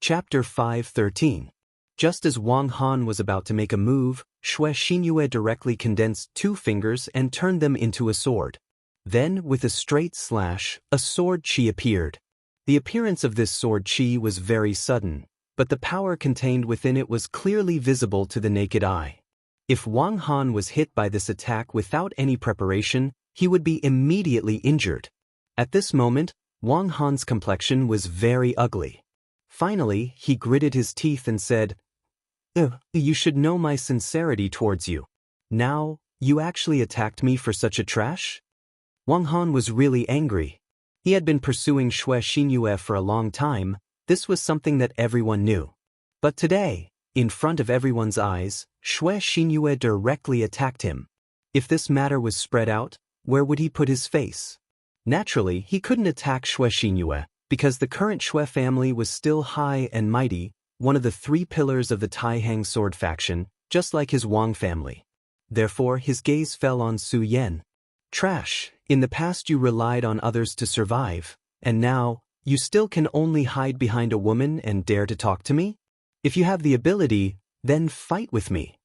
Chapter 5:13. Just as Wang Han was about to make a move, Xianxia directly condensed 2 fingers and turned them into a sword. Then, with a straight slash, a sword chi appeared. The appearance of this sword chi was very sudden, but the power contained within it was clearly visible to the naked eye. If Wang Han was hit by this attack without any preparation, he would be immediately injured. At this moment, Wang Han's complexion was very ugly. Finally, he gritted his teeth and said, "You should know my sincerity towards you. Now, you actually attacked me for such a trash?" Wang Han was really angry. He had been pursuing Xianxia for a long time. This was something that everyone knew. But today, in front of everyone's eyes, Xianxia directly attacked him. If this matter was spread out, where would he put his face? Naturally, he couldn't attack Xianxia, because the current Xue family was still high and mighty, one of the 3 pillars of the Taihang sword faction, just like his Wang family. Therefore, his gaze fell on Su Yan. "Trash, in the past you relied on others to survive, and now, you still can only hide behind a woman and dare to talk to me? If you have the ability, then fight with me."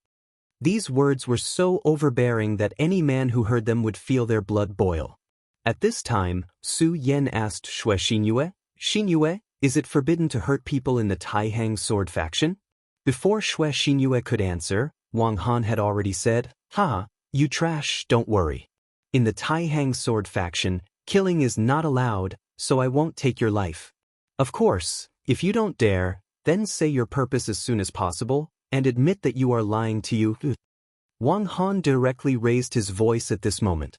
These words were so overbearing that any man who heard them would feel their blood boil. At this time, Su Yan asked Xianxia, "Xianxia, is it forbidden to hurt people in the Taihang sword faction?" Before Xianxia could answer, Wang Han had already said, "Ha, you trash, don't worry. In the Taihang sword faction, killing is not allowed, so I won't take your life. Of course, if you don't dare, then say your purpose as soon as possible, and admit that you are lying to you." Wang Han directly raised his voice at this moment.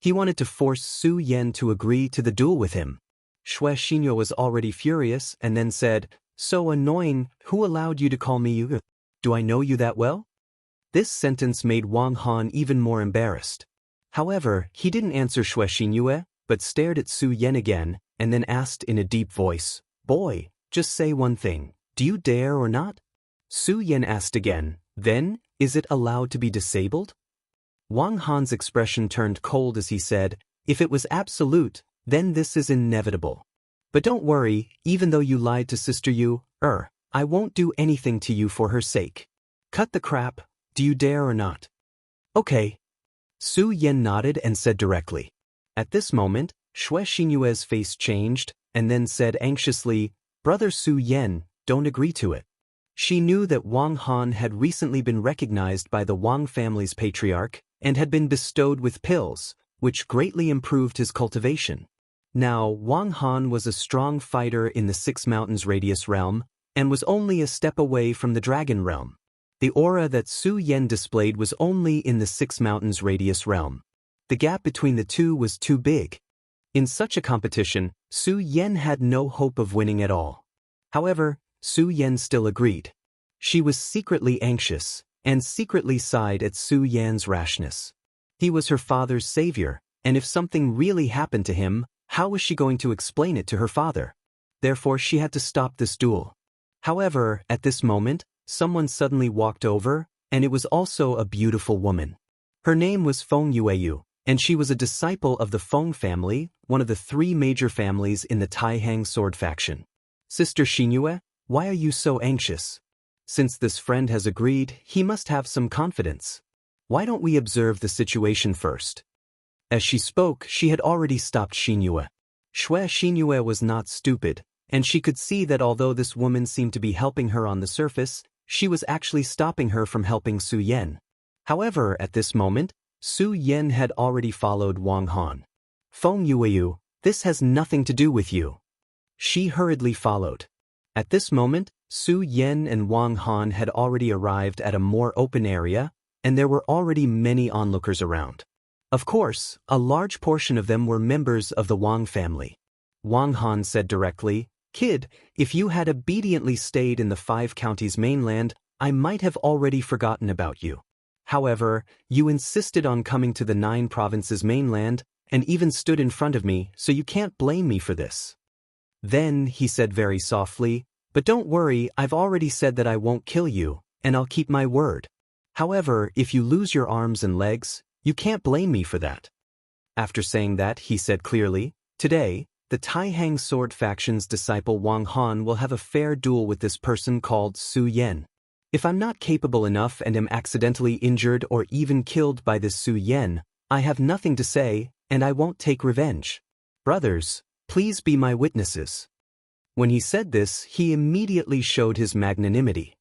He wanted to force Su Yan to agree to the duel with him. Xianxia was already furious and then said, "So annoying, who allowed you to call me you? Do I know you that well?" This sentence made Wang Han even more embarrassed. However, he didn't answer Xianxia, but stared at Su Yan again, and then asked in a deep voice, "Boy, just say one thing, do you dare or not?" Su Yan asked again, "Then, is it allowed to be disabled?" Wang Han's expression turned cold as he said, "If it was absolute, then this is inevitable. But don't worry, even though you lied to Sister Yu, I won't do anything to you for her sake. Cut the crap, do you dare or not?" "Okay." Su Yan nodded and said directly. At this moment, Xianxia's face changed, and then said anxiously, "Brother Su Yan, don't agree to it." She knew that Wang Han had recently been recognized by the Wang family's patriarch, and had been bestowed with pills, which greatly improved his cultivation. Now, Wang Han was a strong fighter in the 6 Mountains Radius realm, and was only a step away from the Dragon realm. The aura that Su Yan displayed was only in the 6 Mountains Radius realm. The gap between the two was too big. In such a competition, Su Yan had no hope of winning at all. However, Su Yan still agreed. She was secretly anxious, and secretly sighed at Su Yan's rashness. He was her father's savior, and if something really happened to him, how was she going to explain it to her father? Therefore, she had to stop this duel. However, at this moment, someone suddenly walked over, and it was also a beautiful woman. Her name was Feng Yueyu, and she was a disciple of the Feng family, one of the 3 major families in the Taihang sword faction. "Sister Xianxia, why are you so anxious? Since this friend has agreed, he must have some confidence. Why don't we observe the situation first?" As she spoke, she had already stopped Xianxia. Xianxia was not stupid, and she could see that although this woman seemed to be helping her on the surface, she was actually stopping her from helping Su Yan. However, at this moment, Su Yan had already followed Wang Han. "Feng Yueyu, this has nothing to do with you." She hurriedly followed. At this moment, Su Yan and Wang Han had already arrived at a more open area, and there were already many onlookers around. Of course, a large portion of them were members of the Wang family. Wang Han said directly, "Kid, if you had obediently stayed in the 5 counties mainland, I might have already forgotten about you. However, you insisted on coming to the 9 provinces mainland, and even stood in front of me, so you can't blame me for this." Then, he said very softly, "But don't worry, I've already said that I won't kill you, and I'll keep my word. However, if you lose your arms and legs, you can't blame me for that." After saying that, he said clearly, "Today, the Taihang sword faction's disciple Wang Han will have a fair duel with this person called Su Yan. If I'm not capable enough and am accidentally injured or even killed by this Su Yan, I have nothing to say, and I won't take revenge. Brothers, please be my witnesses." When he said this, he immediately showed his magnanimity.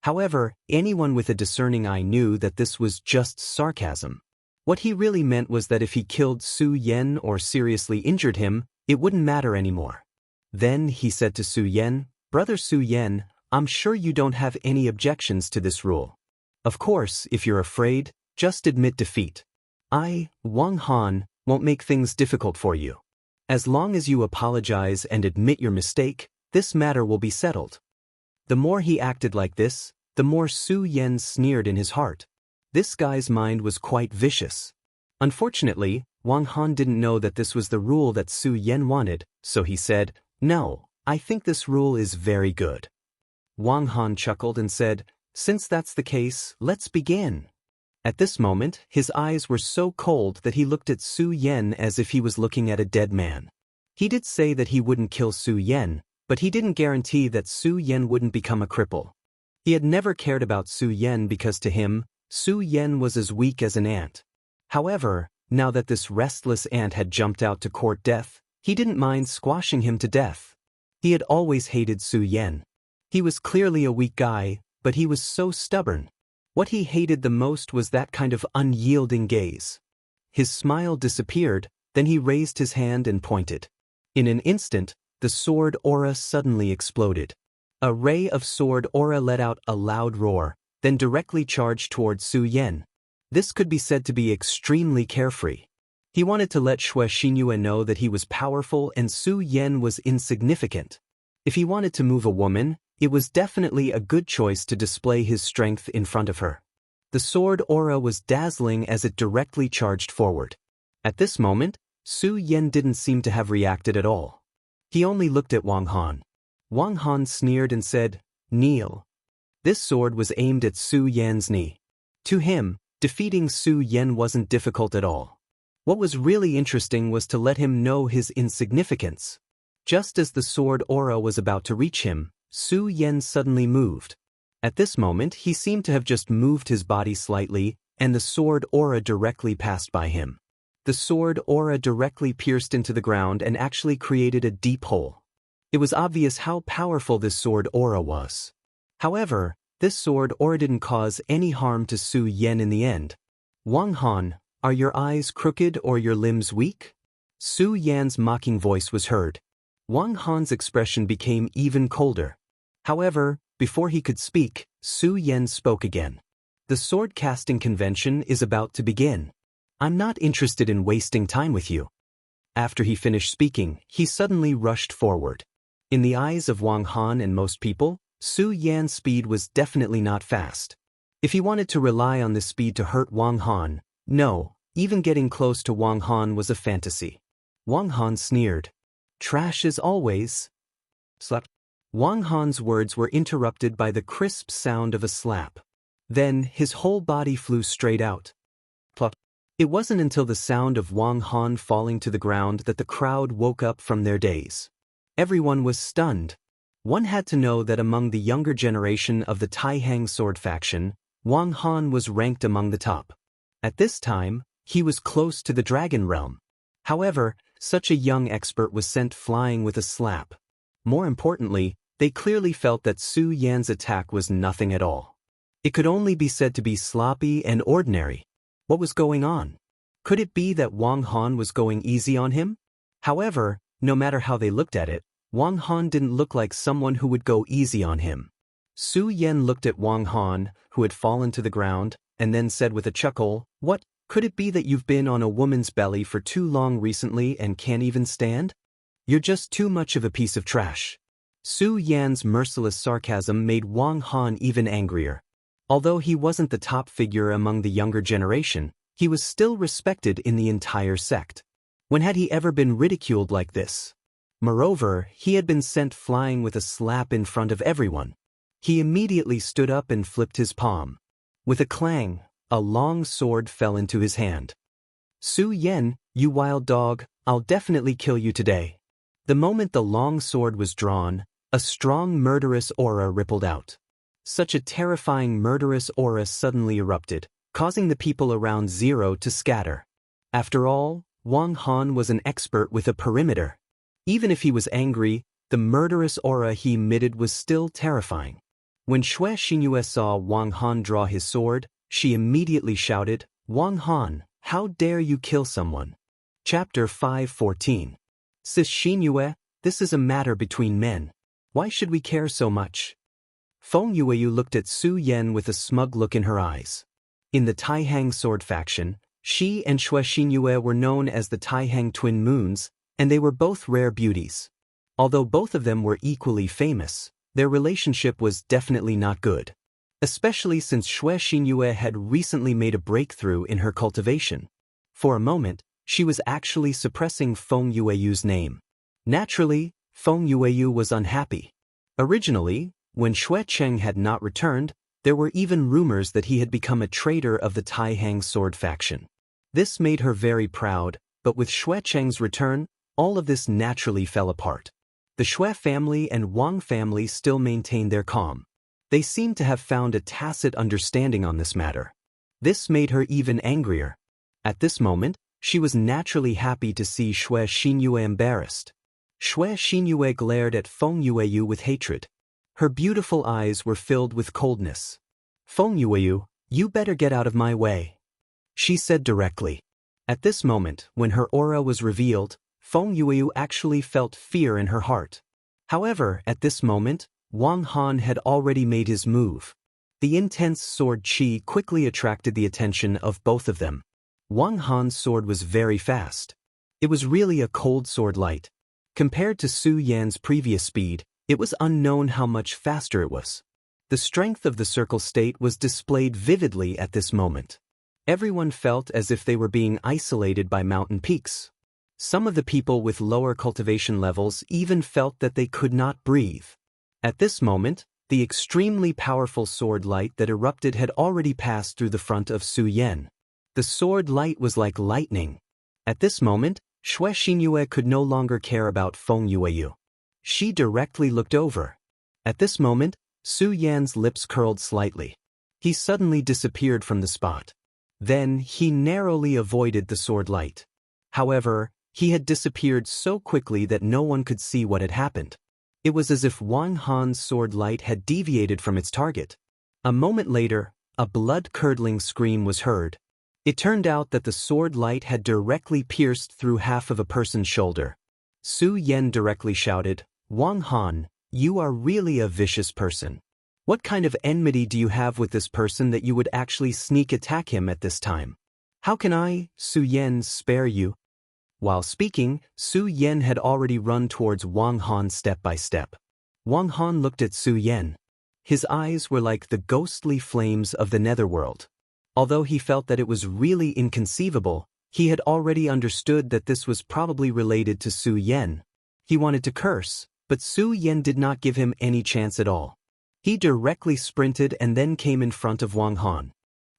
However, anyone with a discerning eye knew that this was just sarcasm. What he really meant was that if he killed Su Yan or seriously injured him, it wouldn't matter anymore. Then he said to Su Yan, "Brother Su Yan, I'm sure you don't have any objections to this rule. Of course, if you're afraid, just admit defeat. I, Wang Han, won't make things difficult for you. As long as you apologize and admit your mistake, this matter will be settled." The more he acted like this, the more Su Yan sneered in his heart. This guy's mind was quite vicious. Unfortunately, Wang Han didn't know that this was the rule that Su Yan wanted, so he said, "No, I think this rule is very good." Wang Han chuckled and said, "Since that's the case, let's begin." At this moment, his eyes were so cold that he looked at Su Yan as if he was looking at a dead man. He did say that he wouldn't kill Su Yan, but he didn't guarantee that Su Yan wouldn't become a cripple. He had never cared about Su Yan because to him, Su Yan was as weak as an ant. However, now that this restless ant had jumped out to court death, he didn't mind squashing him to death. He had always hated Su Yan. He was clearly a weak guy, but he was so stubborn. What he hated the most was that kind of unyielding gaze. His smile disappeared, then he raised his hand and pointed. In an instant, the sword aura suddenly exploded. A ray of sword aura let out a loud roar, then directly charged toward Su Yan. This could be said to be extremely carefree. He wanted to let Xianxia know that he was powerful and Su Yan was insignificant. If he wanted to move a woman, it was definitely a good choice to display his strength in front of her. The sword aura was dazzling as it directly charged forward. At this moment, Su Yan didn't seem to have reacted at all. He only looked at Wang Han. Wang Han sneered and said, "Kneel." This sword was aimed at Su Yan's knee. To him, defeating Su Yan wasn't difficult at all. What was really interesting was to let him know his insignificance. Just as the sword aura was about to reach him, Su Yan suddenly moved. At this moment, he seemed to have just moved his body slightly, and the sword aura directly passed by him. The sword aura directly pierced into the ground and actually created a deep hole. It was obvious how powerful this sword aura was. However, this sword aura didn't cause any harm to Su Yan in the end. "Wang Han, are your eyes crooked or your limbs weak?" Su Yan's mocking voice was heard. Wang Han's expression became even colder. However, before he could speak, Su Yan spoke again. "The sword casting convention is about to begin. I'm not interested in wasting time with you." After he finished speaking, he suddenly rushed forward. In the eyes of Wang Han and most people, Su Yan's speed was definitely not fast. If he wanted to rely on this speed to hurt Wang Han, no, even getting close to Wang Han was a fantasy. Wang Han sneered. "Trash as always." Slap. Wang Han's words were interrupted by the crisp sound of a slap. Then, his whole body flew straight out. Plop. It wasn't until the sound of Wang Han falling to the ground that the crowd woke up from their daze. Everyone was stunned. One had to know that among the younger generation of the Taihang sword faction, Wang Han was ranked among the top. At this time, he was close to the dragon realm. However, such a young expert was sent flying with a slap. More importantly, they clearly felt that Su Yan's attack was nothing at all. It could only be said to be sloppy and ordinary. What was going on? Could it be that Wang Han was going easy on him? However, no matter how they looked at it, Wang Han didn't look like someone who would go easy on him. Su Yan looked at Wang Han, who had fallen to the ground, and then said with a chuckle, "What, could it be that you've been on a woman's belly for too long recently and can't even stand? You're just too much of a piece of trash." Su Yan's merciless sarcasm made Wang Han even angrier. Although he wasn't the top figure among the younger generation, he was still respected in the entire sect. When had he ever been ridiculed like this? Moreover, he had been sent flying with a slap in front of everyone. He immediately stood up and flipped his palm. With a clang, a long sword fell into his hand. "Su Yan, you wild dog, I'll definitely kill you today." The moment the long sword was drawn, a strong murderous aura rippled out. Such a terrifying murderous aura suddenly erupted, causing the people around Zero to scatter. After all, Wang Han was an expert with a perimeter. Even if he was angry, the murderous aura he emitted was still terrifying. When Xianxia saw Wang Han draw his sword, she immediately shouted, "Wang Han, how dare you kill someone?" Chapter 5:14. Sis Xianxia, this is a matter between men. Why should we care so much? Feng Yueyu looked at Su Yan with a smug look in her eyes. In the Taihang sword faction, she and Xianxia were known as the Taihang twin moons, and they were both rare beauties. Although both of them were equally famous, their relationship was definitely not good. Especially since Xianxia had recently made a breakthrough in her cultivation. For a moment, she was actually suppressing Feng Yueyu's name. Naturally, Feng Yueyu was unhappy. Originally, when Xue Cheng had not returned, there were even rumors that he had become a traitor of the Taihang sword faction. This made her very proud, but with Xue Cheng's return, all of this naturally fell apart. The Xue family and Wang family still maintained their calm. They seemed to have found a tacit understanding on this matter. This made her even angrier. At this moment, she was naturally happy to see Xianxia embarrassed. Xianxia glared at Feng Yueyu with hatred. Her beautiful eyes were filled with coldness. "Feng Yueyu, you better get out of my way," she said directly. At this moment, when her aura was revealed, Feng Yueyu actually felt fear in her heart. However, at this moment, Wang Han had already made his move. The intense sword qi quickly attracted the attention of both of them. Wang Han's sword was very fast. It was really a cold sword light. Compared to Su Yan's previous speed, it was unknown how much faster it was. The strength of the circle state was displayed vividly at this moment. Everyone felt as if they were being isolated by mountain peaks. Some of the people with lower cultivation levels even felt that they could not breathe. At this moment, the extremely powerful sword light that erupted had already passed through the front of Su Yan. The sword light was like lightning. At this moment, Xianxia could no longer care about Feng Yueyu. She directly looked over. At this moment, Su Yan's lips curled slightly. He suddenly disappeared from the spot. Then, he narrowly avoided the sword light. However, he had disappeared so quickly that no one could see what had happened. It was as if Wang Han's sword light had deviated from its target. A moment later, a blood-curdling scream was heard. It turned out that the sword light had directly pierced through half of a person's shoulder. Su Yan directly shouted, "Wang Han, you are really a vicious person. What kind of enmity do you have with this person that you would actually sneak attack him at this time? How can I, Su Yan, spare you?" While speaking, Su Yan had already run towards Wang Han step by step. Wang Han looked at Su Yan. His eyes were like the ghostly flames of the netherworld. Although he felt that it was really inconceivable, he had already understood that this was probably related to Su Yan. He wanted to curse, but Su Yan did not give him any chance at all. He directly sprinted and then came in front of Wang Han.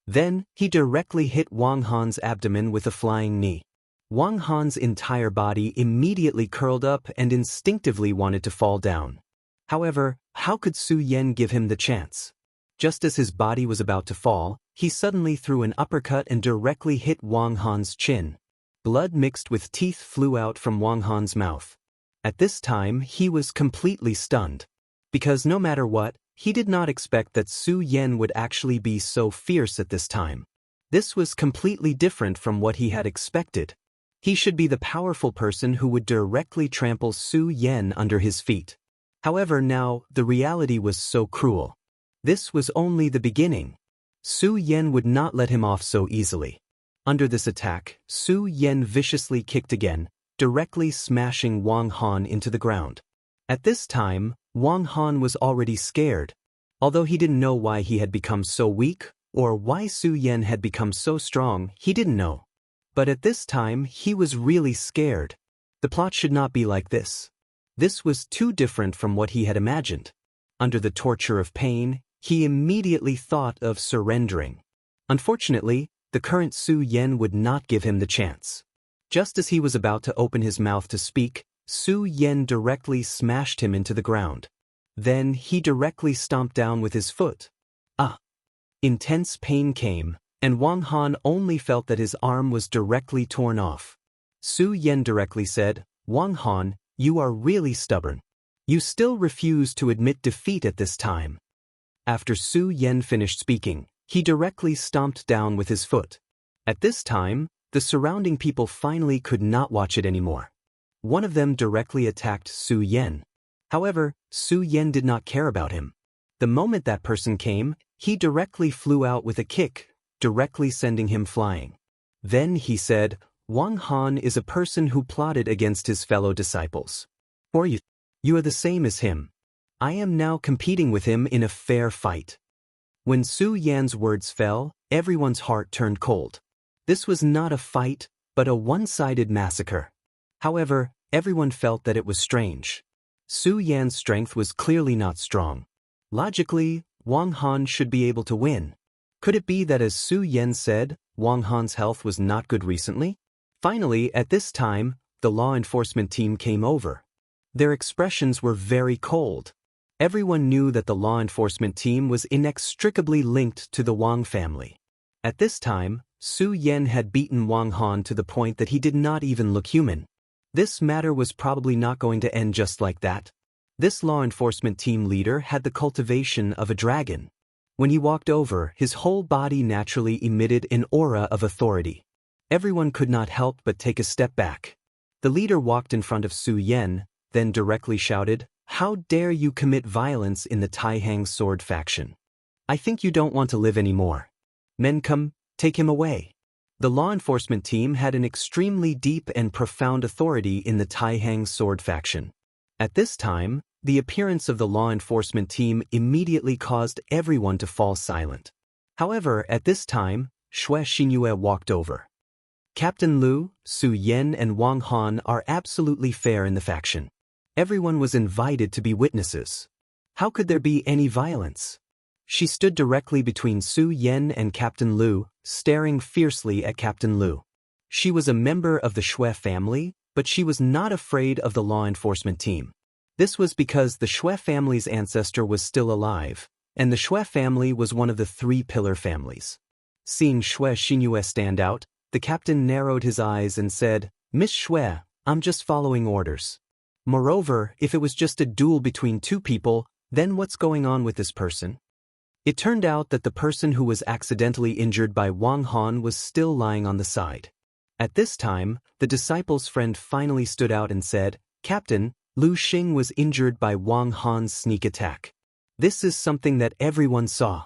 Then, he directly hit Wang Han's abdomen with a flying knee. Wang Han's entire body immediately curled up and instinctively wanted to fall down. However, how could Su Yan give him the chance? Just as his body was about to fall, he suddenly threw an uppercut and directly hit Wang Han's chin. Blood mixed with teeth flew out from Wang Han's mouth. At this time, he was completely stunned. Because no matter what, he did not expect that Su Yan would actually be so fierce at this time. This was completely different from what he had expected. He should be the powerful person who would directly trample Su Yan under his feet. However, now, the reality was so cruel. This was only the beginning. Su Yan would not let him off so easily. Under this attack, Su Yan viciously kicked again, directly smashing Wang Han into the ground. At this time, Wang Han was already scared. Although he didn't know why he had become so weak, or why Su Yan had become so strong, he didn't know. But at this time, he was really scared. The plot should not be like this. This was too different from what he had imagined. Under the torture of pain, he immediately thought of surrendering. Unfortunately, the current Su Yan would not give him the chance. Just as he was about to open his mouth to speak, Su Yen directly smashed him into the ground. Then he directly stomped down with his foot. Ah! Intense pain came, and Wang Han only felt that his arm was directly torn off. Su Yen directly said, "Wang Han, you are really stubborn. You still refuse to admit defeat at this time." After Su Yen finished speaking, he directly stomped down with his foot. At this time, the surrounding people finally could not watch it anymore. One of them directly attacked Su Yen. However, Su Yen did not care about him. The moment that person came, he directly flew out with a kick, directly sending him flying. Then he said, "Wang Han is a person who plotted against his fellow disciples. Or you are the same as him. I am now competing with him in a fair fight." When Su Yan's words fell, everyone's heart turned cold. This was not a fight, but a one-sided massacre. However, everyone felt that it was strange. Su Yan's strength was clearly not strong. Logically, Wang Han should be able to win. Could it be that, as Su Yen said, Wang Han's health was not good recently? Finally, at this time, the law enforcement team came over. Their expressions were very cold. Everyone knew that the law enforcement team was inextricably linked to the Wang family. At this time, Su Yen had beaten Wang Han to the point that he did not even look human. This matter was probably not going to end just like that. This law enforcement team leader had the cultivation of a dragon. When he walked over, his whole body naturally emitted an aura of authority. Everyone could not help but take a step back. The leader walked in front of Su Yen, then directly shouted, "How dare you commit violence in the Taihang sword faction? I think you don't want to live anymore. Men, come, take him away." The law enforcement team had an extremely deep and profound authority in the Taihang sword faction. At this time, the appearance of the law enforcement team immediately caused everyone to fall silent. However, at this time, Xianxia walked over. "Captain Lu, Su Yen and Wang Han are absolutely fair in the faction. Everyone was invited to be witnesses. How could there be any violence?" She stood directly between Su Yen and Captain Lu, staring fiercely at Captain Lu. She was a member of the Xue family, but she was not afraid of the law enforcement team. This was because the Xue family's ancestor was still alive, and the Xue family was one of the three pillar families. Seeing Xianxia stand out, the captain narrowed his eyes and said, "Miss Xue, I'm just following orders. Moreover, if it was just a duel between two people, then what's going on with this person?" It turned out that the person who was accidentally injured by Wang Han was still lying on the side. At this time, the disciple's friend finally stood out and said, "Captain, Lu Xing was injured by Wang Han's sneak attack. This is something that everyone saw."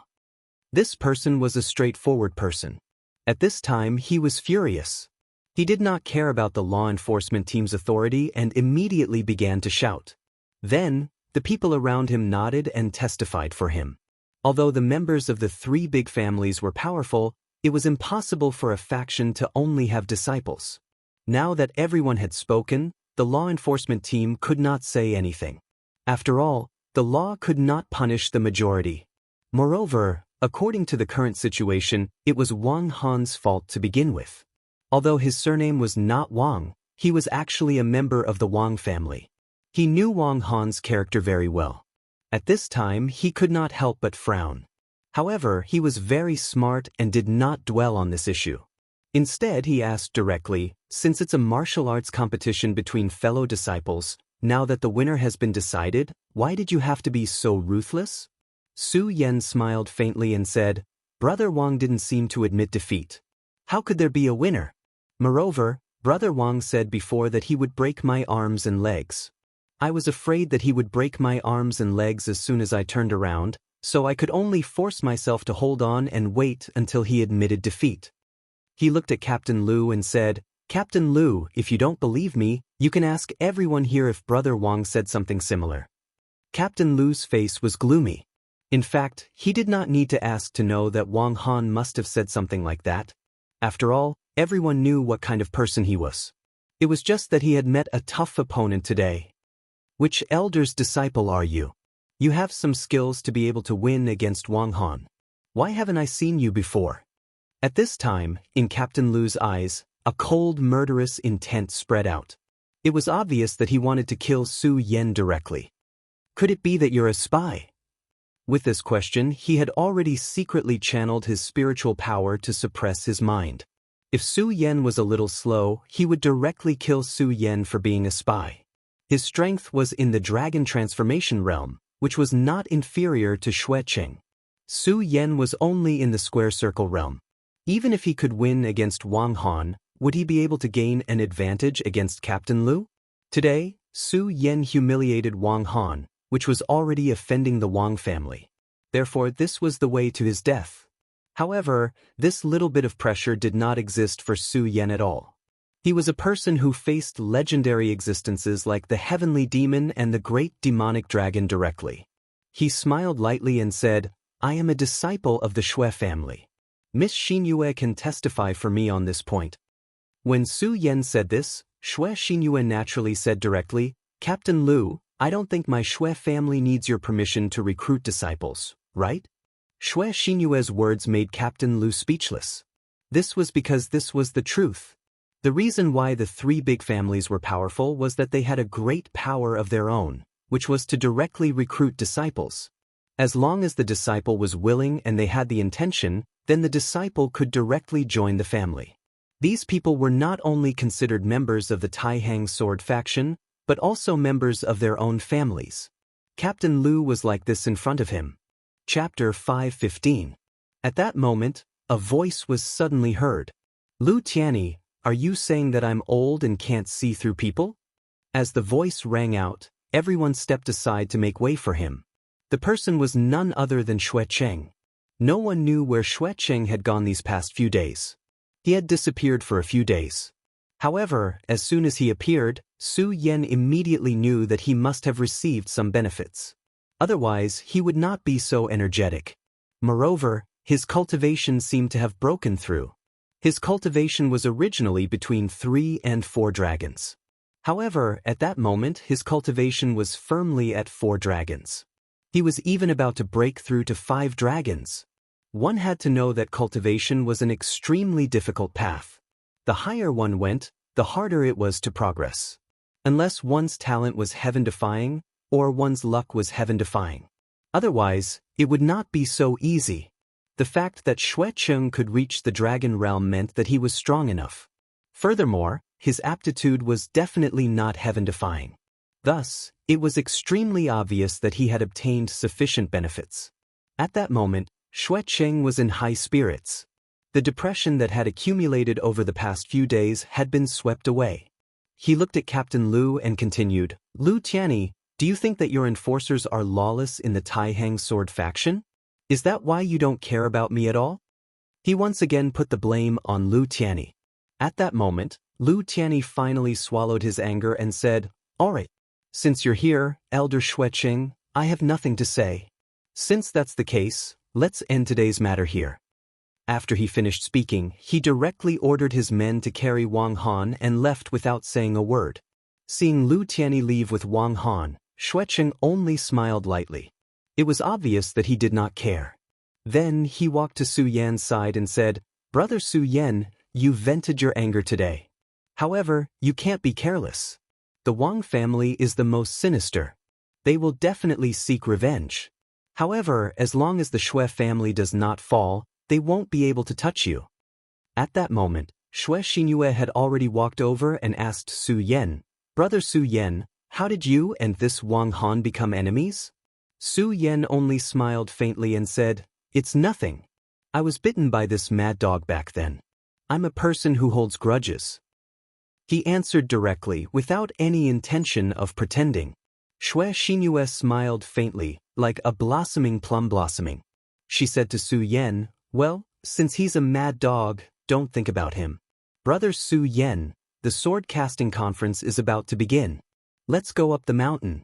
This person was a straightforward person. At this time, he was furious. He did not care about the law enforcement team's authority and immediately began to shout. Then, the people around him nodded and testified for him. Although the members of the three big families were powerful, it was impossible for a faction to only have disciples. Now that everyone had spoken, the law enforcement team could not say anything. After all, the law could not punish the majority. Moreover, according to the current situation, it was Wang Han's fault to begin with. Although his surname was not Wang, he was actually a member of the Wang family. He knew Wang Han's character very well. At this time, he could not help but frown. However, he was very smart and did not dwell on this issue. Instead, he asked directly, "Since it's a martial arts competition between fellow disciples, now that the winner has been decided, why did you have to be so ruthless?" Su Yen smiled faintly and said, "Brother Wang didn't seem to admit defeat. How could there be a winner? Moreover, Brother Wang said before that he would break my arms and legs. I was afraid that he would break my arms and legs as soon as I turned around, so I could only force myself to hold on and wait until he admitted defeat." He looked at Captain Lu and said, "Captain Lu, if you don't believe me, you can ask everyone here if Brother Wang said something similar." Captain Lu's face was gloomy. In fact, he did not need to ask to know that Wang Han must have said something like that. After all, everyone knew what kind of person he was. It was just that he had met a tough opponent today. "Which elder's disciple are you? You have some skills to be able to win against Wang Han. Why haven't I seen you before?" At this time, in Captain Lu's eyes, a cold, murderous intent spread out. It was obvious that he wanted to kill Su Yen directly. Could it be that you're a spy? With this question, he had already secretly channeled his spiritual power to suppress his mind. If Su Yen was a little slow, he would directly kill Su Yen for being a spy. His strength was in the dragon transformation realm, which was not inferior to Xueqing. Su Yen was only in the square circle realm. Even if he could win against Wang Han, would he be able to gain an advantage against Captain Lu? Today, Su Yen humiliated Wang Han, which was already offending the Wang family. Therefore, this was the way to his death. However, this little bit of pressure did not exist for Su Yen at all. He was a person who faced legendary existences like the heavenly demon and the great demonic dragon directly. He smiled lightly and said, "I am a disciple of the Xue family. Miss Xianxia can testify for me on this point." When Su Yen said this, Xianxia naturally said directly, "Captain Lu, I don't think my Xue family needs your permission to recruit disciples, right?" Xianxia's words made Captain Lu speechless. This was because this was the truth. The reason why the three big families were powerful was that they had a great power of their own, which was to directly recruit disciples. As long as the disciple was willing and they had the intention, then the disciple could directly join the family. These people were not only considered members of the Taihang sword faction, but also members of their own families. Captain Lu was like this in front of him. Chapter 5:15. At that moment, a voice was suddenly heard. "Lu Tianyi, are you saying that I'm old and can't see through people?" As the voice rang out, everyone stepped aside to make way for him. The person was none other than Xueqing. No one knew where Xueqing had gone these past few days. He had disappeared for a few days. However, as soon as he appeared, Su Yen immediately knew that he must have received some benefits. Otherwise, he would not be so energetic. Moreover, his cultivation seemed to have broken through. His cultivation was originally between 3 and 4 dragons. However, at that moment, his cultivation was firmly at 4 dragons. He was even about to break through to 5 dragons. One had to know that cultivation was an extremely difficult path. The higher one went, the harder it was to progress. Unless one's talent was heaven-defying, or one's luck was heaven-defying. Otherwise, it would not be so easy. The fact that Xueqing could reach the dragon realm meant that he was strong enough. Furthermore, his aptitude was definitely not heaven-defying. Thus, it was extremely obvious that he had obtained sufficient benefits. At that moment, Xueqing was in high spirits. The depression that had accumulated over the past few days had been swept away. He looked at Captain Lu and continued, "Lu Tianyi, do you think that your enforcers are lawless in the Taihang sword faction? Is that why you don't care about me at all?" He once again put the blame on Lu Tianyi. At that moment, Lu Tianyi finally swallowed his anger and said, "All right. Since you're here, Elder Xueqing, I have nothing to say. Since that's the case, let's end today's matter here." After he finished speaking, he directly ordered his men to carry Wang Han and left without saying a word. Seeing Lu Tianyi leave with Wang Han, Xueqing only smiled lightly. It was obvious that he did not care. Then he walked to Su Yan's side and said, "Brother Su Yan, you vented your anger today. However, you can't be careless. The Wang family is the most sinister. They will definitely seek revenge. However, as long as the Xue family does not fall, they won't be able to touch you." At that moment, Xianxia had already walked over and asked Su Yan, "Brother Su Yan, how did you and this Wang Han become enemies?" Su Yan only smiled faintly and said, "It's nothing. I was bitten by this mad dog back then. I'm a person who holds grudges." He answered directly, without any intention of pretending. Xianxia smiled faintly, like a blossoming plum blossoming. She said to Su Yan, "Well, since he's a mad dog, don't think about him. Brother Su Yan, the sword casting conference is about to begin. Let's go up the mountain."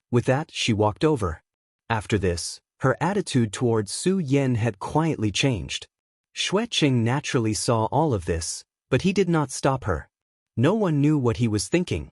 With that, she walked over. After this, her attitude towards Su Yan had quietly changed. Xueqing naturally saw all of this, but he did not stop her. No one knew what he was thinking.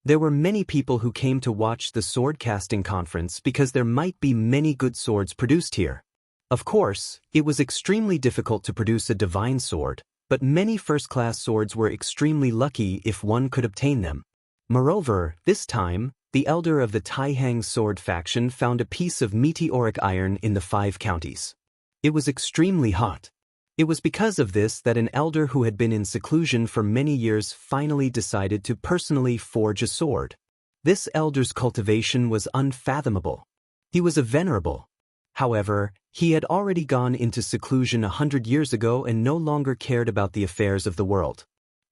There were many people who came to watch the sword casting conference because there might be many good swords produced here. Of course, it was extremely difficult to produce a divine sword, but many first-class swords were extremely lucky if one could obtain them. Moreover, this time, the elder of the Taihang sword faction found a piece of meteoric iron in the 5 counties. It was extremely hot. It was because of this that an elder who had been in seclusion for many years finally decided to personally forge a sword. This elder's cultivation was unfathomable. He was a venerable. However, he had already gone into seclusion 100 years ago and no longer cared about the affairs of the world.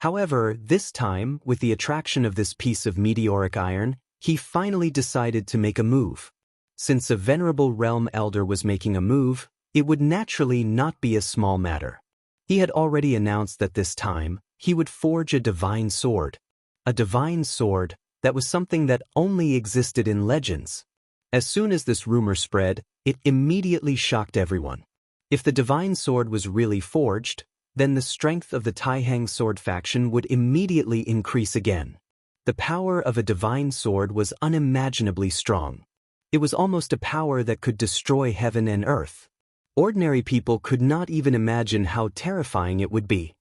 However, this time, with the attraction of this piece of meteoric iron, he finally decided to make a move. Since a venerable realm elder was making a move, it would naturally not be a small matter. He had already announced that this time, he would forge a divine sword. A divine sword, that was something that only existed in legends. As soon as this rumor spread, it immediately shocked everyone. If the divine sword was really forged, then the strength of the Taihang sword faction would immediately increase again. The power of a divine sword was unimaginably strong. It was almost a power that could destroy heaven and earth. Ordinary people could not even imagine how terrifying it would be.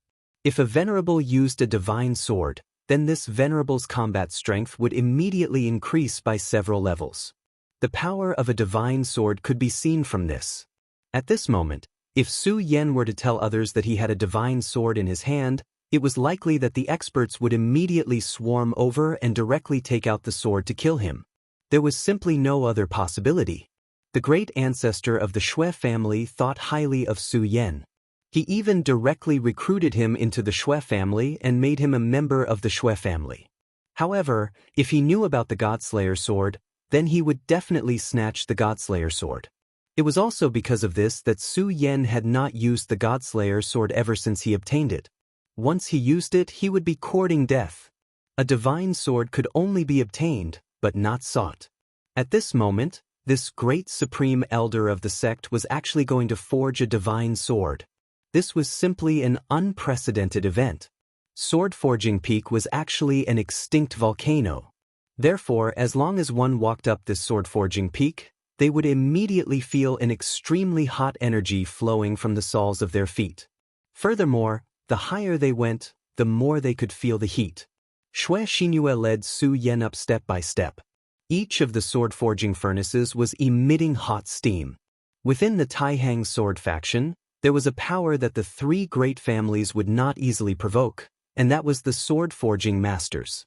If a venerable used a divine sword, then this venerable's combat strength would immediately increase by several levels. The power of a divine sword could be seen from this. At this moment, if Su Yen were to tell others that he had a divine sword in his hand, it was likely that the experts would immediately swarm over and directly take out the sword to kill him. There was simply no other possibility. The great ancestor of the Shui family thought highly of Su Yen. He even directly recruited him into the Shui family and made him a member of the Shui family. However, if he knew about the Godslayer sword, then he would definitely snatch the Godslayer sword. It was also because of this that Su Yen had not used the Godslayer sword ever since he obtained it. Once he used it, he would be courting death. A divine sword could only be obtained, but not sought. At this moment, this great supreme elder of the sect was actually going to forge a divine sword. This was simply an unprecedented event. Sword forging peak was actually an extinct volcano. Therefore, as long as one walked up this sword forging peak, they would immediately feel an extremely hot energy flowing from the soles of their feet. Furthermore, the higher they went, the more they could feel the heat. Xianxia led Su Yen up step by step. Each of the sword forging furnaces was emitting hot steam. Within the Taihang sword faction, there was a power that the 3 great families would not easily provoke, and that was the sword forging masters.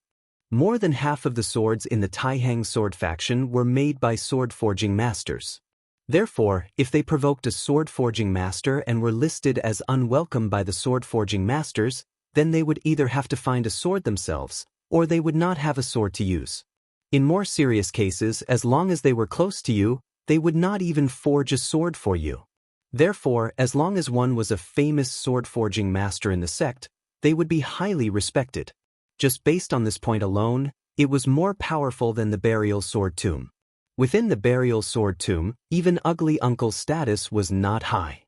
More than half of the swords in the Taihang sword faction were made by sword forging masters. Therefore, if they provoked a sword forging master and were listed as unwelcome by the sword forging masters, then they would either have to find a sword themselves, or they would not have a sword to use. In more serious cases, as long as they were close to you, they would not even forge a sword for you. Therefore, as long as one was a famous sword forging master in the sect, they would be highly respected. Just based on this point alone, it was more powerful than the burial sword tomb. Within the burial sword tomb, even Ugly Uncle's status was not high.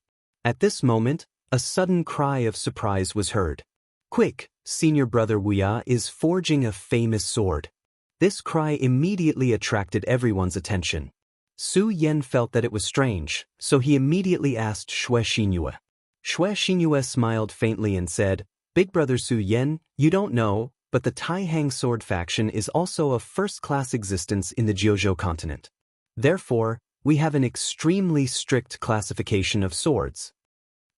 At this moment, a sudden cry of surprise was heard. "Quick, senior brother Wuxia is forging a famous sword." This cry immediately attracted everyone's attention. Su Yen felt that it was strange, so he immediately asked Xianxia. Xianxia smiled faintly and said, "Big brother Su Yen, you don't know, but the Taihang sword faction is also a first-class existence in the Jiuzhou continent. Therefore, we have an extremely strict classification of swords."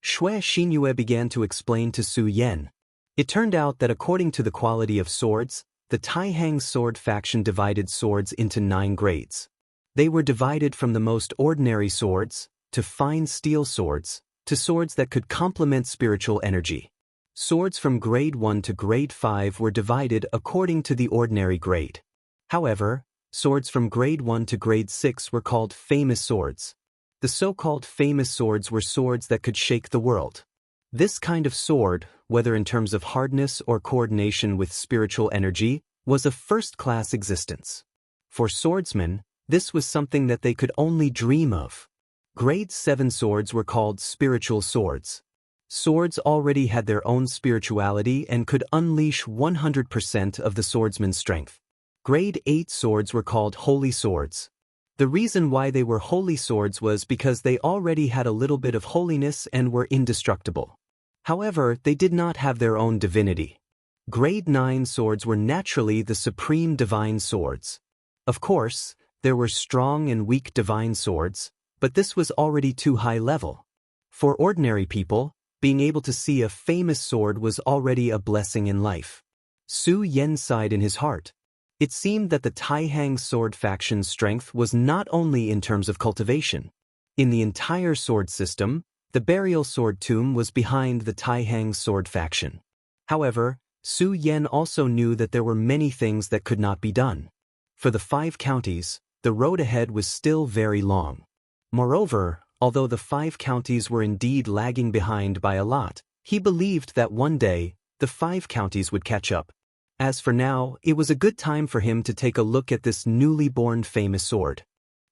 Xianxia began to explain to Su Yen. It turned out that according to the quality of swords, the Taihang sword faction divided swords into 9 grades. They were divided from the most ordinary swords, to fine steel swords, to swords that could complement spiritual energy. Swords from grade 1 to grade 5 were divided according to the ordinary grade. However, swords from grade 1 to grade 6 were called famous swords. The so-called famous swords were swords that could shake the world. This kind of sword, whether in terms of hardness or coordination with spiritual energy, was a first-class existence. For swordsmen, this was something that they could only dream of. Grade 7 swords were called spiritual swords. Swords already had their own spirituality and could unleash 100% of the swordsman's strength. Grade 8 swords were called holy swords. The reason why they were holy swords was because they already had a little bit of holiness and were indestructible. However, they did not have their own divinity. Grade 9 swords were naturally the supreme divine swords. Of course, there were strong and weak divine swords, but this was already too high level. For ordinary people, being able to see a famous sword was already a blessing in life. Su Yen sighed in his heart. It seemed that the Taihang sword faction's strength was not only in terms of cultivation. In the entire sword system, the burial sword tomb was behind the Taihang sword faction. However, Su Yen also knew that there were many things that could not be done. For the 5 counties, the road ahead was still very long. Moreover, although the 5 counties were indeed lagging behind by a lot, he believed that one day, the 5 counties would catch up. As for now, it was a good time for him to take a look at this newly born famous sword.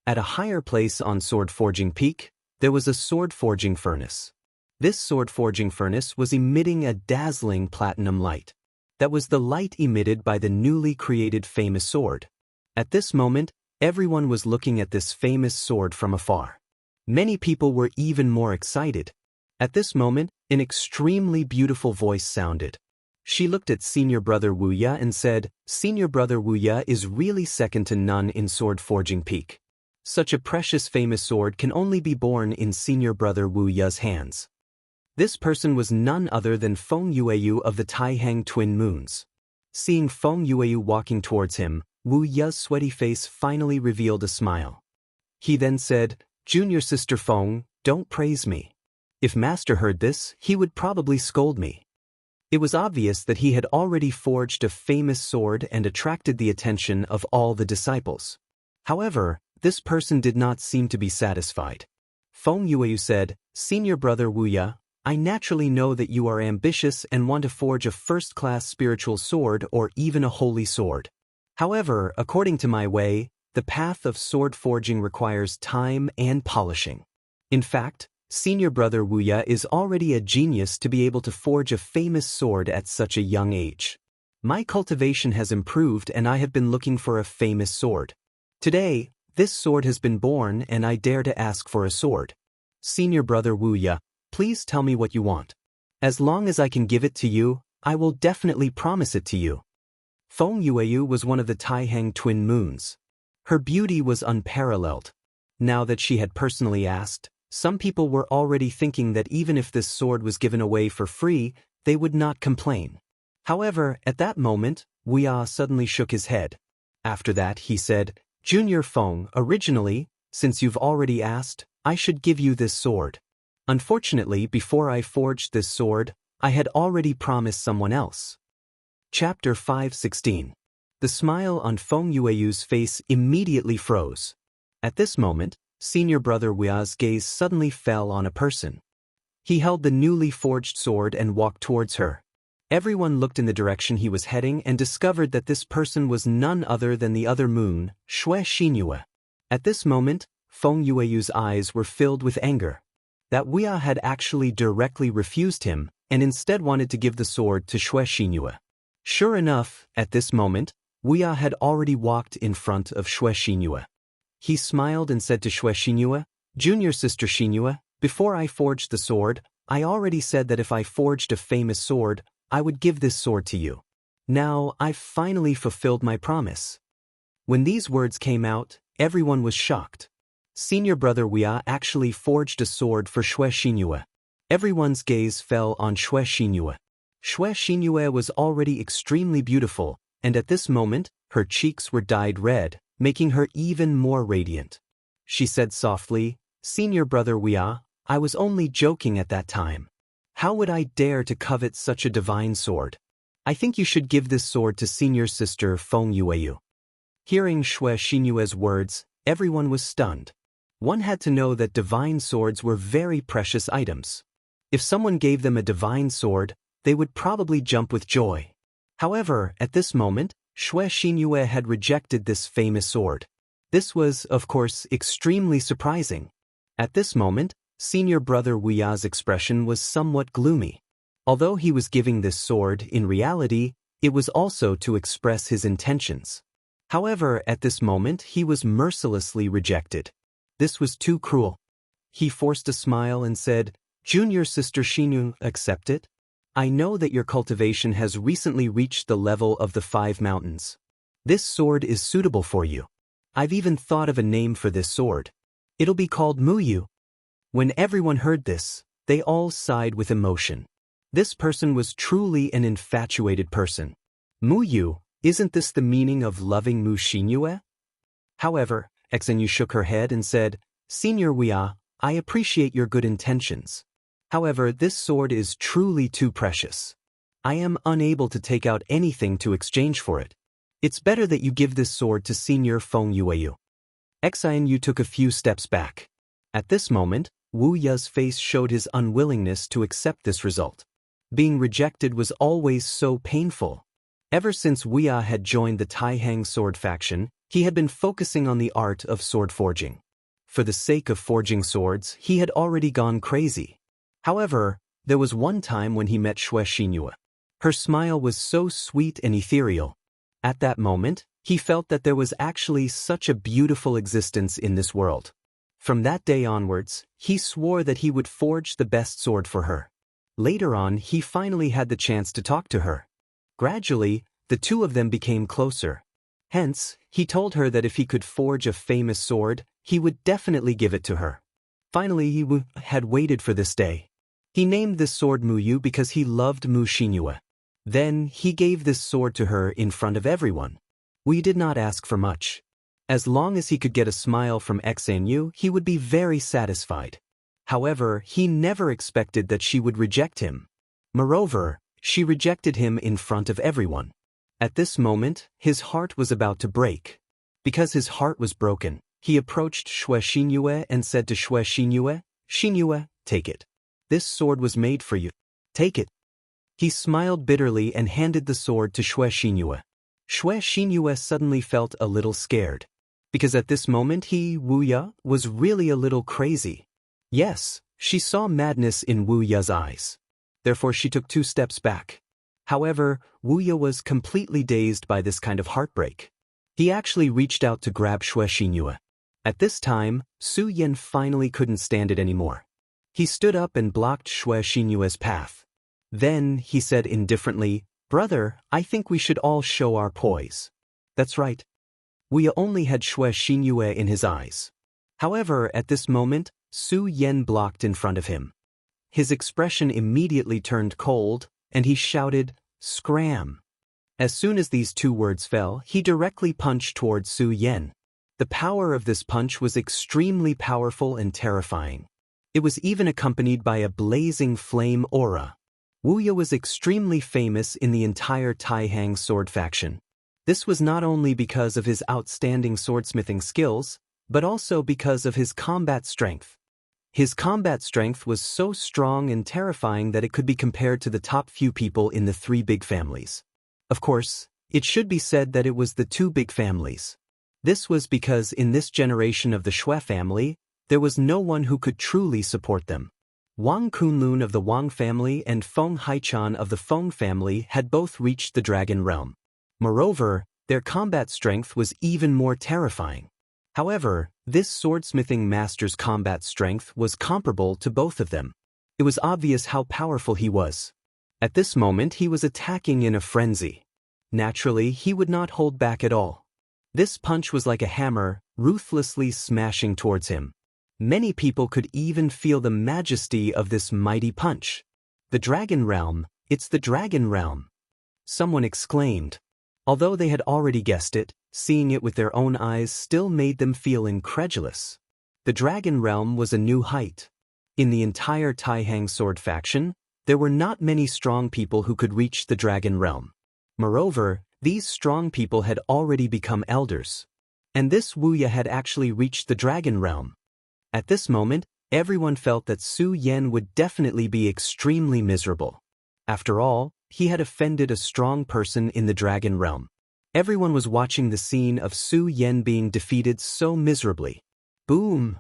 At a higher place on Sword Forging Peak, there was a sword forging furnace. This sword forging furnace was emitting a dazzling platinum light. That was the light emitted by the newly created famous sword. At this moment, everyone was looking at this famous sword from afar. Many people were even more excited. At this moment, an extremely beautiful voice sounded. She looked at Senior Brother Wuxia and said, "Senior Brother Wuxia is really second to none in Sword Forging Peak. Such a precious famous sword can only be born in Senior Brother Wuxia's hands." This person was none other than Feng Yueyu of the Taihang Twin Moons. Seeing Feng Yueyu walking towards him, Wu Ya's sweaty face finally revealed a smile. He then said, "Junior sister Feng, don't praise me. If Master heard this, he would probably scold me." It was obvious that he had already forged a famous sword and attracted the attention of all the disciples. However, this person did not seem to be satisfied. Feng Yueyu said, "Senior Brother Wuxia, I naturally know that you are ambitious and want to forge a first-class spiritual sword or even a holy sword. However, according to my way, the path of sword forging requires time and polishing. In fact, Senior Brother Wuxia is already a genius to be able to forge a famous sword at such a young age. My cultivation has improved and I have been looking for a famous sword. Today, this sword has been born and I dare to ask for a sword. Senior Brother Wuxia, please tell me what you want. As long as I can give it to you, I will definitely promise it to you." Feng Yueyu was one of the Taihang Twin Moons. Her beauty was unparalleled. Now that she had personally asked, some people were already thinking that even if this sword was given away for free, they would not complain. However, at that moment, Wuxia suddenly shook his head. After that, he said, "Junior Feng, originally, since you've already asked, I should give you this sword. Unfortunately, before I forged this sword, I had already promised someone else." Chapter 5:16. The smile on Feng Yueyu's face immediately froze. At this moment, Senior Brother Wuxia's gaze suddenly fell on a person. He held the newly forged sword and walked towards her. Everyone looked in the direction he was heading and discovered that this person was none other than the other moon, Xianxia. At this moment, Feng Yueyu's eyes were filled with anger. That Wuxia had actually directly refused him and instead wanted to give the sword to Xianxia. Sure enough, at this moment, Wuxia had already walked in front of Xianxia. He smiled and said to Xianxia, "Junior sister Xianxia, before I forged the sword, I already said that if I forged a famous sword, I would give this sword to you. Now, I've finally fulfilled my promise." When these words came out, everyone was shocked. Senior Brother Wuxia actually forged a sword for Xianxia. Everyone's gaze fell on Xianxia. Xianxia was already extremely beautiful, and at this moment, her cheeks were dyed red, making her even more radiant. She said softly, "Senior Brother Wuxia, I was only joking at that time. How would I dare to covet such a divine sword? I think you should give this sword to Senior Sister Feng Yueyu." Hearing Xianxia's words, everyone was stunned. One had to know that divine swords were very precious items. If someone gave them a divine sword, they would probably jump with joy. However, at this moment, Xianxia had rejected this famous sword. This was, of course, extremely surprising. At this moment, Senior Brother Wuxia's expression was somewhat gloomy. Although he was giving this sword, in reality, it was also to express his intentions. However, at this moment, he was mercilessly rejected. This was too cruel. He forced a smile and said, "Junior sister Xianxia, accept it?" I know that your cultivation has recently reached the level of the 5 mountains. This sword is suitable for you. I've even thought of a name for this sword. It'll be called Muyu. When everyone heard this, they all sighed with emotion. This person was truly an infatuated person. Muyu, isn't this the meaning of loving Mu Xinyue? However, Xianxia shook her head and said, Senior Wuxia, I appreciate your good intentions. However, this sword is truly too precious. I am unable to take out anything to exchange for it. It's better that you give this sword to Senior Feng Yueyu. Xianxia took a few steps back. At this moment, Wu Ya's face showed his unwillingness to accept this result. Being rejected was always so painful. Ever since Wuxia had joined the Taihang sword faction, he had been focusing on the art of sword forging. For the sake of forging swords, he had already gone crazy. However, there was one time when he met Xianxia. Her smile was so sweet and ethereal. At that moment, he felt that there was actually such a beautiful existence in this world. From that day onwards, he swore that he would forge the best sword for her. Later on, he finally had the chance to talk to her. Gradually, the two of them became closer. Hence, he told her that if he could forge a famous sword, he would definitely give it to her. Finally, he had waited for this day. He named this sword Muyu because he loved Mu Xinyue. Then, he gave this sword to her in front of everyone. We did not ask for much. As long as he could get a smile from Xianxia, he would be very satisfied. However, he never expected that she would reject him. Moreover, she rejected him in front of everyone. At this moment, his heart was about to break. Because his heart was broken, he approached Xianxia and said to Xianxia, Xinyue, take it. This sword was made for you. Take it. He smiled bitterly and handed the sword to Xianxia. Xianxia suddenly felt a little scared. Because at this moment Wuxia was really a little crazy. Yes, she saw madness in Wuxia's eyes. Therefore she took 2 steps back. However, Wuxia was completely dazed by this kind of heartbreak. He actually reached out to grab Xianxia. At this time, Su Yan finally couldn't stand it anymore. He stood up and blocked Xianxia's path. Then, he said indifferently, Brother, I think we should all show our poise. That's right. Wuxia only had Xianxia in his eyes. However, at this moment, Su Yan blocked in front of him. His expression immediately turned cold, and he shouted, Scram! As soon as these 2 words fell, he directly punched towards Su Yan. The power of this punch was extremely powerful and terrifying. It was even accompanied by a blazing flame aura. Wuxia was extremely famous in the entire Taihang sword faction. This was not only because of his outstanding swordsmithing skills, but also because of his combat strength. His combat strength was so strong and terrifying that it could be compared to the top few people in the 3 big families. Of course, it should be said that it was the 2 big families. This was because in this generation of the Shui family, there was no one who could truly support them. Wang Kunlun of the Wang family and Feng Haichan of the Feng family had both reached the Dragon Realm. Moreover, their combat strength was even more terrifying. However, this swordsmithing master's combat strength was comparable to both of them. It was obvious how powerful he was. At this moment he was attacking in a frenzy. Naturally, he would not hold back at all. This punch was like a hammer, ruthlessly smashing towards him. Many people could even feel the majesty of this mighty punch. The Dragon Realm, it's the Dragon Realm! Someone exclaimed. Although they had already guessed it, seeing it with their own eyes still made them feel incredulous. The Dragon Realm was a new height. In the entire Taihang sword faction, there were not many strong people who could reach the Dragon Realm. Moreover, these strong people had already become elders. And this Wuxia had actually reached the Dragon Realm. At this moment, everyone felt that Su Yan would definitely be extremely miserable. After all, he had offended a strong person in the Dragon Realm. Everyone was watching the scene of Su Yan being defeated so miserably. Boom!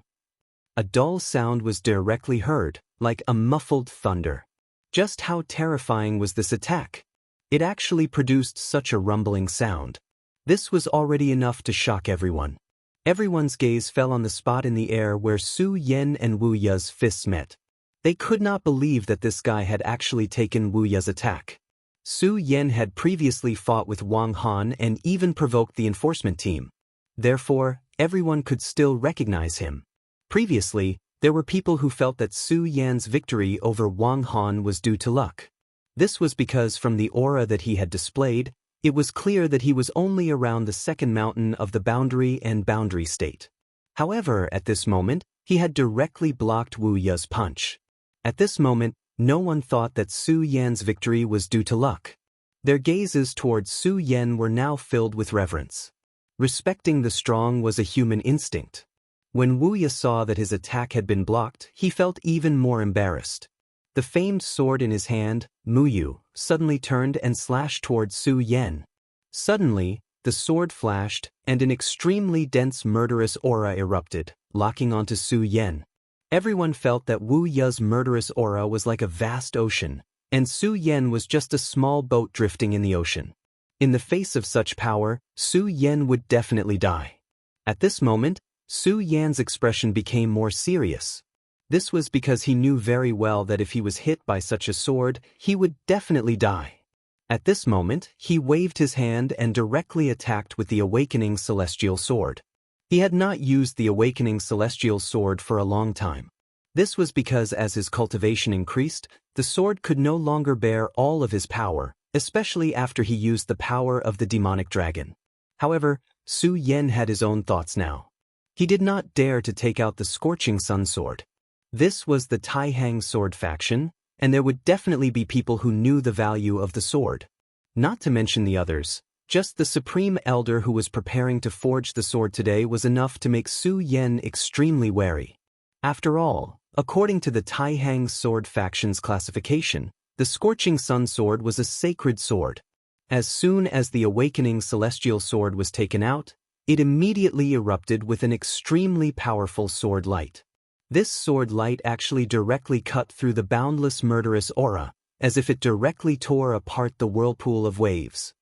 A dull sound was directly heard, like a muffled thunder. Just how terrifying was this attack? It actually produced such a rumbling sound. This was already enough to shock everyone. Everyone's gaze fell on the spot in the air where Su Yan and Wu Ya's fists met. They could not believe that this guy had actually taken Wu Ya's attack. Su Yan had previously fought with Wang Han and even provoked the enforcement team. Therefore, everyone could still recognize him. Previously, there were people who felt that Su Yan's victory over Wang Han was due to luck. This was because from the aura that he had displayed, it was clear that he was only around the second mountain of the boundary and boundary state. However, at this moment, he had directly blocked Wu Ya's punch. At this moment, no one thought that Su Yan's victory was due to luck. Their gazes towards Su Yan were now filled with reverence. Respecting the strong was a human instinct. When Wu Ya saw that his attack had been blocked, he felt even more embarrassed. The famed sword in his hand, Muyu, suddenly turned and slashed towards Su Yan. Suddenly, the sword flashed, and an extremely dense murderous aura erupted, locking onto Su Yan. Everyone felt that Wu Ya's murderous aura was like a vast ocean, and Su Yan was just a small boat drifting in the ocean. In the face of such power, Su Yan would definitely die. At this moment, Su Yan's expression became more serious. This was because he knew very well that if he was hit by such a sword, he would definitely die. At this moment, he waved his hand and directly attacked with the Awakening Celestial Sword. He had not used the Awakening Celestial Sword for a long time. This was because as his cultivation increased, the sword could no longer bear all of his power, especially after he used the power of the demonic dragon. However, Su Yan had his own thoughts now. He did not dare to take out the Scorching Sun Sword. This was the Taihang sword faction, and there would definitely be people who knew the value of the sword. Not to mention the others, just the Supreme Elder who was preparing to forge the sword today was enough to make Su Yan extremely wary. After all, according to the Taihang sword faction's classification, the Scorching Sun Sword was a sacred sword. As soon as the Awakening Celestial Sword was taken out, it immediately erupted with an extremely powerful sword light. This sword light actually directly cut through the boundless murderous aura, as if it directly tore apart the whirlpool of waves.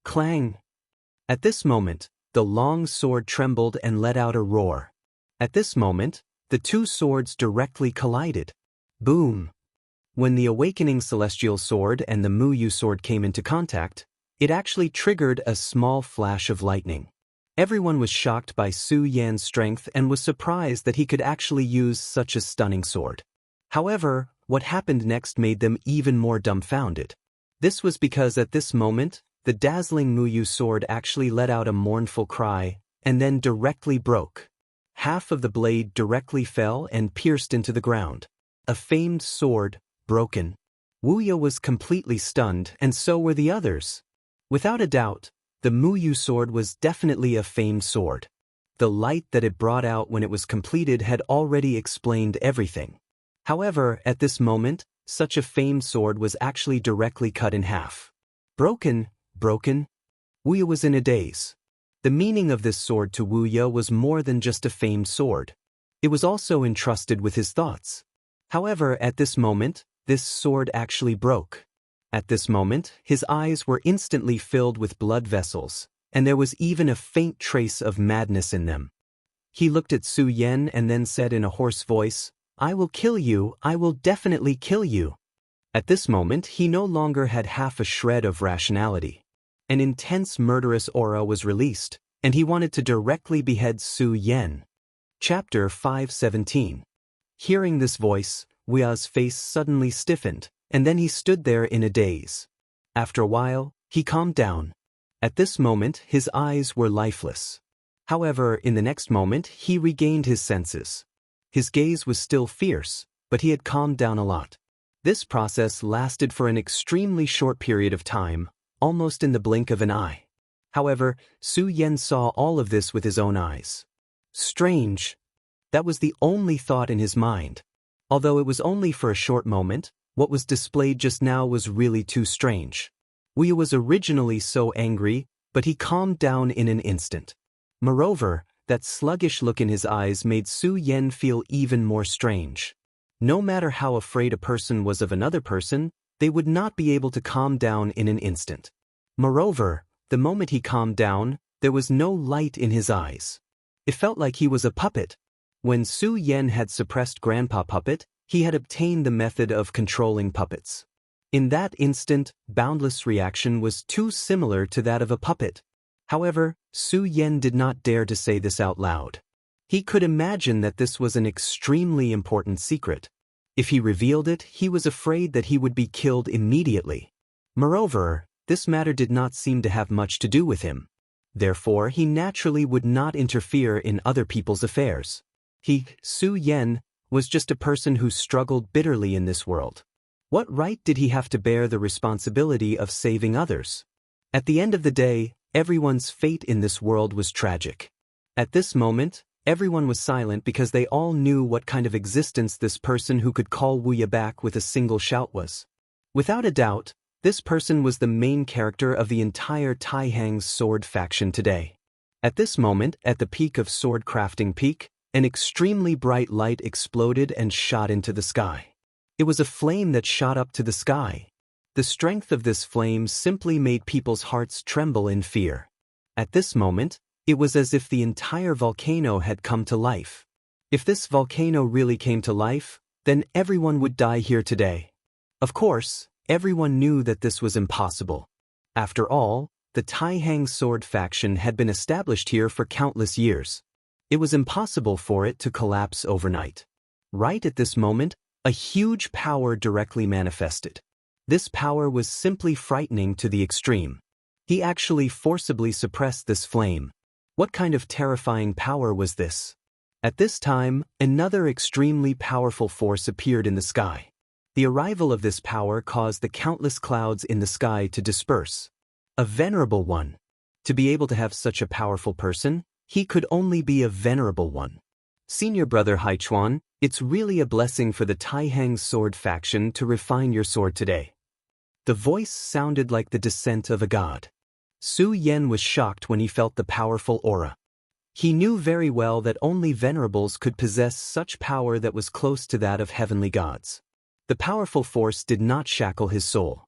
Clang! At this moment, the long sword trembled and let out a roar. At this moment, the two swords directly collided. Boom! When the Awakening Celestial Sword and the Muyu sword came into contact, it actually triggered a small flash of lightning. Everyone was shocked by Su Yan's strength and was surprised that he could actually use such a stunning sword. However, what happened next made them even more dumbfounded. This was because at this moment, the dazzling Muyu sword actually let out a mournful cry, and then directly broke. Half of the blade directly fell and pierced into the ground. A famed sword, broken. Wu Ya was completely stunned, and so were the others. Without a doubt, the Muyu sword was definitely a famed sword. The light that it brought out when it was completed had already explained everything. However, at this moment, such a famed sword was actually directly cut in half. Broken. Wu Ya was in a daze. The meaning of this sword to Wu Ya was more than just a famed sword. It was also entrusted with his thoughts. However, at this moment, this sword actually broke. At this moment, his eyes were instantly filled with blood vessels, and there was even a faint trace of madness in them. He looked at Su Yan and then said in a hoarse voice, "I will kill you, I will definitely kill you." At this moment, he no longer had half a shred of rationality. An intense murderous aura was released, and he wanted to directly behead Su Yan. Chapter 517. Hearing this voice, Wu Ya's face suddenly stiffened, and then he stood there in a daze. After a while, he calmed down. At this moment, his eyes were lifeless. However, in the next moment, he regained his senses. His gaze was still fierce, but he had calmed down a lot. This process lasted for an extremely short period of time, almost in the blink of an eye. However, Su Yan saw all of this with his own eyes. Strange. That was the only thought in his mind. Although it was only for a short moment, what was displayed just now was really too strange. Wu Ya was originally so angry, but he calmed down in an instant. Moreover, that sluggish look in his eyes made Su Yan feel even more strange. No matter how afraid a person was of another person, they would not be able to calm down in an instant. Moreover, the moment he calmed down, there was no light in his eyes. It felt like he was a puppet. When Su Yan had suppressed Grandpa Puppet, He had obtained the method of controlling puppets. In that instant, Boundless' reaction was too similar to that of a puppet. However, Su Yen did not dare to say this out loud. He could imagine that this was an extremely important secret. If he revealed it, he was afraid that he would be killed immediately. Moreover, this matter did not seem to have much to do with him. Therefore, he naturally would not interfere in other people's affairs. He, Su Yen, was just a person who struggled bitterly in this world. What right did he have to bear the responsibility of saving others? At the end of the day, everyone's fate in this world was tragic. At this moment, everyone was silent because they all knew what kind of existence this person who could call Wuxia back with a single shout was. Without a doubt, this person was the main character of the entire Taihang's sword faction today. At this moment, at the peak of sword crafting peak, an extremely bright light exploded and shot into the sky. It was a flame that shot up to the sky. The strength of this flame simply made people's hearts tremble in fear. At this moment, it was as if the entire volcano had come to life. If this volcano really came to life, then everyone would die here today. Of course, everyone knew that this was impossible. After all, the Taihang sword faction had been established here for countless years. It was impossible for it to collapse overnight. Right at this moment, a huge power directly manifested. This power was simply frightening to the extreme. He actually forcibly suppressed this flame. What kind of terrifying power was this? At this time, another extremely powerful force appeared in the sky. The arrival of this power caused the countless clouds in the sky to disperse. A venerable one. To be able to have such a powerful person, he could only be a venerable one. Senior brother Haichuan, it's really a blessing for the Taihang sword faction to refine your sword today. The voice sounded like the descent of a god. Su Yen was shocked when he felt the powerful aura. He knew very well that only venerables could possess such power that was close to that of heavenly gods. The powerful force did not shackle his soul.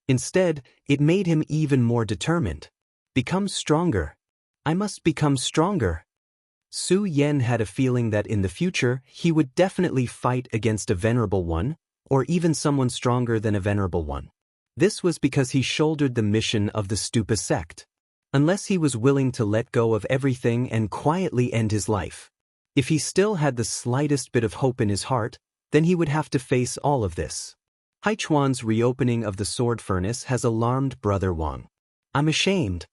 Instead, it made him even more determined. Become stronger. I must become stronger. Su Yen had a feeling that in the future he would definitely fight against a venerable one, or even someone stronger than a venerable one. This was because he shouldered the mission of the Stupa sect. Unless he was willing to let go of everything and quietly end his life. If he still had the slightest bit of hope in his heart, then he would have to face all of this. Haichuan's reopening of the sword furnace has alarmed Brother Wang. I'm ashamed.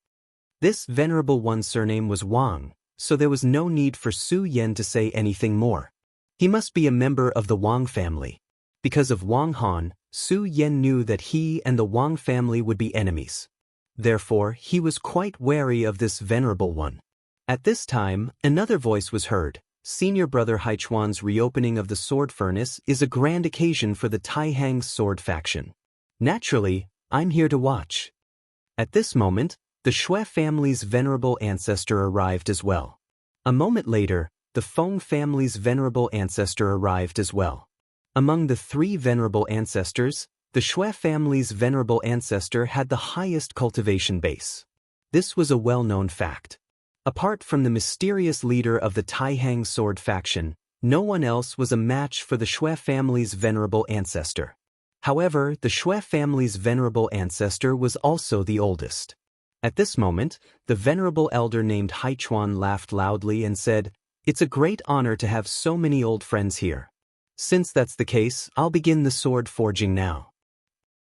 This venerable one's surname was Wang, so there was no need for Su Yen to say anything more. He must be a member of the Wang family. Because of Wang Han, Su Yen knew that he and the Wang family would be enemies. Therefore, he was quite wary of this venerable one. At this time, another voice was heard. Senior brother Haichuan's reopening of the sword furnace is a grand occasion for the Taihang sword faction. Naturally, I'm here to watch. At this moment, the Xue family's venerable ancestor arrived as well. A moment later, the Feng family's venerable ancestor arrived as well. Among the three venerable ancestors, the Xue family's venerable ancestor had the highest cultivation base. This was a well-known fact. Apart from the mysterious leader of the Taihang sword faction, no one else was a match for the Xue family's venerable ancestor. However, the Xue family's venerable ancestor was also the oldest. At this moment, the venerable elder named Haichuan laughed loudly and said, "It's a great honor to have so many old friends here. Since that's the case, I'll begin the sword forging now."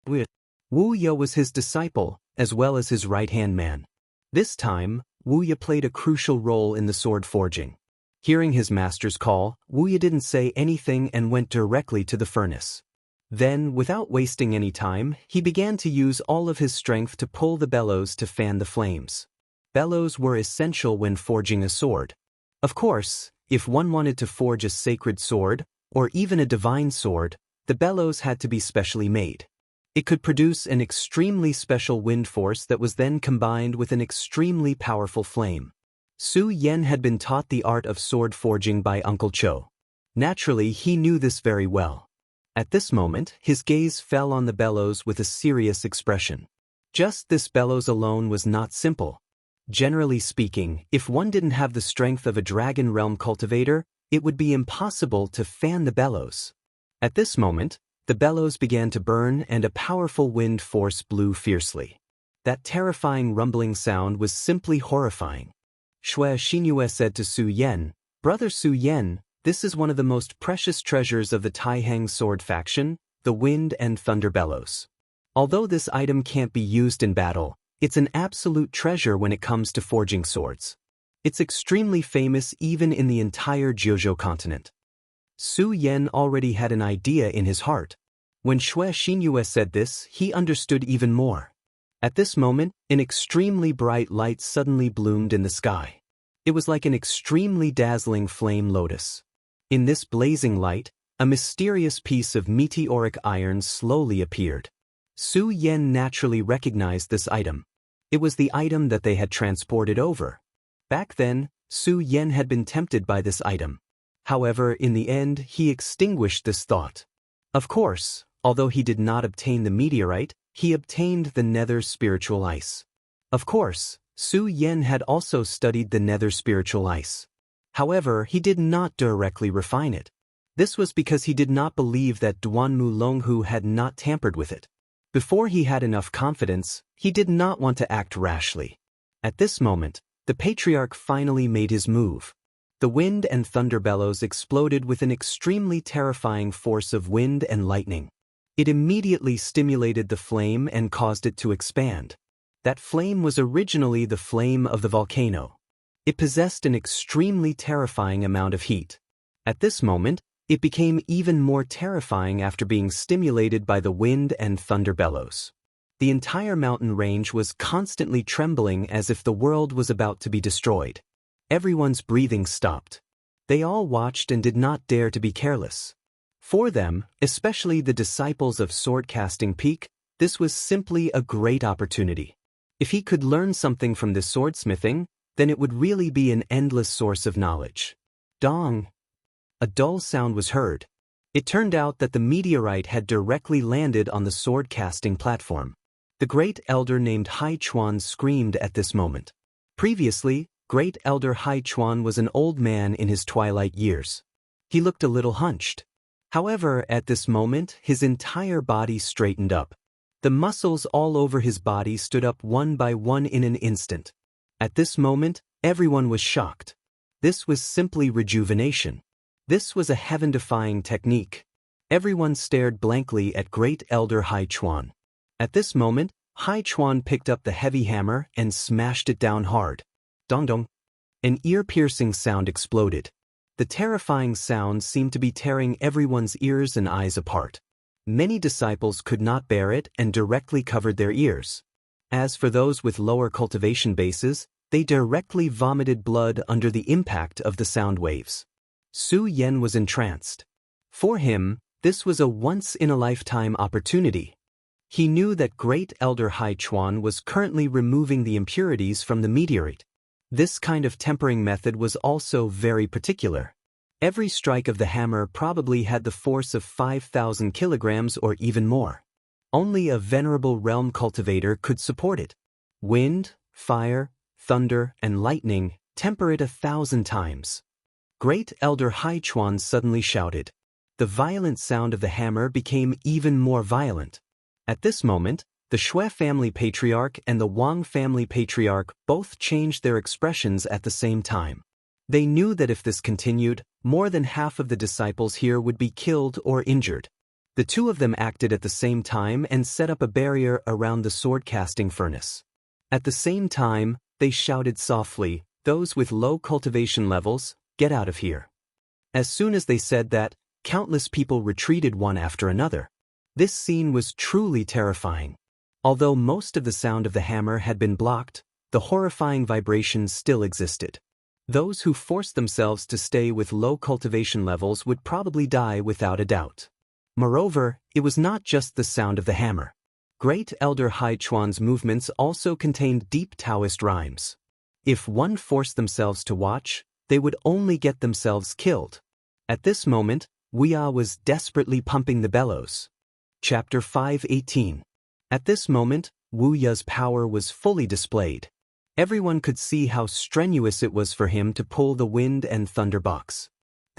Wuxia was his disciple, as well as his right-hand man. This time, Wuxia played a crucial role in the sword forging. Hearing his master's call, Wuxia didn't say anything and went directly to the furnace. Then, without wasting any time, he began to use all of his strength to pull the bellows to fan the flames. Bellows were essential when forging a sword. Of course, if one wanted to forge a sacred sword, or even a divine sword, the bellows had to be specially made. It could produce an extremely special wind force that was then combined with an extremely powerful flame. Su Yen had been taught the art of sword forging by Uncle Cho. Naturally, he knew this very well. At this moment, his gaze fell on the bellows with a serious expression. Just this bellows alone was not simple. Generally speaking, if one didn't have the strength of a dragon realm cultivator, it would be impossible to fan the bellows. At this moment, the bellows began to burn and a powerful wind force blew fiercely. That terrifying rumbling sound was simply horrifying. Xianxia said to Su Yen, "Brother Su Yen, this is one of the most precious treasures of the Taihang sword faction, the wind and thunder bellows. Although this item can't be used in battle, it's an absolute treasure when it comes to forging swords. It's extremely famous even in the entire Jiuzhou continent." Su Yen already had an idea in his heart. When Xianxia said this, he understood even more. At this moment, an extremely bright light suddenly bloomed in the sky. It was like an extremely dazzling flame lotus. In this blazing light, a mysterious piece of meteoric iron slowly appeared. Su Yen naturally recognized this item. It was the item that they had transported over. Back then, Su Yen had been tempted by this item. However, in the end, he extinguished this thought. Of course, although he did not obtain the meteorite, he obtained the nether spiritual ice. Of course, Su Yen had also studied the nether spiritual ice. However, he did not directly refine it. This was because he did not believe that Duanmu Longhu had not tampered with it. Before he had enough confidence, he did not want to act rashly. At this moment, the patriarch finally made his move. The wind and thunder bellows exploded with an extremely terrifying force of wind and lightning. It immediately stimulated the flame and caused it to expand. That flame was originally the flame of the volcano. It possessed an extremely terrifying amount of heat. At this moment, it became even more terrifying after being stimulated by the wind and thunder bellows. The entire mountain range was constantly trembling as if the world was about to be destroyed. Everyone's breathing stopped. They all watched and did not dare to be careless. For them, especially the disciples of Swordcasting Peak, this was simply a great opportunity. If he could learn something from this swordsmithing, then it would really be an endless source of knowledge. Dong! A dull sound was heard. It turned out that the meteorite had directly landed on the sword-casting platform. The Great Elder named Hai Chuan screamed at this moment. Previously, Great Elder Hai Chuan was an old man in his twilight years. He looked a little hunched. However, at this moment, his entire body straightened up. The muscles all over his body stood up one by one in an instant. At this moment, everyone was shocked. This was simply rejuvenation. This was a heaven-defying technique. Everyone stared blankly at Great Elder Hai Chuan. At this moment, Hai Chuan picked up the heavy hammer and smashed it down hard. Dong dong. An ear-piercing sound exploded. The terrifying sound seemed to be tearing everyone's ears and eyes apart. Many disciples could not bear it and directly covered their ears. As for those with lower cultivation bases, they directly vomited blood under the impact of the sound waves. Su Yen was entranced. For him, this was a once-in-a-lifetime opportunity. He knew that Great Elder Hai Chuan was currently removing the impurities from the meteorite. This kind of tempering method was also very particular. Every strike of the hammer probably had the force of 5,000 kilograms or even more. Only a venerable realm cultivator could support it. Wind, fire, thunder, and lightning temper it 1,000 times. Great Elder Hai Chuan suddenly shouted. The violent sound of the hammer became even more violent. At this moment, the Xue family patriarch and the Wang family patriarch both changed their expressions at the same time. They knew that if this continued, more than half of the disciples here would be killed or injured. The two of them acted at the same time and set up a barrier around the sword-casting furnace. At the same time, they shouted softly, "Those with low cultivation levels, get out of here." As soon as they said that, countless people retreated one after another. This scene was truly terrifying. Although most of the sound of the hammer had been blocked, the horrifying vibrations still existed. Those who forced themselves to stay with low cultivation levels would probably die without a doubt. Moreover, it was not just the sound of the hammer. Great Elder Hai Chuan's movements also contained deep Taoist rhymes. If one forced themselves to watch, they would only get themselves killed. At this moment, Wuxia was desperately pumping the bellows. Chapter 5:18. At this moment, Wuxia's power was fully displayed. Everyone could see how strenuous it was for him to pull the wind and thunder box.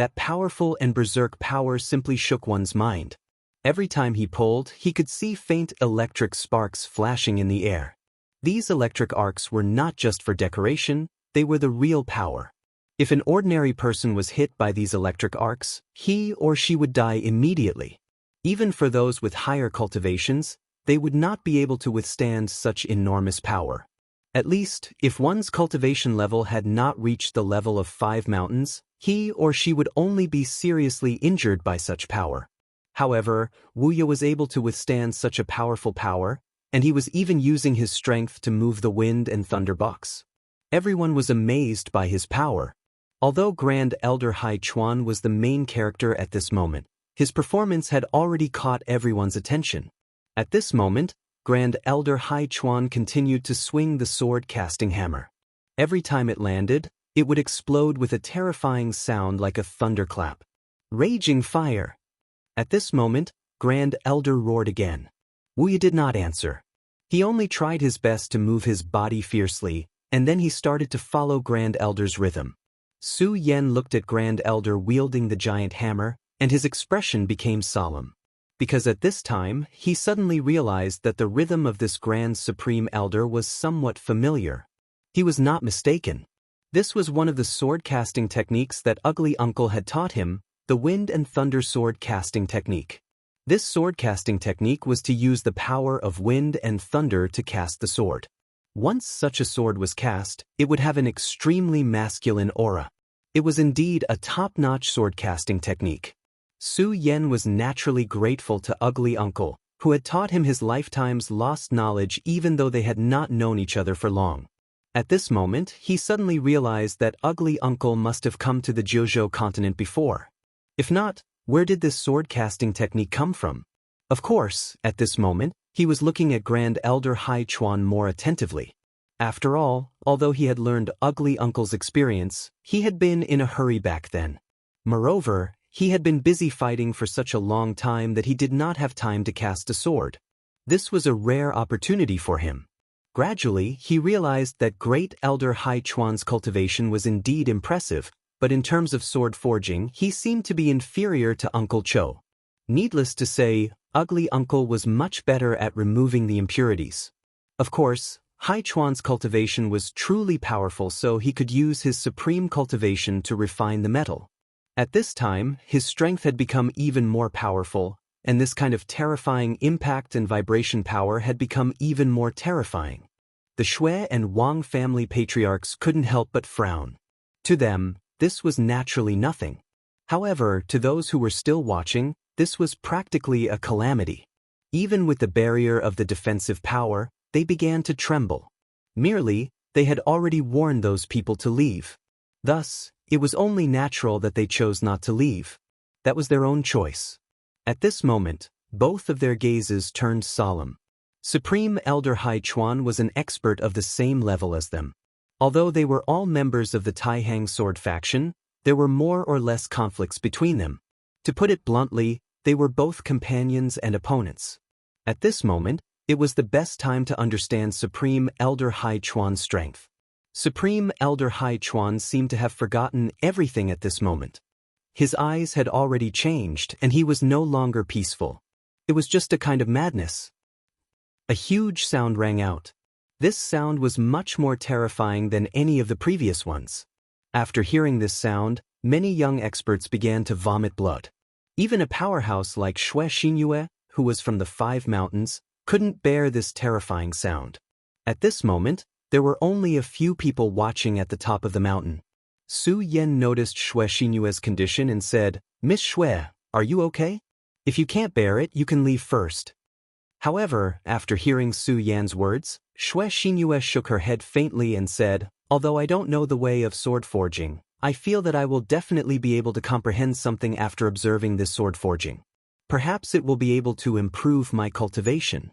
that powerful and berserk power simply shook one's mind. Every time he pulled, he could see faint electric sparks flashing in the air. These electric arcs were not just for decoration, they were the real power. If an ordinary person was hit by these electric arcs, he or she would die immediately. Even for those with higher cultivations, they would not be able to withstand such enormous power. At least, if one's cultivation level had not reached the level of 5 mountains, he or she would only be seriously injured by such power. However, Wuxia was able to withstand such a powerful power, and he was even using his strength to move the wind and thunder box. Everyone was amazed by his power. Although Grand Elder Hai Chuan was the main character at this moment, his performance had already caught everyone's attention. At this moment, Grand Elder Hai Chuan continued to swing the sword-casting hammer. Every time it landed, it would explode with a terrifying sound like a thunderclap. Raging fire! At this moment, Grand Elder roared again. Wuxia did not answer. He only tried his best to move his body fiercely, and then he started to follow Grand Elder's rhythm. Su Yan looked at Grand Elder wielding the giant hammer, and his expression became solemn. Because at this time, he suddenly realized that the rhythm of this Grand Supreme Elder was somewhat familiar. He was not mistaken. This was one of the sword-casting techniques that Ugly Uncle had taught him, the Wind and Thunder sword-casting technique. This sword-casting technique was to use the power of wind and thunder to cast the sword. Once such a sword was cast, it would have an extremely masculine aura. It was indeed a top-notch sword-casting technique. Su Yan was naturally grateful to Ugly Uncle, who had taught him his lifetime's lost knowledge even though they had not known each other for long. At this moment, he suddenly realized that Ugly Uncle must have come to the Jiuzhou continent before. If not, where did this sword-casting technique come from? Of course, at this moment, he was looking at Grand Elder Hai Chuan more attentively. After all, although he had learned Ugly Uncle's experience, he had been in a hurry back then. Moreover, he had been busy fighting for such a long time that he did not have time to cast a sword. This was a rare opportunity for him. Gradually, he realized that Great Elder Hai Chuan's cultivation was indeed impressive, but in terms of sword forging, he seemed to be inferior to Uncle Cho. Needless to say, Ugly Uncle was much better at removing the impurities. Of course, Hai Chuan's cultivation was truly powerful, so he could use his supreme cultivation to refine the metal. At this time, his strength had become even more powerful, and this kind of terrifying impact and vibration power had become even more terrifying. The Xue and Wang family patriarchs couldn't help but frown. To them, this was naturally nothing. However, to those who were still watching, this was practically a calamity. Even with the barrier of the defensive power, they began to tremble. Merely, they had already warned those people to leave. Thus, it was only natural that they chose not to leave. That was their own choice. At this moment, both of their gazes turned solemn. Supreme Elder Hai Chuan was an expert of the same level as them. Although they were all members of the Taihang sword faction, there were more or less conflicts between them. To put it bluntly, they were both companions and opponents. At this moment, it was the best time to understand Supreme Elder Hai Chuan's strength. Supreme Elder Hai Chuan seemed to have forgotten everything at this moment. His eyes had already changed, and he was no longer peaceful. It was just a kind of madness. A huge sound rang out. This sound was much more terrifying than any of the previous ones. After hearing this sound, many young experts began to vomit blood. Even a powerhouse like Xianxia, who was from the 5 mountains, couldn't bear this terrifying sound. At this moment, there were only a few people watching at the top of the mountain. Su Yan noticed Xianxia's condition and said, "Miss Xue, are you okay? If you can't bear it, you can leave first." However, after hearing Su Yan's words, Xianxia shook her head faintly and said, "Although I don't know the way of sword forging, I feel that I will definitely be able to comprehend something after observing this sword forging. Perhaps it will be able to improve my cultivation."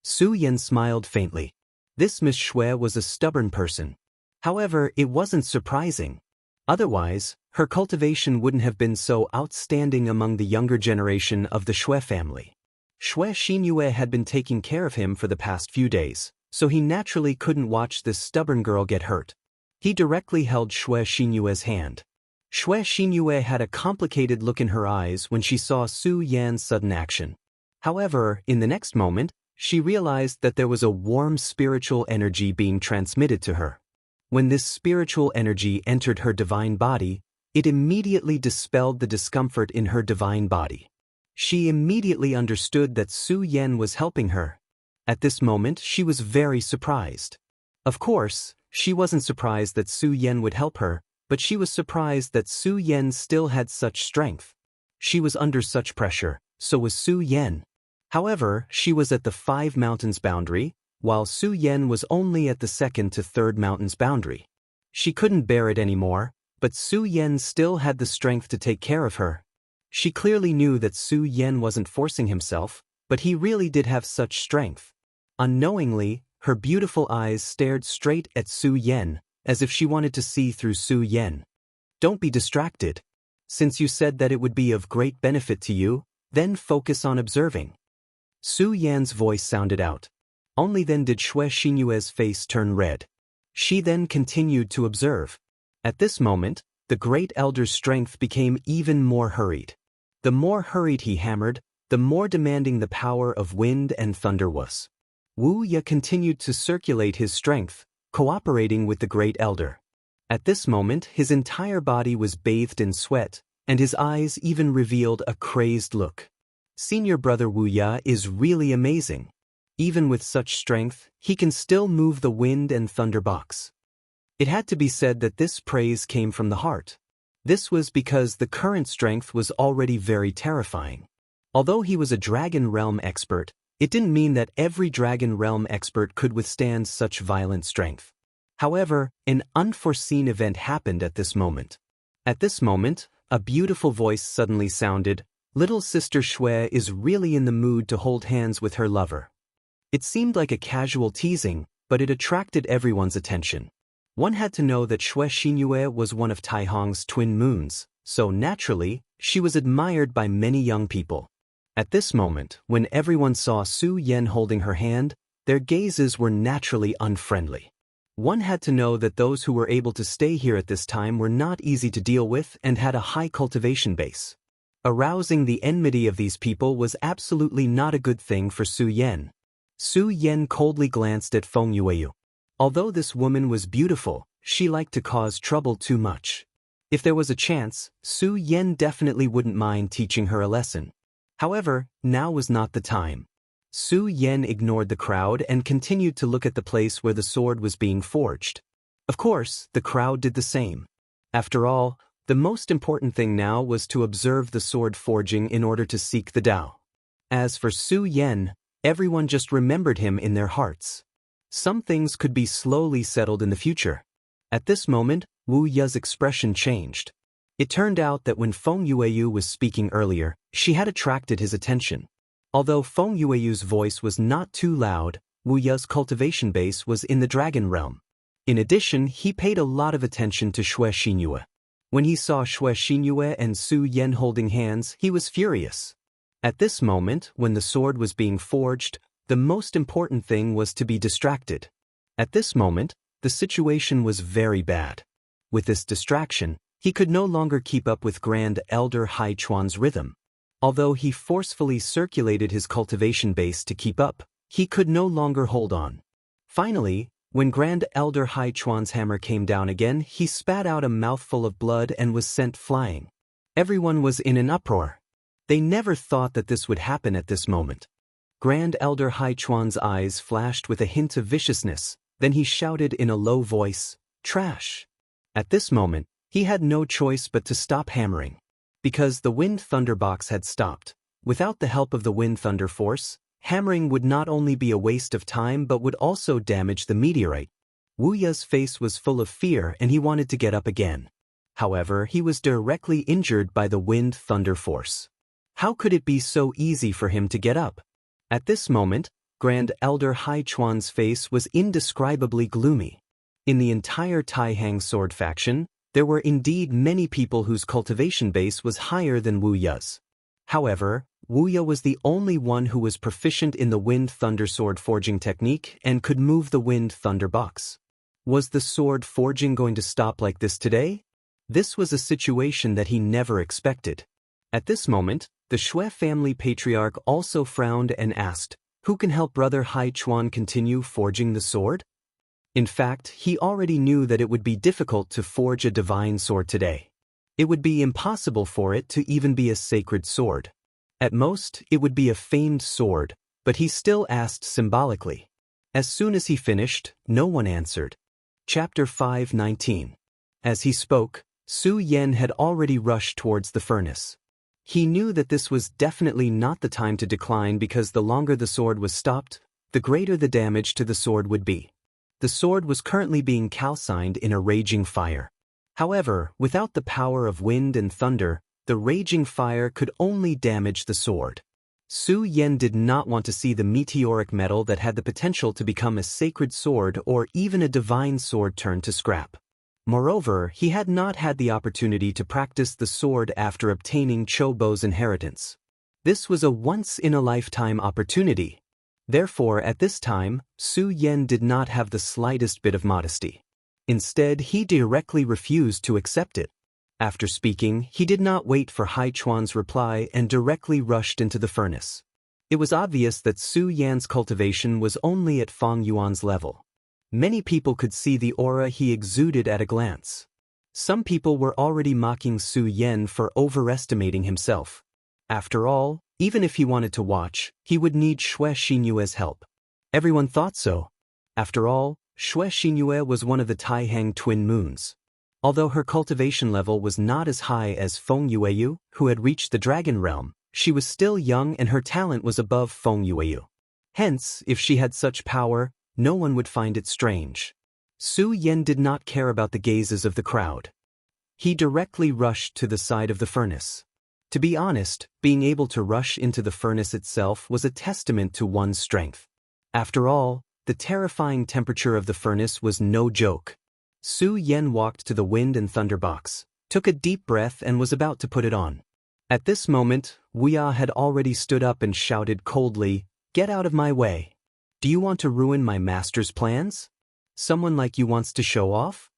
Su Yan smiled faintly. This Miss Xue was a stubborn person. However, it wasn't surprising. Otherwise, her cultivation wouldn't have been so outstanding among the younger generation of the Xue family. Xianxia had been taking care of him for the past few days, so he naturally couldn't watch this stubborn girl get hurt. He directly held Xianxia's hand. Shui Xinyue had a complicated look in her eyes when she saw Su Yan's sudden action. However, in the next moment, she realized that there was a warm spiritual energy being transmitted to her. When this spiritual energy entered her divine body, it immediately dispelled the discomfort in her divine body. She immediately understood that Su Yan was helping her. At this moment, she was very surprised. Of course, she wasn't surprised that Su Yan would help her, but she was surprised that Su Yan still had such strength. She was under such pressure, so was Su Yan. However, she was at the 5 mountains boundary, while Su Yan was only at the 2nd to 3rd mountains boundary. She couldn't bear it anymore, but Su Yan still had the strength to take care of her. She clearly knew that Su Yan wasn't forcing himself, but he really did have such strength. Unknowingly, her beautiful eyes stared straight at Su Yan, as if she wanted to see through Su Yan. Don't be distracted. Since you said that it would be of great benefit to you, then focus on observing. Su Yan's voice sounded out. Only then did Shui Xinyue's face turn red. She then continued to observe. At this moment, the great elder's strength became even more hurried. The more hurried he hammered, the more demanding the power of wind and thunder was. Wuxia continued to circulate his strength, cooperating with the great elder. At this moment, his entire body was bathed in sweat, and his eyes even revealed a crazed look. Senior brother Wuxia is really amazing. Even with such strength, he can still move the wind and thunder box. It had to be said that this praise came from the heart. This was because the current strength was already very terrifying. Although he was a Dragon Realm expert, it didn't mean that every Dragon Realm expert could withstand such violent strength. However, an unforeseen event happened at this moment. At this moment, a beautiful voice suddenly sounded, "Little sister Shui is really in the mood to hold hands with her lover." It seemed like a casual teasing, but it attracted everyone's attention. One had to know that Shui Xinyue was one of Taihong's twin moons, so naturally, she was admired by many young people. At this moment, when everyone saw Su Yan holding her hand, their gazes were naturally unfriendly. One had to know that those who were able to stay here at this time were not easy to deal with and had a high cultivation base. Arousing the enmity of these people was absolutely not a good thing for Su Yan. Su Yan coldly glanced at Feng Yueyu. Although this woman was beautiful, she liked to cause trouble too much. If there was a chance, Su Yan definitely wouldn't mind teaching her a lesson. However, now was not the time. Su Yan ignored the crowd and continued to look at the place where the sword was being forged. Of course, the crowd did the same. After all, the most important thing now was to observe the sword forging in order to seek the Tao. As for Su Yan, everyone just remembered him in their hearts. Some things could be slowly settled in the future. At this moment, Wu Ya's expression changed. It turned out that when Feng Yueyu was speaking earlier, she had attracted his attention. Although Feng Yueyu's voice was not too loud, Wu Ya's cultivation base was in the Dragon Realm. In addition, he paid a lot of attention to Shui Xinyue. When he saw Shui Xinyue and Su Yan holding hands, he was furious. At this moment, when the sword was being forged, the most important thing was to be distracted. At this moment, the situation was very bad. With this distraction, he could no longer keep up with Grand Elder Hai Chuan's rhythm. Although he forcefully circulated his cultivation base to keep up, he could no longer hold on. Finally, when Grand Elder Hai Chuan's hammer came down again, he spat out a mouthful of blood and was sent flying. Everyone was in an uproar. They never thought that this would happen at this moment. Grand Elder Hai Chuan's eyes flashed with a hint of viciousness, then he shouted in a low voice, "Trash!" At this moment, he had no choice but to stop hammering. Because the wind thunder box had stopped. Without the help of the wind thunder force, hammering would not only be a waste of time but would also damage the meteorite. Wu Ya's face was full of fear and he wanted to get up again. However, he was directly injured by the wind thunder force. How could it be so easy for him to get up? At this moment, Grand Elder Hai Chuan's face was indescribably gloomy. In the entire Taihang sword faction, there were indeed many people whose cultivation base was higher than Wu Ya's. However, Wu Ya was the only one who was proficient in the wind thunder sword forging technique and could move the wind thunder box. Was the sword forging going to stop like this today? This was a situation that he never expected. At this moment, the Shui family patriarch also frowned and asked, "Who can help Brother Hai Chuan continue forging the sword?" In fact, he already knew that it would be difficult to forge a divine sword today. It would be impossible for it to even be a sacred sword. At most, it would be a famed sword, but he still asked symbolically. As soon as he finished, no one answered. Chapter 5:19. As he spoke, Su Yen had already rushed towards the furnace. He knew that this was definitely not the time to decline because the longer the sword was stopped, the greater the damage to the sword would be. The sword was currently being calcined in a raging fire. However, without the power of wind and thunder, the raging fire could only damage the sword. Su Yen did not want to see the meteoric metal that had the potential to become a sacred sword or even a divine sword turn to scrap. Moreover, he had not had the opportunity to practice the sword after obtaining Chobo's inheritance. This was a once-in-a-lifetime opportunity. Therefore, at this time, Su Yen did not have the slightest bit of modesty. Instead, he directly refused to accept it. After speaking, he did not wait for Hai Chuan's reply and directly rushed into the furnace. It was obvious that Su Yan's cultivation was only at Feng Yuan's level. Many people could see the aura he exuded at a glance. Some people were already mocking Su Yen for overestimating himself. After all, even if he wanted to watch, he would need Shui Xinyue's help. Everyone thought so. After all, Shui Xinyue was one of the Taihang twin moons. Although her cultivation level was not as high as Feng Yueyu, who had reached the dragon realm, she was still young and her talent was above Feng Yueyu. Hence, if she had such power, no one would find it strange. Su Yen did not care about the gazes of the crowd. He directly rushed to the side of the furnace. To be honest, being able to rush into the furnace itself was a testament to one's strength. After all, the terrifying temperature of the furnace was no joke. Su Yen walked to the wind and thunder box, took a deep breath and was about to put it on. At this moment, Wuxia had already stood up and shouted coldly, "Get out of my way. Do you want to ruin my master's plans? Someone like you wants to show off?"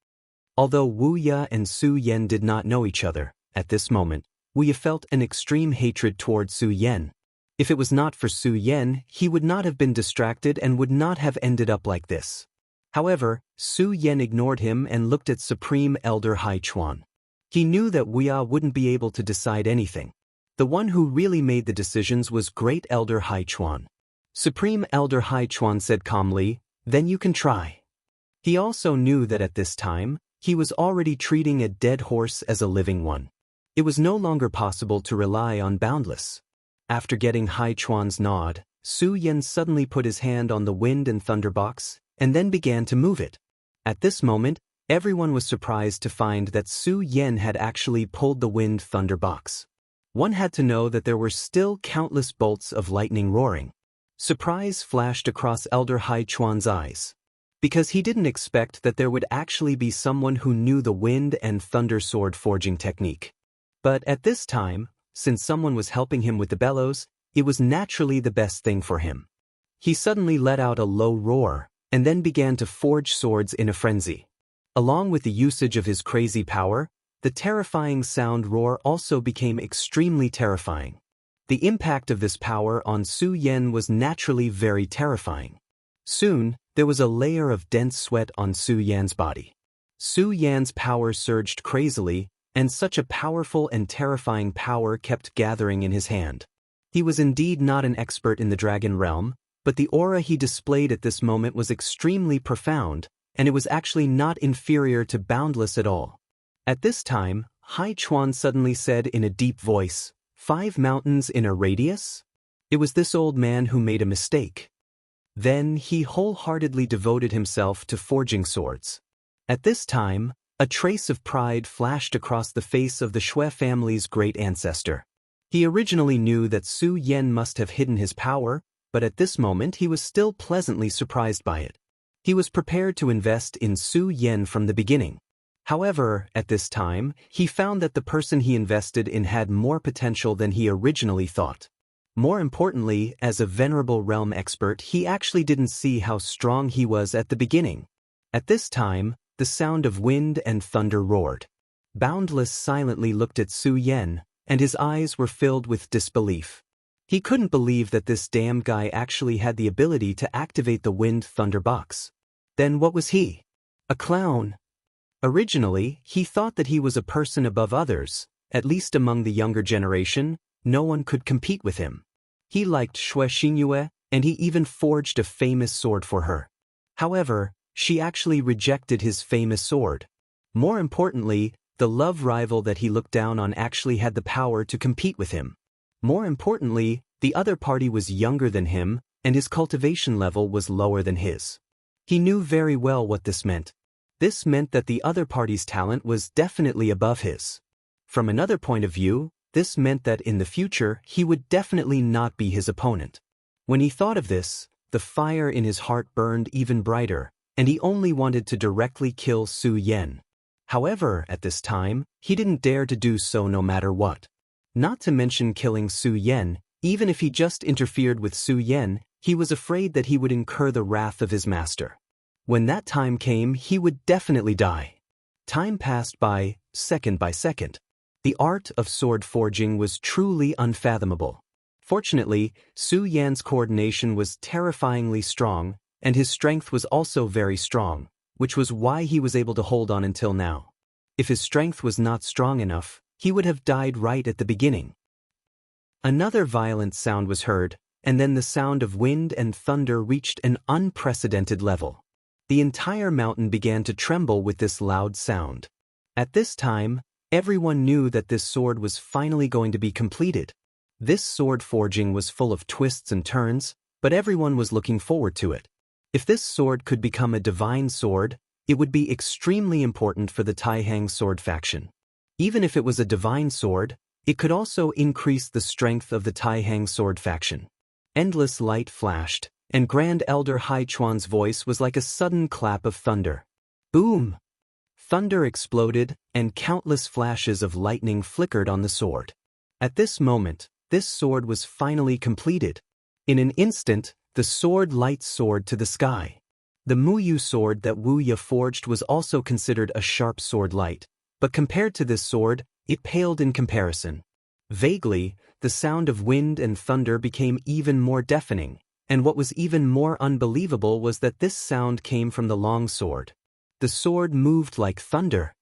Although Wuxia and Su Yen did not know each other, at this moment, Wuxia felt an extreme hatred toward Su Yen. If it was not for Su Yen, he would not have been distracted and would not have ended up like this. However, Su Yen ignored him and looked at Supreme Elder Hai Chuan. He knew that Wuxia wouldn't be able to decide anything. The one who really made the decisions was Great Elder Hai Chuan. Supreme Elder Hai Chuan said calmly, "Then you can try." He also knew that at this time, he was already treating a dead horse as a living one. It was no longer possible to rely on Boundless. After getting Hai Chuan's nod, Su Yen suddenly put his hand on the wind and thunder box, and then began to move it. At this moment, everyone was surprised to find that Su Yen had actually pulled the wind thunder box. One had to know that there were still countless bolts of lightning roaring. Surprise flashed across Elder Hai Chuan's eyes. Because he didn't expect that there would actually be someone who knew the wind and thunder sword forging technique. But at this time, since someone was helping him with the bellows, it was naturally the best thing for him. He suddenly let out a low roar, and then began to forge swords in a frenzy. Along with the usage of his crazy power, the terrifying sound roar also became extremely terrifying. The impact of this power on Su Yen was naturally very terrifying. Soon, there was a layer of dense sweat on Su Yan's body. Su Yan's power surged crazily, and such a powerful and terrifying power kept gathering in his hand. He was indeed not an expert in the dragon realm, but the aura he displayed at this moment was extremely profound, and it was actually not inferior to Boundless at all. At this time, Hai Chuan suddenly said in a deep voice, "5 mountains in a radius?" It was this old man who made a mistake. Then he wholeheartedly devoted himself to forging swords. At this time, a trace of pride flashed across the face of the Shui family's great ancestor. He originally knew that Su Yen must have hidden his power, but at this moment he was still pleasantly surprised by it. He was prepared to invest in Su Yen from the beginning. However, at this time, he found that the person he invested in had more potential than he originally thought. More importantly, as a venerable realm expert, he actually didn't see how strong he was at the beginning. At this time, the sound of wind and thunder roared. Boundless silently looked at Su Yen, and his eyes were filled with disbelief. He couldn't believe that this damn guy actually had the ability to activate the Wind Thunder box. Then what was he? A clown. Originally, he thought that he was a person above others, at least among the younger generation. No one could compete with him. He liked Xianxia, and he even forged a famous sword for her. However, she actually rejected his famous sword. More importantly, the love rival that he looked down on actually had the power to compete with him. More importantly, the other party was younger than him, and his cultivation level was lower than his. He knew very well what this meant. This meant that the other party's talent was definitely above his. From another point of view, this meant that in the future he would definitely not be his opponent. When he thought of this, the fire in his heart burned even brighter, and he only wanted to directly kill Su Yen. However, at this time, he didn't dare to do so no matter what. Not to mention killing Su Yen, even if he just interfered with Su Yen, he was afraid that he would incur the wrath of his master. When that time came, he would definitely die. Time passed by second. The art of sword forging was truly unfathomable. Fortunately, Su Yan's coordination was terrifyingly strong, and his strength was also very strong, which was why he was able to hold on until now. If his strength was not strong enough, he would have died right at the beginning. Another violent sound was heard, and then the sound of wind and thunder reached an unprecedented level. The entire mountain began to tremble with this loud sound. At this time, everyone knew that this sword was finally going to be completed. This sword forging was full of twists and turns, but everyone was looking forward to it. If this sword could become a divine sword, it would be extremely important for the Taihang sword faction. Even if it was a divine sword, it could also increase the strength of the Taihang sword faction. Endless light flashed, and Grand Elder Haichuan's voice was like a sudden clap of thunder. Boom! Thunder exploded, and countless flashes of lightning flickered on the sword. At this moment, this sword was finally completed. In an instant, the sword light soared to the sky. The Muyu sword that Wuxia forged was also considered a sharp sword light, but compared to this sword, it paled in comparison. Vaguely, the sound of wind and thunder became even more deafening, and what was even more unbelievable was that this sound came from the long sword. The sword moved like thunder.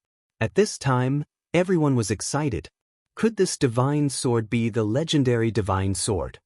At this time, everyone was excited. Could this divine sword be the legendary divine sword?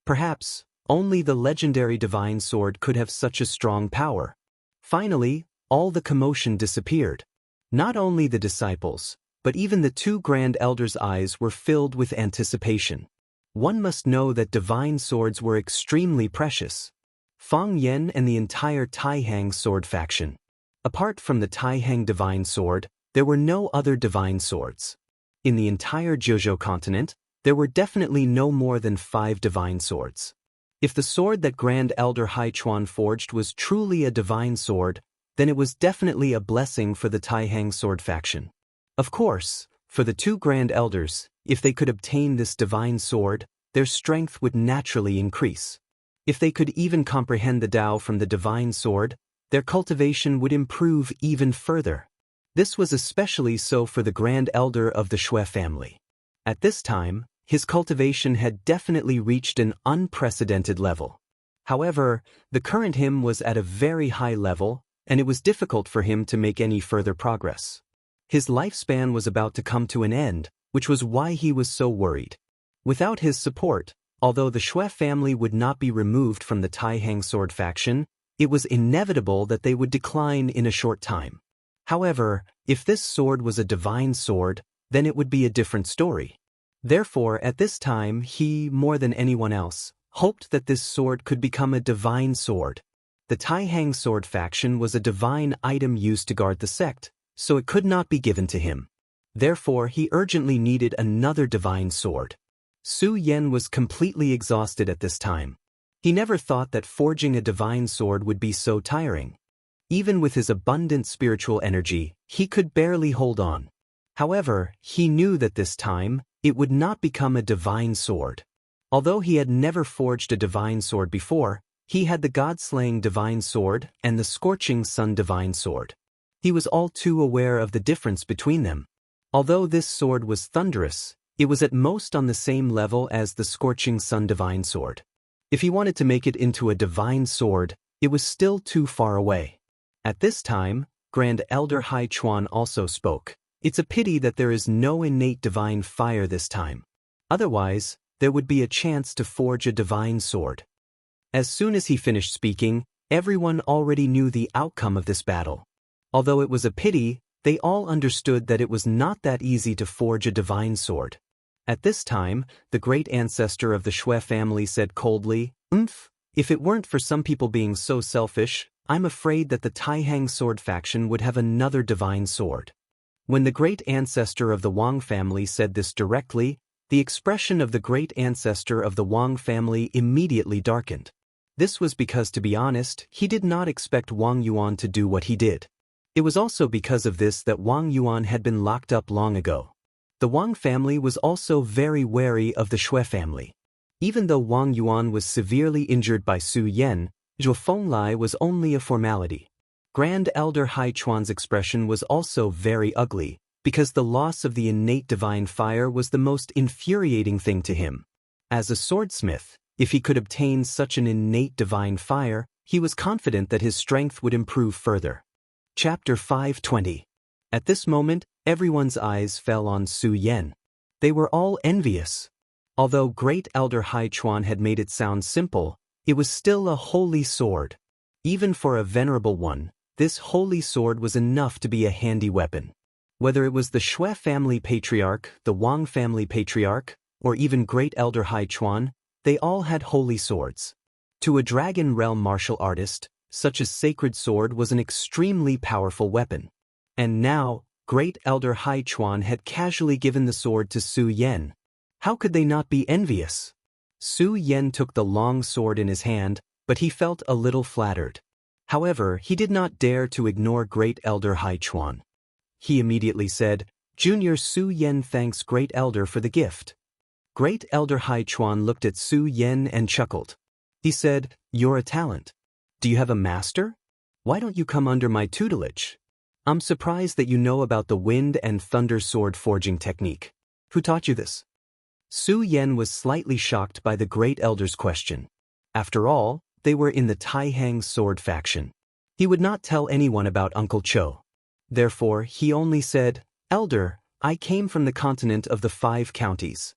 Perhaps, only the legendary divine sword could have such a strong power. Finally, all the commotion disappeared. Not only the disciples, but even the two Grand Elders' eyes were filled with anticipation. One must know that divine swords were extremely precious. Fang Yen and the entire Taihang sword faction. Apart from the Taihang divine sword, there were no other divine swords. In the entire Jiuzhou continent, there were definitely no more than 5 divine swords. If the sword that Grand Elder Haichuan forged was truly a divine sword, then it was definitely a blessing for the Taihang sword faction. Of course, for the 2 Grand Elders, if they could obtain this divine sword, their strength would naturally increase. If they could even comprehend the Tao from the divine sword, their cultivation would improve even further. This was especially so for the Grand Elder of the Shui family. At this time, his cultivation had definitely reached an unprecedented level. However, the current him was at a very high level, and it was difficult for him to make any further progress. His lifespan was about to come to an end, which was why he was so worried. Without his support, although the Shui family would not be removed from the Taihang sword faction, it was inevitable that they would decline in a short time. However, if this sword was a divine sword, then it would be a different story. Therefore, at this time, he, more than anyone else, hoped that this sword could become a divine sword. The Taihang sword faction was a divine item used to guard the sect, so it could not be given to him. Therefore, he urgently needed another divine sword. Su Yen was completely exhausted at this time. He never thought that forging a divine sword would be so tiring. Even with his abundant spiritual energy, he could barely hold on. However, he knew that this time, it would not become a divine sword. Although he had never forged a divine sword before, he had the God-slaying divine sword and the scorching sun divine sword. He was all too aware of the difference between them. Although this sword was thunderous, it was at most on the same level as the Scorching Sun Divine Sword. If he wanted to make it into a divine sword, it was still too far away. At this time, Grand Elder Hai Chuan also spoke. It's a pity that there is no innate divine fire this time. Otherwise, there would be a chance to forge a divine sword. As soon as he finished speaking, everyone already knew the outcome of this battle. Although it was a pity, they all understood that it was not that easy to forge a divine sword. At this time, the great ancestor of the Xue family said coldly, if it weren't for some people being so selfish, I'm afraid that the Taihang sword faction would have another divine sword. When the great ancestor of the Wang family said this directly, the expression of the great ancestor of the Wang family immediately darkened. This was because, to be honest, he did not expect Wang Yuan to do what he did. It was also because of this that Wang Yuan had been locked up long ago. The Wang family was also very wary of the Xue family. Even though Wang Yuan was severely injured by Su Yan, Zhuo Fenglai was only a formality. Grand Elder Hai Chuan's expression was also very ugly, because the loss of the innate divine fire was the most infuriating thing to him. As a swordsmith, if he could obtain such an innate divine fire, he was confident that his strength would improve further. Chapter 520. At this moment, everyone's eyes fell on Su Yan. They were all envious. Although Great Elder Hai Chuan had made it sound simple, it was still a holy sword. Even for a venerable one, this holy sword was enough to be a handy weapon. Whether it was the Xue family patriarch, the Wang family patriarch, or even Great Elder Hai Chuan, they all had holy swords. To a Dragon Realm martial artist, such a sacred sword was an extremely powerful weapon. And now, Great Elder Hai Chuan had casually given the sword to Su Yan. How could they not be envious? Su Yan took the long sword in his hand, but he felt a little flattered. However, he did not dare to ignore Great Elder Hai Chuan. He immediately said, "Junior Su Yan thanks Great Elder for the gift." Great Elder Hai Chuan looked at Su Yan and chuckled. He said, "You're a talent. Do you have a master? Why don't you come under my tutelage? I'm surprised that you know about the wind and thunder sword forging technique. Who taught you this?" Su Yan was slightly shocked by the Great Elder's question. After all, they were in the Taihang sword faction. He would not tell anyone about Uncle Cho. Therefore, he only said, "Elder, I came from the continent of the 5 counties.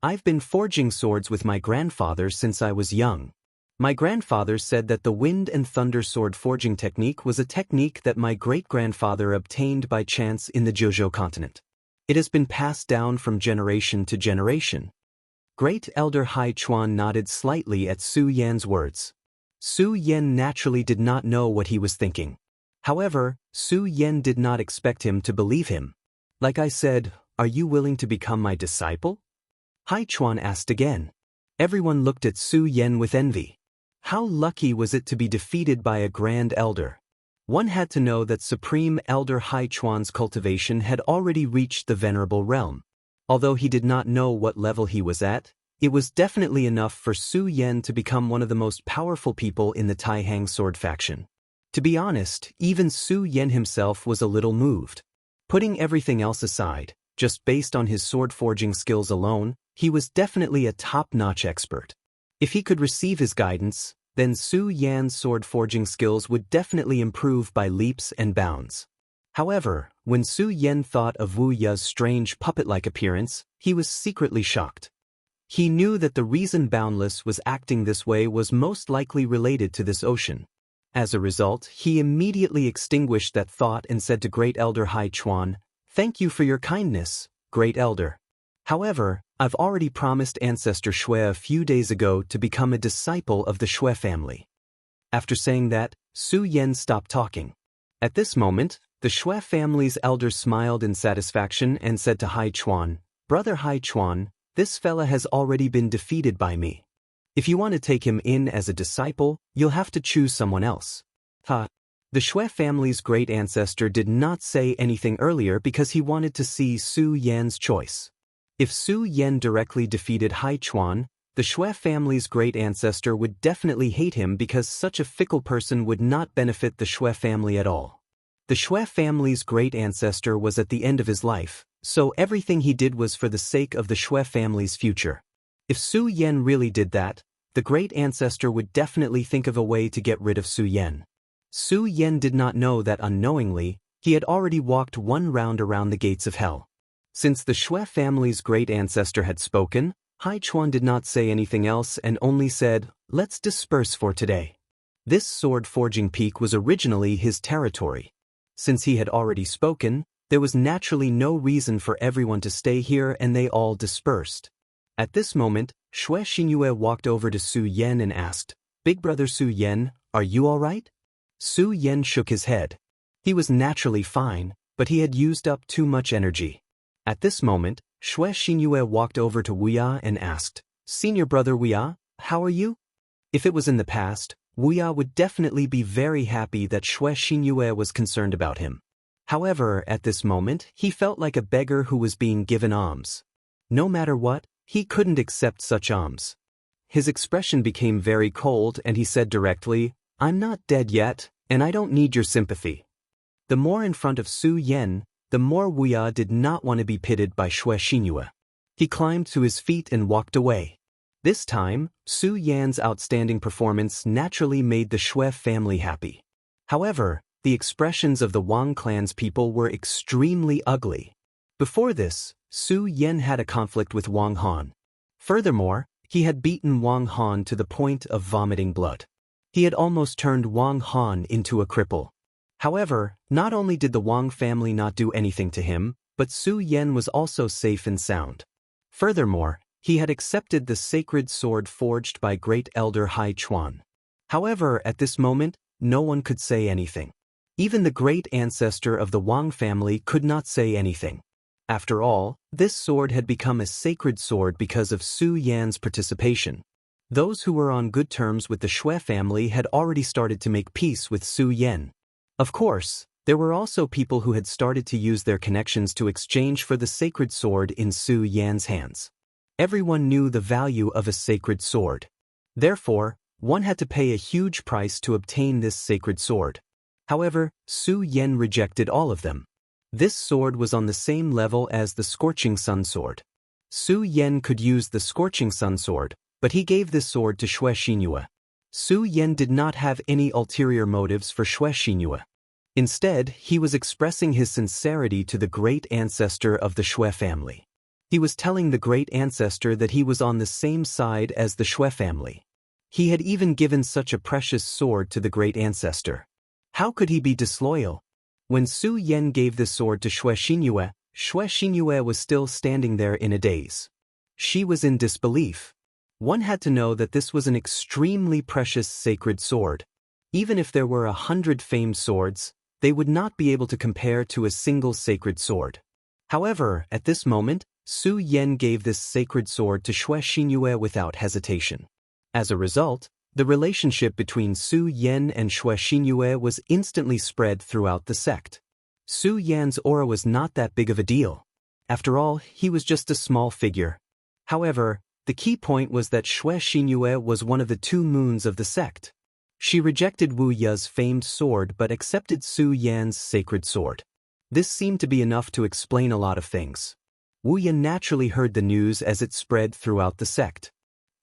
I've been forging swords with my grandfather since I was young. My grandfather said that the wind and thunder sword forging technique was a technique that my great-grandfather obtained by chance in the Zhozhou continent. It has been passed down from generation to generation." Great Elder Hai Chuan nodded slightly at Su Yan's words. Su Yan naturally did not know what he was thinking. However, Su Yan did not expect him to believe him. "Like I said, are you willing to become my disciple?" Hai Chuan asked again. Everyone looked at Su Yan with envy. How lucky was it to be defeated by a grand elder? One had to know that Supreme Elder Hai Chuan's cultivation had already reached the venerable realm. Although he did not know what level he was at, it was definitely enough for Su Yan to become one of the most powerful people in the Taihang sword faction. To be honest, even Su Yan himself was a little moved. Putting everything else aside, just based on his sword forging skills alone, he was definitely a top-notch expert. If he could receive his guidance, then Su Yan's sword forging skills would definitely improve by leaps and bounds. However, when Su Yan thought of Wu Ya's strange puppet-like appearance, he was secretly shocked. He knew that the reason Boundless was acting this way was most likely related to this ocean. As a result, he immediately extinguished that thought and said to Great Elder Hai Chuan, "Thank you for your kindness, Great Elder. However, I've already promised Ancestor Xue a few days ago to become a disciple of the Xue family." After saying that, Su Yan stopped talking. At this moment, the Xue family's elder smiled in satisfaction and said to Hai Chuan, "Brother Hai Chuan, this fella has already been defeated by me. If you want to take him in as a disciple, you'll have to choose someone else." The Xue family's great ancestor did not say anything earlier because he wanted to see Su Yan's choice. If Su Yan directly defeated Hai Chuan, the Xue family's great ancestor would definitely hate him because such a fickle person would not benefit the Xue family at all. The Xue family's great ancestor was at the end of his life, So everything he did was for the sake of the Shui family's future. If Su Yan really did that, the great ancestor would definitely think of a way to get rid of Su Yan. Su Yan did not know that unknowingly, he had already walked one round around the gates of hell. Since the Shui family's great ancestor had spoken, Hai Chuan did not say anything else and only said, "Let's disperse for today." This sword-forging peak was originally his territory. Since he had already spoken, there was naturally no reason for everyone to stay here and they all dispersed. At this moment, Shui Xinyue walked over to Su Yan and asked, "Big brother Su Yan, are you all right?" Su Yan shook his head. He was naturally fine, but he had used up too much energy. At this moment, Shui Xinyue walked over to Wuya and asked, "Senior brother Wuya, how are you?" If it was in the past, Wuya would definitely be very happy that Shui Xinyue was concerned about him. However, at this moment, he felt like a beggar who was being given alms. No matter what, he couldn't accept such alms. His expression became very cold and he said directly, "I'm not dead yet, and I don't need your sympathy." The more in front of Su Yan, the more Wuya did not want to be pitied by Shui Xinyue. He climbed to his feet and walked away. This time, Su Yan's outstanding performance naturally made the Shui family happy. However, the expressions of the Wang clan's people were extremely ugly. Before this, Su Yan had a conflict with Wang Han. Furthermore, he had beaten Wang Han to the point of vomiting blood. He had almost turned Wang Han into a cripple. However, not only did the Wang family not do anything to him, but Su Yan was also safe and sound. Furthermore, he had accepted the sacred sword forged by great elder Hai Chuan. However, at this moment, no one could say anything. Even the great ancestor of the Wang family could not say anything. After all, this sword had become a sacred sword because of Su Yan's participation. Those who were on good terms with the Shui family had already started to make peace with Su Yan. Of course, there were also people who had started to use their connections to exchange for the sacred sword in Su Yan's hands. Everyone knew the value of a sacred sword. Therefore, one had to pay a huge price to obtain this sacred sword. However, Su Yan rejected all of them. This sword was on the same level as the Scorching Sun sword. Su Yan could use the Scorching Sun sword, but he gave this sword to Shui Xinyue. Su Yan did not have any ulterior motives for Shui Xinyue. Instead, he was expressing his sincerity to the great ancestor of the Shui family. He was telling the great ancestor that he was on the same side as the Shui family. He had even given such a precious sword to the great ancestor. How could he be disloyal? When Su Yan gave the sword to Shui Xinyue was still standing there in a daze. She was in disbelief. One had to know that this was an extremely precious sacred sword. Even if there were 100 famed swords, they would not be able to compare to a single sacred sword. However, at this moment, Su Yan gave this sacred sword to Shui Xinyue without hesitation. As a result, the relationship between Su Yan and Shui Xinyue was instantly spread throughout the sect. Su Yan's aura was not that big of a deal. After all, he was just a small figure. However, the key point was that Shui Xinyue was one of the two moons of the sect. She rejected Wu Ya's famed sword but accepted Su Yan's sacred sword. This seemed to be enough to explain a lot of things. Wu Ya naturally heard the news as it spread throughout the sect.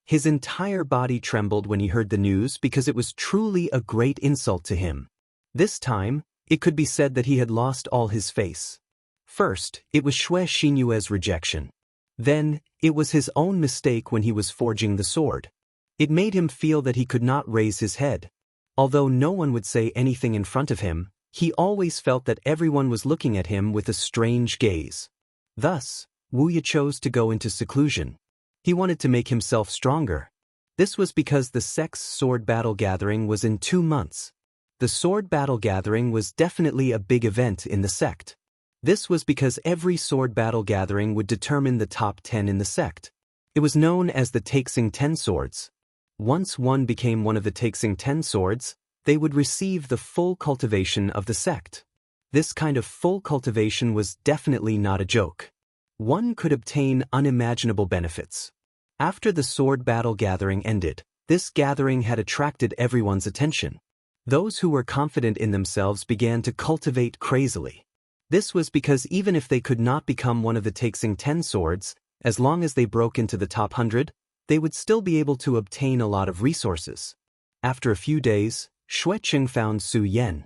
His entire body trembled when he heard the news because it was truly a great insult to him. This time, it could be said that he had lost all his face. First, it was Shui Xinyue's rejection. Then, it was his own mistake when he was forging the sword. It made him feel that he could not raise his head. Although no one would say anything in front of him, he always felt that everyone was looking at him with a strange gaze. Thus, Wu Ya chose to go into seclusion. He wanted to make himself stronger. This was because the sect's sword battle gathering was in 2 months. The sword battle gathering was definitely a big event in the sect. This was because every sword battle gathering would determine the top 10 in the sect. It was known as the Taixing 10 swords. Once one became one of the Taixing 10 swords, they would receive the full cultivation of the sect. This kind of full cultivation was definitely not a joke. One could obtain unimaginable benefits. After the sword battle gathering ended, this gathering had attracted everyone's attention. Those who were confident in themselves began to cultivate crazily. This was because even if they could not become one of the Taixing 10 swords, as long as they broke into the top 100, they would still be able to obtain a lot of resources. After a few days, Xuecheng found Su Yan.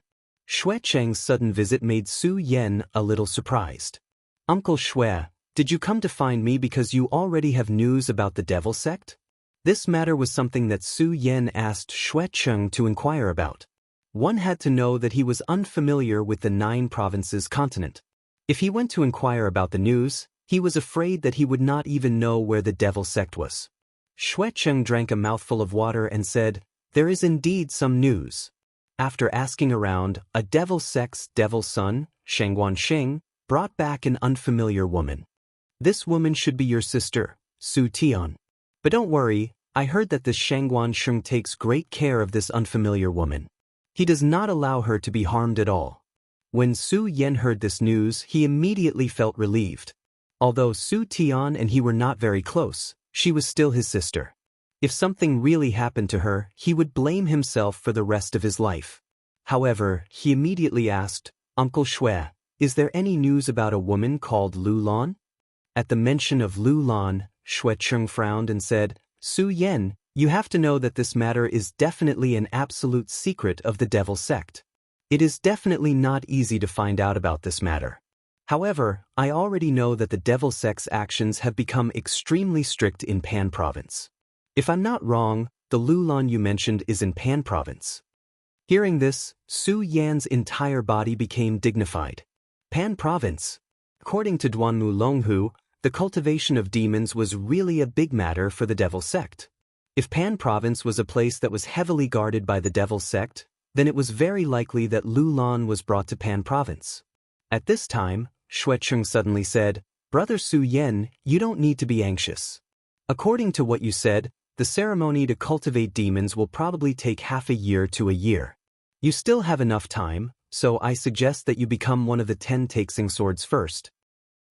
Xuecheng's sudden visit made Su Yan a little surprised. "Uncle Xue, did you come to find me because you already have news about the devil sect?" This matter was something that Su Yan asked Xuecheng to inquire about. One had to know that he was unfamiliar with the 9 provinces continent. If he went to inquire about the news, he was afraid that he would not even know where the devil sect was. Xuecheng drank a mouthful of water and said, "There is indeed some news." After asking around, a devil sect's devil son, Shangguanxing, brought back an unfamiliar woman. "This woman should be your sister, Su Tian. But don't worry, I heard that this Shangguanxing takes great care of this unfamiliar woman. He does not allow her to be harmed at all." When Su Yan heard this news, he immediately felt relieved. Although Su Tian and he were not very close, she was still his sister. If something really happened to her, he would blame himself for the rest of his life. However, he immediately asked, "Uncle Xue, is there any news about a woman called Lu Lan?" At the mention of Lu Lan, Xuecheng frowned and said, "Su Yan, you have to know that this matter is definitely an absolute secret of the devil sect. It is definitely not easy to find out about this matter. However, I already know that the devil sect's actions have become extremely strict in Pan Province. If I'm not wrong, the Lulan you mentioned is in Pan Province." Hearing this, Su Yan's entire body became dignified. Pan Province. According to Duanmu Longhu, the cultivation of demons was really a big matter for the devil sect. If Pan Province was a place that was heavily guarded by the devil sect, then it was very likely that Lulan was brought to Pan Province. At this time, Xuecheng suddenly said, "Brother Su Yan, you don't need to be anxious. According to what you said, the ceremony to cultivate demons will probably take half a year to a year. You still have enough time, so I suggest that you become one of the 10 Taixing swords first."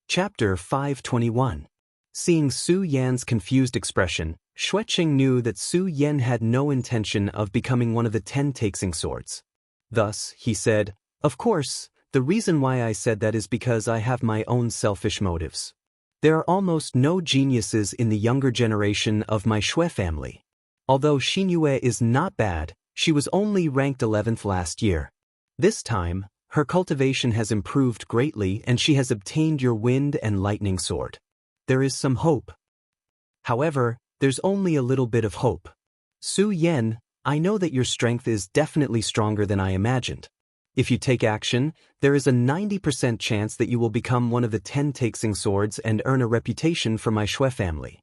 Chapter 521. Seeing Su Yan's confused expression, Xuecheng knew that Su Yan had no intention of becoming one of the 10 Taixing swords. Thus, he said, "Of course, the reason why I said that is because I have my own selfish motives. There are almost no geniuses in the younger generation of my Xue family. Although Xianxia is not bad, she was only ranked 11th last year. This time, her cultivation has improved greatly and she has obtained your wind and lightning sword. There is some hope. However, there's only a little bit of hope. Su Yan, I know that your strength is definitely stronger than I imagined. If you take action, there is a 90% chance that you will become one of the 10 Taixing swords and earn a reputation for my Xue family."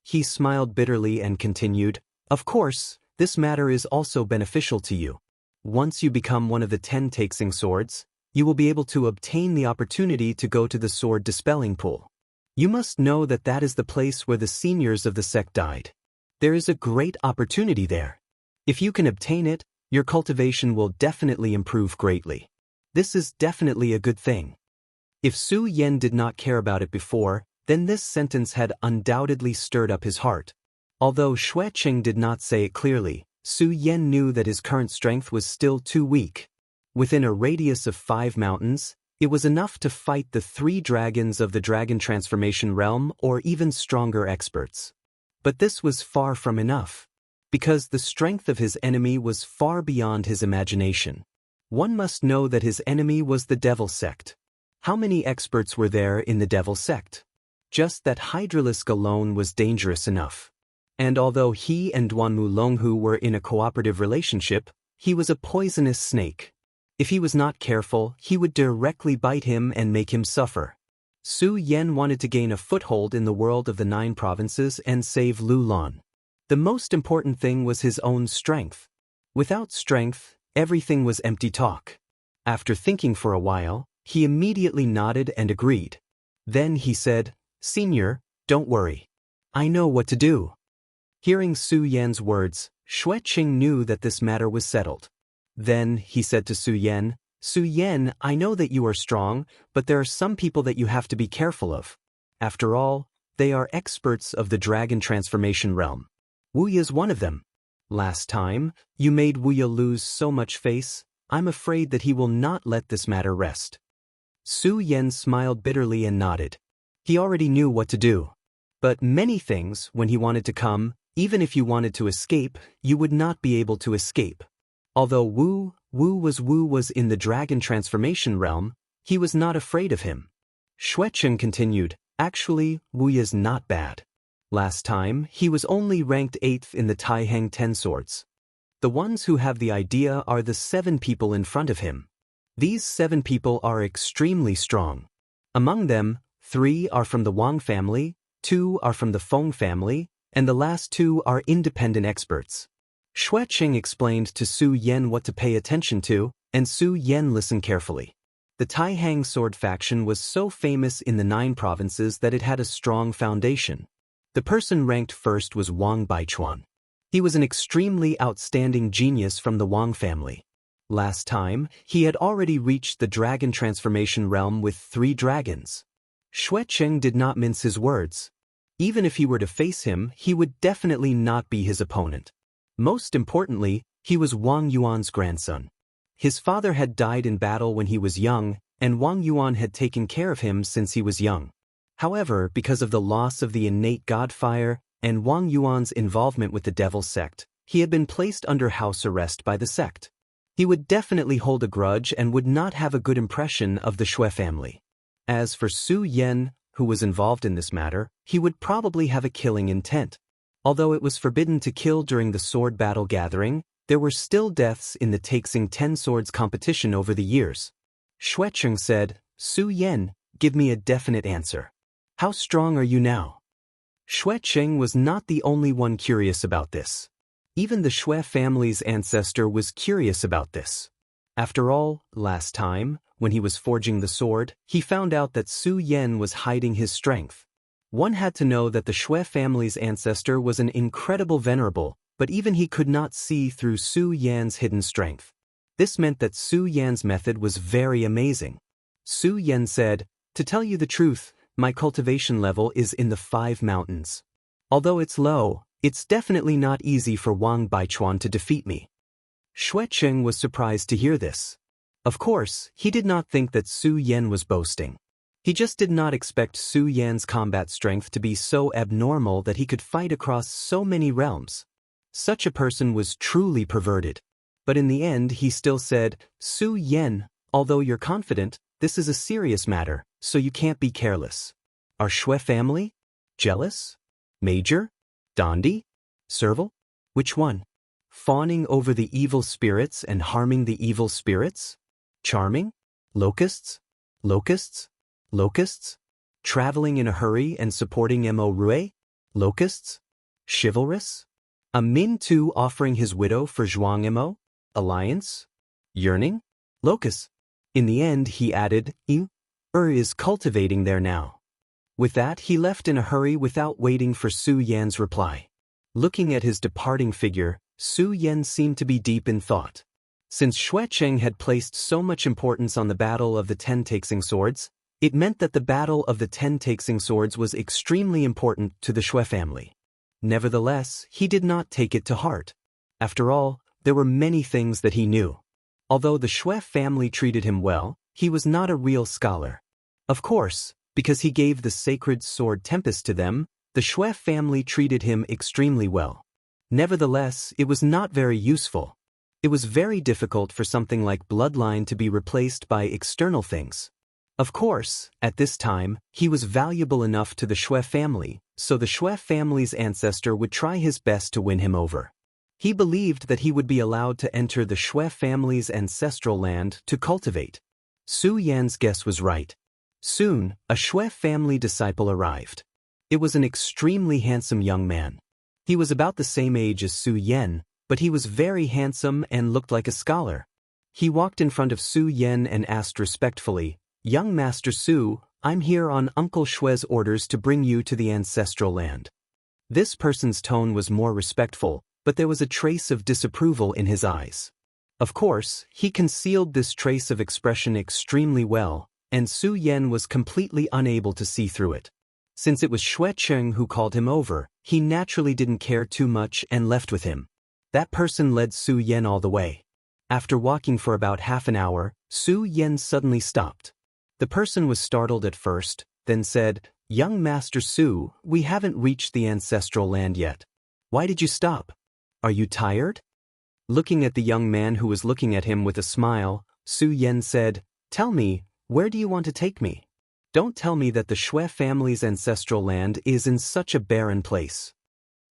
He smiled bitterly and continued, "Of course, this matter is also beneficial to you. Once you become one of the 10 Taixing swords, you will be able to obtain the opportunity to go to the sword dispelling pool. You must know that that is the place where the seniors of the sect died. There is a great opportunity there. If you can obtain it, your cultivation will definitely improve greatly. This is definitely a good thing." If Su Yan did not care about it before, then this sentence had undoubtedly stirred up his heart. Although Xuecheng did not say it clearly, Su Yan knew that his current strength was still too weak. Within a radius of 5 mountains, it was enough to fight the 3 dragons of the Dragon Transformation Realm or even stronger experts. But this was far from enough, because the strength of his enemy was far beyond his imagination. One must know that his enemy was the devil sect. How many experts were there in the devil sect? Just that Hydralisk alone was dangerous enough. And although he and Duanmu Longhu were in a cooperative relationship, he was a poisonous snake. If he was not careful, he would directly bite him and make him suffer. Su Yan wanted to gain a foothold in the world of the 9 provinces and save Lulan. The most important thing was his own strength. Without strength, everything was empty talk. After thinking for a while, he immediately nodded and agreed. Then he said, "Senior, don't worry. I know what to do." Hearing Su Yan's words, Xuecheng knew that this matter was settled. Then he said to Su Yan, "Su Yan, I know that you are strong, but there are some people that you have to be careful of. After all, they are experts of the Dragon Transformation Realm. Wuya's one of them. Last time, you made Wuya lose so much face, I'm afraid that he will not let this matter rest." Su Yan smiled bitterly and nodded. He already knew what to do. But many things, when he wanted to come, even if you wanted to escape, you would not be able to escape. Although Wu was in the dragon transformation realm, he was not afraid of him. Xueqing continued, actually, Wu is not bad. Last time, he was only ranked 8th in the Taihang 10 swords. The ones who have the idea are the 7 people in front of him. These 7 people are extremely strong. Among them, 3 are from the Wang family, 2 are from the Feng family, and the last 2 are independent experts. Xueqing explained to Su Yan what to pay attention to, and Su Yan listened carefully. The Taihang sword faction was so famous in the 9 provinces that it had a strong foundation. The person ranked first was Wang Baichuan. He was an extremely outstanding genius from the Wang family. Last time, he had already reached the dragon transformation realm with 3 dragons. Xueqing did not mince his words. Even if he were to face him, he would definitely not be his opponent. Most importantly, he was Wang Yuan's grandson. His father had died in battle when he was young, and Wang Yuan had taken care of him since he was young. However, because of the loss of the innate godfire and Wang Yuan's involvement with the devil sect, he had been placed under house arrest by the sect. He would definitely hold a grudge and would not have a good impression of the Xue family. As for Su Yan, who was involved in this matter, he would probably have a killing intent. Although it was forbidden to kill during the sword battle gathering, there were still deaths in the Taixing 10 swords competition over the years. Xueqing said, Su Yan, give me a definite answer. How strong are you now? Xueqing was not the only one curious about this. Even the Xue family's ancestor was curious about this. After all, last time, when he was forging the sword, he found out that Su Yan was hiding his strength. One had to know that the Xue family's ancestor was an incredible venerable, but even he could not see through Su Yan's hidden strength. This meant that Su Yan's method was very amazing. Su Yan said, to tell you the truth, my cultivation level is in the 5 mountains. Although it's low, it's definitely not easy for Wang Baichuan to defeat me. Xueqing was surprised to hear this. Of course, he did not think that Su Yan was boasting. He just did not expect Su Yan's combat strength to be so abnormal that he could fight across so many realms. Such a person was truly perverted. But in the end he still said, Su Yan, although you're confident, this is a serious matter, so you can't be careless. Our Xue family? Jealous? Major? Dondi? Servile? Which one? Fawning over the evil spirits and harming the evil spirits? Charming? Locusts? Locusts? Locusts? Traveling in a hurry and supporting Mo Rue? Locusts? Chivalrous? A Min Tu offering his widow for Zhuang Mo? Alliance? Yearning? Locusts? In the end he added, is cultivating there now. With that he left in a hurry without waiting for Su Yan's reply. Looking at his departing figure, Su Yan seemed to be deep in thought. Since Xueqing had placed so much importance on the battle of the 10 Taixing swords, it meant that the battle of the 10 Taixing swords was extremely important to the Xue family. Nevertheless, he did not take it to heart. After all, there were many things that he knew. Although the Xue family treated him well, he was not a real scholar. Of course, because he gave the sacred sword Tempest to them, the Xue family treated him extremely well. Nevertheless, it was not very useful. It was very difficult for something like bloodline to be replaced by external things. Of course, at this time, he was valuable enough to the Xue family, so the Xue family's ancestor would try his best to win him over. He believed that he would be allowed to enter the Xue family's ancestral land to cultivate. Su Yan's guess was right. Soon, a Xue family disciple arrived. It was an extremely handsome young man. He was about the same age as Su Yan, but he was very handsome and looked like a scholar. He walked in front of Su Yan and asked respectfully, Young Master Su, I'm here on Uncle Xue's orders to bring you to the ancestral land. This person's tone was more respectful, but there was a trace of disapproval in his eyes. Of course, he concealed this trace of expression extremely well, and Su Yan was completely unable to see through it. Since it was Xueqing who called him over, he naturally didn't care too much and left with him. That person led Su Yan all the way. After walking for about half an hour, Su Yan suddenly stopped. The person was startled at first, then said, "Young Master Su, we haven't reached the ancestral land yet. Why did you stop? Are you tired?" Looking at the young man who was looking at him with a smile, Su Yan said, "Tell me, where do you want to take me? Don't tell me that the Shui family's ancestral land is in such a barren place."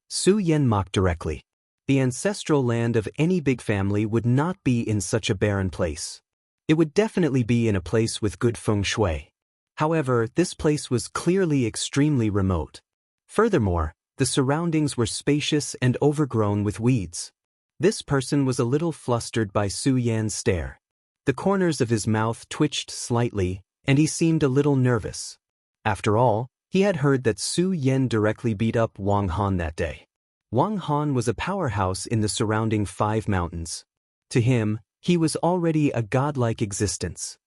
Su Yan mocked directly. The ancestral land of any big family would not be in such a barren place. It would definitely be in a place with good feng shui. However, this place was clearly extremely remote. Furthermore, the surroundings were spacious and overgrown with weeds. This person was a little flustered by Su Yan's stare. The corners of his mouth twitched slightly, and he seemed a little nervous. After all, he had heard that Su Yan directly beat up Wang Han that day. Wang Han was a powerhouse in the surrounding 5 mountains. To him, he was already a godlike existence.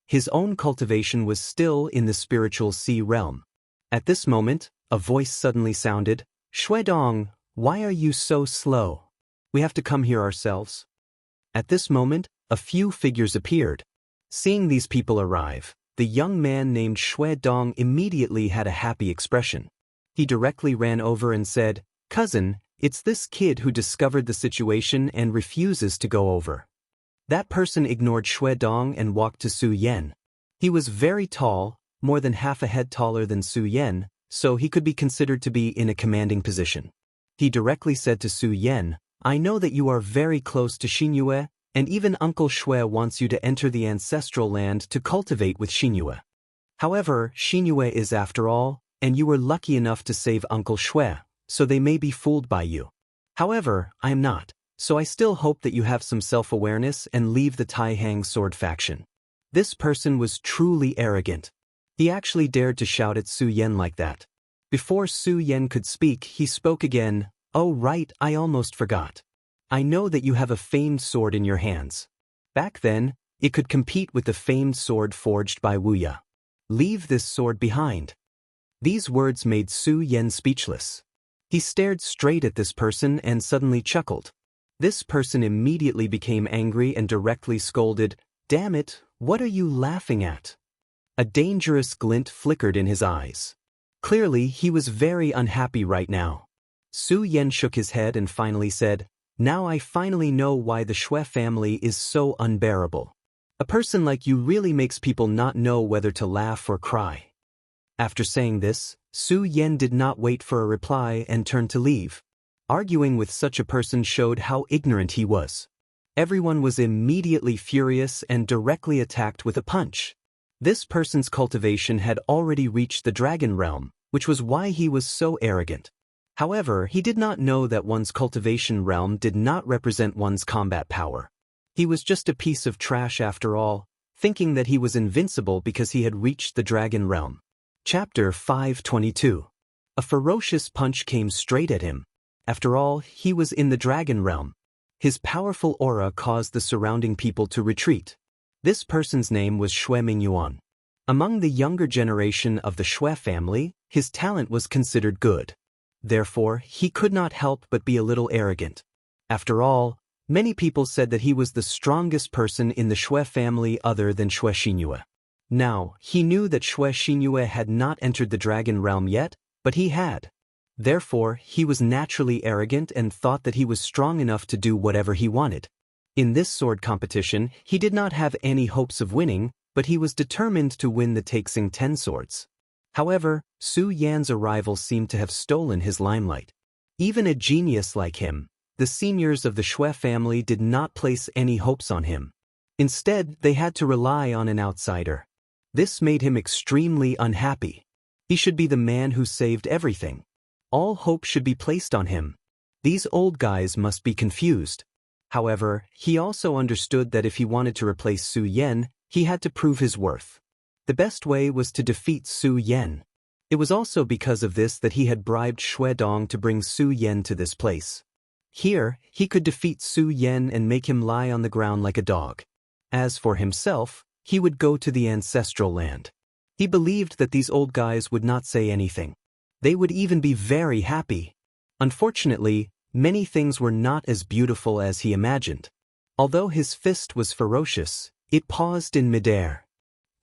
His own cultivation was still in the spiritual sea realm. At this moment, a voice suddenly sounded, "Shuedong, why are you so slow? We have to come here ourselves." At this moment, a few figures appeared. Seeing these people arrive, the young man named Shuedong immediately had a happy expression. He directly ran over and said, "Cousin, it's this kid who discovered the situation and refuses to go over." That person ignored Shuedong and walked to Su Yan. He was very tall, more than half a head taller than Su Yan, so he could be considered to be in a commanding position. He directly said to Su Yan, "I know that you are very close to Xianxia, and even Uncle Shui wants you to enter the ancestral land to cultivate with Xianxia. However, Xianxia is after all, and you were lucky enough to save Uncle Shui, so they may be fooled by you. However, I am not. So I still hope that you have some self-awareness and leave the Tai-Hang sword faction." This person was truly arrogant. He actually dared to shout at Su Yan like that. Before Su Yan could speak, he spoke again, "Oh right, I almost forgot. I know that you have a famed sword in your hands. Back then, it could compete with the famed sword forged by Wuxia. Leave this sword behind." These words made Su Yan speechless. He stared straight at this person and suddenly chuckled. This person immediately became angry and directly scolded, "Damn it, what are you laughing at?" A dangerous glint flickered in his eyes. Clearly, he was very unhappy right now. Su Yan shook his head and finally said, "Now I finally know why the Shui family is so unbearable. A person like you really makes people not know whether to laugh or cry." After saying this, Su Yan did not wait for a reply and turned to leave. Arguing with such a person showed how ignorant he was. Everyone was immediately furious and directly attacked with a punch. This person's cultivation had already reached the dragon realm, which was why he was so arrogant. However, he did not know that one's cultivation realm did not represent one's combat power. He was just a piece of trash after all, thinking that he was invincible because he had reached the dragon realm. Chapter 522. A ferocious punch came straight at him. After all, he was in the dragon realm. His powerful aura caused the surrounding people to retreat. This person's name was Shui Mingyuan. Among the younger generation of the Shui family, his talent was considered good. Therefore, he could not help but be a little arrogant. After all, many people said that he was the strongest person in the Shui family other than Shui Xianxia. Now, he knew that Shui Xianxia had not entered the dragon realm yet, but he had. Therefore, he was naturally arrogant and thought that he was strong enough to do whatever he wanted. In this sword competition, he did not have any hopes of winning, but he was determined to win the Taixing 10 swords. However, Su Yan's arrival seemed to have stolen his limelight. Even a genius like him, the seniors of the Shui family did not place any hopes on him. Instead, they had to rely on an outsider. This made him extremely unhappy. He should be the man who saved everything. All hope should be placed on him. These old guys must be confused. However, he also understood that if he wanted to replace Su Yan, he had to prove his worth. The best way was to defeat Su Yan. It was also because of this that he had bribed Shuedong to bring Su Yan to this place. Here, he could defeat Su Yan and make him lie on the ground like a dog. As for himself, he would go to the ancestral land. He believed that these old guys would not say anything. They would even be very happy. Unfortunately, many things were not as beautiful as he imagined. Although his fist was ferocious, it paused in midair.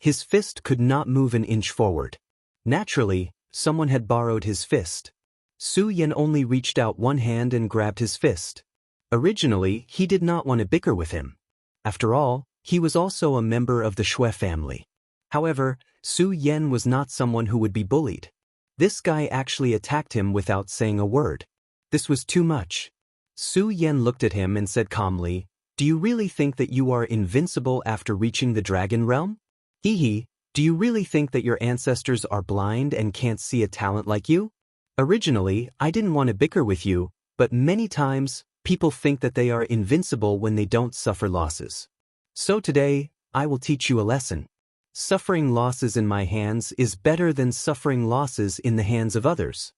His fist could not move an inch forward. Naturally, someone had borrowed his fist. Su Yan only reached out one hand and grabbed his fist. Originally, he did not want to bicker with him. After all, he was also a member of the Shui family. However, Su Yan was not someone who would be bullied. This guy actually attacked him without saying a word. This was too much. Su Yan looked at him and said calmly, "Do you really think that you are invincible after reaching the dragon realm? Hee, do you really think that your ancestors are blind and can't see a talent like you? Originally, I didn't want to bicker with you, but many times, people think that they are invincible when they don't suffer losses. So today, I will teach you a lesson. Suffering losses in my hands is better than suffering losses in the hands of others."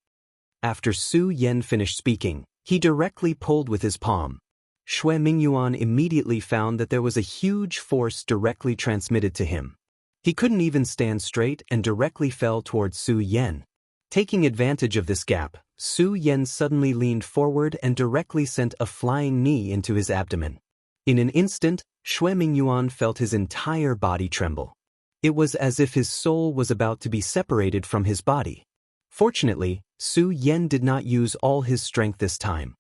After Su Yan finished speaking, he directly pulled with his palm. Shui Mingyuan immediately found that there was a huge force directly transmitted to him. He couldn't even stand straight and directly fell towards Su Yan. Taking advantage of this gap, Su Yan suddenly leaned forward and directly sent a flying knee into his abdomen. In an instant, Shui Mingyuan felt his entire body tremble. It was as if his soul was about to be separated from his body. Fortunately, Su Yan did not use all his strength this time.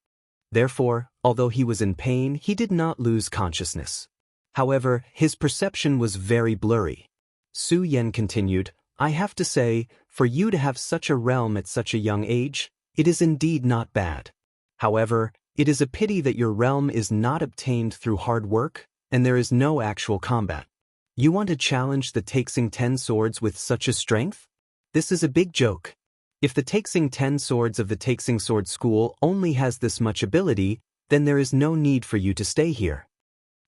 Therefore, although he was in pain, he did not lose consciousness. However, his perception was very blurry. Su Yan continued, "I have to say, for you to have such a realm at such a young age, it is indeed not bad. However, it is a pity that your realm is not obtained through hard work, and there is no actual combat. You want to challenge the Taixing 10 swords with such a strength? This is a big joke. If the Taixing 10 swords of the Taixing Sword School only has this much ability, then there is no need for you to stay here."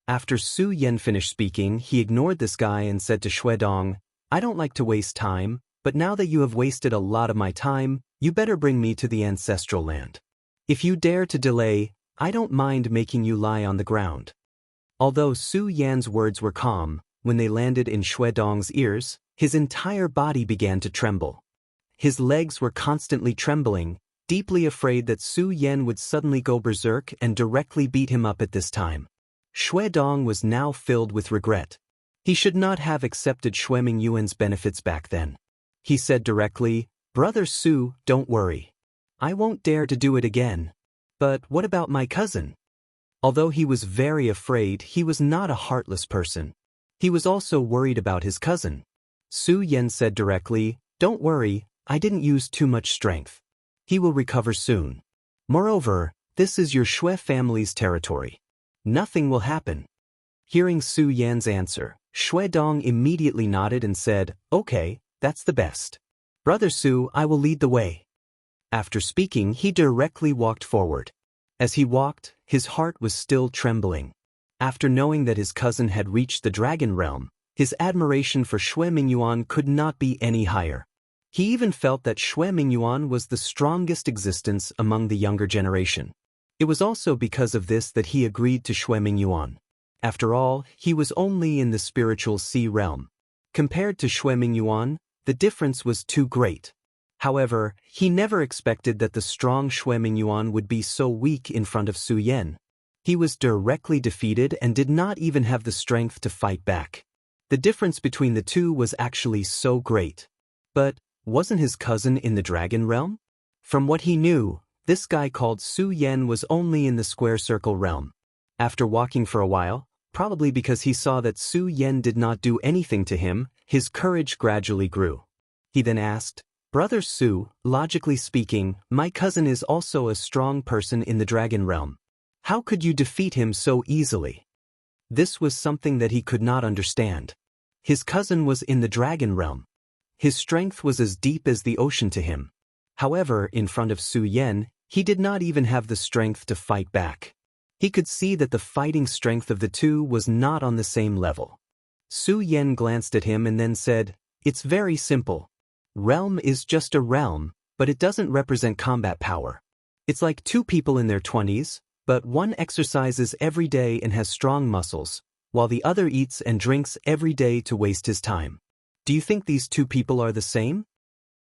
After Su Yan finished speaking, he ignored this guy and said to Shui Dong, "I don't like to waste time, but now that you have wasted a lot of my time, you better bring me to the ancestral land. If you dare to delay, I don't mind making you lie on the ground." Although Su Yan's words were calm, when they landed in Shui Dong's ears, his entire body began to tremble. His legs were constantly trembling, deeply afraid that Su Yan would suddenly go berserk and directly beat him up at this time. Shui Dong was now filled with regret. He should not have accepted Shui Mingyuan's benefits back then. He said directly, "Brother Su, don't worry. I won't dare to do it again. But what about my cousin?" Although he was very afraid, he was not a heartless person. He was also worried about his cousin. Su Yan said directly, "Don't worry, I didn't use too much strength. He will recover soon. Moreover, this is your Shui family's territory. Nothing will happen." Hearing Su Yan's answer, Shui Dong immediately nodded and said, "Okay, that's the best. Brother Su, I will lead the way." After speaking, he directly walked forward. As he walked, his heart was still trembling. After knowing that his cousin had reached the dragon realm, his admiration for Shui Mingyuan could not be any higher. He even felt that Shui Mingyuan was the strongest existence among the younger generation. It was also because of this that he agreed to Shui Mingyuan. After all, he was only in the spiritual sea realm. Compared to Shui Mingyuan, the difference was too great. However, he never expected that the strong Shui Mingyuan would be so weak in front of Su Yan. He was directly defeated and did not even have the strength to fight back. The difference between the two was actually so great. But wasn't his cousin in the dragon realm? From what he knew, this guy called Su Yan was only in the square circle realm. After walking for a while, probably because he saw that Su Yan did not do anything to him, his courage gradually grew. He then asked, "Brother Su, logically speaking, my cousin is also a strong person in the dragon realm. How could you defeat him so easily?" This was something that he could not understand. His cousin was in the dragon realm. His strength was as deep as the ocean to him. However, in front of Su Yan, he did not even have the strength to fight back. He could see that the fighting strength of the two was not on the same level. Su Yan glanced at him and then said, "It's very simple. Realm is just a realm, but it doesn't represent combat power. It's like two people in their 20s, but one exercises every day and has strong muscles, while the other eats and drinks every day to waste his time. Do you think these two people are the same?"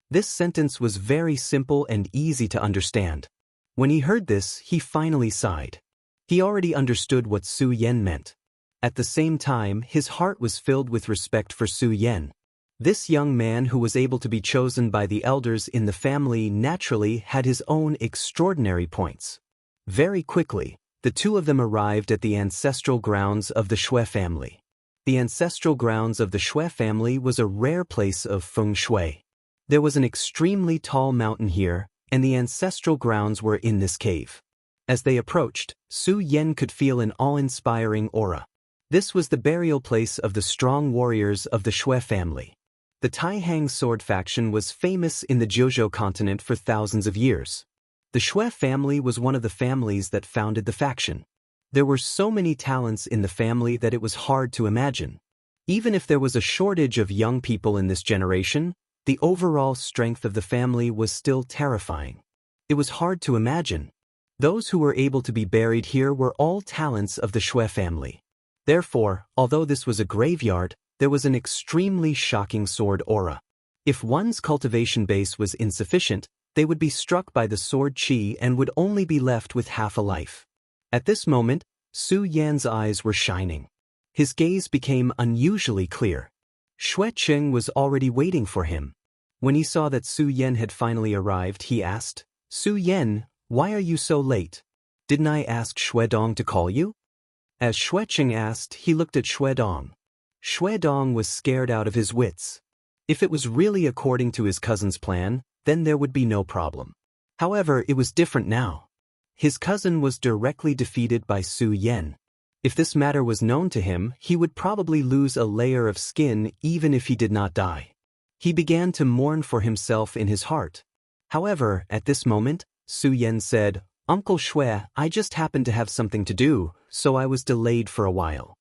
This sentence was very simple and easy to understand. When he heard this, he finally sighed. He already understood what Su Yan meant. At the same time, his heart was filled with respect for Su Yan. This young man who was able to be chosen by the elders in the family naturally had his own extraordinary points. Very quickly, the two of them arrived at the ancestral grounds of the Shui family. The ancestral grounds of the Shui family was a rare place of feng shui. There was an extremely tall mountain here, and the ancestral grounds were in this cave. As they approached, Su Yan could feel an awe-inspiring aura. This was the burial place of the strong warriors of the Shui family. The Taihang sword faction was famous in the Jiuzhou continent for thousands of years. The Shui family was one of the families that founded the faction. There were so many talents in the family that it was hard to imagine. Even if there was a shortage of young people in this generation, the overall strength of the family was still terrifying. It was hard to imagine. Those who were able to be buried here were all talents of the Shui family. Therefore, although this was a graveyard, there was an extremely shocking sword aura. If one's cultivation base was insufficient, they would be struck by the sword qi and would only be left with half a life. At this moment, Su Yan's eyes were shining. His gaze became unusually clear. Xueqing was already waiting for him. When he saw that Su Yan had finally arrived, he asked, "Su Yan, why are you so late? Didn't I ask Xuedong to call you?" As Xueqing asked, he looked at Xuedong. Xuedong was scared out of his wits. If it was really according to his cousin's plan, then there would be no problem. However, it was different now. His cousin was directly defeated by Su Yan. If this matter was known to him, he would probably lose a layer of skin even if he did not die. He began to mourn for himself in his heart. However, at this moment, Su Yan said, "Uncle Shui, I just happened to have something to do, so I was delayed for a while."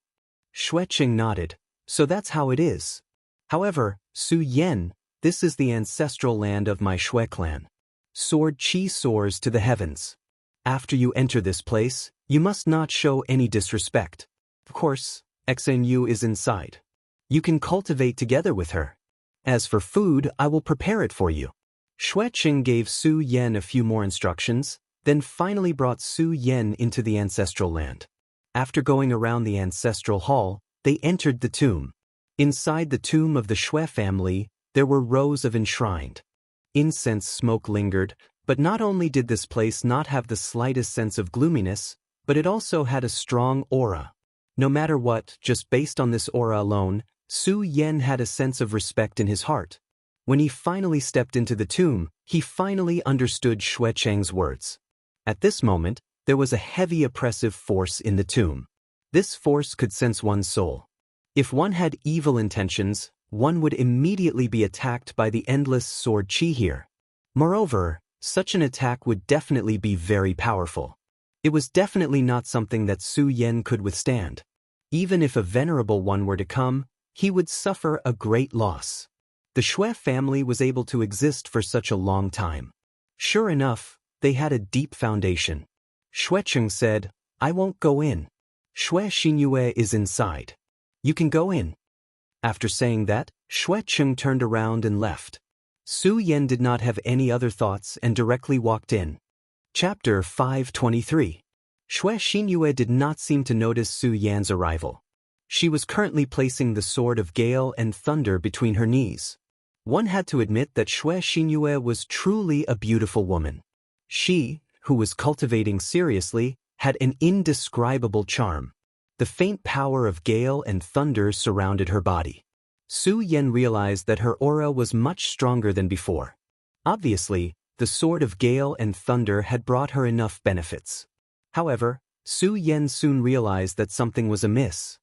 Xueqing nodded. "So that's how it is. However, Su Yan, this is the ancestral land of my Shui clan. Sword qi soars to the heavens. After you enter this place, you must not show any disrespect. Of course, Xnu is inside. You can cultivate together with her. As for food, I will prepare it for you." Xueqing gave Su Yan a few more instructions, then finally brought Su Yan into the ancestral land. After going around the ancestral hall, they entered the tomb. Inside the tomb of the Shui family, there were rows of enshrined. Incense smoke lingered, but not only did this place not have the slightest sense of gloominess, but it also had a strong aura. No matter what, just based on this aura alone, Su Yan had a sense of respect in his heart. When he finally stepped into the tomb, he finally understood Xueqing's words. At this moment, there was a heavy oppressive force in the tomb. This force could sense one's soul. If one had evil intentions, one would immediately be attacked by the endless sword qi here. Moreover, such an attack would definitely be very powerful. It was definitely not something that Su Yan could withstand. Even if a venerable one were to come, he would suffer a great loss. The Shui family was able to exist for such a long time. Sure enough, they had a deep foundation. Xueqing said, "I won't go in. Shui Xinyue is inside. You can go in." After saying that, Xueqing turned around and left. Su Yan did not have any other thoughts and directly walked in. Chapter 523. Shui Xinyue did not seem to notice Su Yan's arrival. She was currently placing the sword of gale and thunder between her knees. One had to admit that Shui Xinyue was truly a beautiful woman. She, who was cultivating seriously, had an indescribable charm. The faint power of gale and thunder surrounded her body. Su Yan realized that her aura was much stronger than before. Obviously, the sword of gale and thunder had brought her enough benefits. However, Su Yan soon realized that something was amiss.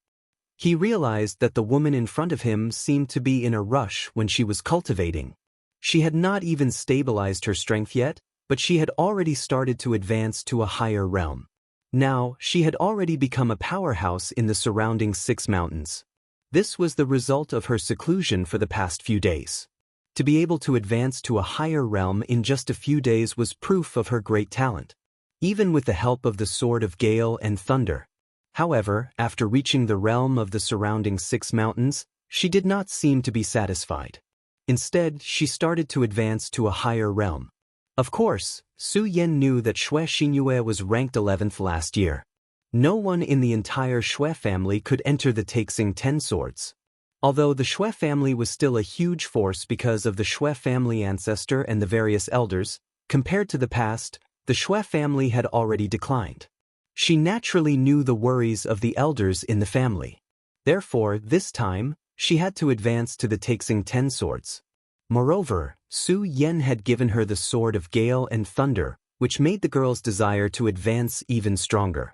He realized that the woman in front of him seemed to be in a rush when she was cultivating. She had not even stabilized her strength yet, but she had already started to advance to a higher realm. Now, she had already become a powerhouse in the surrounding 6 mountains. This was the result of her seclusion for the past few days. To be able to advance to a higher realm in just a few days was proof of her great talent, even with the help of the sword of gale and thunder. However, after reaching the realm of the surrounding 6 mountains, she did not seem to be satisfied. Instead, she started to advance to a higher realm. Of course, Su Yan knew that Shui Xinyue was ranked 11th last year. No one in the entire Shui family could enter the Taixing 10 swords. Although the Shui family was still a huge force because of the Shui family ancestor and the various elders, compared to the past, the Shui family had already declined. She naturally knew the worries of the elders in the family. Therefore, this time, she had to advance to the Taixing 10 swords. Moreover, Su Yan had given her the Sword of Gale and Thunder, which made the girl's desire to advance even stronger.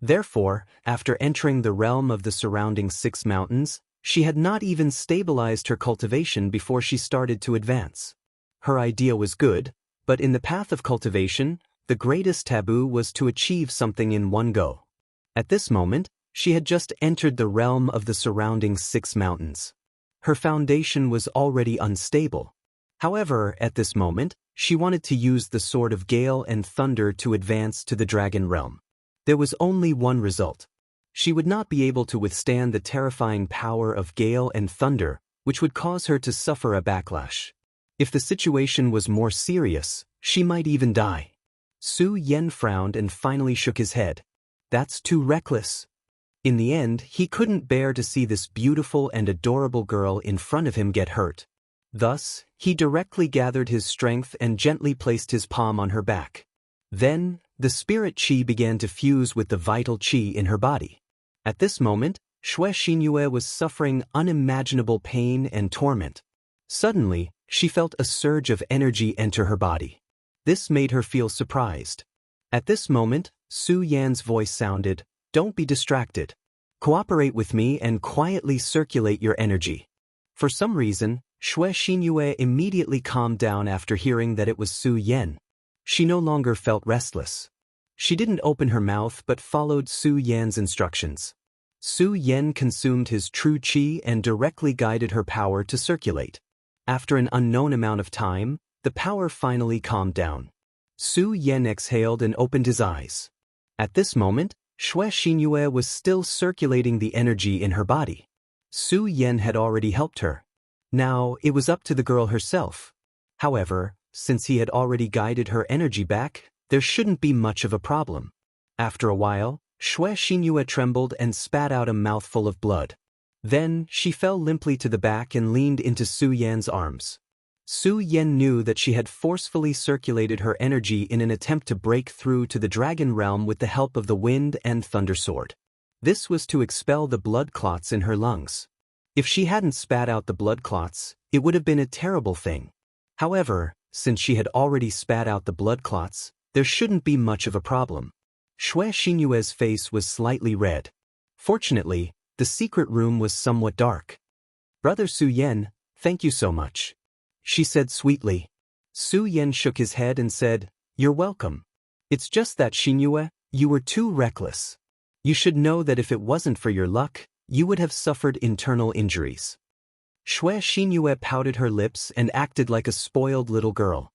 Therefore, after entering the realm of the surrounding 6 mountains, she had not even stabilized her cultivation before she started to advance. Her idea was good, but in the path of cultivation, the greatest taboo was to achieve something in one go. At this moment, she had just entered the realm of the surrounding 6 mountains. Her foundation was already unstable. However, at this moment, she wanted to use the Sword of Gale and Thunder to advance to the Dragon Realm. There was only one result. She would not be able to withstand the terrifying power of Gale and Thunder, which would cause her to suffer a backlash. If the situation was more serious, she might even die. Su Yan frowned and finally shook his head. That's too reckless. In the end, he couldn't bear to see this beautiful and adorable girl in front of him get hurt. Thus, he directly gathered his strength and gently placed his palm on her back. Then, the spirit qi began to fuse with the vital qi in her body. At this moment, Xianxia was suffering unimaginable pain and torment. Suddenly, she felt a surge of energy enter her body. This made her feel surprised. At this moment, Su Yan's voice sounded, "Don't be distracted. Cooperate with me and quietly circulate your energy." For some reason, Xianxia immediately calmed down after hearing that it was Su Yan. She no longer felt restless. She didn't open her mouth but followed Su Yan's instructions. Su Yan consumed his true qi and directly guided her power to circulate. After an unknown amount of time, the power finally calmed down. Su Yan exhaled and opened his eyes. At this moment, Xianxia was still circulating the energy in her body. Su Yan had already helped her. Now, it was up to the girl herself. However, since he had already guided her energy back, there shouldn't be much of a problem. After a while, Xianxia trembled and spat out a mouthful of blood. Then, she fell limply to the back and leaned into Su Yan's arms. Su Yan knew that she had forcefully circulated her energy in an attempt to break through to the Dragon Realm with the help of the Wind and Thunder Sword. This was to expel the blood clots in her lungs. If she hadn't spat out the blood clots, it would have been a terrible thing. However, since she had already spat out the blood clots, there shouldn't be much of a problem. Xianxia's face was slightly red. Fortunately, the secret room was somewhat dark. "Brother Su Yan, thank you so much," she said sweetly. Su Yan shook his head and said, "You're welcome. It's just that Xinhua, you were too reckless. You should know that if it wasn't for your luck, you would have suffered internal injuries." Xianhua pouted her lips and acted like a spoiled little girl.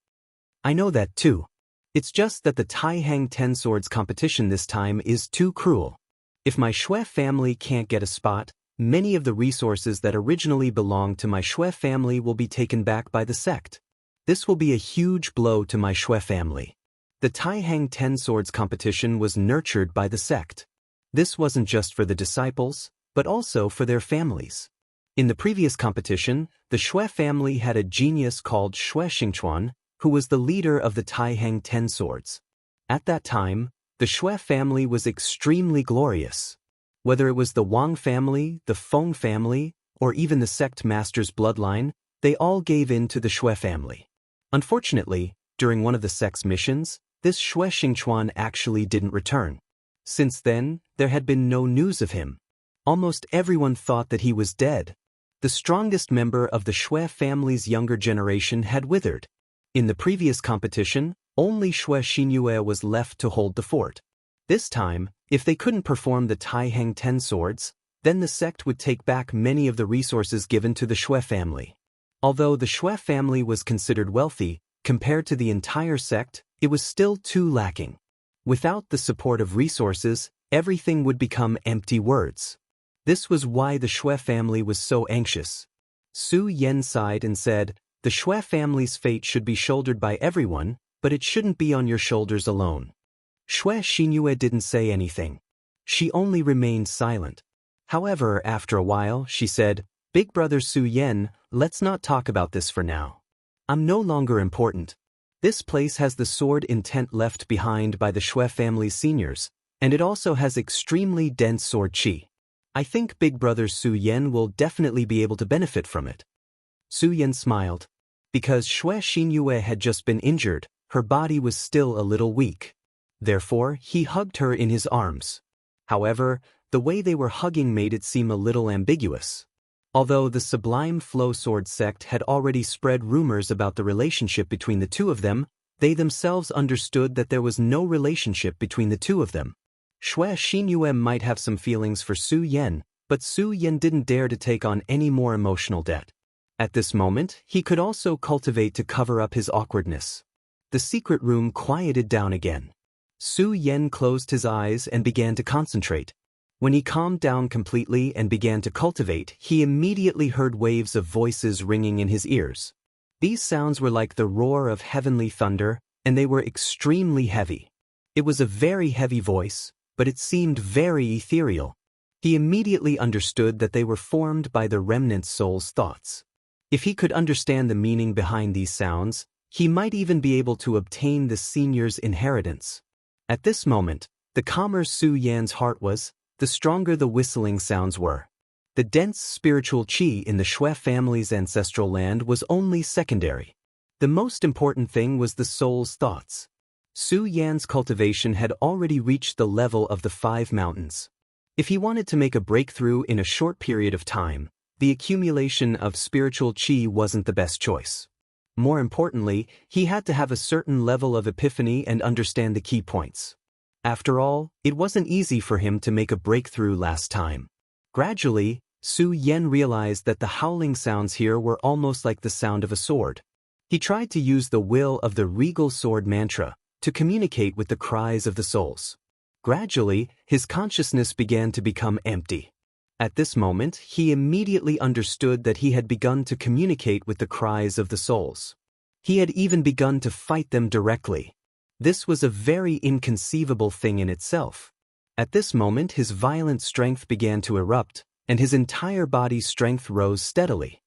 "I know that too. It's just that the Taihang 10 Swords competition this time is too cruel. If my Shui family can't get a spot, many of the resources that originally belonged to my Shui family will be taken back by the sect. This will be a huge blow to my Shui family." The Taihang 10 Swords competition was nurtured by the sect. This wasn't just for the disciples, but also for their families. In the previous competition, the Shui family had a genius called Shui Xingchuan, who was the leader of the Taihang 10 Swords. At that time, the Shui family was extremely glorious. Whether it was the Wang family, the Feng family, or even the sect master's bloodline, they all gave in to the Shui family. Unfortunately, during one of the sect's missions, this Shui Xingchuan actually didn't return. Since then, there had been no news of him. Almost everyone thought that he was dead. The strongest member of the Shui family's younger generation had withered. In the previous competition, only Xianxia was left to hold the fort. This time, if they couldn't perform the Taihang 10 Swords, then the sect would take back many of the resources given to the Shui family. Although the Shui family was considered wealthy, compared to the entire sect, it was still too lacking. Without the support of resources, everything would become empty words. This was why the Shui family was so anxious. Su Yan sighed and said, "The Shui family's fate should be shouldered by everyone, but it shouldn't be on your shoulders alone." Xianxia didn't say anything. she only remained silent. However, after a while, she said, "Big brother Su Yen, let's not talk about this for now. I'm no longer important. This place has the sword intent left behind by the Xue family's seniors, and it also has extremely dense sword qi. I think big brother Su Yen will definitely be able to benefit from it." Su Yen smiled. Because Xue Xinyue had just been injured, her body was still a little weak. Therefore, he hugged her in his arms. However, the way they were hugging made it seem a little ambiguous. Although the Sublime Flow Sword sect had already spread rumors about the relationship between the two of them, they themselves understood that there was no relationship between the two of them. Xue Xinyue might have some feelings for Su Yen, but Su Yen didn't dare to take on any more emotional debt. At this moment, he could also cultivate to cover up his awkwardness. The secret room quieted down again. Su Yen closed his eyes and began to concentrate. When he calmed down completely and began to cultivate, he immediately heard waves of voices ringing in his ears. These sounds were like the roar of heavenly thunder, and they were extremely heavy. It was a very heavy voice, but it seemed very ethereal. He immediately understood that they were formed by the remnant soul's thoughts. If he could understand the meaning behind these sounds, he might even be able to obtain the senior's inheritance. At this moment, the calmer Su Yan's heart was, the stronger the whistling sounds were. The dense spiritual qi in the Xue family's ancestral land was only secondary. The most important thing was the soul's thoughts. Su Yan's cultivation had already reached the level of the 5 mountains. If he wanted to make a breakthrough in a short period of time, the accumulation of spiritual qi wasn't the best choice. More importantly, he had to have a certain level of epiphany and understand the key points. After all, it wasn't easy for him to make a breakthrough last time. Gradually, Su Yen realized that the howling sounds here were almost like the sound of a sword. He tried to use the will of the regal sword mantra to communicate with the cries of the souls. Gradually, his consciousness began to become empty. At this moment, he immediately understood that he had begun to communicate with the cries of the souls. He had even begun to fight them directly. This was a very inconceivable thing in itself. At this moment, his violent strength began to erupt, and his entire body's strength rose steadily.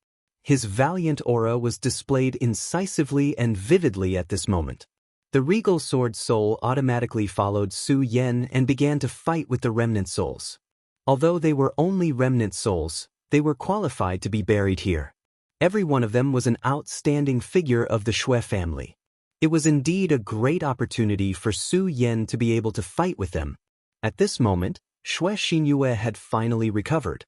His valiant aura was displayed incisively and vividly at this moment. The regal sword soul automatically followed Su Yen and began to fight with the remnant souls. Although they were only remnant souls, they were qualified to be buried here. Every one of them was an outstanding figure of the Xue family. It was indeed a great opportunity for Su Yen to be able to fight with them. At this moment, Xue Xinyue had finally recovered.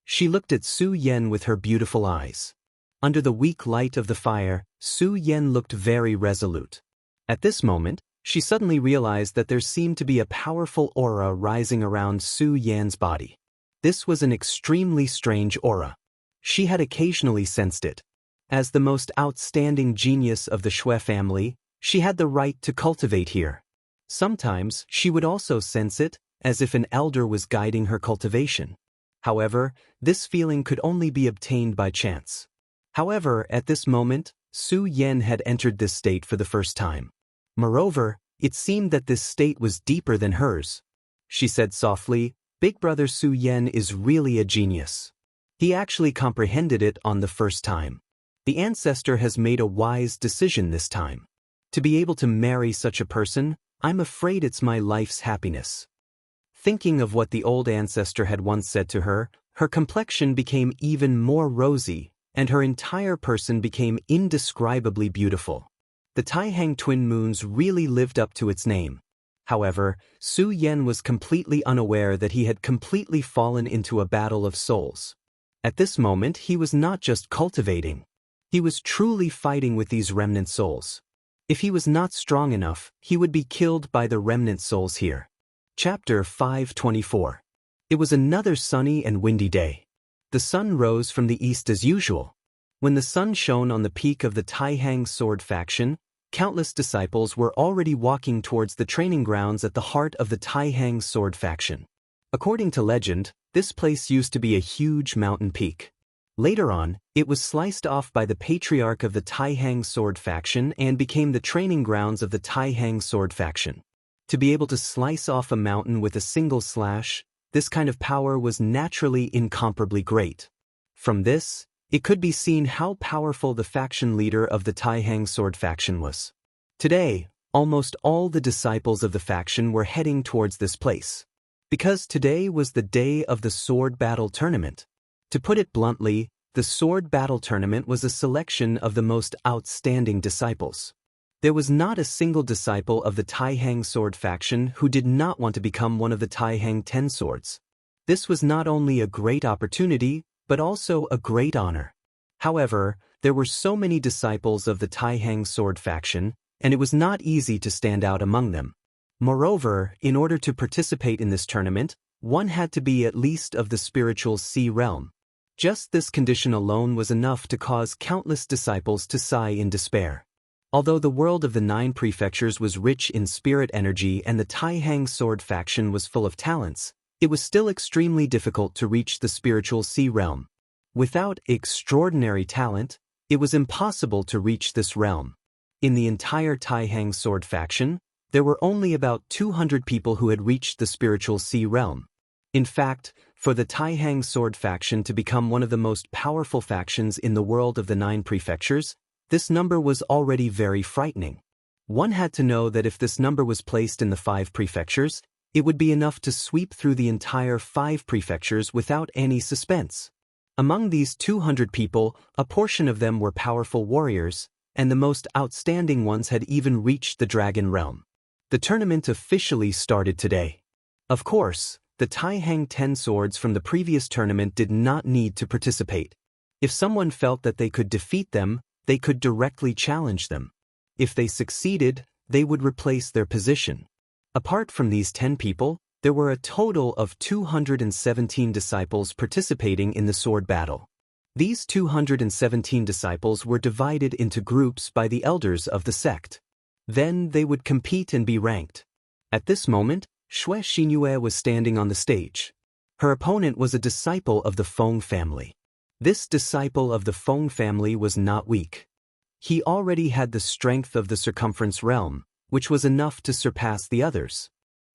She looked at Su Yen with her beautiful eyes. Under the weak light of the fire, Su Yen looked very resolute. At this moment, she suddenly realized that there seemed to be a powerful aura rising around Su Yan's body. This was an extremely strange aura. She had occasionally sensed it. As the most outstanding genius of the Xue family, she had the right to cultivate here. Sometimes she would also sense it, as if an elder was guiding her cultivation. However, this feeling could only be obtained by chance. However, at this moment, Su Yen had entered this state for the first time. Moreover, it seemed that this state was deeper than hers. She said softly, "Big brother Su Yen is really a genius. He actually comprehended it on the first time. The ancestor has made a wise decision this time. To be able to marry such a person, I'm afraid it's my life's happiness." Thinking of what the old ancestor had once said to her, her complexion became even more rosy, and her entire person became indescribably beautiful. The Taihang twin moons really lived up to its name. However, Su Yen was completely unaware that he had completely fallen into a battle of souls. At this moment, he was not just cultivating. He was truly fighting with these remnant souls. If he was not strong enough, he would be killed by the remnant souls here. Chapter 524. It was another sunny and windy day. The sun rose from the east as usual. When the sun shone on the peak of the Taihang sword faction, countless disciples were already walking towards the training grounds at the heart of the Taihang sword faction. According to legend, this place used to be a huge mountain peak. Later on, it was sliced off by the patriarch of the Taihang sword faction and became the training grounds of the Taihang sword faction. To be able to slice off a mountain with a single slash, this kind of power was naturally incomparably great. From this, it could be seen how powerful the faction leader of the Taihang sword faction was. Today, almost all the disciples of the faction were heading towards this place. Because today was the day of the sword battle tournament. To put it bluntly, the sword battle tournament was a selection of the most outstanding disciples. There was not a single disciple of the Taihang sword faction who did not want to become one of the Taihang 10 swords. This was not only a great opportunity, but also a great honor. However, there were so many disciples of the Taihang sword faction, and it was not easy to stand out among them. Moreover, in order to participate in this tournament, one had to be at least of the spiritual sea realm. Just this condition alone was enough to cause countless disciples to sigh in despair. Although the world of the 9 prefectures was rich in spirit energy and the Taihang sword faction was full of talents, it was still extremely difficult to reach the spiritual sea realm. Without extraordinary talent, it was impossible to reach this realm. In the entire Taihang sword faction, there were only about 200 people who had reached the spiritual sea realm. In fact, for the Taihang sword faction to become one of the most powerful factions in the world of the 9 prefectures, this number was already very frightening. One had to know that if this number was placed in the 5 prefectures, it would be enough to sweep through the entire 5 prefectures without any suspense. Among these 200 people, a portion of them were powerful warriors, and the most outstanding ones had even reached the dragon realm. The tournament officially started today. Of course, the Taihang 10 swords from the previous tournament did not need to participate. If someone felt that they could defeat them, they could directly challenge them. If they succeeded, they would replace their position. Apart from these 10 people, there were a total of 217 disciples participating in the sword battle. These 217 disciples were divided into groups by the elders of the sect. Then they would compete and be ranked. At this moment, Xianxia was standing on the stage. Her opponent was a disciple of the Feng family. This disciple of the Feng family was not weak. He already had the strength of the circumference realm, which was enough to surpass the others.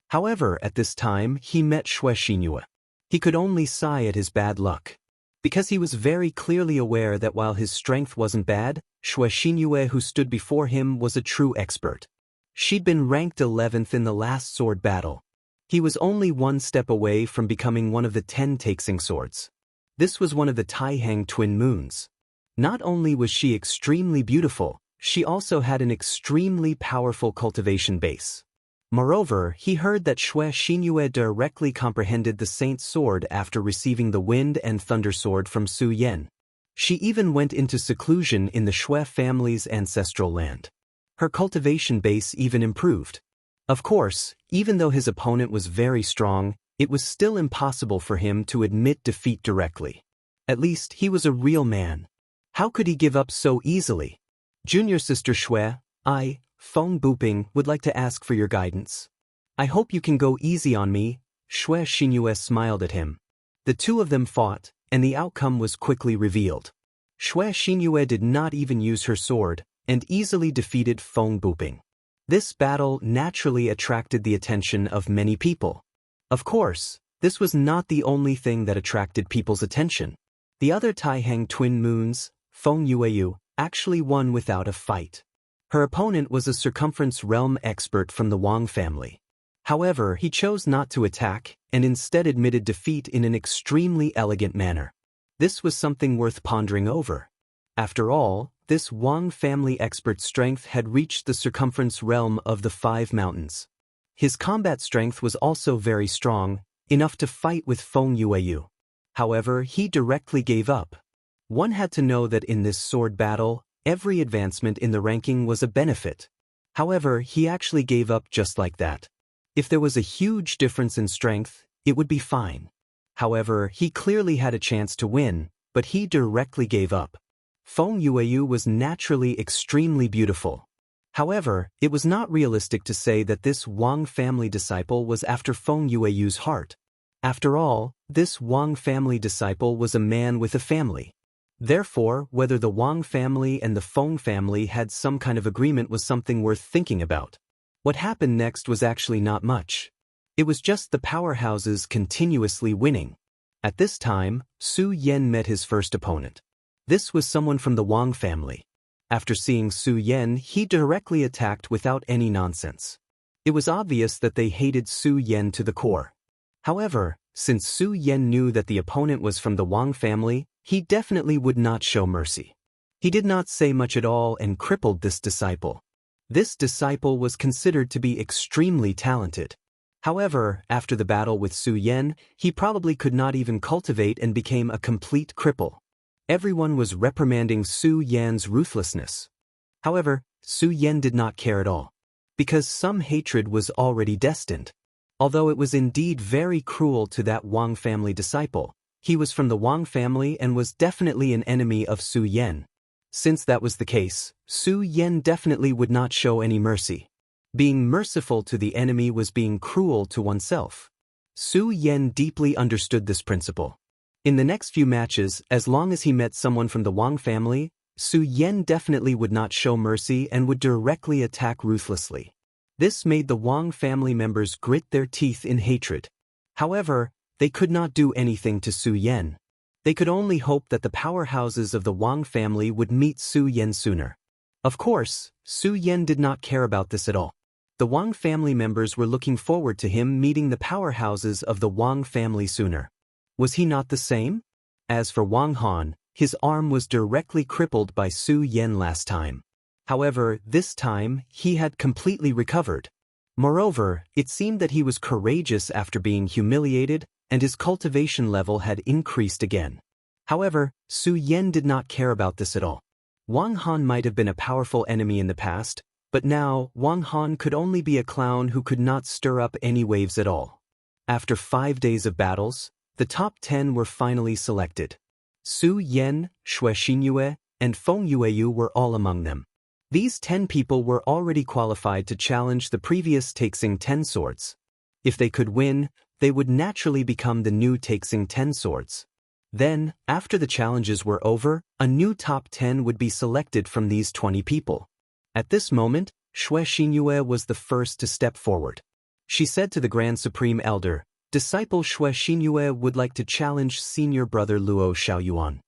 However, at this time, he met Xianxia. He could only sigh at his bad luck. Because he was very clearly aware that while his strength wasn't bad, Xianxia who stood before him was a true expert. She'd been ranked 11th in the last sword battle. He was only one step away from becoming one of the 10 Taixing swords. This was one of the Taihang twin moons. Not only was she extremely beautiful, she also had an extremely powerful cultivation base. Moreover, he heard that Xianxia directly comprehended the saint's sword after receiving the wind and thunder sword from Su Yan. She even went into seclusion in the Xue family's ancestral land. Her cultivation base even improved. Of course, even though his opponent was very strong, it was still impossible for him to admit defeat directly. At least he was a real man. How could he give up so easily? Junior Sister Xue, I, Feng Buping, would like to ask for your guidance. I hope you can go easy on me. Xianxia smiled at him. The two of them fought, and the outcome was quickly revealed. Xianxia did not even use her sword, and easily defeated Feng Buping. This battle naturally attracted the attention of many people. Of course, this was not the only thing that attracted people's attention. The other Taihang twin moons, Feng Yueyu, actually won without a fight. Her opponent was a circumference realm expert from the Wang family. However, he chose not to attack, and instead admitted defeat in an extremely elegant manner. This was something worth pondering over. After all, this Wang family expert's strength had reached the circumference realm of the 5 mountains. His combat strength was also very strong, enough to fight with Feng Yueyu. However, he directly gave up. One had to know that in this sword battle, every advancement in the ranking was a benefit. However, he actually gave up just like that. If there was a huge difference in strength, it would be fine. However, he clearly had a chance to win, but he directly gave up. Feng Yueyu was naturally extremely beautiful. However, it was not realistic to say that this Wang family disciple was after Feng Yueyu's heart. After all, this Wang family disciple was a man with a family. Therefore, whether the Wang family and the Feng family had some kind of agreement was something worth thinking about. What happened next was actually not much. It was just the powerhouses continuously winning. At this time, Su Yan met his first opponent. This was someone from the Wang family. After seeing Su Yan, he directly attacked without any nonsense. It was obvious that they hated Su Yan to the core. However, since Su Yan knew that the opponent was from the Wang family, he definitely would not show mercy. He did not say much at all and crippled this disciple. This disciple was considered to be extremely talented. However, after the battle with Su Yan, he probably could not even cultivate and became a complete cripple. Everyone was reprimanding Su Yan's ruthlessness. However, Su Yan did not care at all, because some hatred was already destined. Although it was indeed very cruel to that Wang family disciple, he was from the Wang family and was definitely an enemy of Su Yan. Since that was the case, Su Yan definitely would not show any mercy. Being merciful to the enemy was being cruel to oneself. Su Yan deeply understood this principle. In the next few matches, as long as he met someone from the Wang family, Su Yan definitely would not show mercy and would directly attack ruthlessly. This made the Wang family members grit their teeth in hatred. However, they could not do anything to Su Yan. They could only hope that the powerhouses of the Wang family would meet Su Yan sooner. Of course, Su Yan did not care about this at all. The Wang family members were looking forward to him meeting the powerhouses of the Wang family sooner. Was he not the same? As for Wang Han, his arm was directly crippled by Su Yan last time. However, this time, he had completely recovered. Moreover, it seemed that he was courageous after being humiliated, and his cultivation level had increased again. However, Su Yan did not care about this at all. Wang Han might have been a powerful enemy in the past, but now Wang Han could only be a clown who could not stir up any waves at all. After 5 days of battles, the top 10 were finally selected. Su Yan, Xianxia, and Feng Yueyu were all among them. These 10 people were already qualified to challenge the previous Taixing 10 swords. If they could win, they would naturally become the new Taixing 10 swords. Then, after the challenges were over, a new top 10 would be selected from these 20 people. At this moment, Xianxia was the first to step forward. She said to the Grand Supreme Elder, "Disciple Xianxia would like to challenge senior brother Luo Xiaoyuan."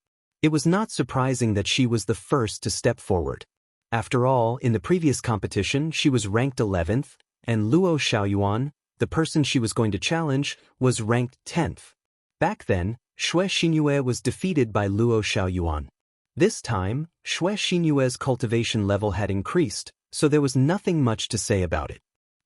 It was not surprising that she was the first to step forward. After all, in the previous competition she was ranked 11th, and Luo Xiaoyuan, the person she was going to challenge, was ranked 10th. Back then, Xianxia was defeated by Luo Xiaoyuan. This time, Xianxia's cultivation level had increased, so there was nothing much to say about it.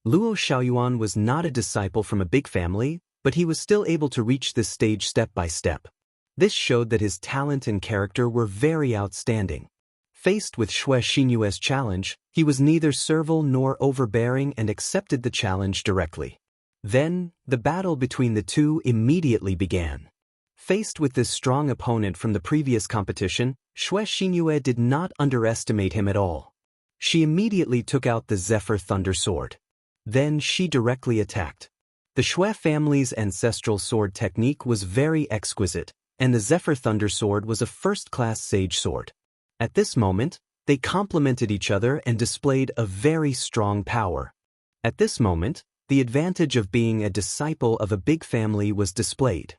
Luo Xiaoyuan was not a disciple from a big family, but he was still able to reach this stage step by step. This showed that his talent and character were very outstanding. Faced with Xianxia's challenge, he was neither servile nor overbearing and accepted the challenge directly. Then, the battle between the two immediately began. Faced with this strong opponent from the previous competition, Xianxia did not underestimate him at all. She immediately took out the Zephyr Thunder Sword. Then she directly attacked. The Xue family's ancestral sword technique was very exquisite, and the Zephyr Thunder Sword was a first-class sage sword. At this moment, they complemented each other and displayed a very strong power. At this moment, the advantage of being a disciple of a big family was displayed.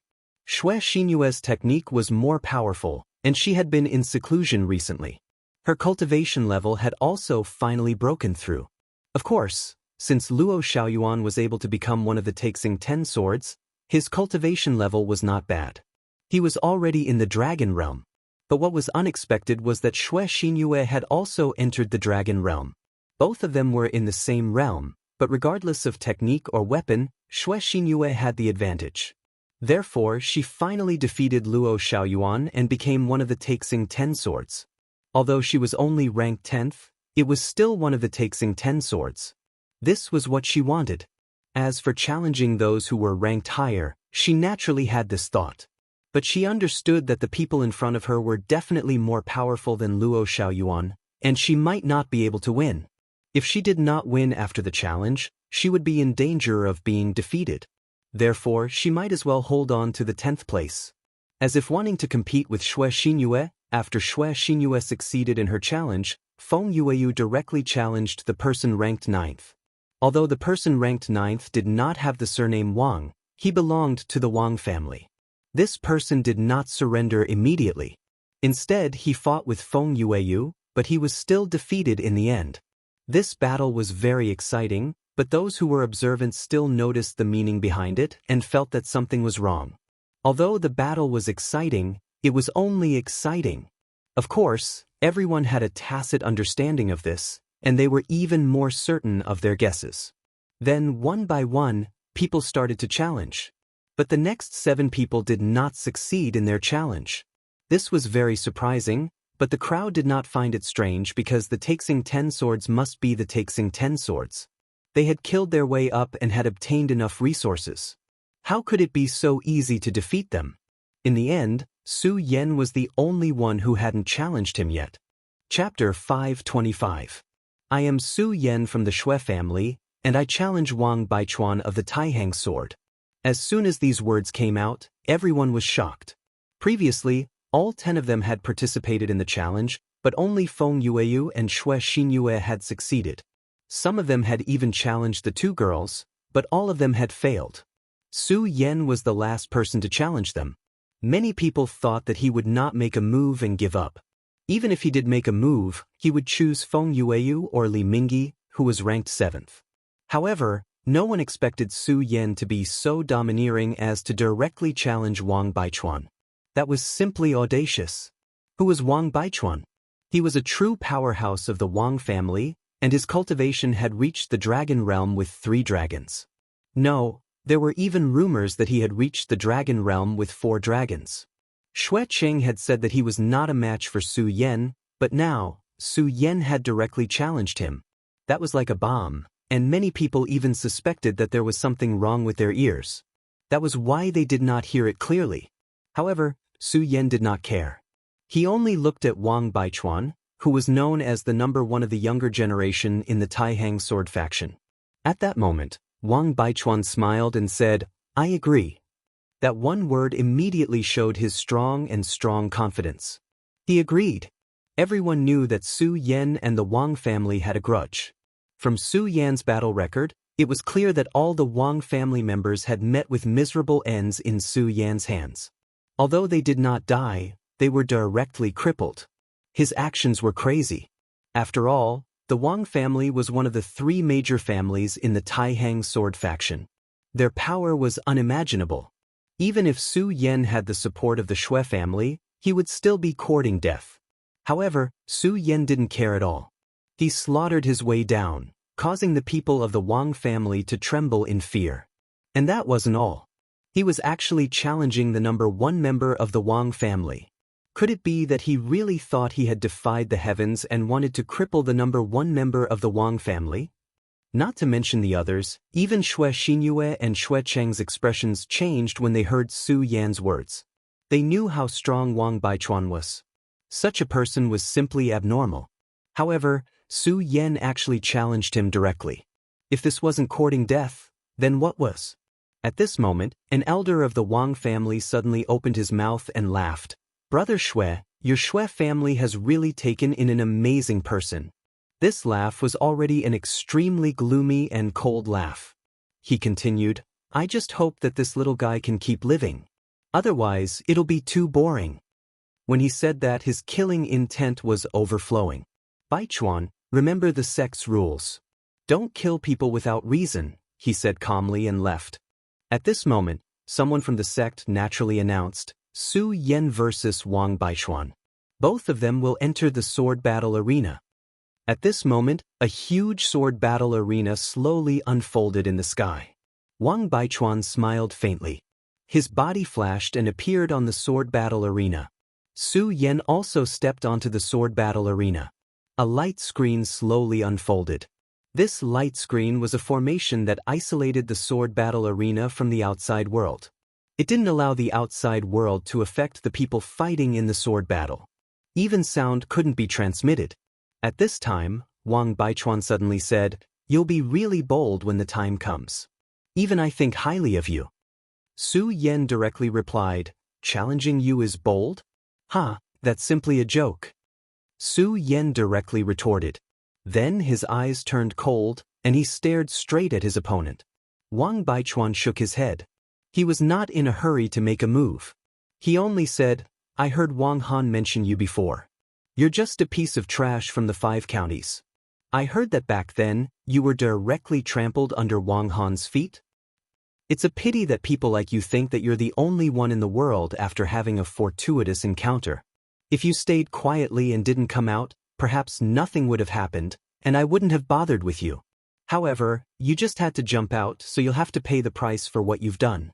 Xianxia's technique was more powerful, and she had been in seclusion recently. Her cultivation level had also finally broken through. Of course, since Luo Xiaoyuan was able to become one of the Taixing 10 swords, his cultivation level was not bad. He was already in the dragon realm. But what was unexpected was that Xianxia had also entered the dragon realm. Both of them were in the same realm, but regardless of technique or weapon, Xianxia had the advantage. Therefore, she finally defeated Luo Xiaoyuan and became one of the Taixing 10 swords. Although she was only ranked 10th, it was still one of the Taixing 10 swords. This was what she wanted. As for challenging those who were ranked higher, she naturally had this thought. But she understood that the people in front of her were definitely more powerful than Luo Xiaoyuan, and she might not be able to win. If she did not win after the challenge, she would be in danger of being defeated. Therefore, she might as well hold on to the 10th place. As if wanting to compete with Xianxia, after Xianxia succeeded in her challenge, Feng Yueyu directly challenged the person ranked 9th. Although the person ranked 9th did not have the surname Wang, he belonged to the Wang family. This person did not surrender immediately. Instead, he fought with Feng Yueyu, but he was still defeated in the end. This battle was very exciting, but those who were observant still noticed the meaning behind it and felt that something was wrong. Although the battle was exciting, it was only exciting. Of course, everyone had a tacit understanding of this, and they were even more certain of their guesses. Then, one by one, people started to challenge. But the next 7 people did not succeed in their challenge. This was very surprising, but the crowd did not find it strange because the Taixing 10 swords must be the Taixing 10 swords. They had killed their way up and had obtained enough resources. How could it be so easy to defeat them? In the end, Su Yan was the only one who hadn't challenged him yet. Chapter 525. I am Su Yan from the Shui family, and I challenge Wang Baichuan of the Taihang sword. As soon as these words came out, everyone was shocked. Previously, all 10 of them had participated in the challenge, but only Feng Yueyu and Shui Xinyue had succeeded. Some of them had even challenged the 2 girls, but all of them had failed. Su Yan was the last person to challenge them. Many people thought that he would not make a move and give up. Even if he did make a move, he would choose Feng Yueyu or Li Mingyi, who was ranked 7th. However, no one expected Su Yan to be so domineering as to directly challenge Wang Baichuan. That was simply audacious. Who was Wang Baichuan? He was a true powerhouse of the Wang family, and his cultivation had reached the dragon realm with 3 dragons. No, there were even rumors that he had reached the dragon realm with 4 dragons. Xue Qing had said that he was not a match for Su Yan, but now, Su Yan had directly challenged him. That was like a bomb, and many people even suspected that there was something wrong with their ears. That was why they did not hear it clearly. However, Su Yan did not care. He only looked at Wang Baichuan, who was known as the number 1 of the younger generation in the Taihang sword faction. At that moment, Wang Baichuan smiled and said, "I agree." That one word immediately showed his strong confidence. He agreed. Everyone knew that Su Yan and the Wang family had a grudge. From Su Yan's battle record, it was clear that all the Wang family members had met with miserable ends in Su Yan's hands. Although they did not die, they were directly crippled. His actions were crazy. After all, the Wang family was one of the 3 major families in the Taihang sword faction. Their power was unimaginable. Even if Su Yan had the support of the Shui family, he would still be courting death. However, Su Yan didn't care at all. He slaughtered his way down, causing the people of the Wang family to tremble in fear. And that wasn't all. He was actually challenging the number 1 member of the Wang family. Could it be that he really thought he had defied the heavens and wanted to cripple the number 1 member of the Wang family? Not to mention the others, even Shui Xinyue and Shui Cheng's expressions changed when they heard Su Yan's words. They knew how strong Wang Baichuan was. Such a person was simply abnormal. However, Su Yan actually challenged him directly. If this wasn't courting death, then what was? At this moment, an elder of the Wang family suddenly opened his mouth and laughed. "Brother Shui, your Shui family has really taken in an amazing person." This laugh was already an extremely gloomy and cold laugh. He continued, "I just hope that this little guy can keep living. Otherwise, it'll be too boring." When he said that, his killing intent was overflowing. "Baichuan, remember the sect's rules. Don't kill people without reason," he said calmly and left. At this moment, someone from the sect naturally announced, "Su Yan versus Wang Baichuan. Both of them will enter the sword battle arena." At this moment, a huge sword battle arena slowly unfolded in the sky. Wang Baichuan smiled faintly. His body flashed and appeared on the sword battle arena. Su Yan also stepped onto the sword battle arena. A light screen slowly unfolded. This light screen was a formation that isolated the sword battle arena from the outside world. It didn't allow the outside world to affect the people fighting in the sword battle. Even sound couldn't be transmitted. At this time, Wang Baichuan suddenly said, "You'll be really bold when the time comes. Even I think highly of you." Su Yan directly replied, "Challenging you is bold? Ha, that's simply a joke." Su Yan directly retorted. Then his eyes turned cold, and he stared straight at his opponent. Wang Baichuan shook his head. He was not in a hurry to make a move. He only said, "I heard Wang Han mention you before. You're just a piece of trash from the 5 counties. I heard that back then, you were directly trampled under Wang Han's feet. It's a pity that people like you think that you're the only one in the world after having a fortuitous encounter. If you stayed quietly and didn't come out, perhaps nothing would have happened, and I wouldn't have bothered with you. However, you just had to jump out, so you'll have to pay the price for what you've done."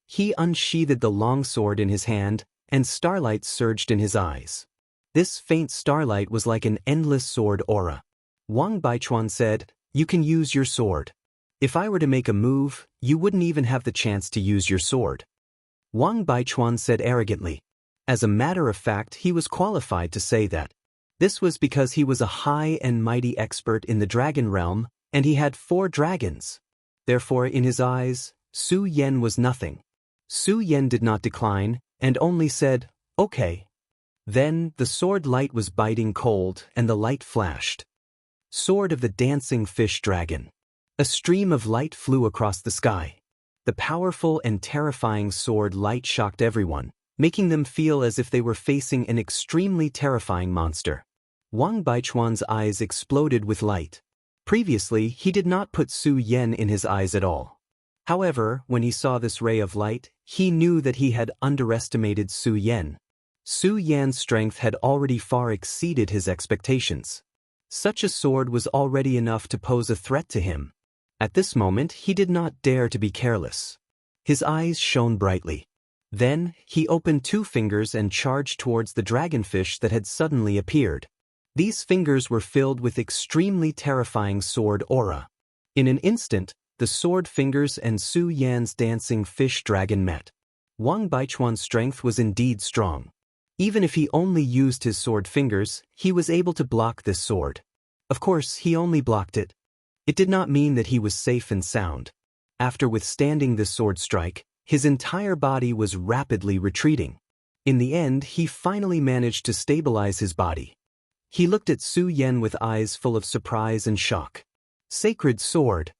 He unsheathed the long sword in his hand, and starlight surged in his eyes. This faint starlight was like an endless sword aura. Wang Baichuan said, "You can use your sword. If I were to make a move, you wouldn't even have the chance to use your sword." Wang Baichuan said arrogantly. As a matter of fact, he was qualified to say that. This was because he was a high and mighty expert in the dragon realm, and he had 4 dragons. Therefore, in his eyes, Su Yan was nothing. Su Yan did not decline, and only said, "Okay." Then, the sword light was biting cold, and the light flashed. Sword of the Dancing Fish Dragon. A stream of light flew across the sky. The powerful and terrifying sword light shocked everyone, making them feel as if they were facing an extremely terrifying monster. Wang Baichuan's eyes exploded with light. Previously, he did not put Su Yan in his eyes at all. However, when he saw this ray of light, he knew that he had underestimated Su Yan. Su Yan's strength had already far exceeded his expectations. Such a sword was already enough to pose a threat to him. At this moment, he did not dare to be careless. His eyes shone brightly. Then, he opened 2 fingers and charged towards the dragonfish that had suddenly appeared. These fingers were filled with extremely terrifying sword aura. In an instant, the sword fingers and Su Yan's dancing fish dragon met. Wang Baichuan's strength was indeed strong. Even if he only used his sword fingers, he was able to block this sword. Of course, he only blocked it. It did not mean that he was safe and sound. After withstanding this sword strike, his entire body was rapidly retreating. In the end, he finally managed to stabilize his body. He looked at Su Yan with eyes full of surprise and shock. Sacred sword.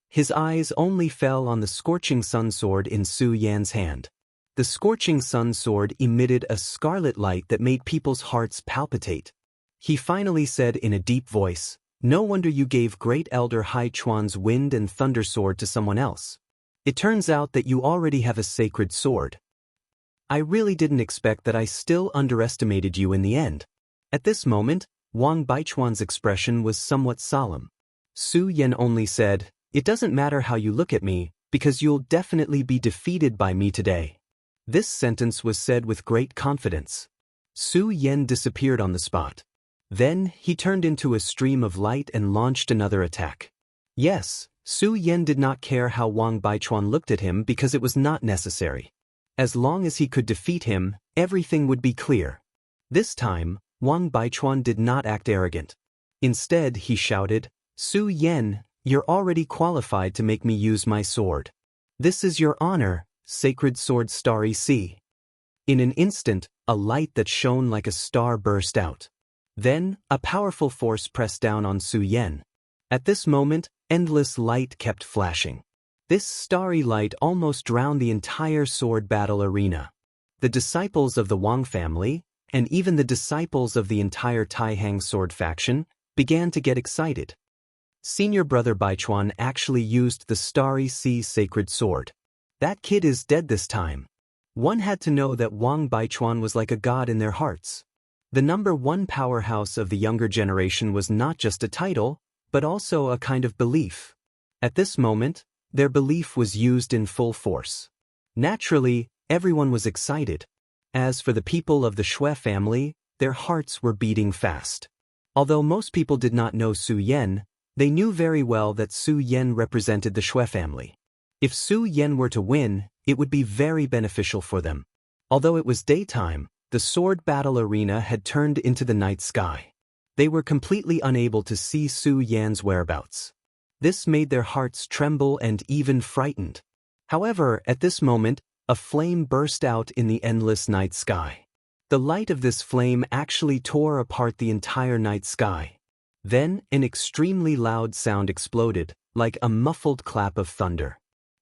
His eyes only fell on the scorching sun sword in Su Yan's hand. The scorching sun sword emitted a scarlet light that made people's hearts palpitate. He finally said in a deep voice, "No wonder you gave Great Elder Hai Chuan's wind and thunder sword to someone else. It turns out that you already have a sacred sword. I really didn't expect that. I still underestimated you in the end." At this moment, Wang Baichuan's expression was somewhat solemn. Su Yan only said, "It doesn't matter how you look at me, because you'll definitely be defeated by me today." This sentence was said with great confidence. Su Yan disappeared on the spot. Then, he turned into a stream of light and launched another attack. Yes, Su Yan did not care how Wang Baichuan looked at him because it was not necessary. As long as he could defeat him, everything would be clear. This time, Wang Baichuan did not act arrogant. Instead, he shouted, "Su Yan, you're already qualified to make me use my sword. This is your honor, Sacred Sword Starry Sea." In an instant, a light that shone like a star burst out. Then, a powerful force pressed down on Su Yan. At this moment, endless light kept flashing. This starry light almost drowned the entire sword battle arena. The disciples of the Wang family, and even the disciples of the entire Taihang sword faction, began to get excited. Senior brother Baichuan actually used the Starry Sea sacred sword. That kid is dead this time. One had to know that Wang Baichuan was like a god in their hearts. The #1 powerhouse of the younger generation was not just a title, but also a kind of belief. At this moment, their belief was used in full force. Naturally, everyone was excited. As for the people of the Shui family, their hearts were beating fast. Although most people did not know Su Yan, they knew very well that Su Yan represented the Shui family. If Su Yan were to win, it would be very beneficial for them. Although it was daytime, the sword battle arena had turned into the night sky. They were completely unable to see Su Yan's whereabouts. This made their hearts tremble and even frightened. However, at this moment, a flame burst out in the endless night sky. The light of this flame actually tore apart the entire night sky. Then, an extremely loud sound exploded, like a muffled clap of thunder.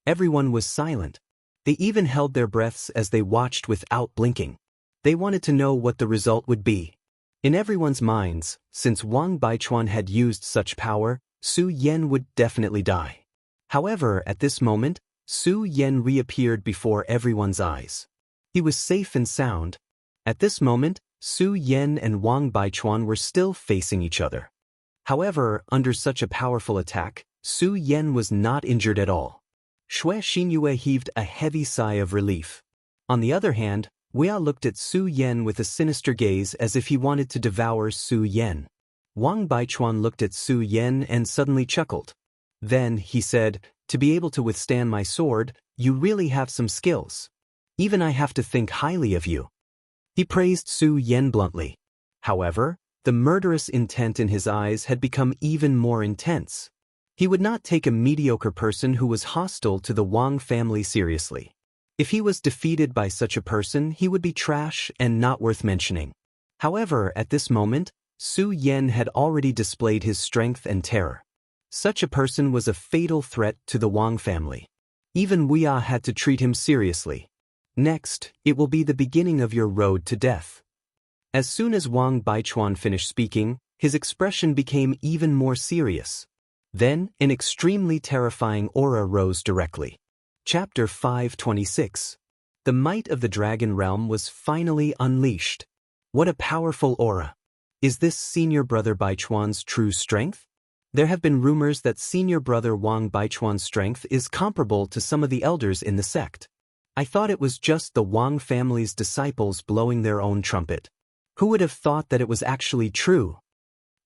Everyone was silent. They even held their breaths as they watched without blinking. They wanted to know what the result would be. In everyone's minds, since Wang Baichuan had used such power, Su Yan would definitely die. However, at this moment, Su Yan reappeared before everyone's eyes. He was safe and sound. At this moment, Su Yan and Wang Baichuan were still facing each other. However, under such a powerful attack, Su Yan was not injured at all. Xianxia heaved a heavy sigh of relief. On the other hand, Wuxia looked at Su Yan with a sinister gaze as if he wanted to devour Su Yan. Wang Baichuan looked at Su Yan and suddenly chuckled. Then, he said, "To be able to withstand my sword, you really have some skills. Even I have to think highly of you." He praised Su Yan bluntly. However, the murderous intent in his eyes had become even more intense. He would not take a mediocre person who was hostile to the Wang family seriously. If he was defeated by such a person, he would be trash and not worth mentioning. However, at this moment, Su Yan had already displayed his strength and terror. Such a person was a fatal threat to the Wang family. Even Wuxia had to treat him seriously. Next, it will be the beginning of your road to death. As soon as Wang Baichuan finished speaking, his expression became even more serious. Then, an extremely terrifying aura rose directly. Chapter 526. The might of the dragon realm was finally unleashed. What a powerful aura! Is this senior brother Baichuan's true strength? There have been rumors that senior brother Wang Baichuan's strength is comparable to some of the elders in the sect. I thought it was just the Wang family's disciples blowing their own trumpet. Who would have thought that it was actually true?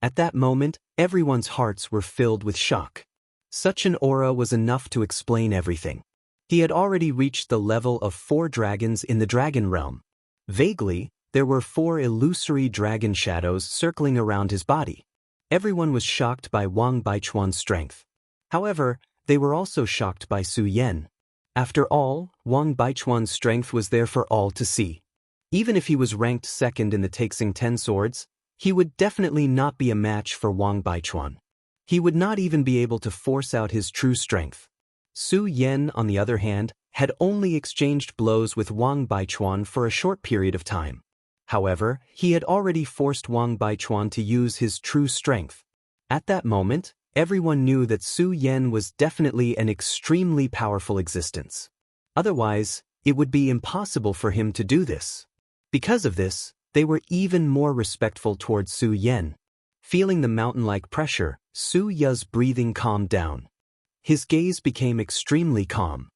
At that moment, everyone's hearts were filled with shock. Such an aura was enough to explain everything. He had already reached the level of 4 dragons in the dragon realm. Vaguely, there were 4 illusory dragon shadows circling around his body. Everyone was shocked by Wang Baichuan's strength. However, they were also shocked by Su Yan. After all, Wang Baichuan's strength was there for all to see. Even if he was ranked second in the Taixing 10 swords, he would definitely not be a match for Wang Baichuan. He would not even be able to force out his true strength. Su Yan, on the other hand, had only exchanged blows with Wang Baichuan for a short period of time. However, he had already forced Wang Baichuan to use his true strength. At that moment, everyone knew that Su Yan was definitely an extremely powerful existence. Otherwise, it would be impossible for him to do this. Because of this, they were even more respectful towards Su Yan. Feeling the mountain-like pressure, Su Ya's breathing calmed down. His gaze became extremely calm.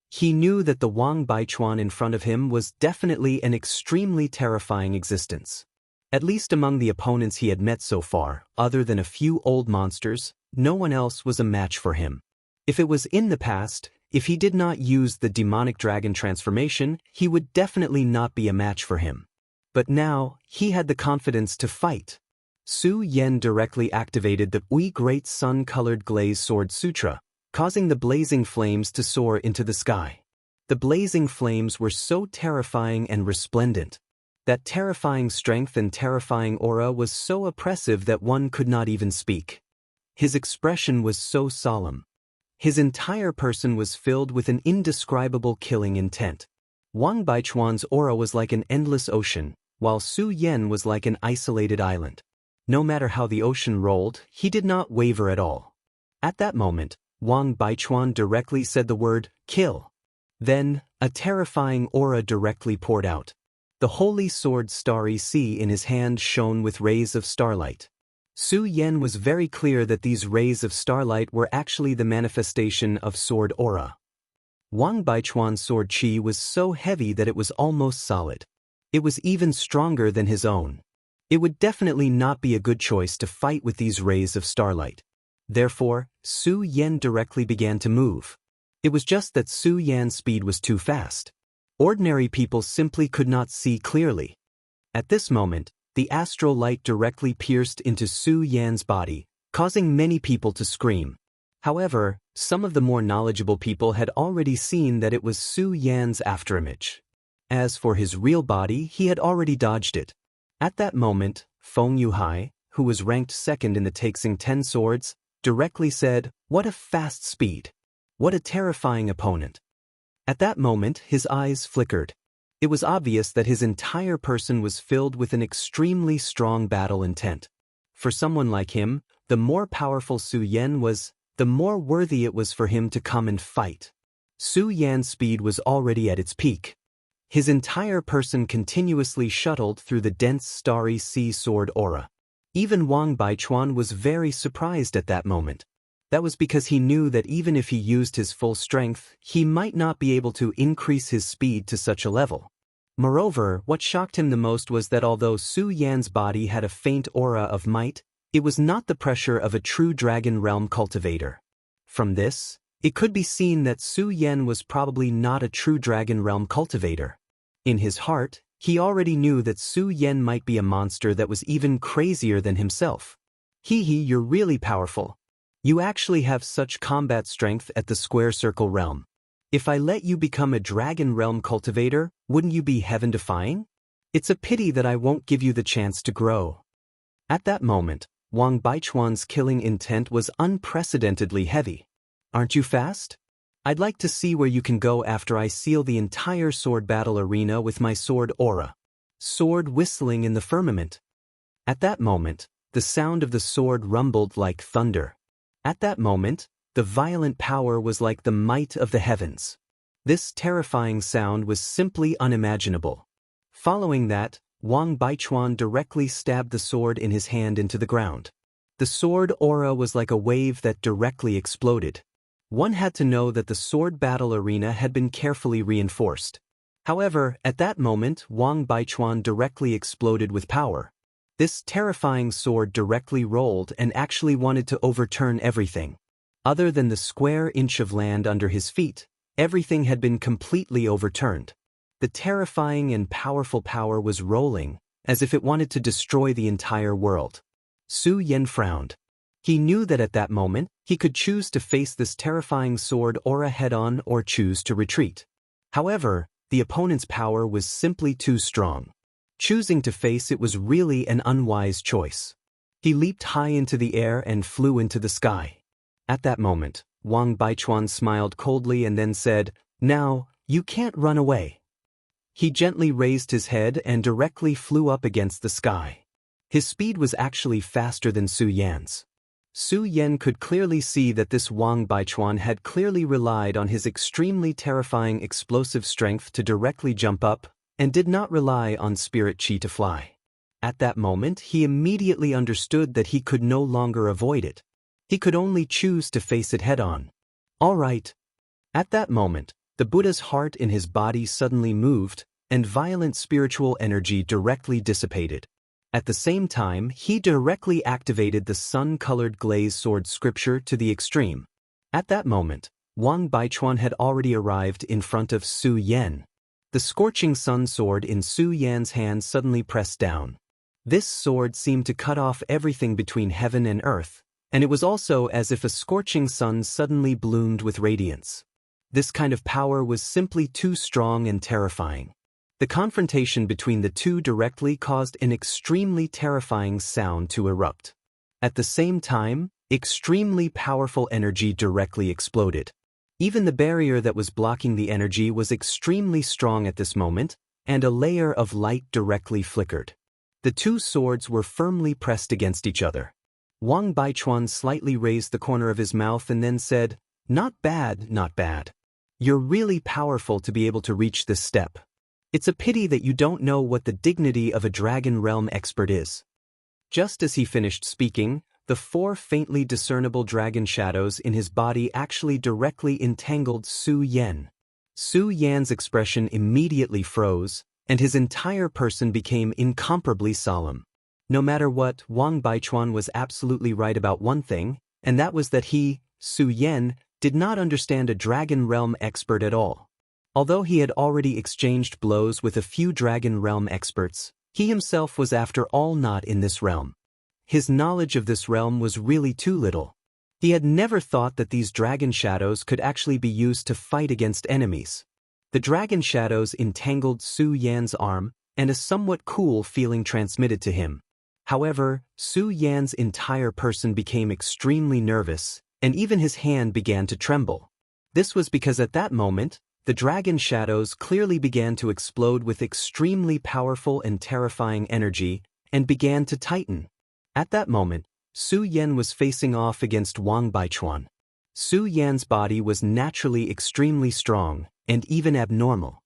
He knew that the Wang Baichuan in front of him was definitely an extremely terrifying existence. At least among the opponents he had met so far, other than a few old monsters, no one else was a match for him. If it was in the past, if he did not use the demonic dragon transformation, he would definitely not be a match for him. But now, he had the confidence to fight. Su Yan directly activated the Great Sun-colored Glaze Sword Sutra, causing the blazing flames to soar into the sky. The blazing flames were so terrifying and resplendent. That terrifying strength and terrifying aura was so oppressive that one could not even speak. His expression was so solemn. His entire person was filled with an indescribable killing intent. Wang Baichuan's aura was like an endless ocean, while Su Yan was like an isolated island. No matter how the ocean rolled, he did not waver at all. At that moment, Wang Baichuan directly said the word, "Kill." Then, a terrifying aura directly poured out. The holy sword Starry Sea in his hand shone with rays of starlight. Su Yan was very clear that these rays of starlight were actually the manifestation of sword aura. Wang Baichuan's sword qi was so heavy that it was almost solid. It was even stronger than his own. It would definitely not be a good choice to fight with these rays of starlight. Therefore, Su Yan directly began to move. It was just that Su Yan's speed was too fast. Ordinary people simply could not see clearly. At this moment, the astral light directly pierced into Su Yan's body, causing many people to scream. However, some of the more knowledgeable people had already seen that it was Su Yan's afterimage. As for his real body, he had already dodged it. At that moment, Feng Yuhai, who was ranked second in the Taxing 10 swords, directly said, "What a fast speed! What a terrifying opponent!" At that moment, his eyes flickered. It was obvious that his entire person was filled with an extremely strong battle intent. For someone like him, the more powerful Su Yan was, the more worthy it was for him to come and fight. Su Yan's speed was already at its peak. His entire person continuously shuttled through the dense starry sea sword aura. Even Wang Baichuan was very surprised at that moment. That was because he knew that even if he used his full strength, he might not be able to increase his speed to such a level. Moreover, what shocked him the most was that although Su Yan's body had a faint aura of might, it was not the pressure of a true Dragon Realm cultivator. From this, it could be seen that Su Yan was probably not a true Dragon Realm cultivator. In his heart, he already knew that Su Yan might be a monster that was even crazier than himself. You're really powerful. You actually have such combat strength at the Square Circle Realm. If I let you become a Dragon Realm cultivator, wouldn't you be heaven-defying? It's a pity that I won't give you the chance to grow. At that moment, Wang Baichuan's killing intent was unprecedentedly heavy. Aren't you fast? I'd like to see where you can go after I seal the entire sword battle arena with my sword aura. Sword whistling in the firmament. At that moment, the sound of the sword rumbled like thunder. At that moment, the violent power was like the might of the heavens. This terrifying sound was simply unimaginable. Following that, Wang Baichuan directly stabbed the sword in his hand into the ground. The sword aura was like a wave that directly exploded. One had to know that the sword battle arena had been carefully reinforced. However, at that moment, Wang Baichuan directly exploded with power. This terrifying sword directly rolled and actually wanted to overturn everything. Other than the square inch of land under his feet, everything had been completely overturned. The terrifying and powerful power was rolling, as if it wanted to destroy the entire world. Su Yan frowned. He knew that at that moment, he could choose to face this terrifying sword aura head-on or choose to retreat. However, the opponent's power was simply too strong. Choosing to face it was really an unwise choice. He leaped high into the air and flew into the sky. At that moment, Wang Baichuan smiled coldly and then said, "Now, you can't run away." He gently raised his head and directly flew up against the sky. His speed was actually faster than Su Yan's. Su Yan could clearly see that this Wang Baichuan had clearly relied on his extremely terrifying explosive strength to directly jump up, and did not rely on spirit chi to fly. At that moment, he immediately understood that he could no longer avoid it. He could only choose to face it head-on. All right. At that moment, the Buddha's heart in his body suddenly moved, and violent spiritual energy directly dissipated. At the same time, he directly activated the sun-colored glaze sword scripture to the extreme. At that moment, Wang Baichuan had already arrived in front of Su Yan. The scorching sun sword in Su Yan's hand suddenly pressed down. This sword seemed to cut off everything between heaven and earth, and it was also as if a scorching sun suddenly bloomed with radiance. This kind of power was simply too strong and terrifying. The confrontation between the two directly caused an extremely terrifying sound to erupt. At the same time, extremely powerful energy directly exploded. Even the barrier that was blocking the energy was extremely strong at this moment, and a layer of light directly flickered. The two swords were firmly pressed against each other. Wang Baichuan slightly raised the corner of his mouth and then said, "Not bad, not bad. You're really powerful to be able to reach this step. It's a pity that you don't know what the dignity of a Dragon Realm expert is." Just as he finished speaking, the 4 faintly discernible dragon shadows in his body actually directly entangled Su Yan. Su Yan's expression immediately froze, and his entire person became incomparably solemn. No matter what, Wang Baichuan was absolutely right about one thing, and that was that he, Su Yan, did not understand a Dragon Realm expert at all. Although he had already exchanged blows with a few Dragon Realm experts, he himself was after all not in this realm. His knowledge of this realm was really too little. He had never thought that these dragon shadows could actually be used to fight against enemies. The dragon shadows entangled Su Yan's arm, and a somewhat cool feeling transmitted to him. However, Su Yan's entire person became extremely nervous, and even his hand began to tremble. This was because at that moment, the dragon shadows clearly began to explode with extremely powerful and terrifying energy, and began to tighten. At that moment, Su Yan was facing off against Wang Baichuan. Su Yan's body was naturally extremely strong, and even abnormal.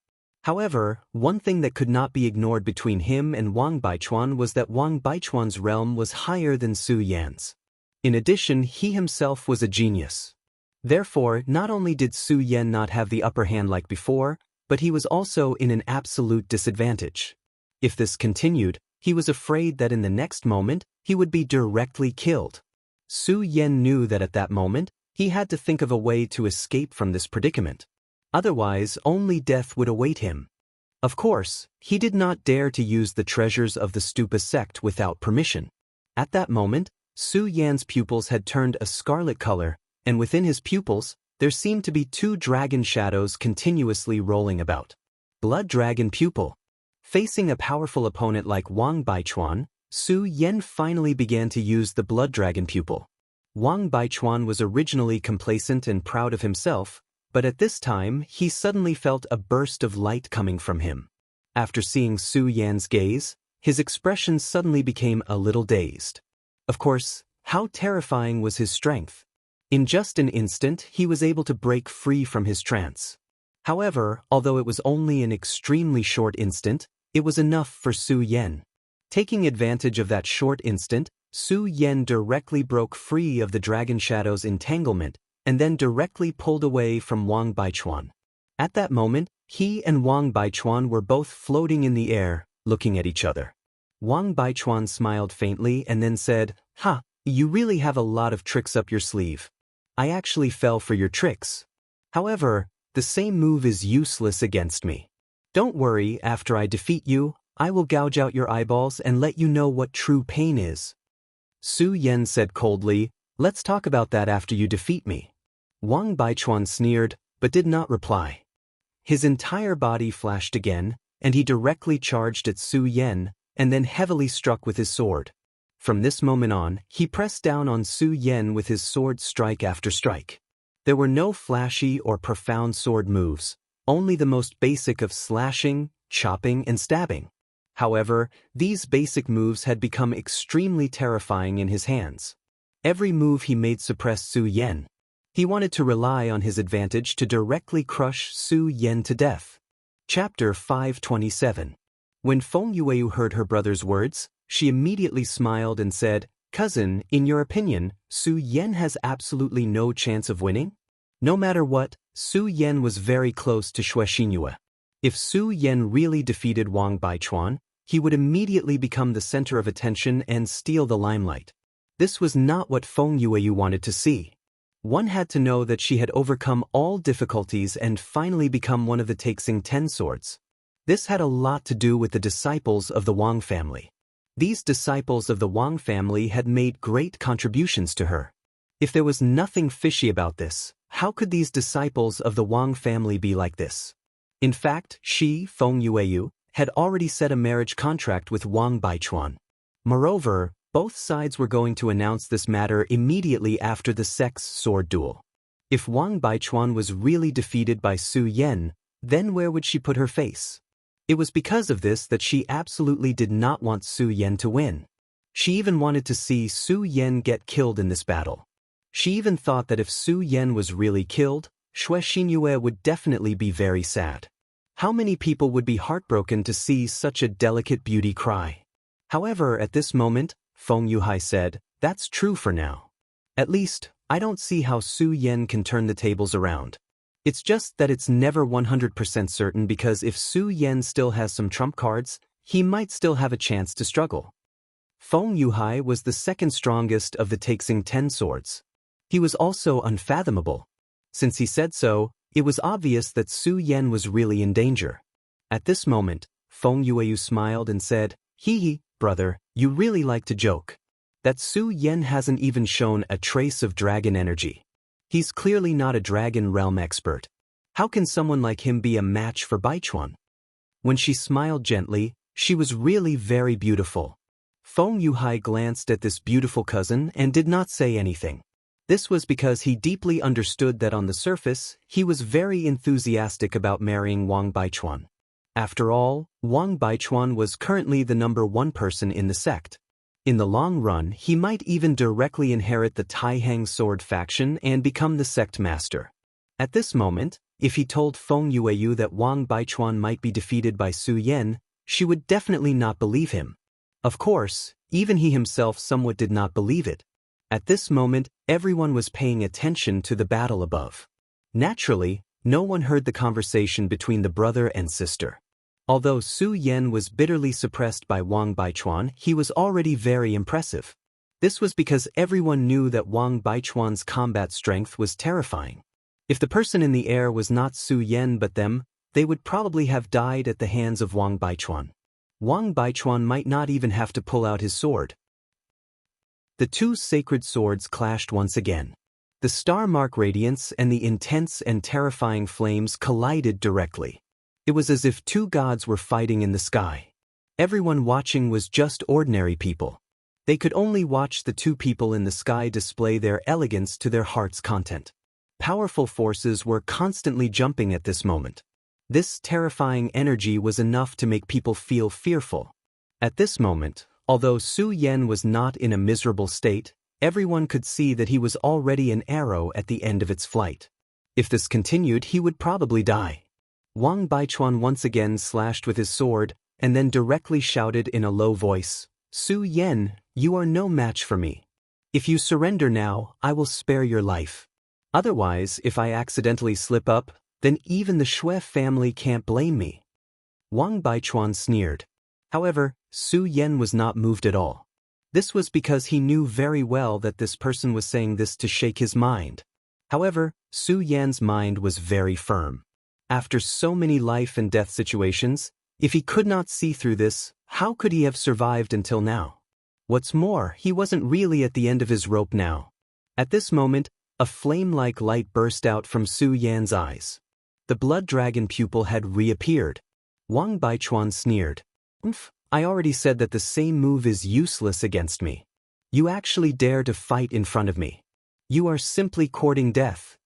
However, one thing that could not be ignored between him and Wang Baichuan was that Wang Baichuan's realm was higher than Su Yan's. In addition, he himself was a genius. Therefore, not only did Su Yan not have the upper hand like before, but he was also in an absolute disadvantage. If this continued, he was afraid that in the next moment, he would be directly killed. Su Yan knew that at that moment, he had to think of a way to escape from this predicament. Otherwise, only death would await him. Of course, he did not dare to use the treasures of the Stupa sect without permission. At that moment, Su Yan's pupils had turned a scarlet color, and within his pupils, there seemed to be 2 dragon shadows continuously rolling about. Blood Dragon Pupil. Facing a powerful opponent like Wang Baichuan, Su Yan finally began to use the Blood Dragon Pupil. Wang Baichuan was originally complacent and proud of himself, but at this time, he suddenly felt a burst of light coming from him. After seeing Su Yan's gaze, his expression suddenly became a little dazed. Of course, how terrifying was his strength. In just an instant, he was able to break free from his trance. However, although it was only an extremely short instant, it was enough for Su Yan. Taking advantage of that short instant, Su Yan directly broke free of the Dragon Shadow's entanglement, and then directly pulled away from Wang Baichuan. At that moment, he and Wang Baichuan were both floating in the air, looking at each other. Wang Baichuan smiled faintly and then said, "Ha, you really have a lot of tricks up your sleeve. I actually fell for your tricks. However, the same move is useless against me. Don't worry, after I defeat you, I will gouge out your eyeballs and let you know what true pain is." Su Yan said coldly, "Let's talk about that after you defeat me." Wang Baichuan sneered, but did not reply. His entire body flashed again, and he directly charged at Su Yan, and then heavily struck with his sword. From this moment on, he pressed down on Su Yan with his sword strike after strike. There were no flashy or profound sword moves, only the most basic of slashing, chopping, and stabbing. However, these basic moves had become extremely terrifying in his hands. Every move he made suppressed Su Yan. He wanted to rely on his advantage to directly crush Su Yan to death. Chapter 527. When Feng Yueyu heard her brother's words, she immediately smiled and said, "Cousin, in your opinion, Su Yan has absolutely no chance of winning?" No matter what, Su Yan was very close to Xianxia. If Su Yan really defeated Wang Baichuan, he would immediately become the center of attention and steal the limelight. This was not what Feng Yueyu wanted to see. One had to know that she had overcome all difficulties and finally become one of the Taixing 10 swords. This had a lot to do with the disciples of the Wang family. These disciples of the Wang family had made great contributions to her. If there was nothing fishy about this, how could these disciples of the Wang family be like this? In fact, she, Feng Yueyu, had already set a marriage contract with Wang Baichuan. Moreover, both sides were going to announce this matter immediately after the sects sword duel. If Wang Baichuan was really defeated by Su Yan, then where would she put her face? It was because of this that she absolutely did not want Su Yan to win. She even wanted to see Su Yan get killed in this battle. She even thought that if Su Yan was really killed, Xianxia would definitely be very sad. How many people would be heartbroken to see such a delicate beauty cry? However, at this moment, Feng Yuhai said, "That's true for now. At least, I don't see how Su Yan can turn the tables around. It's just that it's never 100% certain because if Su Yan still has some trump cards, he might still have a chance to struggle." Feng Yuhai was the second strongest of the Taixing 10 swords. He was also unfathomable. Since he said so, it was obvious that Su Yan was really in danger. At this moment, Feng Yueyu smiled and said, "Hee, brother, you really like to joke. That Su Yan hasn't even shown a trace of dragon energy. He's clearly not a dragon realm expert. How can someone like him be a match for Baichuan?" When she smiled gently, she was really very beautiful. Feng Yuhai glanced at this beautiful cousin and did not say anything. This was because he deeply understood that on the surface, he was very enthusiastic about marrying Wang Baichuan. After all, Wang Baichuan was currently the #1 person in the sect. In the long run, he might even directly inherit the Taihang sword faction and become the sect master. At this moment, if he told Feng Yueyu that Wang Baichuan might be defeated by Su Yan, she would definitely not believe him. Of course, even he himself somewhat did not believe it. At this moment, everyone was paying attention to the battle above. Naturally, no one heard the conversation between the brother and sister. Although Su Yan was bitterly suppressed by Wang Baichuan, he was already very impressive. This was because everyone knew that Wang Baichuan's combat strength was terrifying. If the person in the air was not Su Yan but them, they would probably have died at the hands of Wang Baichuan. Wang Baichuan might not even have to pull out his sword. The two sacred swords clashed once again. The star-mark radiance and the intense and terrifying flames collided directly. It was as if two gods were fighting in the sky. Everyone watching was just ordinary people. They could only watch the two people in the sky display their elegance to their heart's content. Powerful forces were constantly jumping at this moment. This terrifying energy was enough to make people feel fearful. At this moment, although Su Yan was not in a miserable state, everyone could see that he was already an arrow at the end of its flight. If this continued, he would probably die. Wang Baichuan once again slashed with his sword, and then directly shouted in a low voice, "Su Yan, you are no match for me. If you surrender now, I will spare your life. Otherwise, if I accidentally slip up, then even the Shui family can't blame me." Wang Baichuan sneered. However, Su Yan was not moved at all. This was because he knew very well that this person was saying this to shake his mind. However, Su Yan's mind was very firm. After so many life and death situations, if he could not see through this, how could he have survived until now? What's more, he wasn't really at the end of his rope now. At this moment, a flame-like light burst out from Su Yan's eyes. The blood dragon pupil had reappeared. Wang Baichuan sneered. I already said that the same move is useless against me. You actually dare to fight in front of me. You are simply courting death.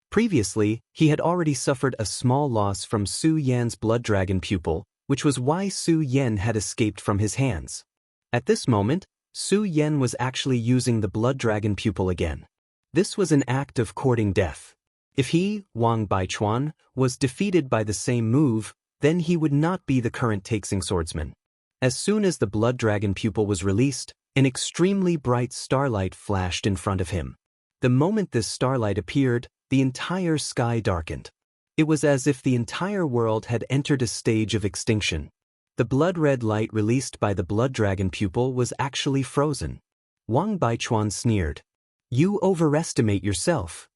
Previously, he had already suffered a small loss from Su Yan's blood dragon pupil, which was why Su Yan had escaped from his hands. At this moment, Su Yan was actually using the blood dragon pupil again. This was an act of courting death. If he, Wang Baichuan, was defeated by the same move, then he would not be the current Taixing swordsman. As soon as the blood dragon pupil was released, an extremely bright starlight flashed in front of him. The moment this starlight appeared, the entire sky darkened. It was as if the entire world had entered a stage of extinction. The blood-red light released by the blood dragon pupil was actually frozen. Wang Baichuan sneered. You overestimate yourself.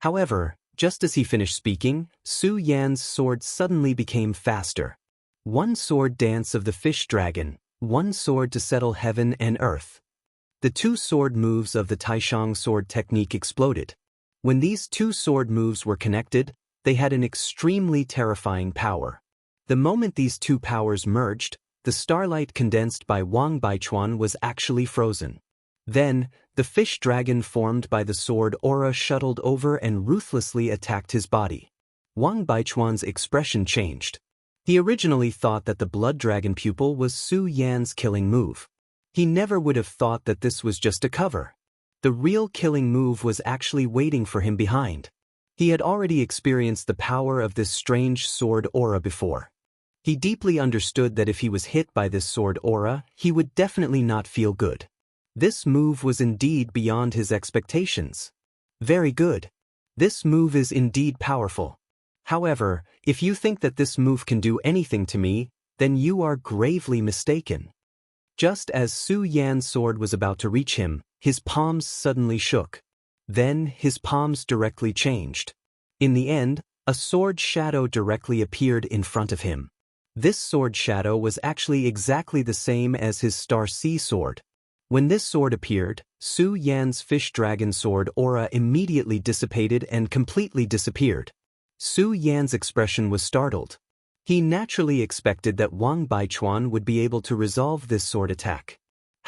However, just as he finished speaking, Su Yan's sword suddenly became faster. One sword dance of the fish dragon, one sword to settle heaven and earth. The two sword moves of the Taishang sword technique exploded. When these two sword moves were connected, they had an extremely terrifying power. The moment these two powers merged, the starlight condensed by Wang Baichuan was actually frozen. Then, the fish dragon formed by the sword aura shuttled over and ruthlessly attacked his body. Wang Baichuan's expression changed. He originally thought that the blood dragon pupil was Su Yan's killing move. He never would have thought that this was just a cover. The real killing move was actually waiting for him behind. He had already experienced the power of this strange sword aura before. He deeply understood that if he was hit by this sword aura, he would definitely not feel good. This move was indeed beyond his expectations. Very good. This move is indeed powerful. However, if you think that this move can do anything to me, then you are gravely mistaken. Just as Su Yan's sword was about to reach him, his palms suddenly shook. Then, his palms directly changed. In the end, a sword shadow directly appeared in front of him. This sword shadow was actually exactly the same as his Star Sea sword. When this sword appeared, Su Yan's fish dragon sword aura immediately dissipated and completely disappeared. Su Yan's expression was startled. He naturally expected that Wang Baichuan would be able to resolve this sword attack.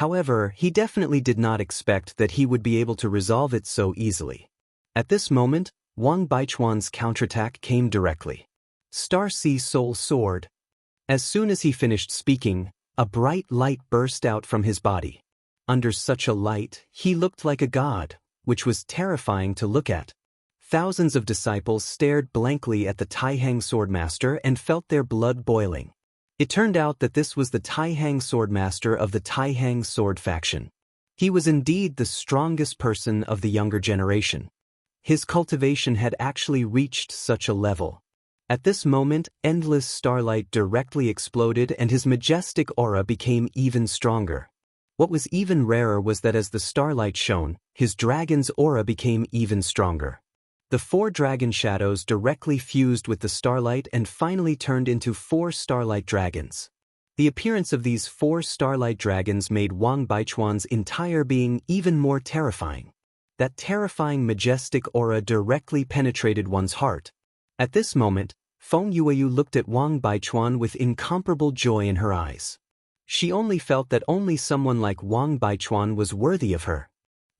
However, he definitely did not expect that he would be able to resolve it so easily. At this moment, Wang Baichuan's counterattack came directly. Star Sea Soul Sword. As soon as he finished speaking, a bright light burst out from his body. Under such a light, he looked like a god, which was terrifying to look at. Thousands of disciples stared blankly at the Taihang Swordmaster and felt their blood boiling. It turned out that this was the Taihang Swordmaster of the Taihang Sword faction. He was indeed the strongest person of the younger generation. His cultivation had actually reached such a level. At this moment, endless starlight directly exploded and his majestic aura became even stronger. What was even rarer was that as the starlight shone, his dragon's aura became even stronger. The 4 dragon shadows directly fused with the starlight and finally turned into 4 starlight dragons. The appearance of these 4 starlight dragons made Wang Baichuan's entire being even more terrifying. That terrifying majestic aura directly penetrated one's heart. At this moment, Feng Yueyu looked at Wang Baichuan with incomparable joy in her eyes. She only felt that only someone like Wang Baichuan was worthy of her.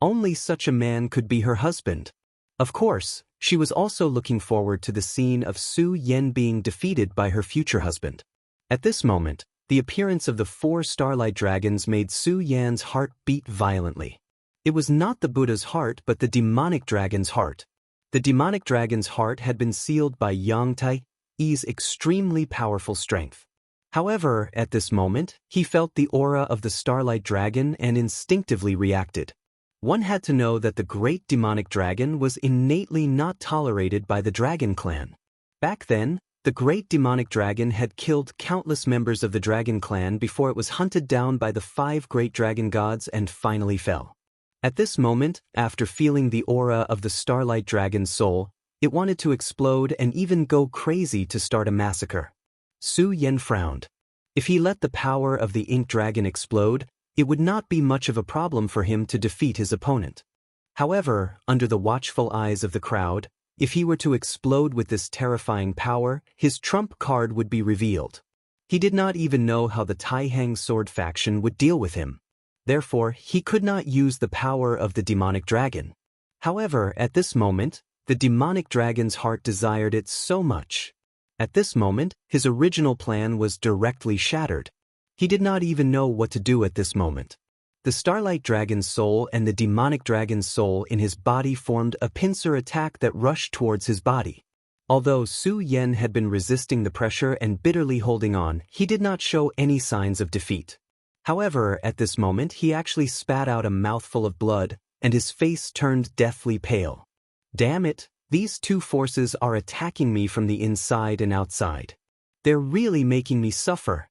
Only such a man could be her husband. Of course, she was also looking forward to the scene of Su Yan being defeated by her future husband. At this moment, the appearance of the 4 starlight dragons made Su Yan's heart beat violently. It was not the Buddha's heart but the demonic dragon's heart. The demonic dragon's heart had been sealed by Yang Tai's extremely powerful strength. However, at this moment, he felt the aura of the starlight dragon and instinctively reacted. One had to know that the great demonic dragon was innately not tolerated by the dragon clan. Back then, the great demonic dragon had killed countless members of the dragon clan before it was hunted down by the 5 great dragon gods and finally fell. At this moment, after feeling the aura of the starlight dragon's soul, it wanted to explode and even go crazy to start a massacre. Su Yan frowned. If he let the power of the ink dragon explode, it would not be much of a problem for him to defeat his opponent. However, under the watchful eyes of the crowd, if he were to explode with this terrifying power, his trump card would be revealed. He did not even know how the Taihang Sword faction would deal with him. Therefore, he could not use the power of the demonic dragon. However, at this moment, the demonic dragon's heart desired it so much. At this moment, his original plan was directly shattered. He did not even know what to do at this moment. The starlight dragon's soul and the demonic dragon's soul in his body formed a pincer attack that rushed towards his body. Although Su Yan had been resisting the pressure and bitterly holding on, he did not show any signs of defeat. However, at this moment he actually spat out a mouthful of blood, and his face turned deathly pale. Damn it, these 2 forces are attacking me from the inside and outside. They're really making me suffer.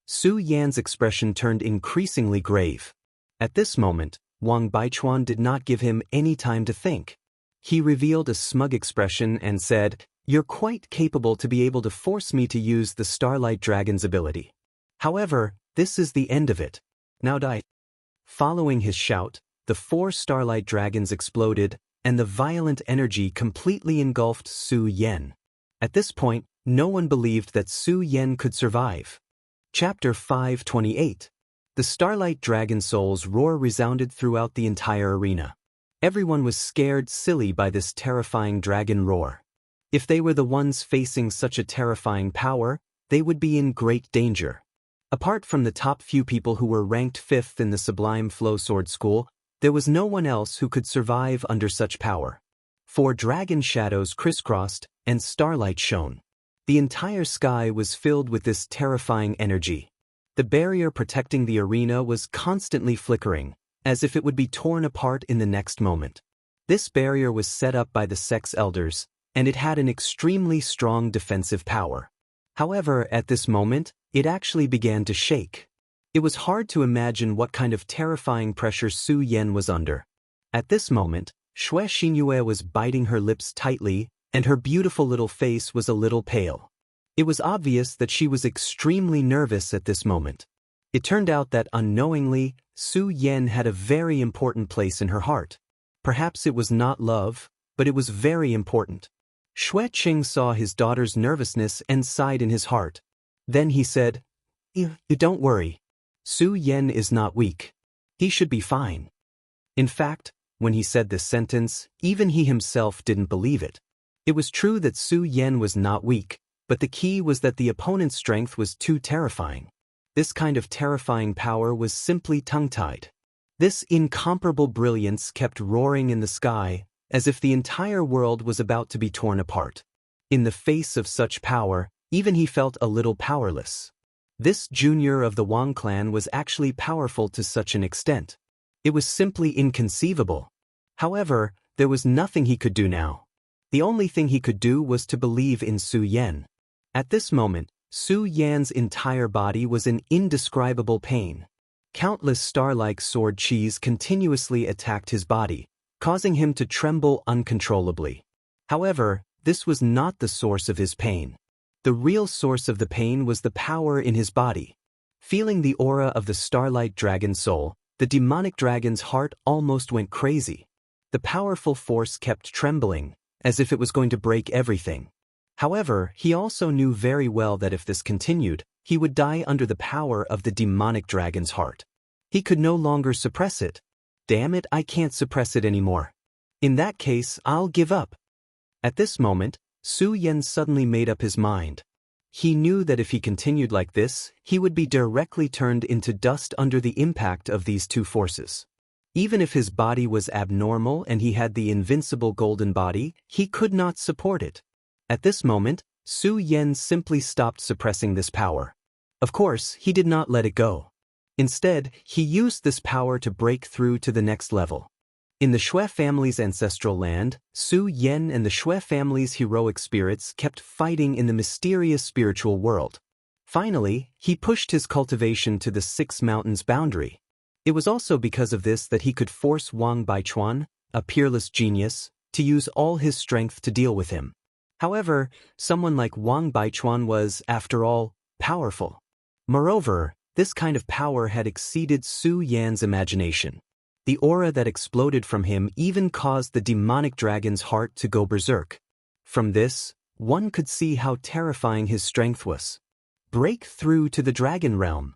Su Yan's expression turned increasingly grave. At this moment, Wang Baichuan did not give him any time to think. He revealed a smug expression and said, "You're quite capable to be able to force me to use the Starlight Dragon's ability. However, this is the end of it. Now die." Following his shout, the 4 Starlight Dragons exploded, and the violent energy completely engulfed Su Yan. At this point, no one believed that Su Yan could survive. Chapter 528. The Starlight Dragon Soul's roar resounded throughout the entire arena. Everyone was scared silly by this terrifying dragon roar. If they were the ones facing such a terrifying power, they would be in great danger. Apart from the top few people who were ranked 5th in the Sublime Flow Sword School, there was no one else who could survive under such power. 4 dragon shadows crisscrossed, and starlight shone. The entire sky was filled with this terrifying energy. The barrier protecting the arena was constantly flickering, as if it would be torn apart in the next moment. This barrier was set up by the sect's elders, and it had an extremely strong defensive power. However, at this moment, it actually began to shake. It was hard to imagine what kind of terrifying pressure Su Yan was under. At this moment, Xianxia was biting her lips tightly, and her beautiful little face was a little pale. It was obvious that she was extremely nervous at this moment. It turned out that unknowingly, Su Yan had a very important place in her heart. Perhaps it was not love, but it was very important. Xueqing saw his daughter's nervousness and sighed in his heart. Then he said, You don't worry. Su Yan is not weak. He should be fine. In fact, when he said this sentence, even he himself didn't believe it. It was true that Su Yan was not weak, but the key was that the opponent's strength was too terrifying. This kind of terrifying power was simply tongue-tied. This incomparable brilliance kept roaring in the sky, as if the entire world was about to be torn apart. In the face of such power, even he felt a little powerless. This junior of the Wang clan was actually powerful to such an extent. It was simply inconceivable. However, there was nothing he could do now. The only thing he could do was to believe in Su Yan. At this moment, Su Yan's entire body was in indescribable pain. Countless star-like sword qis continuously attacked his body, causing him to tremble uncontrollably. However, this was not the source of his pain. The real source of the pain was the power in his body. Feeling the aura of the starlight dragon soul, the demonic dragon's heart almost went crazy. The powerful force kept trembling, as if it was going to break everything. However, he also knew very well that if this continued, he would die under the power of the demonic dragon's heart. He could no longer suppress it. Damn it, I can't suppress it anymore. In that case, I'll give up. At this moment, Su Yan suddenly made up his mind. He knew that if he continued like this, he would be directly turned into dust under the impact of these two forces. Even if his body was abnormal and he had the invincible golden body, he could not support it. At this moment, Su Yan simply stopped suppressing this power. Of course, he did not let it go. Instead, he used this power to break through to the next level. In the Shui family's ancestral land, Su Yan and the Shui family's heroic spirits kept fighting in the mysterious spiritual world. Finally, he pushed his cultivation to the 6 mountains boundary. It was also because of this that he could force Wang Baichuan, a peerless genius, to use all his strength to deal with him. However, someone like Wang Baichuan was, after all, powerful. Moreover, this kind of power had exceeded Su Yan's imagination. The aura that exploded from him even caused the demonic dragon's heart to go berserk. From this, one could see how terrifying his strength was. Break through to the dragon realm.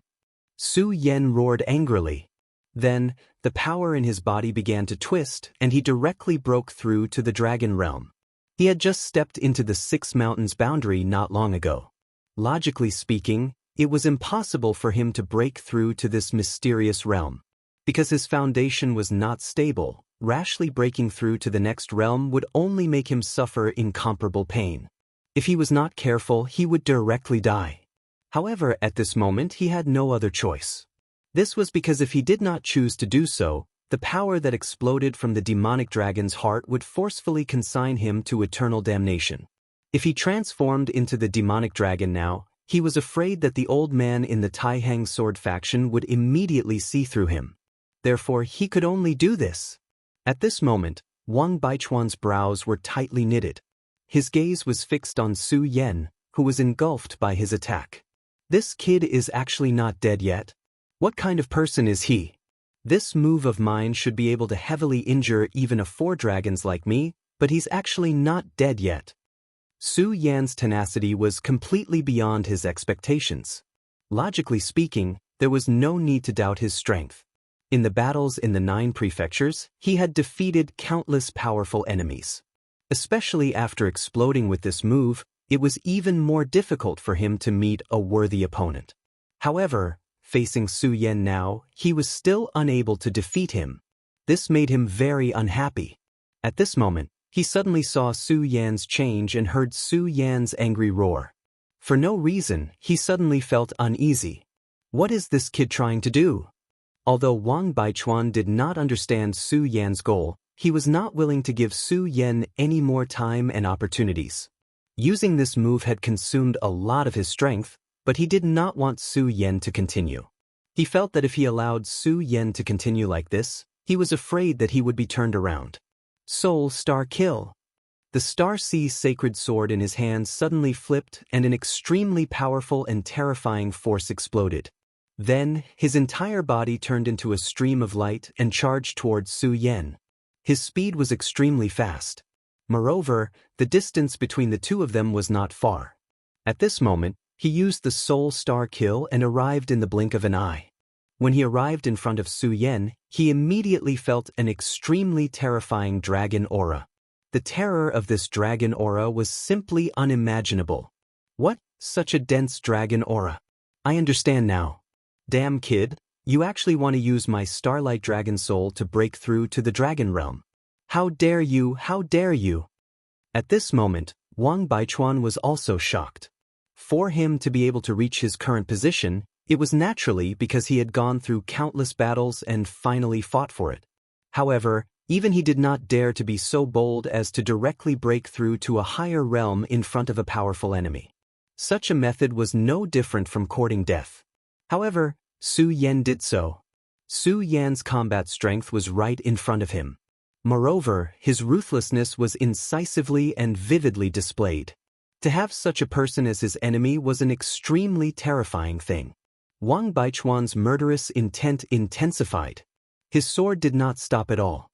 Su Yan roared angrily. Then, the power in his body began to twist, and he directly broke through to the dragon realm. He had just stepped into the 6 mountains boundary not long ago. Logically speaking, it was impossible for him to break through to this mysterious realm. Because his foundation was not stable, rashly breaking through to the next realm would only make him suffer incomparable pain. If he was not careful, he would directly die. However, at this moment he had no other choice. This was because if he did not choose to do so, the power that exploded from the demonic dragon's heart would forcefully consign him to eternal damnation. If he transformed into the demonic dragon now, he was afraid that the old man in the Taihang sword faction would immediately see through him. Therefore, he could only do this. At this moment, Wang Baichuan's brows were tightly knitted. His gaze was fixed on Su Yan, who was engulfed by his attack. This kid is actually not dead yet. What kind of person is he? This move of mine should be able to heavily injure even a 4 dragons like me, but he's actually not dead yet. Su Yan's tenacity was completely beyond his expectations. Logically speaking, there was no need to doubt his strength. In the battles in the 9 prefectures, he had defeated countless powerful enemies. Especially after exploding with this move, it was even more difficult for him to meet a worthy opponent. However, facing Su Yan now, he was still unable to defeat him. This made him very unhappy. At this moment, he suddenly saw Su Yan's change and heard Su Yan's angry roar. For no reason, he suddenly felt uneasy. What is this kid trying to do? Although Wang Baichuan did not understand Su Yan's goal, he was not willing to give Su Yan any more time and opportunities. Using this move had consumed a lot of his strength, but he did not want Su Yan to continue. He felt that if he allowed Su Yan to continue like this, he was afraid that he would be turned around. Soul Star Kill. The Star Sea sacred sword in his hand suddenly flipped and an extremely powerful and terrifying force exploded. Then, his entire body turned into a stream of light and charged towards Su Yan. His speed was extremely fast. Moreover, the distance between the two of them was not far. At this moment, he used the Soul Star Kill and arrived in the blink of an eye. When he arrived in front of Su Yan, he immediately felt an extremely terrifying dragon aura. The terror of this dragon aura was simply unimaginable. What? Such a dense dragon aura? I understand now. Damn kid, you actually want to use my Starlight Dragon Soul to break through to the Dragon Realm. How dare you, how dare you? At this moment, Wang Baichuan was also shocked. For him to be able to reach his current position, it was naturally because he had gone through countless battles and finally fought for it. However, even he did not dare to be so bold as to directly break through to a higher realm in front of a powerful enemy. Such a method was no different from courting death. However, Su Yan did so. Su Yan's combat strength was right in front of him. Moreover, his ruthlessness was incisively and vividly displayed. To have such a person as his enemy was an extremely terrifying thing. Wang Baichuan's murderous intent intensified. His sword did not stop at all.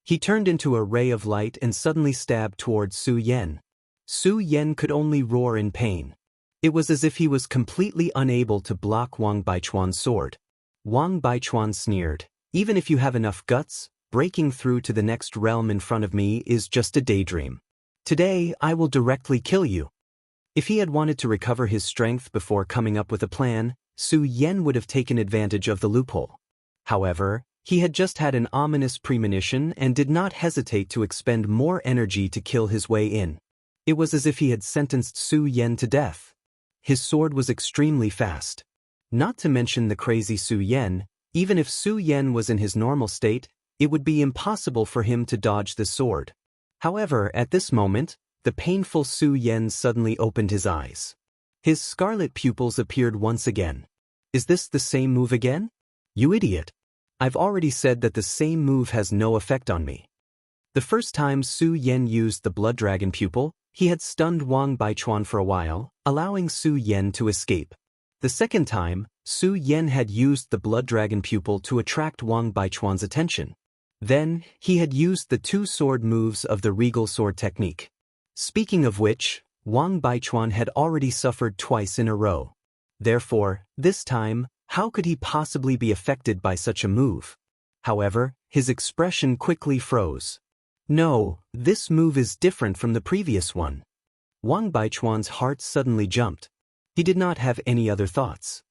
He turned into a ray of light and suddenly stabbed toward Su Yan. Su Yan could only roar in pain. It was as if he was completely unable to block Wang Baichuan's sword. Wang Baichuan sneered, "Even if you have enough guts, breaking through to the next realm in front of me is just a daydream. Today, I will directly kill you." If he had wanted to recover his strength before coming up with a plan, Su Yan would have taken advantage of the loophole. However, he had just had an ominous premonition and did not hesitate to expend more energy to kill his way in. It was as if he had sentenced Su Yan to death. His sword was extremely fast. Not to mention the crazy Su Yan, even if Su Yan was in his normal state, it would be impossible for him to dodge the sword. However, at this moment, the painful Su Yan suddenly opened his eyes. His scarlet pupils appeared once again. "Is this the same move again? You idiot. I've already said that the same move has no effect on me." The first time Su Yan used the Blood Dragon pupil, he had stunned Wang Baichuan for a while, allowing Su Yan to escape. The second time, Su Yan had used the Blood Dragon pupil to attract Wang Baichuan's attention. Then, he had used the two sword moves of the Regal Sword technique. Speaking of which, Wang Baichuan had already suffered twice in a row. Therefore, this time, how could he possibly be affected by such a move? However, his expression quickly froze. No, this move is different from the previous one. Wang Baichuan's heart suddenly jumped. He did not have any other thoughts.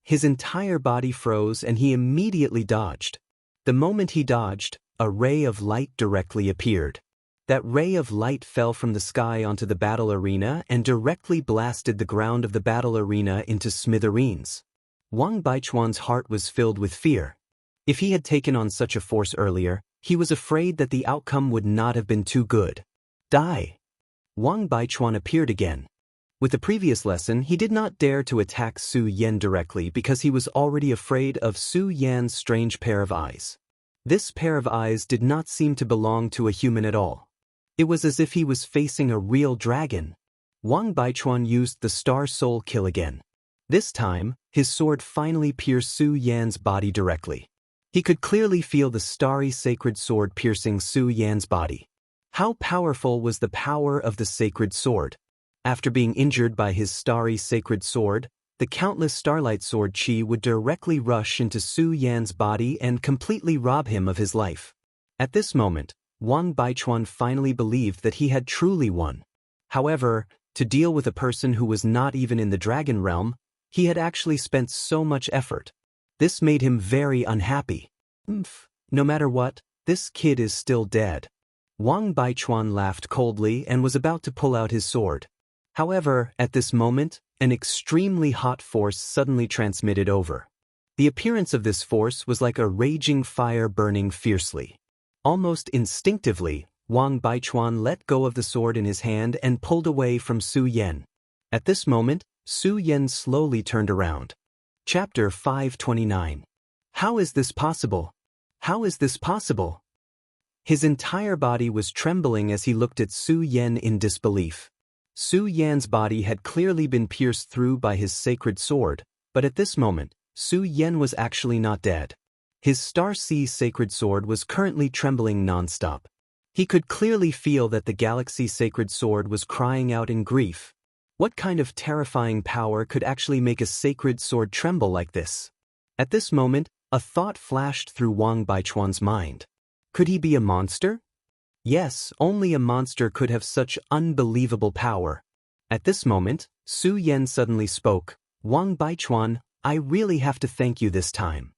His entire body froze and he immediately dodged. The moment he dodged, a ray of light directly appeared. That ray of light fell from the sky onto the battle arena and directly blasted the ground of the battle arena into smithereens. Wang Baichuan's heart was filled with fear. If he had taken on such a force earlier, he was afraid that the outcome would not have been too good. Die! Wang Baichuan appeared again. With the previous lesson, he did not dare to attack Su Yan directly because he was already afraid of Su Yan's strange pair of eyes. This pair of eyes did not seem to belong to a human at all. It was as if he was facing a real dragon. Wang Baichuan used the Star Soul Kill again. This time, his sword finally pierced Su Yan's body directly. He could clearly feel the starry sacred sword piercing Su Yan's body. How powerful was the power of the sacred sword? After being injured by his starry sacred sword, the countless starlight sword chi would directly rush into Su Yan's body and completely rob him of his life. At this moment, Wang Baichuan finally believed that he had truly won. However, to deal with a person who was not even in the dragon realm, he had actually spent so much effort. This made him very unhappy. No matter what, this kid is still dead. Wang Baichuan laughed coldly and was about to pull out his sword. However, at this moment, an extremely hot force suddenly transmitted over. The appearance of this force was like a raging fire burning fiercely. Almost instinctively, Wang Baichuan let go of the sword in his hand and pulled away from Su Yan. At this moment, Su Yan slowly turned around. Chapter 529. How is this possible? How is this possible? His entire body was trembling as he looked at Su Yan in disbelief. Su Yan's body had clearly been pierced through by his sacred sword, but at this moment, Su Yan was actually not dead. His Star Sea sacred sword was currently trembling non-stop. He could clearly feel that the Galaxy sacred sword was crying out in grief. What kind of terrifying power could actually make a sacred sword tremble like this? At this moment, a thought flashed through Wang Baichuan's mind. Could he be a monster? Yes, only a monster could have such unbelievable power. At this moment, Su Yan suddenly spoke. Wang Baichuan, I really have to thank you this time.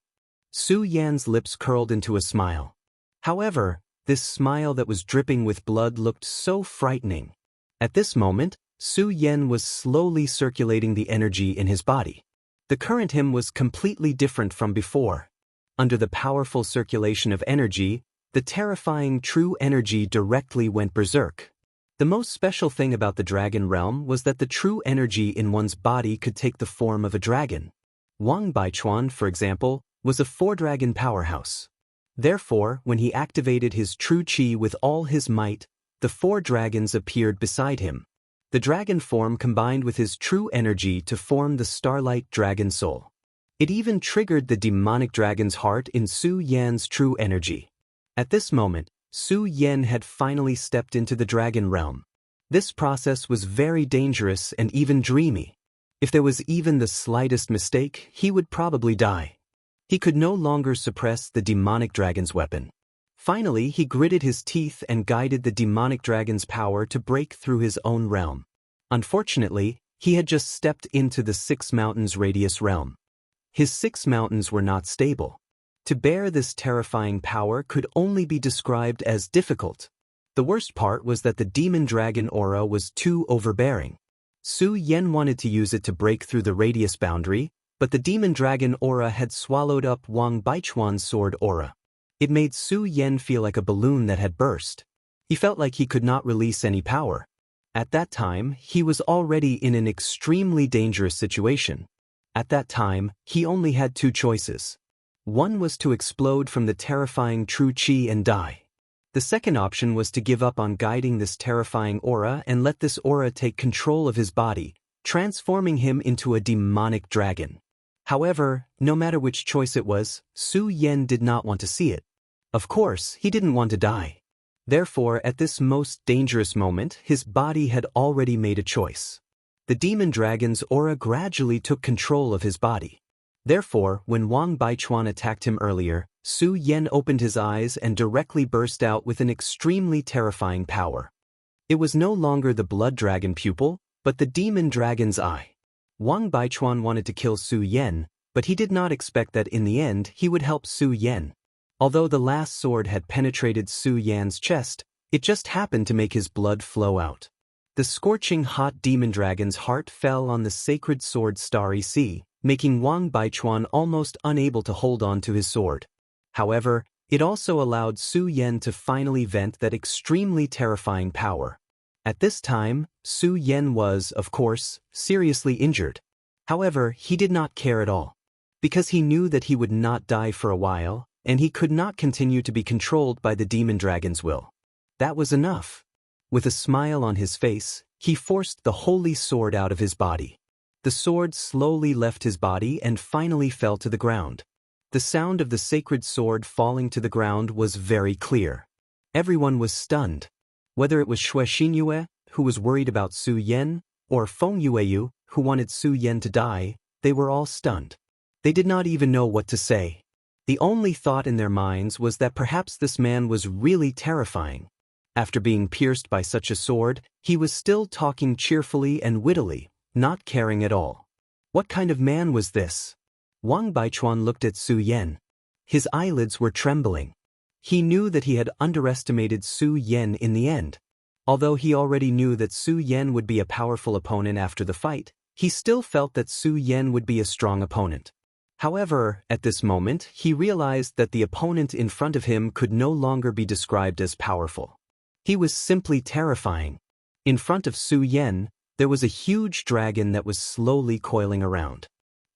Su Yan's lips curled into a smile. However, this smile that was dripping with blood looked so frightening. At this moment, Su Yan was slowly circulating the energy in his body. The current him was completely different from before. Under the powerful circulation of energy, the terrifying true energy directly went berserk. The most special thing about the dragon realm was that the true energy in one's body could take the form of a dragon. Wang Baichuan, for example, was a 4-dragon powerhouse. Therefore, when he activated his true qi with all his might, the 4 dragons appeared beside him. The dragon form combined with his true energy to form the Starlight Dragon Soul. It even triggered the demonic dragon's heart in Su Yan's true energy. At this moment, Su Yan had finally stepped into the dragon realm. This process was very dangerous and even dreamy. If there was even the slightest mistake, he would probably die. He could no longer suppress the demonic dragon's weapon. Finally, he gritted his teeth and guided the demonic dragon's power to break through his own realm. Unfortunately, he had just stepped into the 6 mountains radius realm. His 6 mountains were not stable. To bear this terrifying power could only be described as difficult. The worst part was that the demon dragon aura was too overbearing. Su Yan wanted to use it to break through the radius boundary, but the demon dragon aura had swallowed up Wang Baichuan's sword aura. It made Su Yan feel like a balloon that had burst. He felt like he could not release any power. At that time, he was already in an extremely dangerous situation. At that time, he only had 2 choices. One was to explode from the terrifying true qi and die. The second option was to give up on guiding this terrifying aura and let this aura take control of his body, transforming him into a demonic dragon. However, no matter which choice it was, Su Yan did not want to see it. Of course, he didn't want to die. Therefore, at this most dangerous moment, his body had already made a choice. The demon dragon's aura gradually took control of his body. Therefore, when Wang Baichuan attacked him earlier, Su Yan opened his eyes and directly burst out with an extremely terrifying power. It was no longer the blood dragon pupil, but the demon dragon's eye. Wang Baichuan wanted to kill Su Yan, but he did not expect that in the end he would help Su Yan. Although the last sword had penetrated Su Yan's chest, it just happened to make his blood flow out. The scorching hot demon dragon's heart fell on the sacred sword Starry Sea, making Wang Baichuan almost unable to hold on to his sword. However, it also allowed Su Yan to finally vent that extremely terrifying power. At this time, Su Yan was, of course, seriously injured. However, he did not care at all. Because he knew that he would not die for a while, and he could not continue to be controlled by the demon dragon's will. That was enough. With a smile on his face, he forced the holy sword out of his body. The sword slowly left his body and finally fell to the ground. The sound of the sacred sword falling to the ground was very clear. Everyone was stunned. Whether it was Xianxia, who was worried about Su Yan, or Feng Yueyu, who wanted Su Yan to die, they were all stunned. They did not even know what to say. The only thought in their minds was that perhaps this man was really terrifying. After being pierced by such a sword, he was still talking cheerfully and wittily, not caring at all. What kind of man was this? Wang Baichuan looked at Su Yan. His eyelids were trembling. He knew that he had underestimated Su Yan in the end. Although he already knew that Su Yan would be a powerful opponent after the fight, he still felt that Su Yan would be a strong opponent. However, at this moment, he realized that the opponent in front of him could no longer be described as powerful. He was simply terrifying. In front of Su Yan, there was a huge dragon that was slowly coiling around.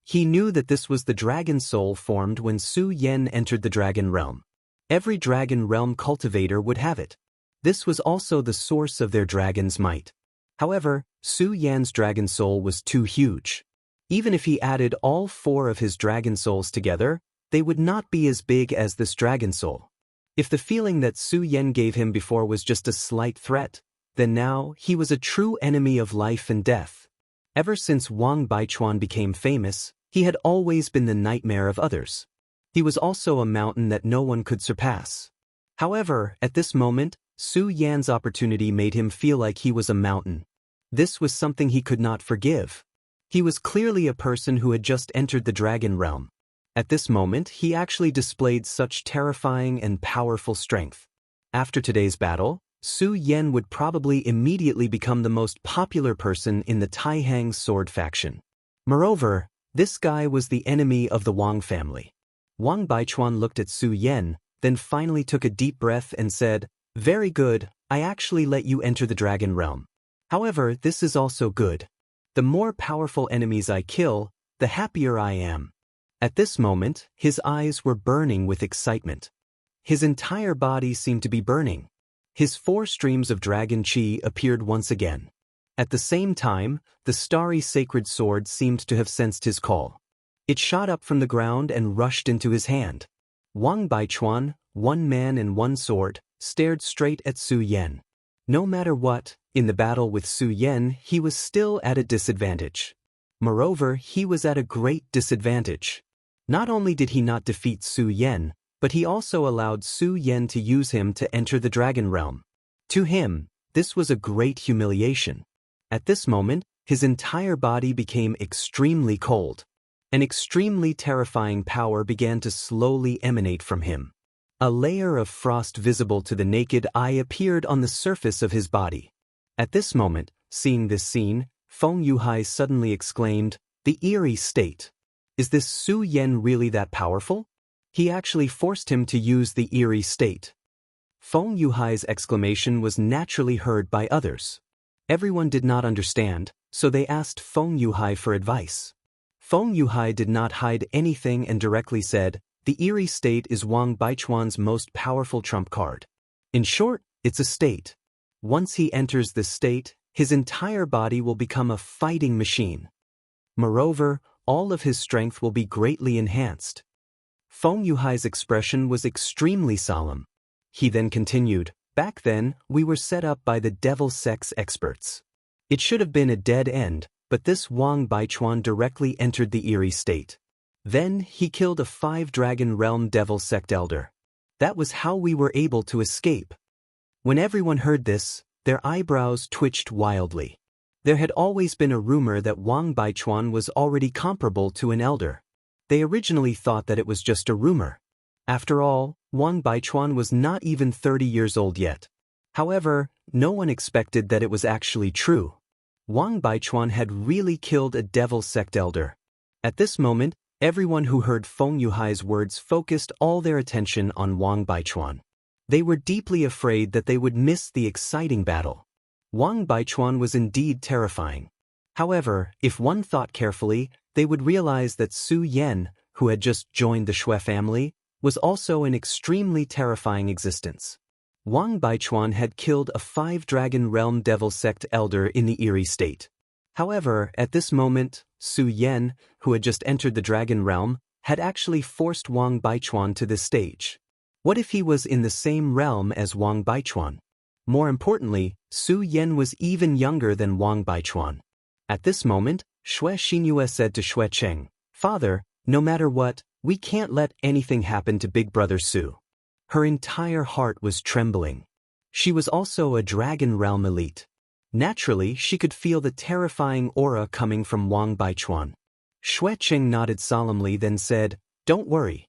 He knew that this was the dragon soul formed when Su Yan entered the dragon realm. Every dragon realm cultivator would have it. This was also the source of their dragon's might. However, Su Yan's dragon soul was too huge. Even if he added all 4 of his dragon souls together, they would not be as big as this dragon soul. If the feeling that Su Yan gave him before was just a slight threat, then now he was a true enemy of life and death. Ever since Wang Baichuan became famous, He had always been the nightmare of others. He was also a mountain that no one could surpass. However, at this moment, Su Yan's opportunity made him feel like he was a mountain. This was something he could not forgive. He was clearly a person who had just entered the dragon realm. At this moment, he actually displayed such terrifying and powerful strength. After today's battle, Su Yan would probably immediately become the most popular person in the Taihang sword faction. Moreover, this guy was the enemy of the Wang family. Wang Baichuan looked at Su Yan, then finally took a deep breath and said, "Very good, I actually let you enter the dragon realm. However, this is also good. The more powerful enemies I kill, the happier I am." At this moment, his eyes were burning with excitement. His entire body seemed to be burning. His 4 streams of dragon chi appeared once again. At the same time, the starry sacred sword seemed to have sensed his call. It shot up from the ground and rushed into his hand. Wang Baichuan, 1 man and 1 sword, stared straight at Su Yan. No matter what, in the battle with Su Yan, he was still at a disadvantage. Moreover, he was at a great disadvantage. Not only did he not defeat Su Yan, but he also allowed Su Yan to use him to enter the dragon realm. To him, this was a great humiliation. At this moment, his entire body became extremely cold. An extremely terrifying power began to slowly emanate from him. A layer of frost visible to the naked eye appeared on the surface of his body. At this moment, seeing this scene, Feng Yuhai suddenly exclaimed, "The eerie state. Is this Su Yan really that powerful?" He actually forced him to use the eerie state. Feng Yuhai's exclamation was naturally heard by others. Everyone did not understand, so they asked Feng Yuhai for advice. Feng Yuhai did not hide anything and directly said, "The eerie state is Wang Baichuan's most powerful trump card. In short, it's a state. Once he enters this state, his entire body will become a fighting machine. Moreover, all of his strength will be greatly enhanced." Feng Yuhai's expression was extremely solemn. He then continued, "Back then, we were set up by the devil sects experts. It should have been a dead end, but this Wang Baichuan directly entered the eerie state. Then, he killed a 5-dragon realm devil sect elder. That was how we were able to escape." When everyone heard this, their eyebrows twitched wildly. There had always been a rumor that Wang Baichuan was already comparable to an elder. They originally thought that it was just a rumor. After all, Wang Baichuan was not even 30 years old yet. However, no one expected that it was actually true. Wang Baichuan had really killed a devil sect elder. At this moment, everyone who heard Feng Yuhai's words focused all their attention on Wang Baichuan. They were deeply afraid that they would miss the exciting battle. Wang Baichuan was indeed terrifying. However, if one thought carefully, they would realize that Su Yan, who had just joined the Xue family, was also an extremely terrifying existence. Wang Baichuan had killed a 5-dragon realm devil sect elder in the eerie state. However, at this moment, Su Yan, who had just entered the dragon realm, had actually forced Wang Baichuan to this stage. What if he was in the same realm as Wang Baichuan? More importantly, Su Yan was even younger than Wang Baichuan. At this moment, Xianxia said to Xue Cheng, "Father, no matter what, we can't let anything happen to Big Brother Su." Her entire heart was trembling. She was also a dragon realm elite. Naturally, she could feel the terrifying aura coming from Wang Baichuan. Xue Cheng nodded solemnly, then said, "Don't worry.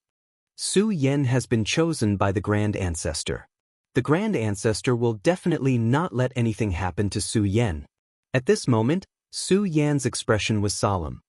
Su Yan has been chosen by the Grand Ancestor. The Grand Ancestor will definitely not let anything happen to Su Yan." At this moment, Su Yan's expression was solemn.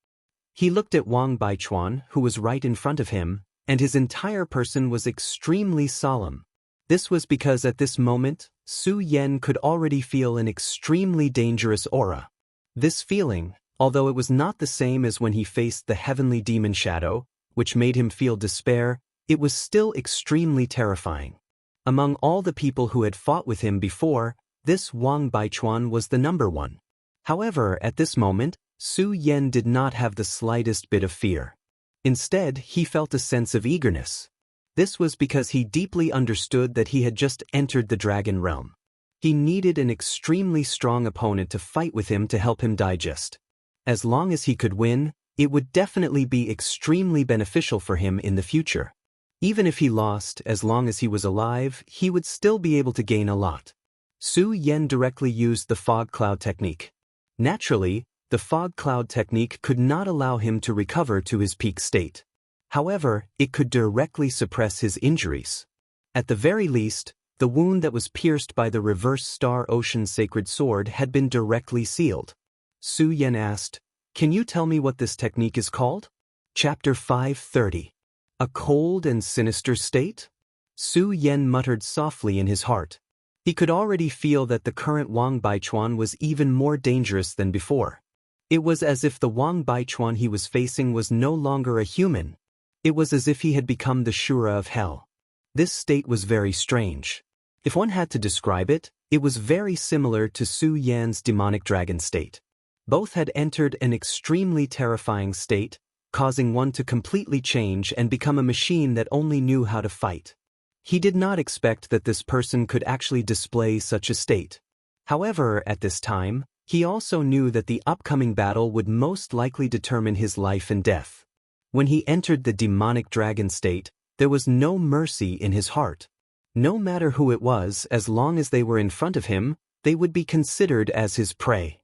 He looked at Wang Baichuan, who was right in front of him, and his entire person was extremely solemn. This was because at this moment, Su Yan could already feel an extremely dangerous aura. This feeling, although it was not the same as when he faced the heavenly demon shadow, which made him feel despair, it was still extremely terrifying. Among all the people who had fought with him before, this Wang Baichuan was the number one. However, at this moment, Su Yan did not have the slightest bit of fear. Instead, he felt a sense of eagerness. This was because he deeply understood that he had just entered the dragon realm. He needed an extremely strong opponent to fight with him to help him digest. As long as he could win, It would definitely be extremely beneficial for him in the future. Even if he lost, as long as he was alive, he would still be able to gain a lot. Su Yan directly used the fog cloud technique. Naturally, the fog cloud technique could not allow him to recover to his peak state. However, it could directly suppress his injuries. At the very least, the wound that was pierced by the reverse star ocean sacred sword had been directly sealed. Su Yan asked, "Can you tell me what this technique is called?" Chapter 530. A cold and sinister state? Su Yan muttered softly in his heart. He could already feel that the current Wang Baichuan was even more dangerous than before. It was as if the Wang Baichuan he was facing was no longer a human. It was as if he had become the Shura of hell. This state was very strange. If one had to describe it, it was very similar to Su Yan's demonic dragon state. Both had entered an extremely terrifying state, causing one to completely change and become a machine that only knew how to fight. He did not expect that this person could actually display such a state. However, at this time, he also knew that the upcoming battle would most likely determine his life and death. When he entered the demonic dragon state, there was no mercy in his heart. No matter who it was, as long as they were in front of him, they would be considered as his prey.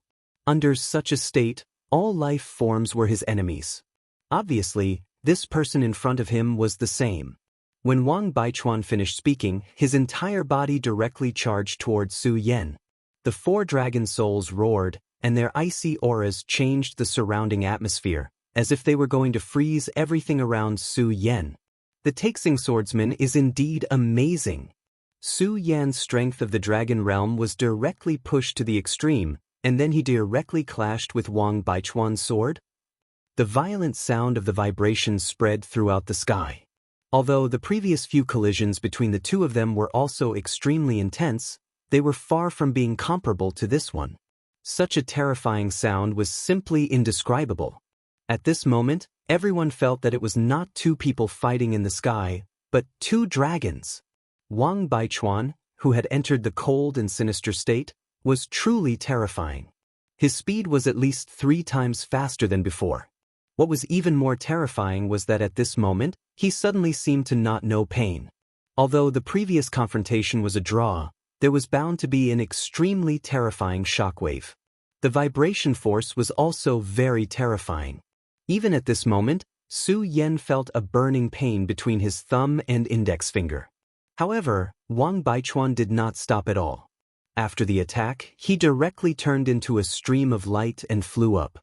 Under such a state, all life forms were his enemies. Obviously, this person in front of him was the same. When Wang Baichuan finished speaking, his entire body directly charged toward Su Yan. The 4 dragon souls roared, and their icy auras changed the surrounding atmosphere, as if they were going to freeze everything around Su Yan. The Taixing swordsman is indeed amazing. Su Yan's strength of the dragon realm was directly pushed to the extreme, and then he directly clashed with Wang Baichuan's sword. The violent sound of the vibrations spread throughout the sky. Although the previous few collisions between the two of them were also extremely intense, they were far from being comparable to this one. Such a terrifying sound was simply indescribable. At this moment, everyone felt that it was not 2 people fighting in the sky, but 2 dragons. Wang Baichuan, who had entered the cold and sinister state, was truly terrifying. His speed was at least 3 times faster than before. What was even more terrifying was that at this moment, he suddenly seemed to not know pain. Although the previous confrontation was a draw, there was bound to be an extremely terrifying shockwave. The vibration force was also very terrifying. Even at this moment, Su Yan felt a burning pain between his thumb and index finger. However, Wang Baichuan did not stop at all. After the attack, he directly turned into a stream of light and flew up.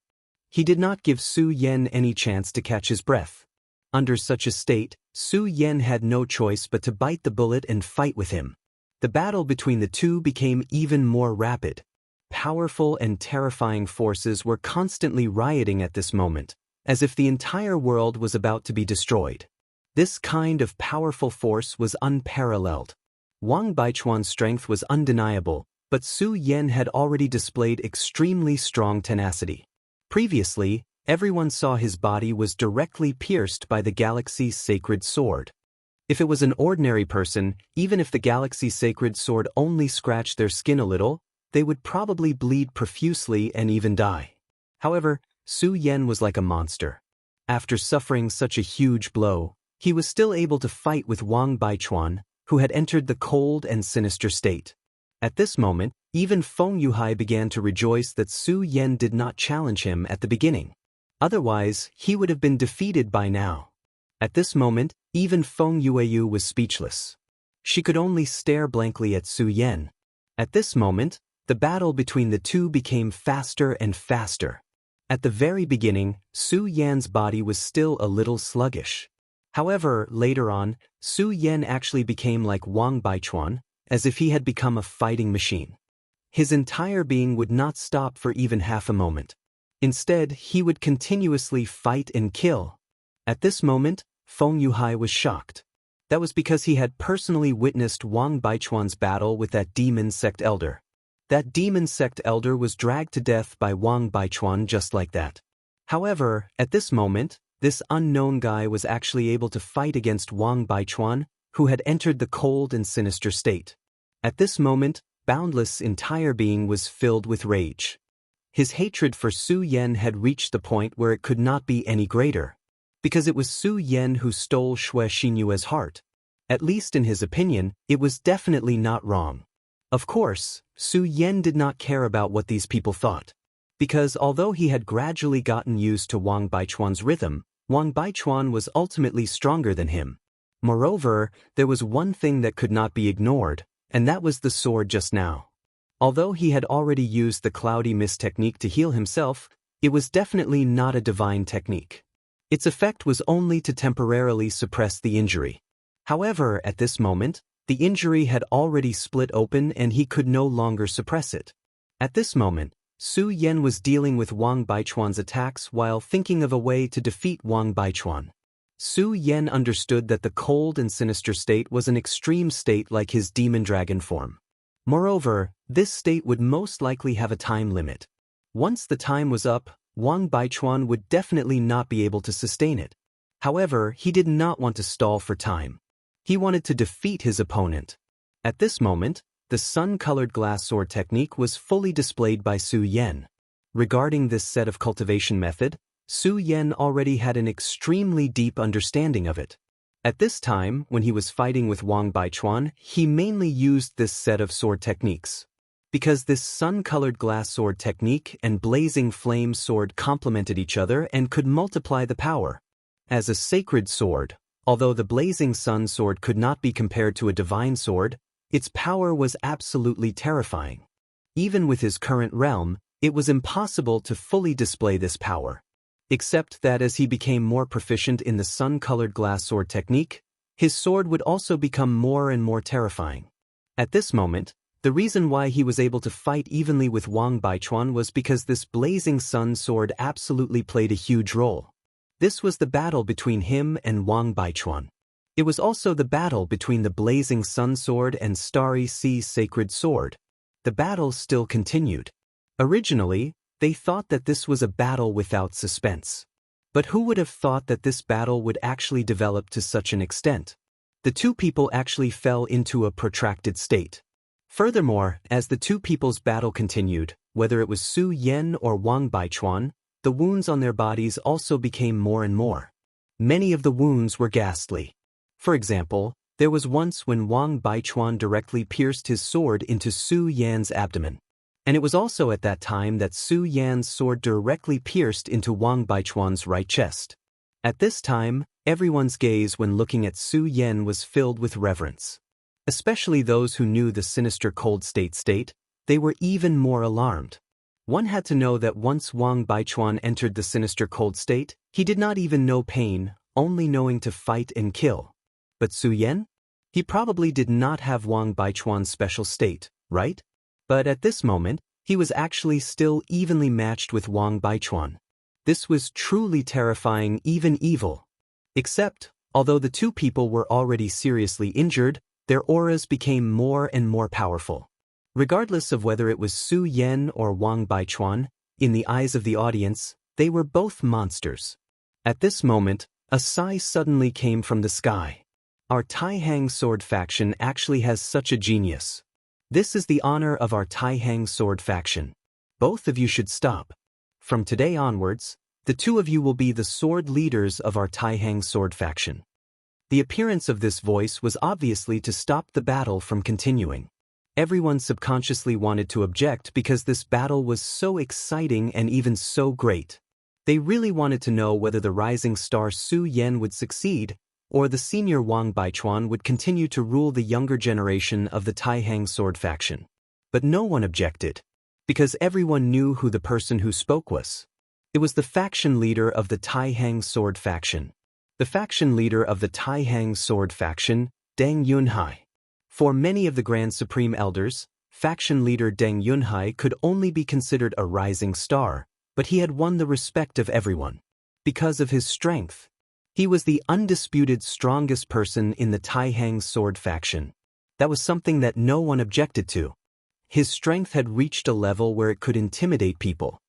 He did not give Su Yan any chance to catch his breath. Under such a state, Su Yan had no choice but to bite the bullet and fight with him. The battle between the two became even more rapid. Powerful and terrifying forces were constantly rioting at this moment, as if the entire world was about to be destroyed. This kind of powerful force was unparalleled. Wang Baichuan's strength was undeniable, but Su Yan had already displayed extremely strong tenacity. Previously, everyone saw his body was directly pierced by the galaxy's sacred sword. If it was an ordinary person, even if the galaxy's sacred sword only scratched their skin a little, they would probably bleed profusely and even die. However, Su Yan was like a monster. After suffering such a huge blow, he was still able to fight with Wang Baichuan, who had entered the cold and sinister state. At this moment, even Feng Yuhai began to rejoice that Su Yan did not challenge him at the beginning. Otherwise, he would have been defeated by now. At this moment, even Feng Yueyu was speechless. She could only stare blankly at Su Yan. At this moment, the battle between the two became faster and faster. At the very beginning, Su Yan's body was still a little sluggish. However, later on, Su Yan actually became like Wang Baichuan, as if he had become a fighting machine. His entire being would not stop for even half a moment. Instead, he would continuously fight and kill. At this moment, Feng Yuhai was shocked. That was because he had personally witnessed Wang Baichuan's battle with that demon sect elder. That demon sect elder was dragged to death by Wang Baichuan just like that. However, at this moment, this unknown guy was actually able to fight against Wang Baichuan, who had entered the cold and sinister state. At this moment, Boundless' entire being was filled with rage. His hatred for Su Yan had reached the point where it could not be any greater. Because it was Su Yan who stole Xue Xinyue's heart. At least in his opinion, it was definitely not wrong. Of course, Su Yan did not care about what these people thought. Because although he had gradually gotten used to Wang Baichuan's rhythm, Wang Baichuan was ultimately stronger than him. Moreover, there was one thing that could not be ignored, and that was the sword just now. Although he had already used the cloudy mist technique to heal himself, it was definitely not a divine technique. Its effect was only to temporarily suppress the injury. However, at this moment, the injury had already split open and he could no longer suppress it. At this moment, Su Yan was dealing with Wang Baichuan's attacks while thinking of a way to defeat Wang Baichuan. Su Yan understood that the cold and sinister state was an extreme state like his demon dragon form. Moreover, this state would most likely have a time limit. Once the time was up, Wang Baichuan would definitely not be able to sustain it. However, he did not want to stall for time. He wanted to defeat his opponent. At this moment, the sun-colored glass sword technique was fully displayed by Su Yan. Regarding this set of cultivation method, Su Yan already had an extremely deep understanding of it. At this time, when he was fighting with Wang Baichuan, he mainly used this set of sword techniques. Because this sun-colored glass sword technique and blazing flame sword complemented each other and could multiply the power. As a sacred sword, although the blazing sun sword could not be compared to a divine sword, its power was absolutely terrifying. Even with his current realm, it was impossible to fully display this power. Except that as he became more proficient in the sun-colored glass sword technique, his sword would also become more and more terrifying. At this moment, the reason why he was able to fight evenly with Wang Baichuan was because this blazing sun sword absolutely played a huge role. This was the battle between him and Wang Baichuan. It was also the battle between the blazing sun sword and starry sea sacred sword. The battle still continued. Originally, they thought that this was a battle without suspense. But who would have thought that this battle would actually develop to such an extent? The two people actually fell into a protracted state. Furthermore, as the two people's battle continued, whether it was Su Yan or Wang Baichuan, the wounds on their bodies also became more and more. Many of the wounds were ghastly. For example, there was once when Wang Baichuan directly pierced his sword into Su Yan's abdomen. And it was also at that time that Su Yan's sword directly pierced into Wang Baichuan's right chest. At this time, everyone's gaze when looking at Su Yan was filled with reverence. Especially those who knew the sinister cold state, they were even more alarmed. One had to know that once Wang Baichuan entered the sinister cold state, he did not even know pain, only knowing to fight and kill. But Su Yan? He probably did not have Wang Baichuan's special state, right? But at this moment, he was actually still evenly matched with Wang Baichuan. This was truly terrifying, even evil. Except, although the two people were already seriously injured, their auras became more and more powerful. Regardless of whether it was Su Yan or Wang Baichuan, in the eyes of the audience, they were both monsters. At this moment, a sigh suddenly came from the sky. Our Taihang sword faction actually has such a genius. This is the honor of our Taihang sword faction. Both of you should stop. From today onwards, the two of you will be the sword leaders of our Taihang sword faction. The appearance of this voice was obviously to stop the battle from continuing. Everyone subconsciously wanted to object because this battle was so exciting and even so great. They really wanted to know whether the rising star Su Yan would succeed, or the senior Wang Baichuan would continue to rule the younger generation of the Taihang sword faction. But no one objected, because everyone knew who the person who spoke was. It was the faction leader of the Taihang sword faction. The faction leader of the Taihang sword faction, Deng Yunhai. For many of the Grand Supreme Elders, faction leader Deng Yunhai could only be considered a rising star, but he had won the respect of everyone. Because of his strength. He was the undisputed strongest person in the Taihang sword faction. That was something that no one objected to. His strength had reached a level where it could intimidate people.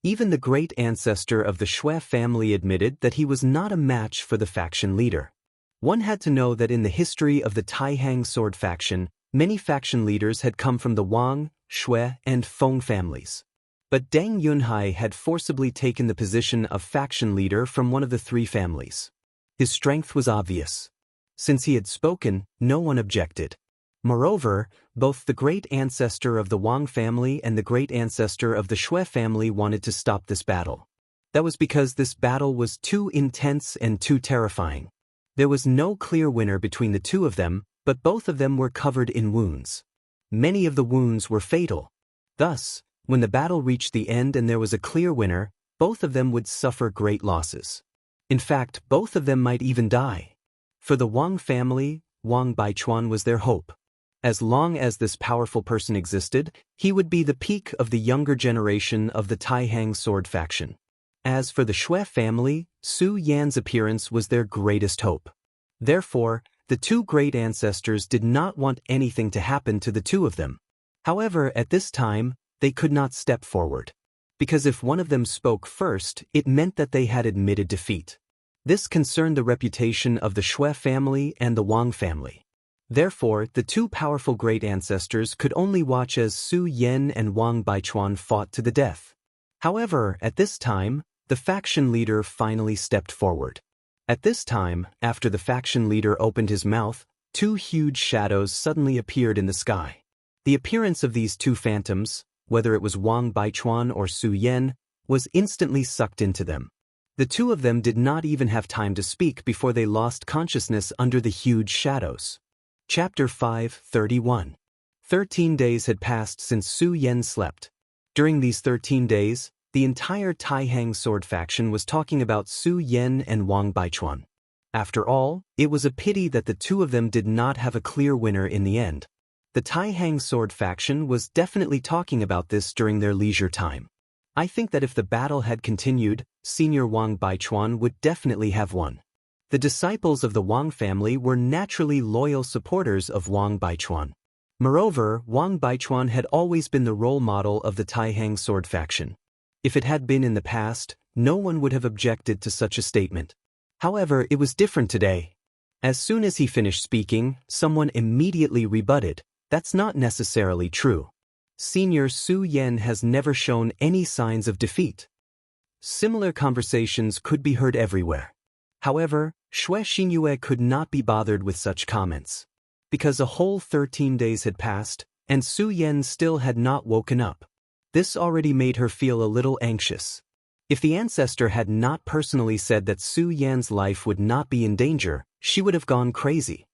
Even the great ancestor of the Xue family admitted that he was not a match for the faction leader. One had to know that in the history of the Taihang sword faction, many faction leaders had come from the Wang, Xue, and Feng families. But Deng Yunhai had forcibly taken the position of faction leader from one of the three families. His strength was obvious. Since he had spoken, no one objected. Moreover, both the great ancestor of the Wang family and the great ancestor of the Shui family wanted to stop this battle. That was because this battle was too intense and too terrifying. There was no clear winner between the two of them, but both of them were covered in wounds. Many of the wounds were fatal. Thus, when the battle reached the end and there was a clear winner, both of them would suffer great losses. In fact, both of them might even die. For the Wang family, Wang Baichuan was their hope. As long as this powerful person existed, he would be the peak of the younger generation of the Taihang sword faction. As for the Shui family, Su Yan's appearance was their greatest hope. Therefore, the two great ancestors did not want anything to happen to the two of them. However, at this time, they could not step forward. Because if one of them spoke first, it meant that they had admitted defeat. This concerned the reputation of the Shui family and the Wang family. Therefore, the two powerful great ancestors could only watch as Su Yan and Wang Baichuan fought to the death. However, at this time, the faction leader finally stepped forward. At this time, after the faction leader opened his mouth, two huge shadows suddenly appeared in the sky. The appearance of these two phantoms, whether it was Wang Baichuan or Su Yan, was instantly sucked into them. The two of them did not even have time to speak before they lost consciousness under the huge shadows. Chapter 5:31. 13 days had passed since Su Yan slept. During these 13 days, the entire Taihang sword faction was talking about Su Yan and Wang Baichuan. After all, it was a pity that the two of them did not have a clear winner in the end. The Taihang sword faction was definitely talking about this during their leisure time. I think that if the battle had continued, Senior Wang Baichuan would definitely have won. The disciples of the Wang family were naturally loyal supporters of Wang Baichuan. Moreover, Wang Baichuan had always been the role model of the Taihang sword faction. If it had been in the past, no one would have objected to such a statement. However, it was different today. As soon as he finished speaking, someone immediately rebutted, "That's not necessarily true. Senior Su Yan has never shown any signs of defeat." Similar conversations could be heard everywhere. However, Shui Xianxia could not be bothered with such comments. Because a whole 13 days had passed, and Su Yan still had not woken up. This already made her feel a little anxious. If the ancestor had not personally said that Su Yan's life would not be in danger, she would have gone crazy.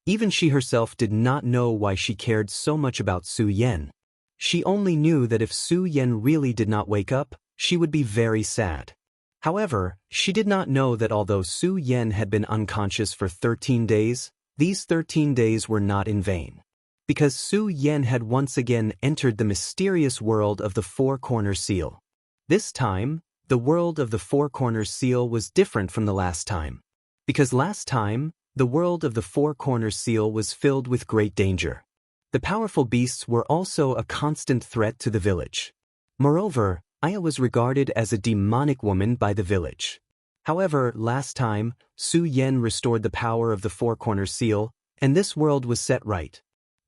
Even she herself did not know why she cared so much about Su Yan. She only knew that if Su Yan really did not wake up, she would be very sad. However, she did not know that although Su Yan had been unconscious for 13 days, these 13 days were not in vain. Because Su Yan had once again entered the mysterious world of the Four-Corner Seal. This time, the world of the Four-Corner Seal was different from the last time. Because last time, the world of the Four-Corner Seal was filled with great danger. The powerful beasts were also a constant threat to the village. Moreover, Aya was regarded as a demonic woman by the village. However, last time, Su Yan restored the power of the Four-Corner Seal, and this world was set right.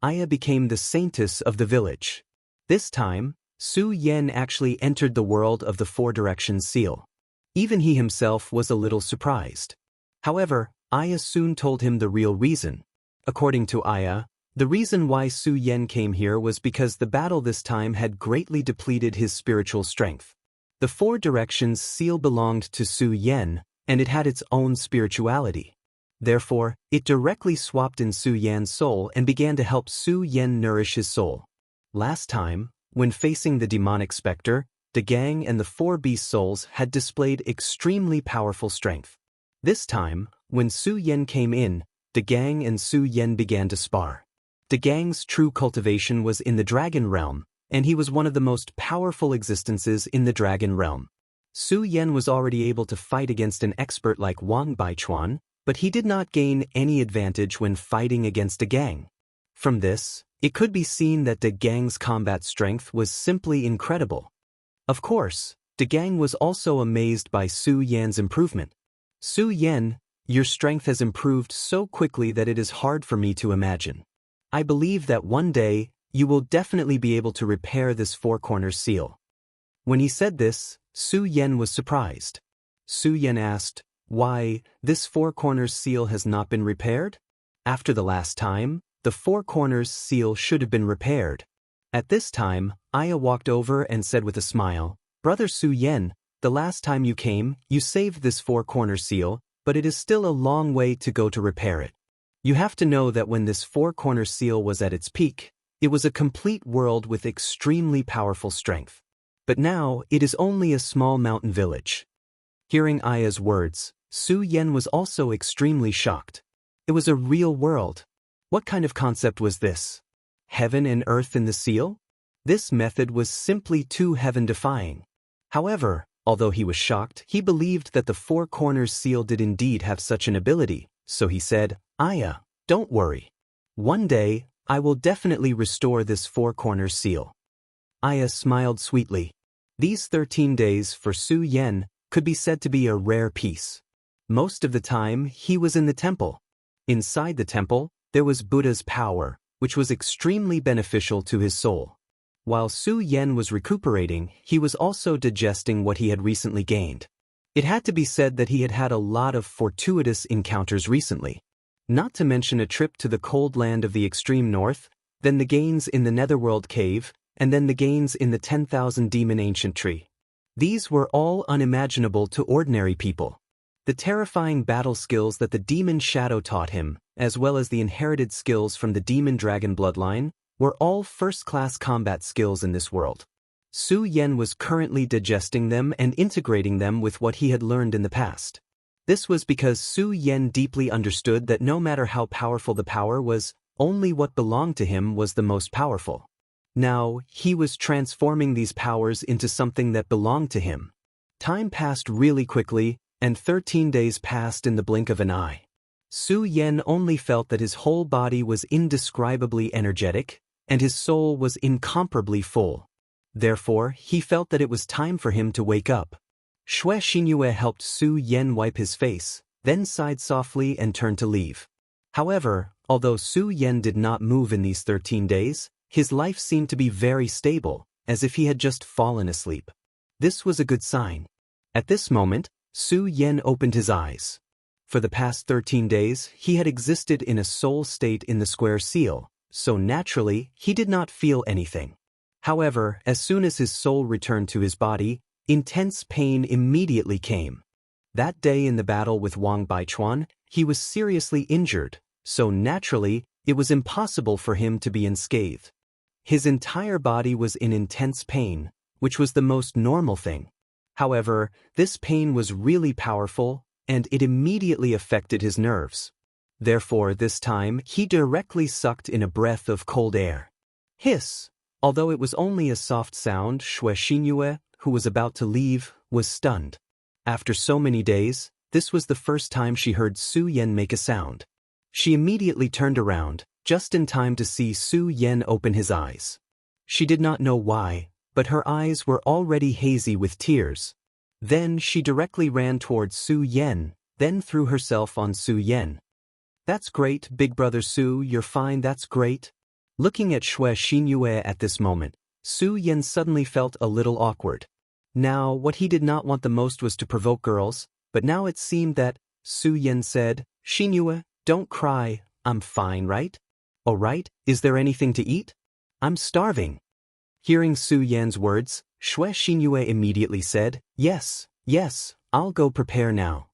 Aya became the saintess of the village. This time, Su Yan actually entered the world of the Four-Direction Seal. Even he himself was a little surprised. However, Aya soon told him the real reason. According to Aya, the reason why Su Yan came here was because the battle this time had greatly depleted his spiritual strength. The Four Directions Seal belonged to Su Yan, and it had its own spirituality. Therefore, it directly swapped in Su Yan's soul and began to help Su Yan nourish his soul. Last time, when facing the demonic specter, De Gang and the four beast souls had displayed extremely powerful strength. This time, when Su Yan came in, De Gang and Su Yan began to spar. De Gang's true cultivation was in the dragon realm, and he was one of the most powerful existences in the dragon realm. Su Yan was already able to fight against an expert like Wang Baichuan, but he did not gain any advantage when fighting against De Gang. From this, it could be seen that De Gang's combat strength was simply incredible. Of course, De Gang was also amazed by Su Yan's improvement. "Su Yan, your strength has improved so quickly that it is hard for me to imagine. I believe that one day, you will definitely be able to repair this Four-Corner Seal." When he said this, Su Yan was surprised. Su Yan asked, "Why, this four corners seal has not been repaired? After the last time, the four corners seal should have been repaired." At this time, Aya walked over and said with a smile, "Brother Su Yan, the last time you came, you saved this four corner seal, but it is still a long way to go to repair it. You have to know that when this four corner seal was at its peak, it was a complete world with extremely powerful strength. But now, it is only a small mountain village." Hearing Aya's words, Su Yan was also extremely shocked. It was a real world. What kind of concept was this? Heaven and earth in the seal? This method was simply too heaven-defying. However, although he was shocked, he believed that the four corners seal did indeed have such an ability, so he said, "Aya, don't worry. One day, I will definitely restore this four corners seal." Aya smiled sweetly. These 13 days for Su Yan could be said to be a rare peace. Most of the time, he was in the temple. Inside the temple, there was Buddha's power, which was extremely beneficial to his soul. While Su Yan was recuperating, he was also digesting what he had recently gained. It had to be said that he had had a lot of fortuitous encounters recently. Not to mention a trip to the cold land of the extreme north, then the gains in the Netherworld cave, and then the gains in the 10,000 demon ancient tree. These were all unimaginable to ordinary people. The terrifying battle skills that the demon shadow taught him, as well as the inherited skills from the demon dragon bloodline, were all first-class combat skills in this world. Su Yan was currently digesting them and integrating them with what he had learned in the past. This was because Su Yan deeply understood that no matter how powerful the power was, only what belonged to him was the most powerful. Now, he was transforming these powers into something that belonged to him. Time passed really quickly, and 13 days passed in the blink of an eye. Su Yan only felt that his whole body was indescribably energetic, and his soul was incomparably full. Therefore, he felt that it was time for him to wake up. Xianxia helped Su Yan wipe his face, then sighed softly and turned to leave. However, although Su Yan did not move in these 13 days, his life seemed to be very stable, as if he had just fallen asleep. This was a good sign. At this moment, Su Yan opened his eyes. For the past 13 days, he had existed in a soul state in the square seal, so naturally, he did not feel anything. However, as soon as his soul returned to his body, intense pain immediately came. That day in the battle with Wang Baichuan, he was seriously injured, so naturally, it was impossible for him to be unscathed. His entire body was in intense pain, which was the most normal thing. However, this pain was really powerful, and it immediately affected his nerves. Therefore, this time, he directly sucked in a breath of cold air. Hiss! Although it was only a soft sound, Xianxia, who was about to leave, was stunned. After so many days, this was the first time she heard Su Yan make a sound. She immediately turned around, just in time to see Su Yan open his eyes. She did not know why, but her eyes were already hazy with tears. Then she directly ran towards Su Yan, then threw herself on Su Yan. "That's great, big brother Su, you're fine, that's great." Looking at Xianxia at this moment, Su Yan suddenly felt a little awkward. Now, what he did not want the most was to provoke girls, but now it seemed that Su Yan said, "Xianxia, don't cry, I'm fine, right? Oh right, is there anything to eat? I'm starving." Hearing Su Yan's words, Xianxia immediately said, yes, I'll go prepare now."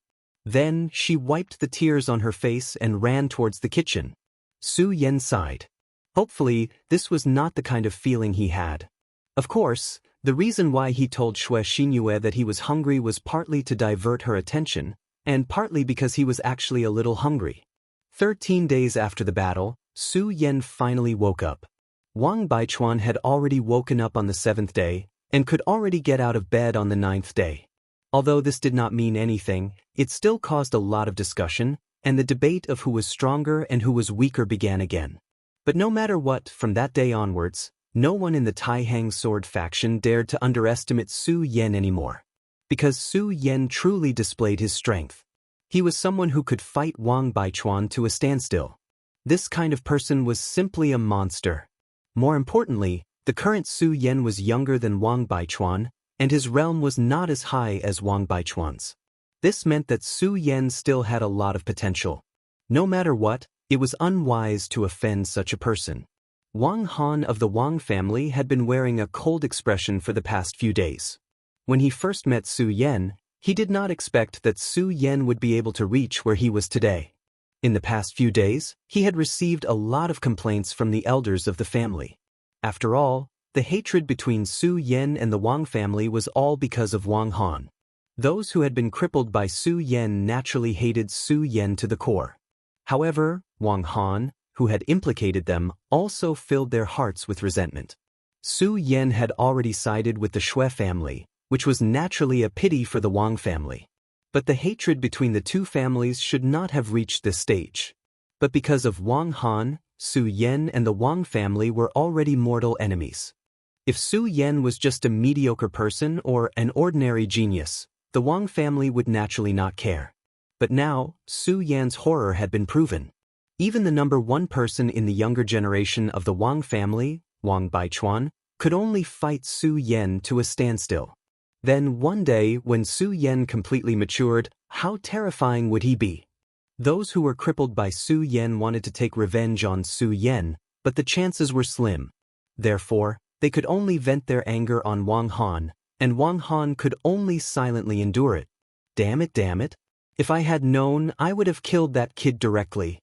Then she wiped the tears on her face and ran towards the kitchen. Su Yan sighed. Hopefully, this was not the kind of feeling he had. Of course, the reason why he told Xianxia that he was hungry was partly to divert her attention, and partly because he was actually a little hungry. 13 days after the battle, Su Yan finally woke up. Wang Baichuan had already woken up on the 7th day, and could already get out of bed on the 9th day. Although this did not mean anything, it still caused a lot of discussion, and the debate of who was stronger and who was weaker began again. But no matter what, from that day onwards, no one in the Taihang sword faction dared to underestimate Su Yan anymore. Because Su Yan truly displayed his strength. He was someone who could fight Wang Baichuan to a standstill. This kind of person was simply a monster. More importantly, the current Su Yan was younger than Wang Baichuan, and his realm was not as high as Wang Baichuan's. This meant that Su Yan still had a lot of potential. No matter what, it was unwise to offend such a person. Wang Han of the Wang family had been wearing a cold expression for the past few days. When he first met Su Yan, he did not expect that Su Yan would be able to reach where he was today. In the past few days, he had received a lot of complaints from the elders of the family. After all, the hatred between Su Yan and the Wang family was all because of Wang Han. Those who had been crippled by Su Yan naturally hated Su Yan to the core. However, Wang Han, who had implicated them, also filled their hearts with resentment. Su Yan had already sided with the Xue family, which was naturally a pity for the Wang family. But the hatred between the two families should not have reached this stage. But because of Wang Han, Su Yan and the Wang family were already mortal enemies. If Su Yan was just a mediocre person or an ordinary genius, the Wang family would naturally not care. But now, Su Yan's horror had been proven. Even the number one person in the younger generation of the Wang family, Wang Baichuan, could only fight Su Yan to a standstill. Then one day, when Su Yan completely matured, how terrifying would he be? Those who were crippled by Su Yan wanted to take revenge on Su Yan, but the chances were slim. Therefore, they could only vent their anger on Wang Han, and Wang Han could only silently endure it. Damn it. If I had known, I would have killed that kid directly.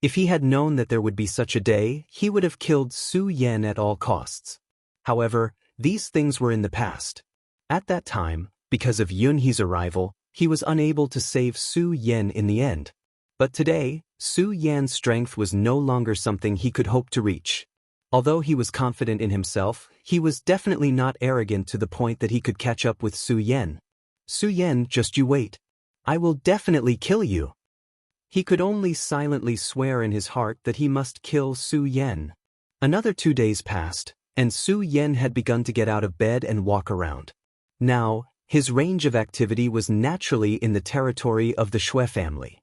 If he had known that there would be such a day, he would have killed Su Yan at all costs. However, these things were in the past. At that time, because of Yunhe's arrival, he was unable to save Su Yan in the end. But today, Su Yan's strength was no longer something he could hope to reach. Although he was confident in himself, he was definitely not arrogant to the point that he could catch up with Su Yan. Su Yan, just you wait. I will definitely kill you. He could only silently swear in his heart that he must kill Su Yan. Another 2 days passed, and Su Yan had begun to get out of bed and walk around. Now, his range of activity was naturally in the territory of the Xue family.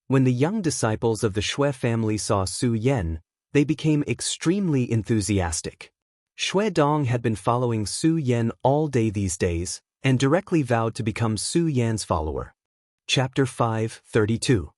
When the young disciples of the Xue family saw Su Yan, they became extremely enthusiastic. Xue Dong had been following Su Yan all day these days, and directly vowed to become Su Yan's follower. Chapter 5:32.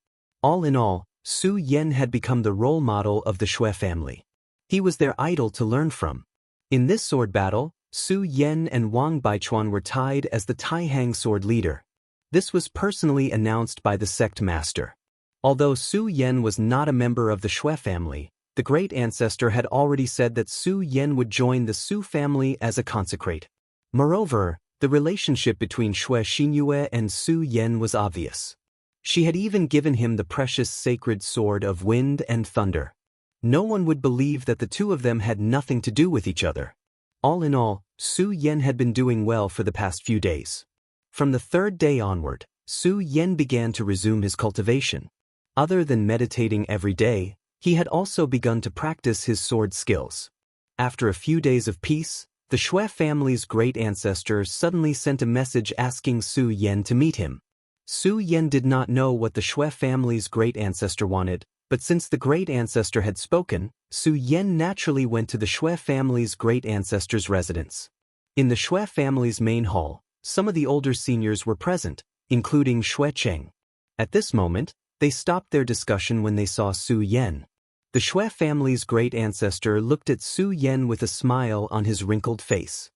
All in all, Su Yan had become the role model of the Xue family. He was their idol to learn from. In this sword battle, Su Yan and Wang Baichuan were tied as the Taihang sword leader. This was personally announced by the sect master. Although Su Yan was not a member of the Xue family, the great ancestor had already said that Su Yan would join the Su family as a consecrate. Moreover, the relationship between Xianxia and Su Yan was obvious. She had even given him the precious sacred sword of wind and thunder. No one would believe that the two of them had nothing to do with each other. All in all, Su Yan had been doing well for the past few days. From the third day onward, Su Yan began to resume his cultivation. Other than meditating every day, he had also begun to practice his sword skills. After a few days of peace, the Xue family's great ancestor suddenly sent a message asking Su Yan to meet him. Su Yan did not know what the Xue family's great ancestor wanted, but since the great ancestor had spoken, Su Yan naturally went to the Xue family's great ancestor's residence. In the Xue family's main hall, some of the older seniors were present, including Xue Cheng. At this moment, they stopped their discussion when they saw Su Yan. The Xue family's great ancestor looked at Su Yan with a smile on his wrinkled face.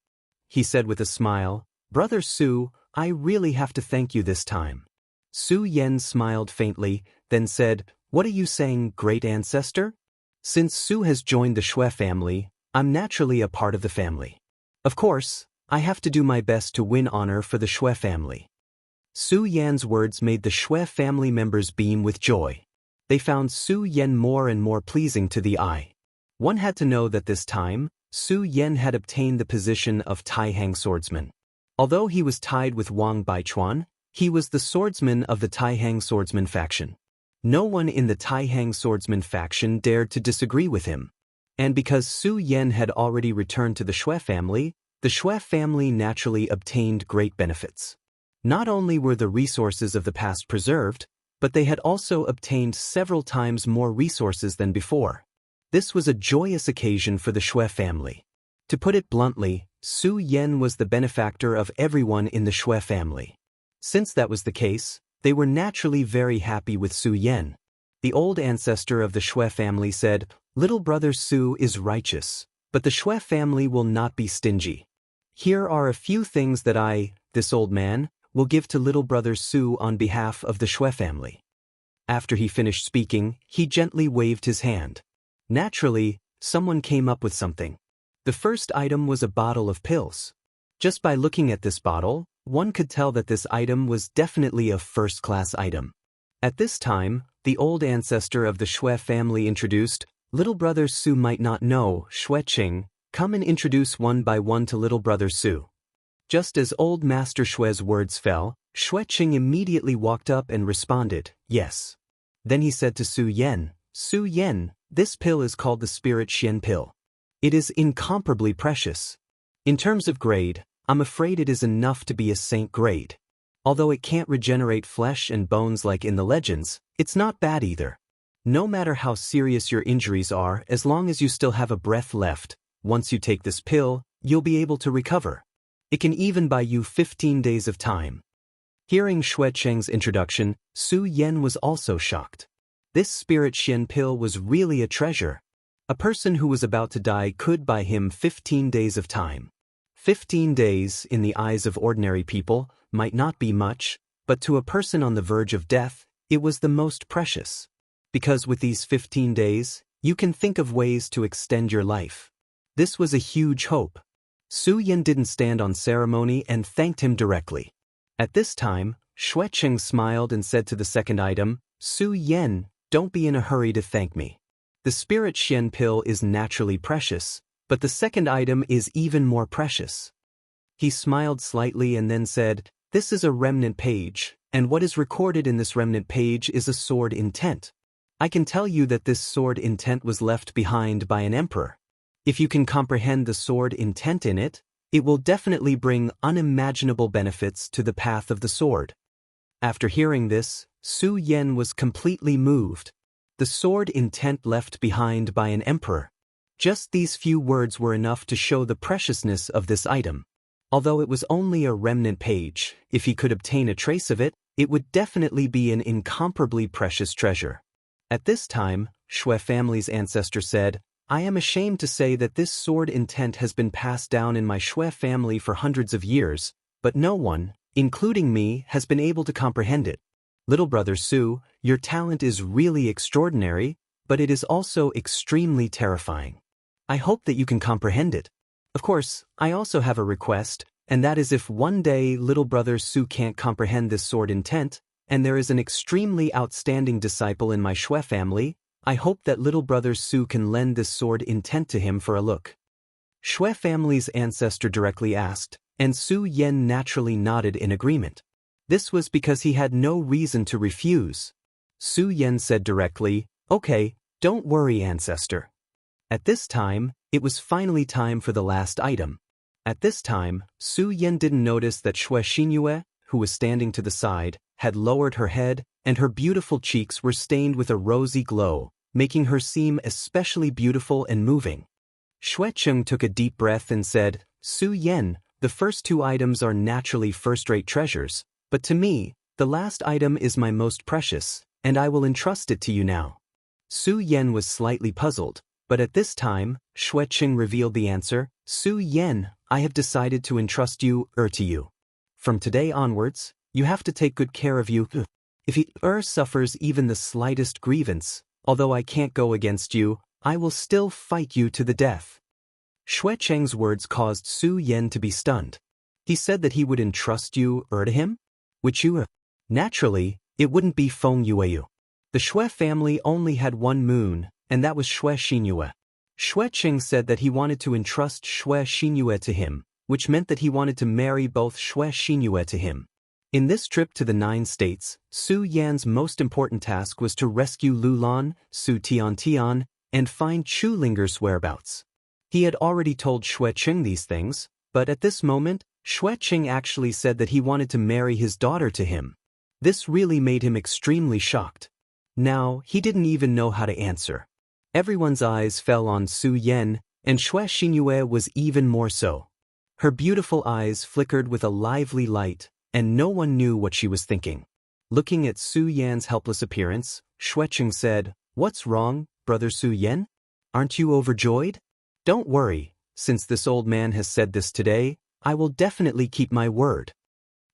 He said with a smile, "Brother Su, I really have to thank you this time." Su Yan smiled faintly, then said, "What are you saying, great ancestor?" "Since Su has joined the Xue family, I'm naturally a part of the family. Of course, I have to do my best to win honor for the Xue family." Su Yan's words made the Xue family members beam with joy. They found Su Yan more and more pleasing to the eye. One had to know that this time, Su Yan had obtained the position of Taihang swordsman. Although he was tied with Wang Baichuan, he was the swordsman of the Taihang swordsman faction. No one in the Taihang swordsman faction dared to disagree with him. And because Su Yan had already returned to the Xue family naturally obtained great benefits. Not only were the resources of the past preserved, but they had also obtained several times more resources than before. This was a joyous occasion for the Xue family. To put it bluntly, Su Yan was the benefactor of everyone in the Shui family. Since that was the case, they were naturally very happy with Su Yan. The old ancestor of the Shui family said, "Little brother Su is righteous, but the Shui family will not be stingy. Here are a few things that this old man, will give to little brother Su on behalf of the Shui family." After he finished speaking, he gently waved his hand. Naturally, someone came up with something. The first item was a bottle of pills. Just by looking at this bottle, one could tell that this item was definitely a first-class item. At this time, the old ancestor of the Shui family introduced, "Little brother Su might not know, Shuiqing, come and introduce one by one to little brother Su." Just as old Master Shui's words fell, Shuiqing immediately walked up and responded, "Yes." Then he said to Su Yan, "Su Yan, this pill is called the Spirit Xian pill. It is incomparably precious. In terms of grade, I'm afraid it is enough to be a saint grade. Although it can't regenerate flesh and bones like in the legends, it's not bad either. No matter how serious your injuries are, as long as you still have a breath left, once you take this pill, you'll be able to recover. It can even buy you 15 days of time." Hearing Shuiqing's introduction, Su Yan was also shocked. This Spirit Xian pill was really a treasure. A person who was about to die could buy him 15 days of time. 15 days, in the eyes of ordinary people, might not be much, but to a person on the verge of death, it was the most precious. Because with these 15 days, you can think of ways to extend your life. This was a huge hope. Su Yan didn't stand on ceremony and thanked him directly. At this time, Shuiqing smiled and said to the second item, "Su Yan, don't be in a hurry to thank me. The Spirit Xian pill is naturally precious, but the second item is even more precious." He smiled slightly and then said, "This is a remnant page, and what is recorded in this remnant page is a sword intent. I can tell you that this sword intent was left behind by an emperor. If you can comprehend the sword intent in it, it will definitely bring unimaginable benefits to the path of the sword." After hearing this, Su Yan was completely moved. The sword intent left behind by an emperor. Just these few words were enough to show the preciousness of this item. Although it was only a remnant page, if he could obtain a trace of it, it would definitely be an incomparably precious treasure. At this time, Shui family's ancestor said, "I am ashamed to say that this sword intent has been passed down in my Shui family for hundreds of years, but no one, including me, has been able to comprehend it. Little brother Su, your talent is really extraordinary, but it is also extremely terrifying. I hope that you can comprehend it. Of course, I also have a request, and that is if one day little brother Su can't comprehend this sword intent, and there is an extremely outstanding disciple in my Shui family, I hope that little brother Su can lend this sword intent to him for a look." Shui family's ancestor directly asked, and Su Yan naturally nodded in agreement. This was because he had no reason to refuse. Su Yan said directly, "Okay, don't worry, ancestor." At this time, it was finally time for the last item. At this time, Su Yan didn't notice that Xianxia, who was standing to the side, had lowered her head, and her beautiful cheeks were stained with a rosy glow, making her seem especially beautiful and moving. Shuiqing took a deep breath and said, "Su Yan, the first two items are naturally first-rate treasures, but to me, the last item is my most precious, and I will entrust it to you now." Su Yan was slightly puzzled, but at this time, Shuiqing revealed the answer, "Su Yan, I have decided to entrust you to you. From today onwards, you have to take good care of you. If he suffers even the slightest grievance, although I can't go against you, I will still fight you to the death." Shuiqing's words caused Su Yan to be stunned. He said that he would entrust you to him? Which you Naturally, it wouldn't be Feng Yueyu. The Shui family only had one moon, and that was Shui Xinyue. Shuiqing said that he wanted to entrust Shui Xinyue to him, which meant that he wanted to marry both Shui Xinyue to him. In this trip to the 9 states, Su Yan's most important task was to rescue Lulan, Su Tian, and find Chu Linger's whereabouts. He had already told Shuiqing these things, but at this moment, Shuiqing actually said that he wanted to marry his daughter to him. This really made him extremely shocked. Now, he didn't even know how to answer. Everyone's eyes fell on Su Yan, and Shui Xinyue was even more so. Her beautiful eyes flickered with a lively light, and no one knew what she was thinking. Looking at Su Yan's helpless appearance, Xuecheng said, "What's wrong, Brother Su Yan? Aren't you overjoyed? Don't worry, since this old man has said this today, I will definitely keep my word."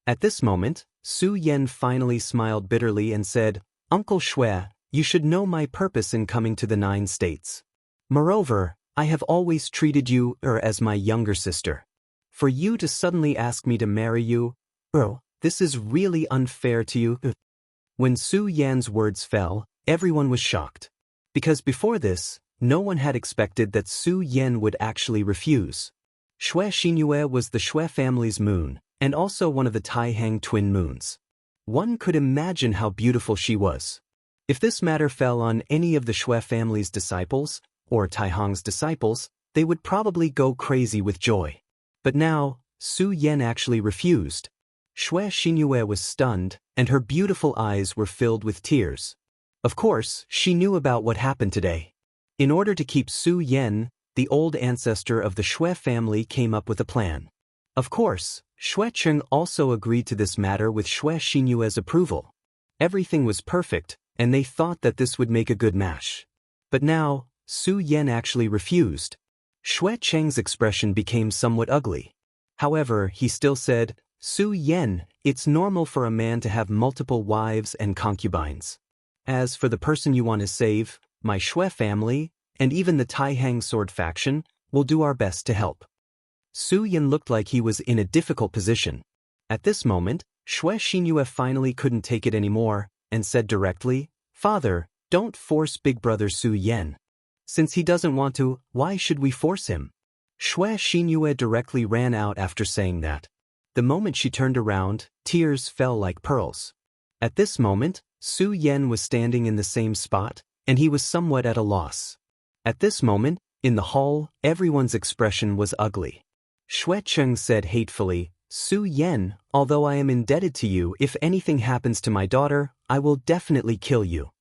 At this moment, Su Yan finally smiled bitterly and said, "Uncle Xue, you should know my purpose in coming to the 9 states. Moreover, I have always treated you as my younger sister. For you to suddenly ask me to marry you, this is really unfair to you." When Su Yan's words fell, everyone was shocked. Because before this, no one had expected that Su Yan would actually refuse. Xianxia was the Xue family's moon, and also one of the Taihang twin moons. One could imagine how beautiful she was. If this matter fell on any of the Xue family's disciples, or Taihang's disciples, they would probably go crazy with joy. But now, Su Yan actually refused. Xianxia was stunned, and her beautiful eyes were filled with tears. Of course, she knew about what happened today. In order to keep Su Yan, the old ancestor of the Xue family came up with a plan. Of course, Xuecheng also agreed to this matter with Xianxia's approval. Everything was perfect, and they thought that this would make a good match. But now, Su Yan actually refused. Xuecheng's expression became somewhat ugly. However, he still said, "Su Yan, it's normal for a man to have multiple wives and concubines. As for the person you want to save, my Xue family, and even the Taihang sword faction, will do our best to help." Su Yan looked like he was in a difficult position. At this moment, Xianxia finally couldn't take it anymore, and said directly, "Father, don't force big brother Su Yan. Since he doesn't want to, why should we force him?" Xianxia directly ran out after saying that. The moment she turned around, tears fell like pearls. At this moment, Su Yan was standing in the same spot, and he was somewhat at a loss. At this moment, in the hall, everyone's expression was ugly. Xuecheng said hatefully, "Su Yan, although I am indebted to you, if anything happens to my daughter, I will definitely kill you."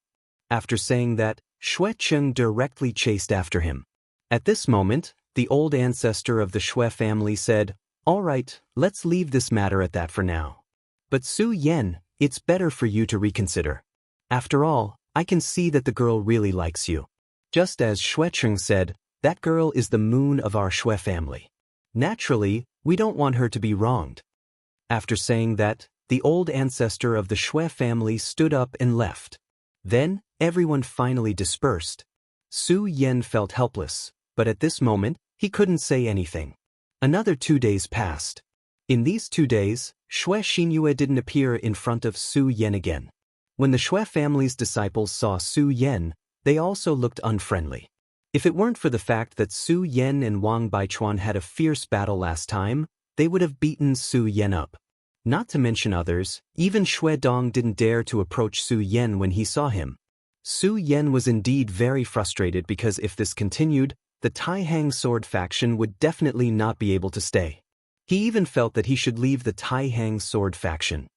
After saying that, Xuecheng directly chased after him. At this moment, the old ancestor of the Xue family said, "All right, let's leave this matter at that for now. But Su Yan, it's better for you to reconsider. After all, I can see that the girl really likes you." Just as Xuecheng said, that girl is the moon of our Xue family. Naturally, we don't want her to be wronged. After saying that, the old ancestor of the Xue family stood up and left. Then, everyone finally dispersed. Su Yan felt helpless, but at this moment, he couldn't say anything. Another 2 days passed. In these 2 days, Xianxia didn't appear in front of Su Yan again. When the Xue family's disciples saw Su Yan, they also looked unfriendly. If it weren't for the fact that Su Yan and Wang Baichuan had a fierce battle last time, they would have beaten Su Yan up. Not to mention others, even Xue Dong didn't dare to approach Su Yan when he saw him. Su Yan was indeed very frustrated because if this continued, the Taihang sword faction would definitely not be able to stay. He even felt that he should leave the Taihang sword faction.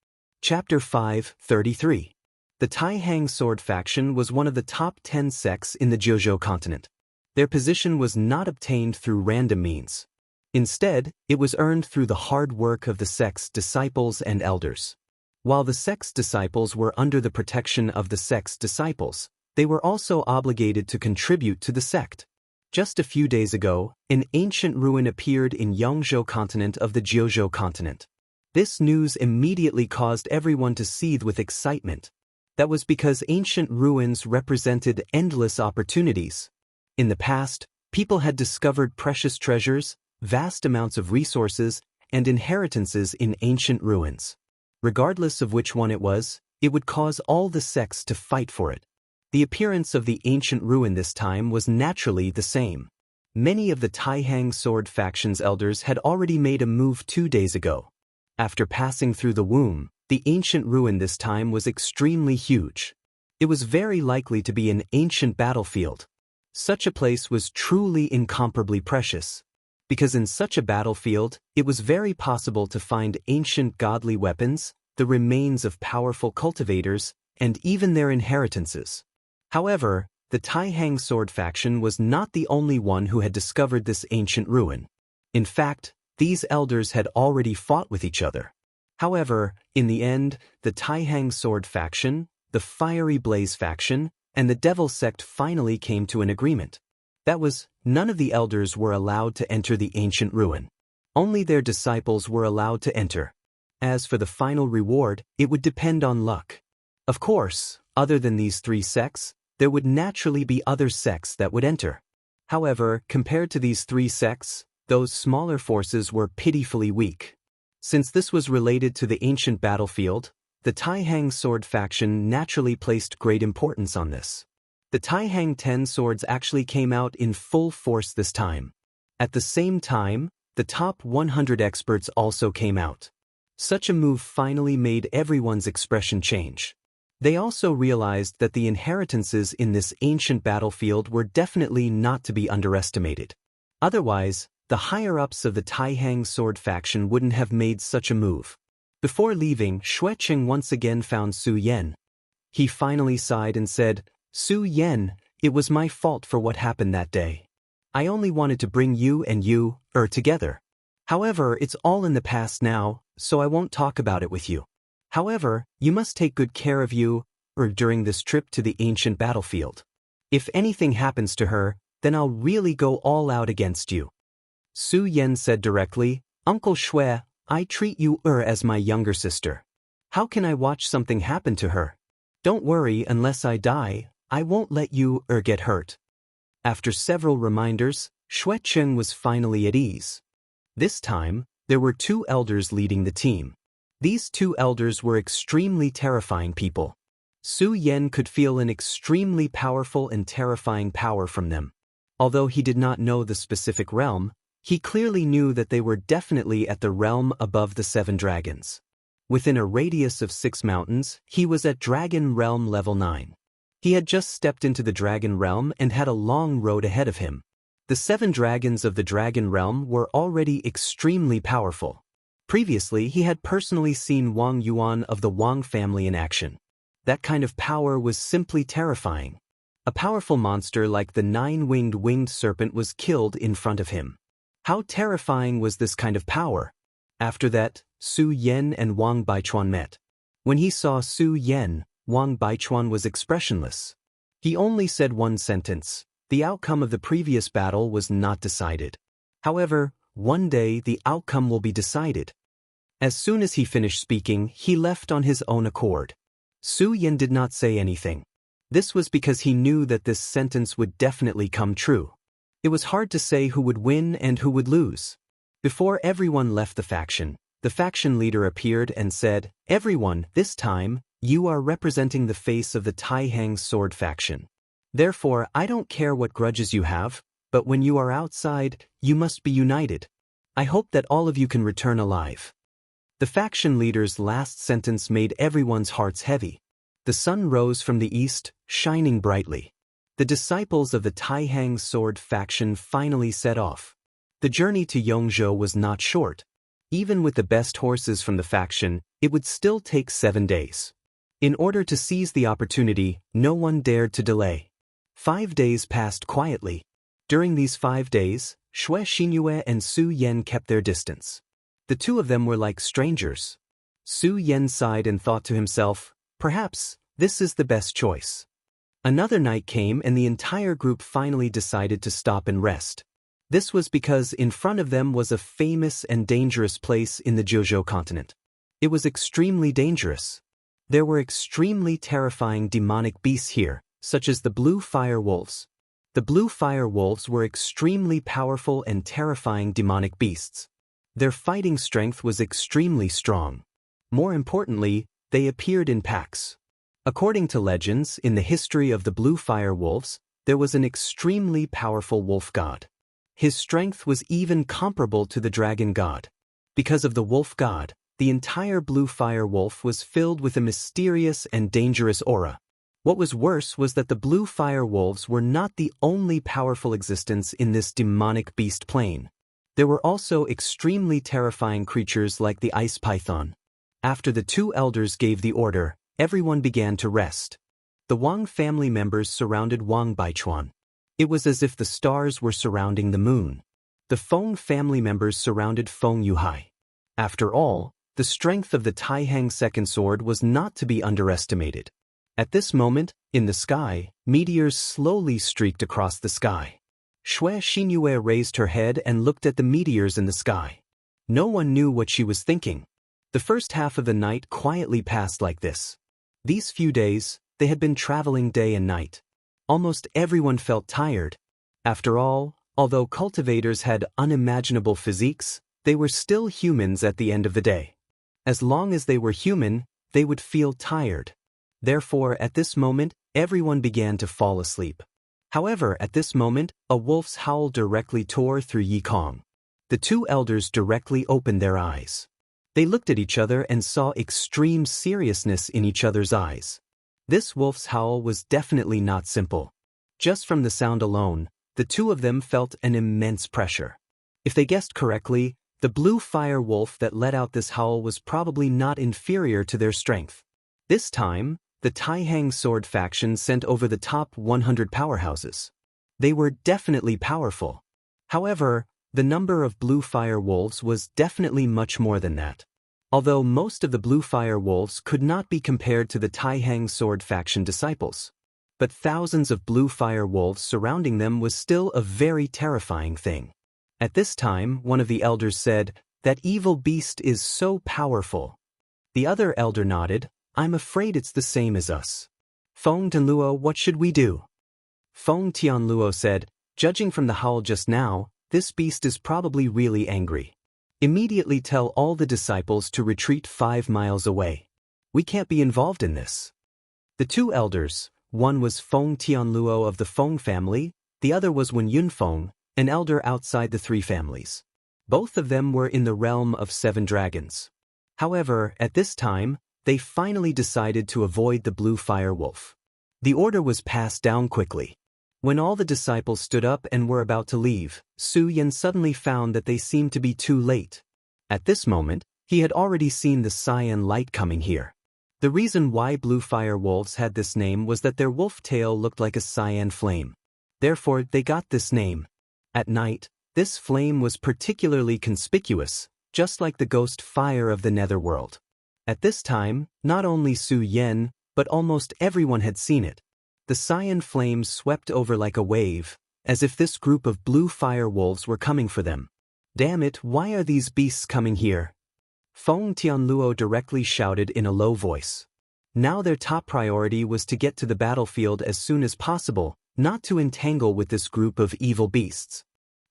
Chapter 5:33. The Taihang sword faction was one of the top 10 sects in the Jiuzhou continent. Their position was not obtained through random means. Instead, it was earned through the hard work of the sect's disciples and elders. While the sect's disciples were under the protection of the sect's disciples, they were also obligated to contribute to the sect. Just a few days ago, an ancient ruin appeared in Yangzhou continent of the Jiuzhou continent. This news immediately caused everyone to seethe with excitement. That was because ancient ruins represented endless opportunities. In the past, people had discovered precious treasures, vast amounts of resources, and inheritances in ancient ruins. Regardless of which one it would cause all the sects to fight for it. The appearance of the ancient ruin this time was naturally the same. Many of the Taihang sword faction's elders had already made a move 2 days ago. After passing through the womb, the ancient ruin this time was extremely huge. It was very likely to be an ancient battlefield. Such a place was truly incomparably precious. Because in such a battlefield, it was very possible to find ancient godly weapons, the remains of powerful cultivators, and even their inheritances. However, the Taihang sword faction was not the only one who had discovered this ancient ruin. In fact, These elders had already fought with each other. However, in the end, the Taihang Sword faction, the Fiery Blaze faction, and the Devil sect finally came to an agreement. That was, none of the elders were allowed to enter the ancient ruin. Only their disciples were allowed to enter. As for the final reward, it would depend on luck. Of course, other than these three sects, there would naturally be other sects that would enter. However, compared to these three sects, those smaller forces were pitifully weak. Since this was related to the ancient battlefield, the Taihang Sword faction naturally placed great importance on this. The Taihang 10 swords actually came out in full force this time. At the same time, the top 100 experts also came out. Such a move finally made everyone's expression change. They also realized that the inheritances in this ancient battlefield were definitely not to be underestimated. Otherwise, the higher-ups of the Taihang Sword faction wouldn't have made such a move. Before leaving, Xuecheng once again found Su Yan. He finally sighed and said, "Su Yan, it was my fault for what happened that day. I only wanted to bring you and you, together. However, it's all in the past now, so I won't talk about it with you. However, you must take good care of you, during this trip to the ancient battlefield. If anything happens to her, then I'll really go all out against you." Su Yan said directly, "Uncle Xue, I treat you as my younger sister. How can I watch something happen to her? Don't worry, unless I die, I won't let you get hurt." After several reminders, Xuecheng was finally at ease. This time, there were two elders leading the team. These two elders were extremely terrifying people. Su Yan could feel an extremely powerful and terrifying power from them. Although he did not know the specific realm, he clearly knew that they were definitely at the realm above the 7 dragons. Within a radius of 6 mountains, he was at Dragon Realm level 9. He had just stepped into the Dragon Realm and had a long road ahead of him. The 7 dragons of the Dragon Realm were already extremely powerful. Previously, he had personally seen Wang Yuan of the Wang family in action. That kind of power was simply terrifying. A powerful monster like the 9-winged winged serpent was killed in front of him. How terrifying was this kind of power? After that, Su Yan and Wang Baichuan met. When he saw Su Yan, Wang Baichuan was expressionless. He only said one sentence: "The outcome of the previous battle was not decided. However, one day the outcome will be decided." As soon as he finished speaking, he left on his own accord. Su Yan did not say anything. This was because he knew that this sentence would definitely come true. It was hard to say who would win and who would lose. Before everyone left the faction leader appeared and said, "Everyone, this time, you are representing the face of the Taihang Sword faction. Therefore, I don't care what grudges you have, but when you are outside, you must be united. I hope that all of you can return alive." The faction leader's last sentence made everyone's hearts heavy. The sun rose from the east, shining brightly. The disciples of the Taihang Sword faction finally set off. The journey to Yongzhou was not short. Even with the best horses from the faction, it would still take 7 days. In order to seize the opportunity, no one dared to delay. 5 days passed quietly. During these 5 days, Xianxia and Su Yan kept their distance. The two of them were like strangers. Su Yan sighed and thought to himself, "Perhaps this is the best choice." Another night came and the entire group finally decided to stop and rest. This was because in front of them was a famous and dangerous place in the Zheozhou continent. It was extremely dangerous. There were extremely terrifying demonic beasts here, such as the blue fire wolves. The blue fire wolves were extremely powerful and terrifying demonic beasts. Their fighting strength was extremely strong. More importantly, they appeared in packs. According to legends, in the history of the blue fire wolves, there was an extremely powerful wolf god. His strength was even comparable to the dragon god. Because of the wolf god, the entire blue fire wolf was filled with a mysterious and dangerous aura. What was worse was that the blue fire wolves were not the only powerful existence in this demonic beast plane. There were also extremely terrifying creatures like the ice python. After the two elders gave the order, everyone began to rest. The Wang family members surrounded Wang Baichuan. It was as if the stars were surrounding the moon. The Feng family members surrounded Feng Yuhai. After all, the strength of the Taihang second sword was not to be underestimated. At this moment, in the sky, meteors slowly streaked across the sky. Xue Xinyue raised her head and looked at the meteors in the sky. No one knew what she was thinking. The first half of the night quietly passed like this. These few days, they had been traveling day and night. Almost everyone felt tired. After all, although cultivators had unimaginable physiques, they were still humans at the end of the day. As long as they were human, they would feel tired. Therefore, at this moment, everyone began to fall asleep. However, at this moment, a wolf's howl directly tore through Yikong. The two elders directly opened their eyes. They looked at each other and saw extreme seriousness in each other's eyes. This wolf's howl was definitely not simple. Just from the sound alone, the two of them felt an immense pressure. If they guessed correctly, the blue fire wolf that let out this howl was probably not inferior to their strength. This time, the Taihang sword faction sent over the top 100 powerhouses. They were definitely powerful. However, the number of blue fire wolves was definitely much more than that. Although most of the blue fire wolves could not be compared to the Taihang sword faction disciples. But thousands of blue fire wolves surrounding them was still a very terrifying thing. At this time, one of the elders said, "That evil beast is so powerful." The other elder nodded, "I'm afraid it's the same as us." Feng Tianluo, what should we do? Feng Tianluo said, "Judging from the howl just now, this beast is probably really angry. Immediately tell all the disciples to retreat 5 miles away. We can't be involved in this." The two elders, one was Feng Tianluo of the Feng family, the other was Wen Yunfeng, an elder outside the three families. Both of them were in the realm of 7 dragons. However, at this time, they finally decided to avoid the blue fire wolf. The order was passed down quickly. When all the disciples stood up and were about to leave, Su Yan suddenly found that they seemed to be too late. At this moment, he had already seen the cyan light coming here. The reason why blue fire wolves had this name was that their wolf tail looked like a cyan flame. Therefore, they got this name. At night, this flame was particularly conspicuous, just like the ghost fire of the netherworld. At this time, not only Su Yan, but almost everyone had seen it. The cyan flames swept over like a wave, as if this group of blue fire wolves were coming for them. "Damn it, why are these beasts coming here?" Feng Tianluo directly shouted in a low voice. Now their top priority was to get to the battlefield as soon as possible, not to entangle with this group of evil beasts.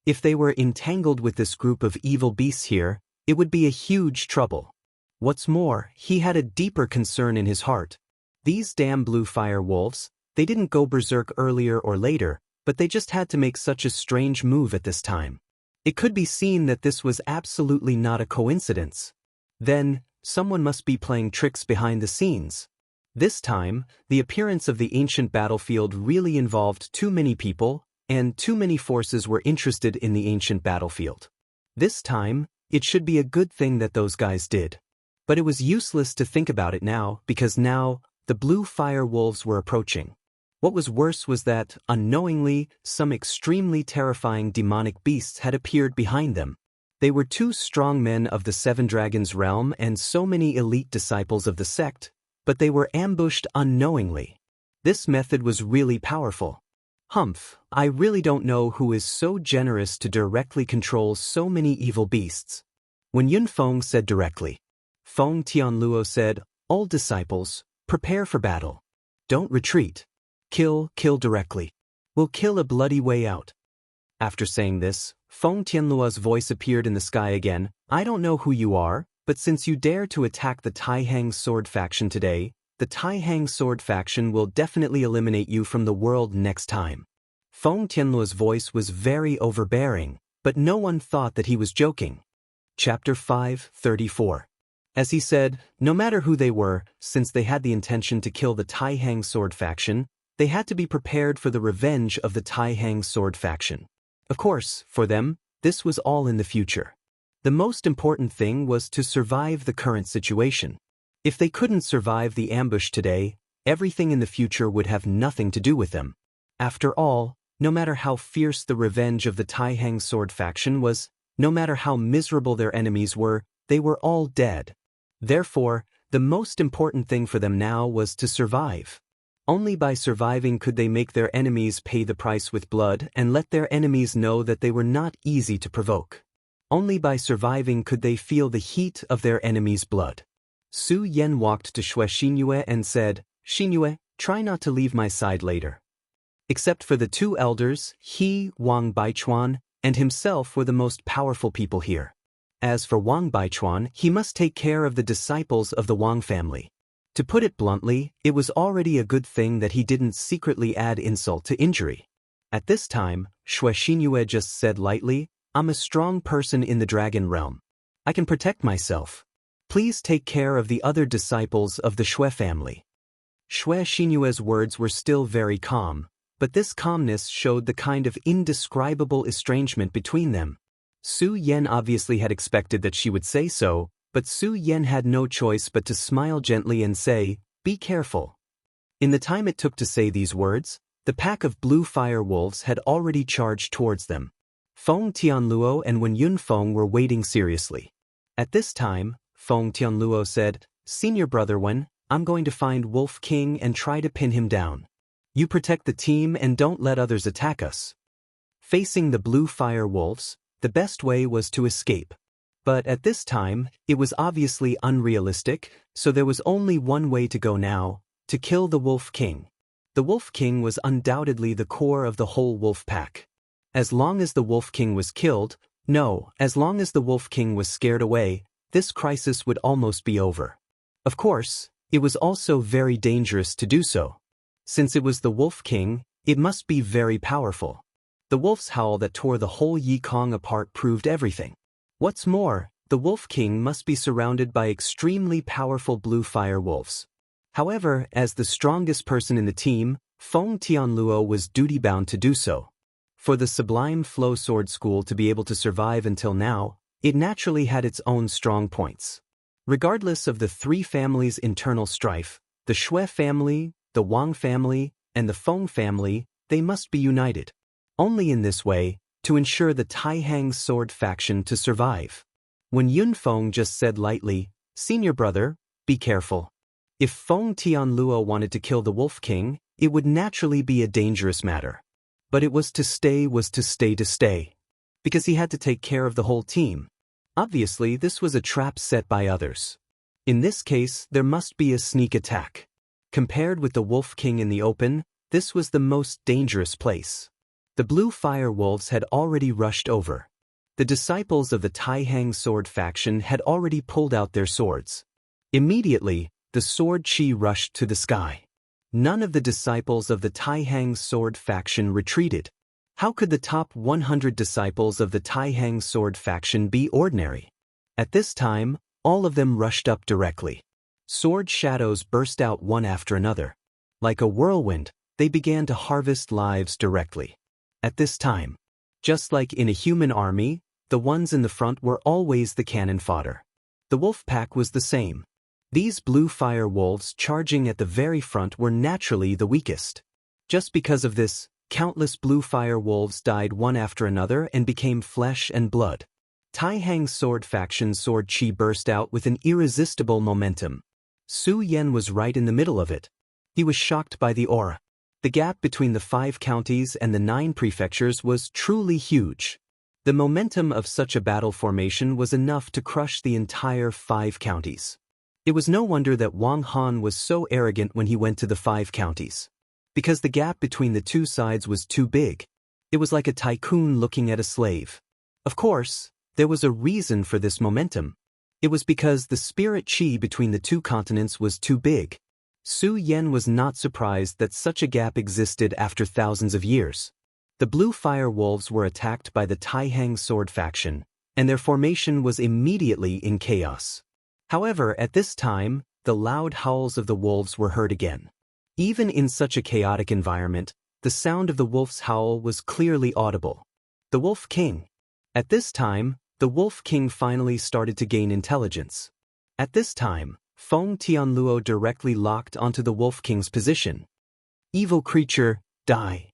If they were entangled with this group of evil beasts here, it would be a huge trouble. What's more, he had a deeper concern in his heart. These damn blue fire wolves, they didn't go berserk earlier or later, but they just had to make such a strange move at this time. It could be seen that this was absolutely not a coincidence. Then, someone must be playing tricks behind the scenes. This time, the appearance of the ancient battlefield really involved too many people, and too many forces were interested in the ancient battlefield. This time, it should be a good thing that those guys did. But it was useless to think about it now, because now, the blue fire wolves were approaching. What was worse was that, unknowingly, some extremely terrifying demonic beasts had appeared behind them. They were 2 strong men of the 7 dragons realm and so many elite disciples of the sect, but they were ambushed unknowingly. This method was really powerful. Humph, I really don't know who is so generous to directly control so many evil beasts. When Yunfeng said directly. Feng Tianluo said, "All disciples, prepare for battle. Don't retreat. Kill directly. We'll kill a bloody way out." After saying this, Feng Tianluo's voice appeared in the sky again. "I don't know who you are, but since you dare to attack the Taihang sword faction today, the Taihang sword faction will definitely eliminate you from the world next time." Feng Tianluo's voice was very overbearing, but no one thought that he was joking. Chapter 5:34. As he said, no matter who they were, since they had the intention to kill the Taihang sword faction, they had to be prepared for the revenge of the Taihang sword faction. Of course, for them, this was all in the future. The most important thing was to survive the current situation. If they couldn't survive the ambush today, everything in the future would have nothing to do with them. After all, no matter how fierce the revenge of the Taihang sword faction was, no matter how miserable their enemies were, they were all dead. Therefore, the most important thing for them now was to survive. Only by surviving could they make their enemies pay the price with blood and let their enemies know that they were not easy to provoke. Only by surviving could they feel the heat of their enemies' blood. Su Yan walked to Xianxia and said, "Xianxia, try not to leave my side later." Except for the two elders, he, Wang Baichuan, and himself were the most powerful people here. As for Wang Baichuan, he must take care of the disciples of the Wang family. To put it bluntly, it was already a good thing that he didn't secretly add insult to injury. At this time, Xianxia just said lightly, "I'm a strong person in the dragon realm. I can protect myself. Please take care of the other disciples of the Xue family." Xianxia's words were still very calm, but this calmness showed the kind of indescribable estrangement between them. Su Yan obviously had expected that she would say so, but Su Yan had no choice but to smile gently and say, "Be careful." In the time it took to say these words, the pack of blue fire wolves had already charged towards them. Feng Tianluo and Wen Yunfeng were waiting seriously. At this time, Feng Tianluo said, "Senior brother Wen, I'm going to find Wolf King and try to pin him down. You protect the team and don't let others attack us." Facing the blue fire wolves, the best way was to escape. But at this time, it was obviously unrealistic, so there was only one way to go now, to kill the Wolf King. The Wolf King was undoubtedly the core of the whole wolf pack. As long as the Wolf King was killed, as long as the Wolf King was scared away, this crisis would almost be over. Of course, it was also very dangerous to do so. Since it was the Wolf King, it must be very powerful. The wolf's howl that tore the whole Yikong apart proved everything. What's more, the Wolf King must be surrounded by extremely powerful blue fire wolves. However, as the strongest person in the team, Feng Tianluo was duty-bound to do so. For the Sublime Flow Sword School to be able to survive until now, it naturally had its own strong points. Regardless of the three families' internal strife, the Xue family, the Wang family, and the Feng family, they must be united. Only in this way, to ensure the Taihang sword faction to survive. When Yunfeng just said lightly, "Senior brother, be careful." If Feng Tianluo wanted to kill the Wolf King, it would naturally be a dangerous matter. But it was to stay. Because he had to take care of the whole team. Obviously, this was a trap set by others. In this case, there must be a sneak attack. Compared with the Wolf King in the open, this was the most dangerous place. The blue fire wolves had already rushed over. The disciples of the Taihang sword faction had already pulled out their swords. Immediately, the sword chi rushed to the sky. None of the disciples of the Taihang sword faction retreated. How could the top 100 disciples of the Taihang sword faction be ordinary? At this time, all of them rushed up directly. Sword shadows burst out one after another. Like a whirlwind, they began to harvest lives directly. At this time, just like in a human army, the ones in the front were always the cannon fodder. The wolf pack was the same. These blue fire wolves charging at the very front were naturally the weakest. Just because of this, countless blue fire wolves died one after another and became flesh and blood. Taihang's sword faction sword chi burst out with an irresistible momentum. Su Yan was right in the middle of it. He was shocked by the aura. The gap between the 5 counties and the 9 prefectures was truly huge. The momentum of such a battle formation was enough to crush the entire 5 counties. It was no wonder that Wang Han was so arrogant when he went to the 5 counties. Because the gap between the two sides was too big. It was like a tycoon looking at a slave. Of course, there was a reason for this momentum. It was because the spirit chi between the 2 continents was too big. Su Yan was not surprised that such a gap existed after thousands of years. The blue fire wolves were attacked by the Taihang sword faction, and their formation was immediately in chaos. However, at this time, the loud howls of the wolves were heard again. Even in such a chaotic environment, the sound of the wolf's howl was clearly audible. The Wolf King. At this time, the Wolf King finally started to gain intelligence. At this time, Feng Tianluo directly locked onto the Wolf King's position. "Evil creature, die."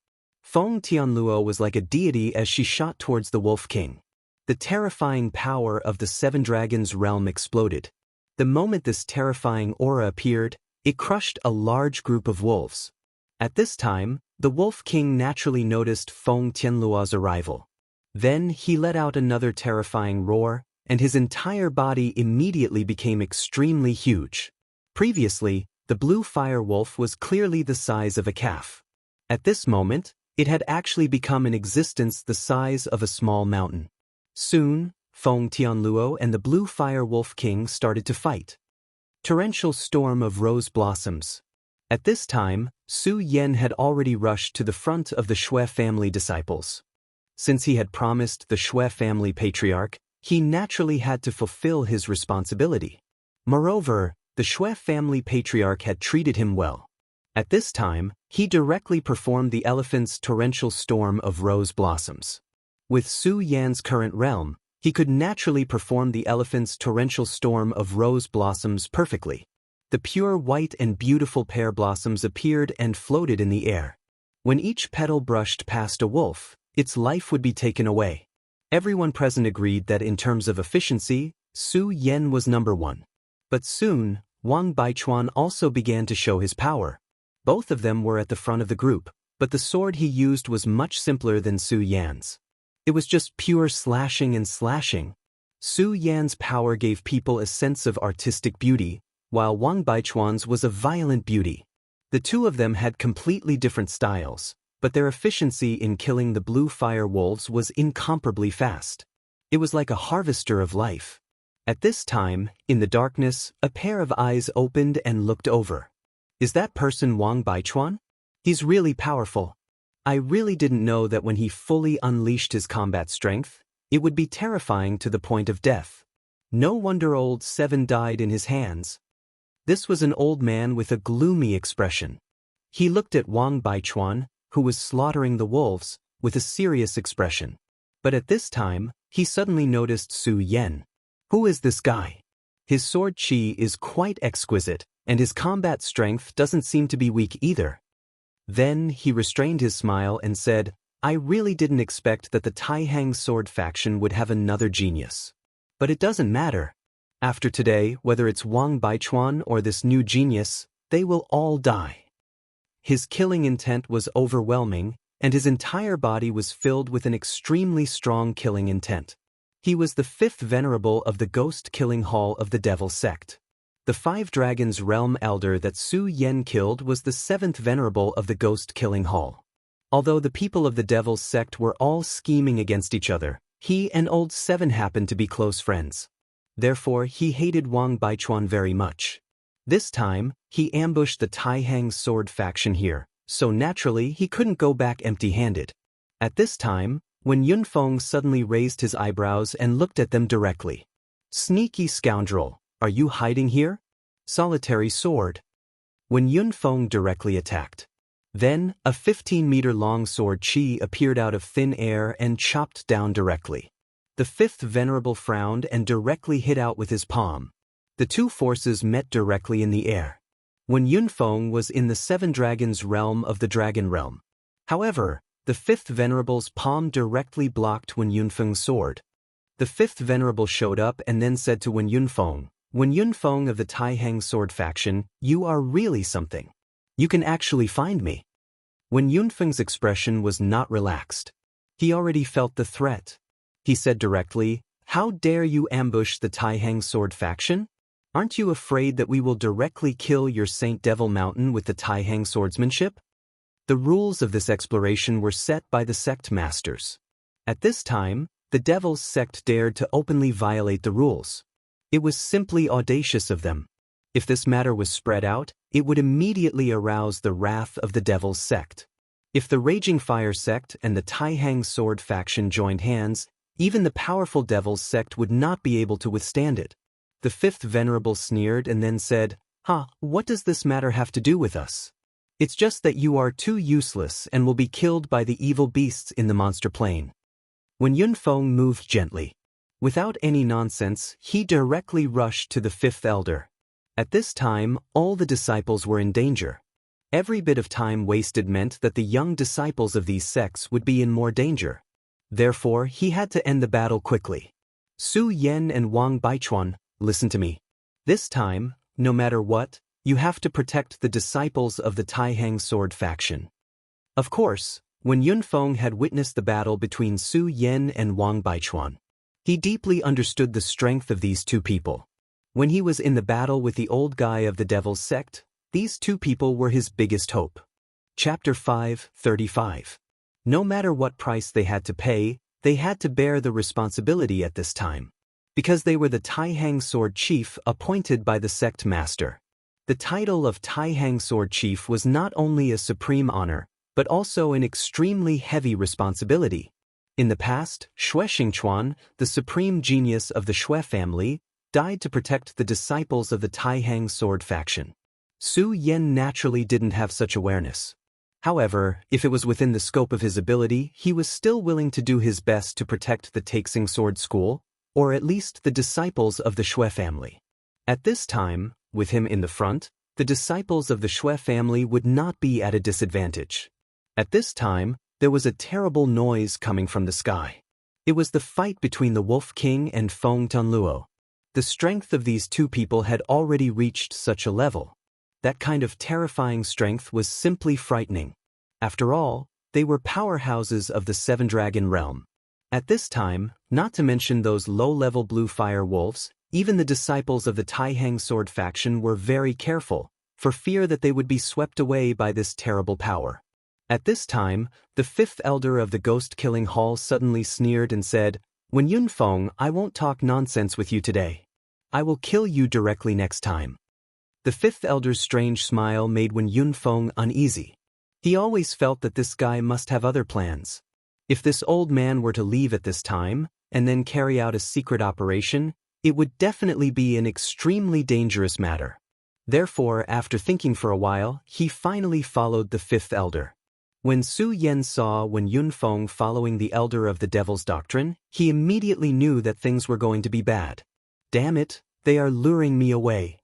Feng Tianluo was like a deity as she shot towards the Wolf King. The terrifying power of the Seven Dragons realm exploded. The moment this terrifying aura appeared, it crushed a large group of wolves. At this time, the Wolf King naturally noticed Feng Tianluo's arrival. Then he let out another terrifying roar, and his entire body immediately became extremely huge. Previously, the blue fire wolf was clearly the size of a calf. At this moment, it had actually become in existence the size of a small mountain. Soon, Feng Tianluo and the blue fire wolf king started to fight. Torrential storm of rose blossoms. At this time, Su Yan had already rushed to the front of the Shui family disciples. Since he had promised the Shui family patriarch, he naturally had to fulfill his responsibility. Moreover, the Shui family patriarch had treated him well. At this time, he directly performed the elephant's torrential storm of rose blossoms. With Su Yan's current realm, he could naturally perform the elephant's torrential storm of rose blossoms perfectly. The pure white and beautiful pear blossoms appeared and floated in the air. When each petal brushed past a wolf, its life would be taken away. Everyone present agreed that in terms of efficiency, Su Yan was number one. But soon, Wang Baichuan also began to show his power. Both of them were at the front of the group, but the sword he used was much simpler than Su Yan's. It was just pure slashing and slashing. Su Yan's power gave people a sense of artistic beauty, while Wang Baichuan's was a violent beauty. The two of them had completely different styles, but their efficiency in killing the blue fire wolves was incomparably fast. It was like a harvester of life. At this time, in the darkness, a pair of eyes opened and looked over. Is that person Wang Baichuan? He's really powerful. I really didn't know that when he fully unleashed his combat strength, it would be terrifying to the point of death. No wonder old Seven died in his hands. This was an old man with a gloomy expression. He looked at Wang Baichuan, who was slaughtering the wolves, with a serious expression. But at this time, he suddenly noticed Su Yan. Who is this guy? His sword chi is quite exquisite, and his combat strength doesn't seem to be weak either. Then he restrained his smile and said, I really didn't expect that the Taihang sword faction would have another genius. But it doesn't matter. After today, whether it's Wang Baichuan or this new genius, they will all die. His killing intent was overwhelming, and his entire body was filled with an extremely strong killing intent. He was the fifth venerable of the ghost-killing hall of the Devil sect. The Five Dragons realm elder that Su Yan killed was the seventh venerable of the ghost-killing hall. Although the people of the Devil's sect were all scheming against each other, he and Old Seven happened to be close friends. Therefore, he hated Wang Baichuan very much. This time, he ambushed the Taihang sword faction here, so naturally he couldn't go back empty-handed. At this time, when Yunfeng suddenly raised his eyebrows and looked at them directly. Sneaky scoundrel, are you hiding here? Solitary sword. When Yunfeng directly attacked. Then, a 15-meter-long sword chi appeared out of thin air and chopped down directly. The fifth venerable frowned and directly hit out with his palm. The two forces met directly in the air. When Yunfeng was in the Seven Dragons realm of the Dragon realm. However, the fifth venerable's palm directly blocked Wen Yunfeng's sword. The fifth venerable showed up and then said to Wen Yunfeng, Wen Yunfeng of the Taihang sword faction, you are really something. You can actually find me. Wen Yunfeng's expression was not relaxed. He already felt the threat. He said directly, how dare you ambush the Taihang sword faction? Aren't you afraid that we will directly kill your Saint Devil Mountain with the Taihang swordsmanship? The rules of this exploration were set by the sect masters. At this time, the Devil's sect dared to openly violate the rules. It was simply audacious of them. If this matter was spread out, it would immediately arouse the wrath of the Devil's sect. If the Raging Fire sect and the Taihang sword faction joined hands, even the powerful Devil's sect would not be able to withstand it. The fifth venerable sneered and then said, what does this matter have to do with us? It's just that you are too useless and will be killed by the evil beasts in the monster plane. When Yunfeng moved gently, without any nonsense, he directly rushed to the fifth elder. At this time, all the disciples were in danger. Every bit of time wasted meant that the young disciples of these sects would be in more danger. Therefore, he had to end the battle quickly. Su Yan and Wang Baichuan, listen to me. This time, no matter what, you have to protect the disciples of the Taihang sword faction. Of course, when Yunfeng had witnessed the battle between Su Yan and Wang Baichuan, he deeply understood the strength of these two people. When he was in the battle with the old guy of the Devil's Sect, these two people were his biggest hope. Chapter 5:35. No matter what price they had to pay, they had to bear the responsibility at this time. Because they were the Taihang Sword Chief appointed by the sect master. The title of Taihang Sword Chief was not only a supreme honor, but also an extremely heavy responsibility. In the past, Xue Xingchuan, the supreme genius of the Xue family, died to protect the disciples of the Taihang sword faction. Su Yan naturally didn't have such awareness. However, if it was within the scope of his ability, he was still willing to do his best to protect the Taixing Sword School, or at least the disciples of the Xue family. At this time, with him in the front, the disciples of the Xue family would not be at a disadvantage. At this time, there was a terrible noise coming from the sky. It was the fight between the Wolf King and Feng Tianluo. The strength of these two people had already reached such a level. That kind of terrifying strength was simply frightening. After all, they were powerhouses of the Seven Dragon realm. At this time, not to mention those low-level blue fire wolves, even the disciples of the Taihang sword faction were very careful, for fear that they would be swept away by this terrible power. At this time, the fifth elder of the ghost-killing hall suddenly sneered and said, "When Yunfeng, I won't talk nonsense with you today. I will kill you directly next time." The fifth elder's strange smile made Wen Yunfeng uneasy. He always felt that this guy must have other plans. If this old man were to leave at this time, and then carry out a secret operation, it would definitely be an extremely dangerous matter. Therefore, after thinking for a while, he finally followed the fifth elder. When Su Yan saw Wen Yunfeng following the elder of the Devil's Doctrine, he immediately knew that things were going to be bad. Damn it, they are luring me away.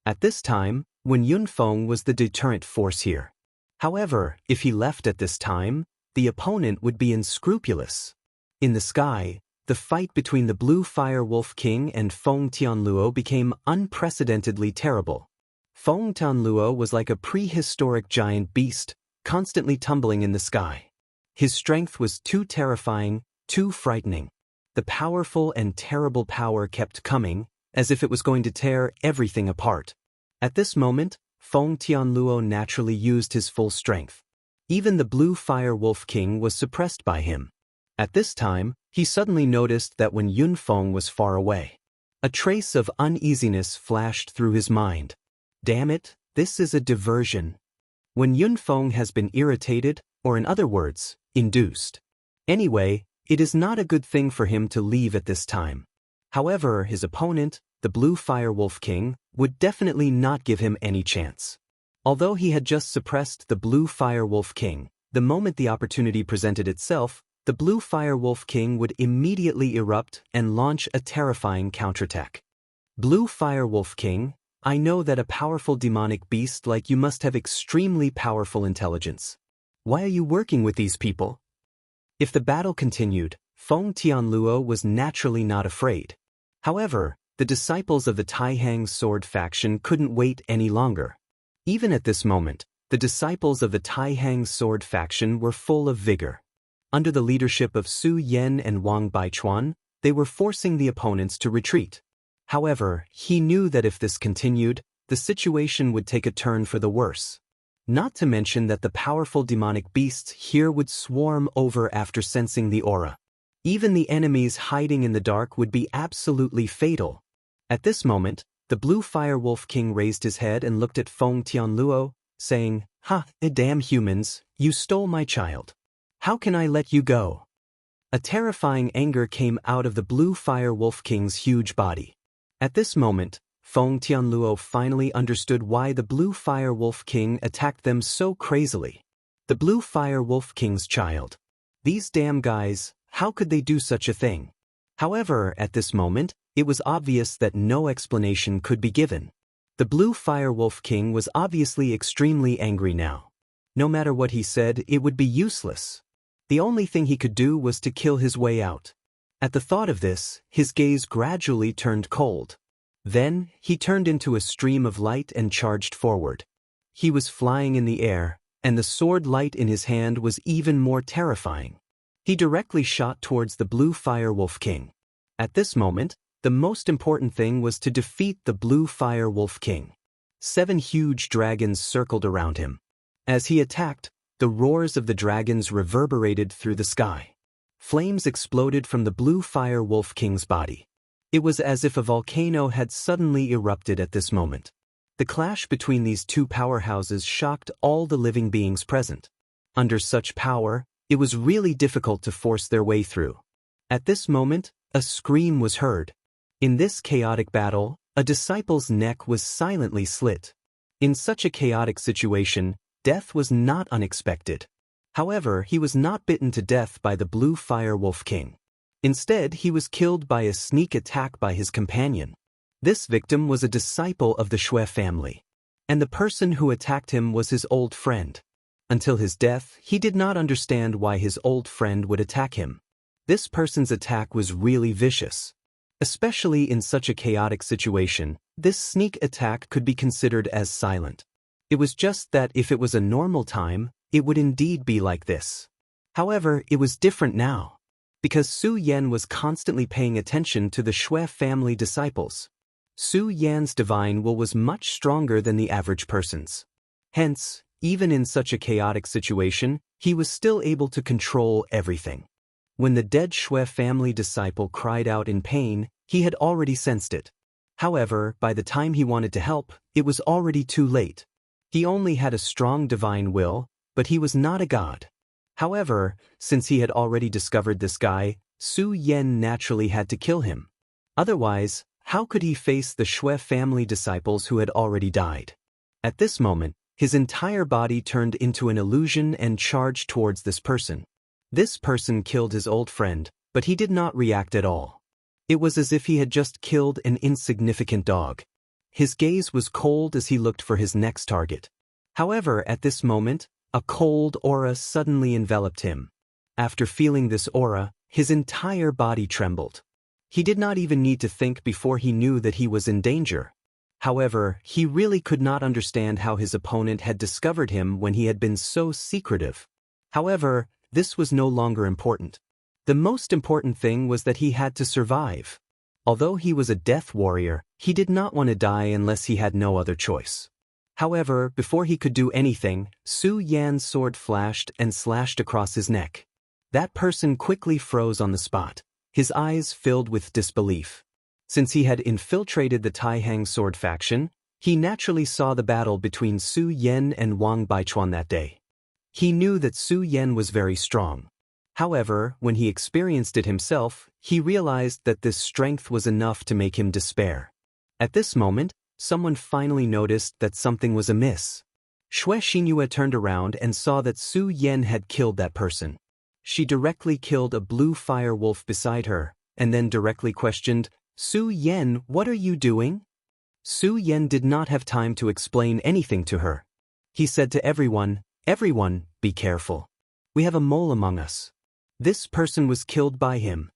At this time, Wen Yunfeng was the deterrent force here. However, if he left at this time, the opponent would be unscrupulous. In the sky, the fight between the Blue Fire Wolf King and Feng Tianluo became unprecedentedly terrible. Feng Tianluo was like a prehistoric giant beast, constantly tumbling in the sky. His strength was too terrifying, too frightening. The powerful and terrible power kept coming, as if it was going to tear everything apart. At this moment, Feng Tianluo naturally used his full strength. Even the Blue Fire Wolf King was suppressed by him. At this time, he suddenly noticed that Wen Yunfeng was far away. A trace of uneasiness flashed through his mind. Damn it, this is a diversion. Wen Yunfeng has been irritated, or in other words, induced. Anyway, it is not a good thing for him to leave at this time. However, his opponent, the Blue Fire Wolf King, would definitely not give him any chance. Although he had just suppressed the Blue Fire Wolf King, the moment the opportunity presented itself, the Blue Fire Wolf King would immediately erupt and launch a terrifying counterattack. Blue Fire Wolf King, I know that a powerful demonic beast like you must have extremely powerful intelligence. Why are you working with these people? If the battle continued, Feng Tianluo was naturally not afraid. However, the disciples of the Taihang sword faction couldn't wait any longer. Even at this moment, the disciples of the Taihang sword faction were full of vigor. Under the leadership of Su Yan and Wang Baichuan, they were forcing the opponents to retreat. However, he knew that if this continued, the situation would take a turn for the worse. Not to mention that the powerful demonic beasts here would swarm over after sensing the aura. Even the enemies hiding in the dark would be absolutely fatal. At this moment, the Blue Fire Wolf King raised his head and looked at Feng Tianluo, saying, "Ha, damn humans, you stole my child. How can I let you go?" A terrifying anger came out of the Blue Fire Wolf King's huge body. At this moment, Feng Tianluo finally understood why the Blue Fire Wolf King attacked them so crazily. The Blue Fire Wolf King's child. These damn guys, how could they do such a thing? However, at this moment, it was obvious that no explanation could be given. The Blue Firewolf King was obviously extremely angry now. No matter what he said, it would be useless. The only thing he could do was to kill his way out. At the thought of this, his gaze gradually turned cold. Then, he turned into a stream of light and charged forward. He was flying in the air, and the sword light in his hand was even more terrifying. He directly shot towards the Blue Firewolf King. At this moment, the most important thing was to defeat the Blue Firewolf King. 7 huge dragons circled around him. As he attacked, the roars of the dragons reverberated through the sky. Flames exploded from the Blue Firewolf King's body. It was as if a volcano had suddenly erupted at this moment. The clash between these two powerhouses shocked all the living beings present. Under such power, it was really difficult to force their way through. At this moment, a scream was heard. In this chaotic battle, a disciple's neck was silently slit. In such a chaotic situation, death was not unexpected. However, he was not bitten to death by the Blue Firewolf King. Instead, he was killed by a sneak attack by his companion. This victim was a disciple of the Xue family, and the person who attacked him was his old friend. Until his death, he did not understand why his old friend would attack him. This person's attack was really vicious. Especially in such a chaotic situation, this sneak attack could be considered as silent. It was just that if it was a normal time, it would indeed be like this. However, it was different now, because Su Yan was constantly paying attention to the Xue family disciples. Su Yan's divine will was much stronger than the average person's. Hence, even in such a chaotic situation, he was still able to control everything. When the dead Xue family disciple cried out in pain, he had already sensed it. However, by the time he wanted to help, it was already too late. He only had a strong divine will, but he was not a god. However, since he had already discovered this guy, Su Yan naturally had to kill him. Otherwise, how could he face the Xue family disciples who had already died? At this moment, his entire body turned into an illusion and charged towards this person. This person killed his old friend, but he did not react at all. It was as if he had just killed an insignificant dog. His gaze was cold as he looked for his next target. However, at this moment, a cold aura suddenly enveloped him. After feeling this aura, his entire body trembled. He did not even need to think before he knew that he was in danger. However, he really could not understand how his opponent had discovered him when he had been so secretive. However, this was no longer important. The most important thing was that he had to survive. Although he was a death warrior, he did not want to die unless he had no other choice. However, before he could do anything, Su Yan's sword flashed and slashed across his neck. That person quickly froze on the spot, his eyes filled with disbelief. Since he had infiltrated the Taihang sword faction, he naturally saw the battle between Su Yan and Wang Baichuan that day. He knew that Su Yan was very strong. However, when he experienced it himself, he realized that this strength was enough to make him despair. At this moment, someone finally noticed that something was amiss. Xianxia turned around and saw that Su Yan had killed that person. She directly killed a blue fire wolf beside her, and then directly questioned, "Su Yan, what are you doing?" Su Yan did not have time to explain anything to her. He said to everyone, "Everyone, be careful. We have a mole among us. This person was killed by him."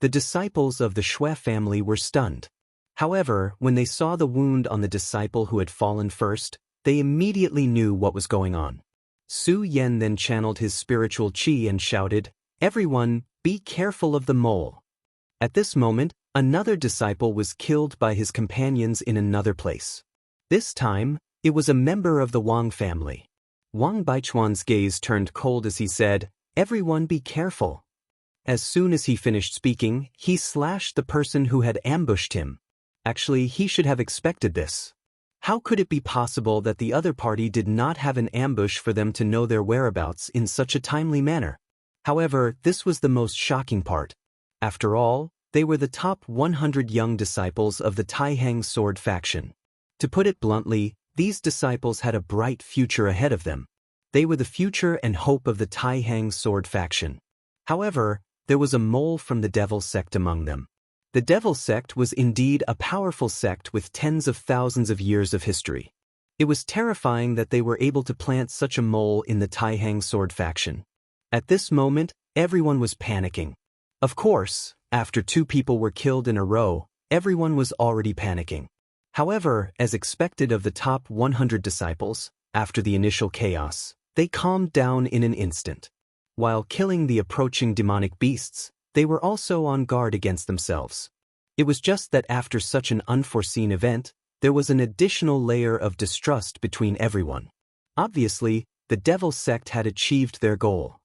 The disciples of the Xue family were stunned. However, when they saw the wound on the disciple who had fallen first, they immediately knew what was going on. Su Yan then channeled his spiritual qi and shouted, "Everyone, be careful of the mole." At this moment, another disciple was killed by his companions in another place. This time, it was a member of the Wang family. Wang Baichuan's gaze turned cold as he said, "Everyone be careful." As soon as he finished speaking, he slashed the person who had ambushed him. Actually, he should have expected this. How could it be possible that the other party did not have an ambush for them to know their whereabouts in such a timely manner? However, this was the most shocking part. After all, they were the top 100 young disciples of the Taihang sword faction. To put it bluntly, these disciples had a bright future ahead of them. They were the future and hope of the Taihang sword faction. However, there was a mole from the devil sect among them. The Devil Sect was indeed a powerful sect with tens of thousands of years of history. It was terrifying that they were able to plant such a mole in the Taihang sword faction. At this moment, everyone was panicking. Of course, after 2 people were killed in a row, everyone was already panicking. However, as expected of the top 100 disciples, after the initial chaos, they calmed down in an instant. While killing the approaching demonic beasts, they were also on guard against themselves. It was just that after such an unforeseen event, there was an additional layer of distrust between everyone. Obviously, the Devil Sect had achieved their goal.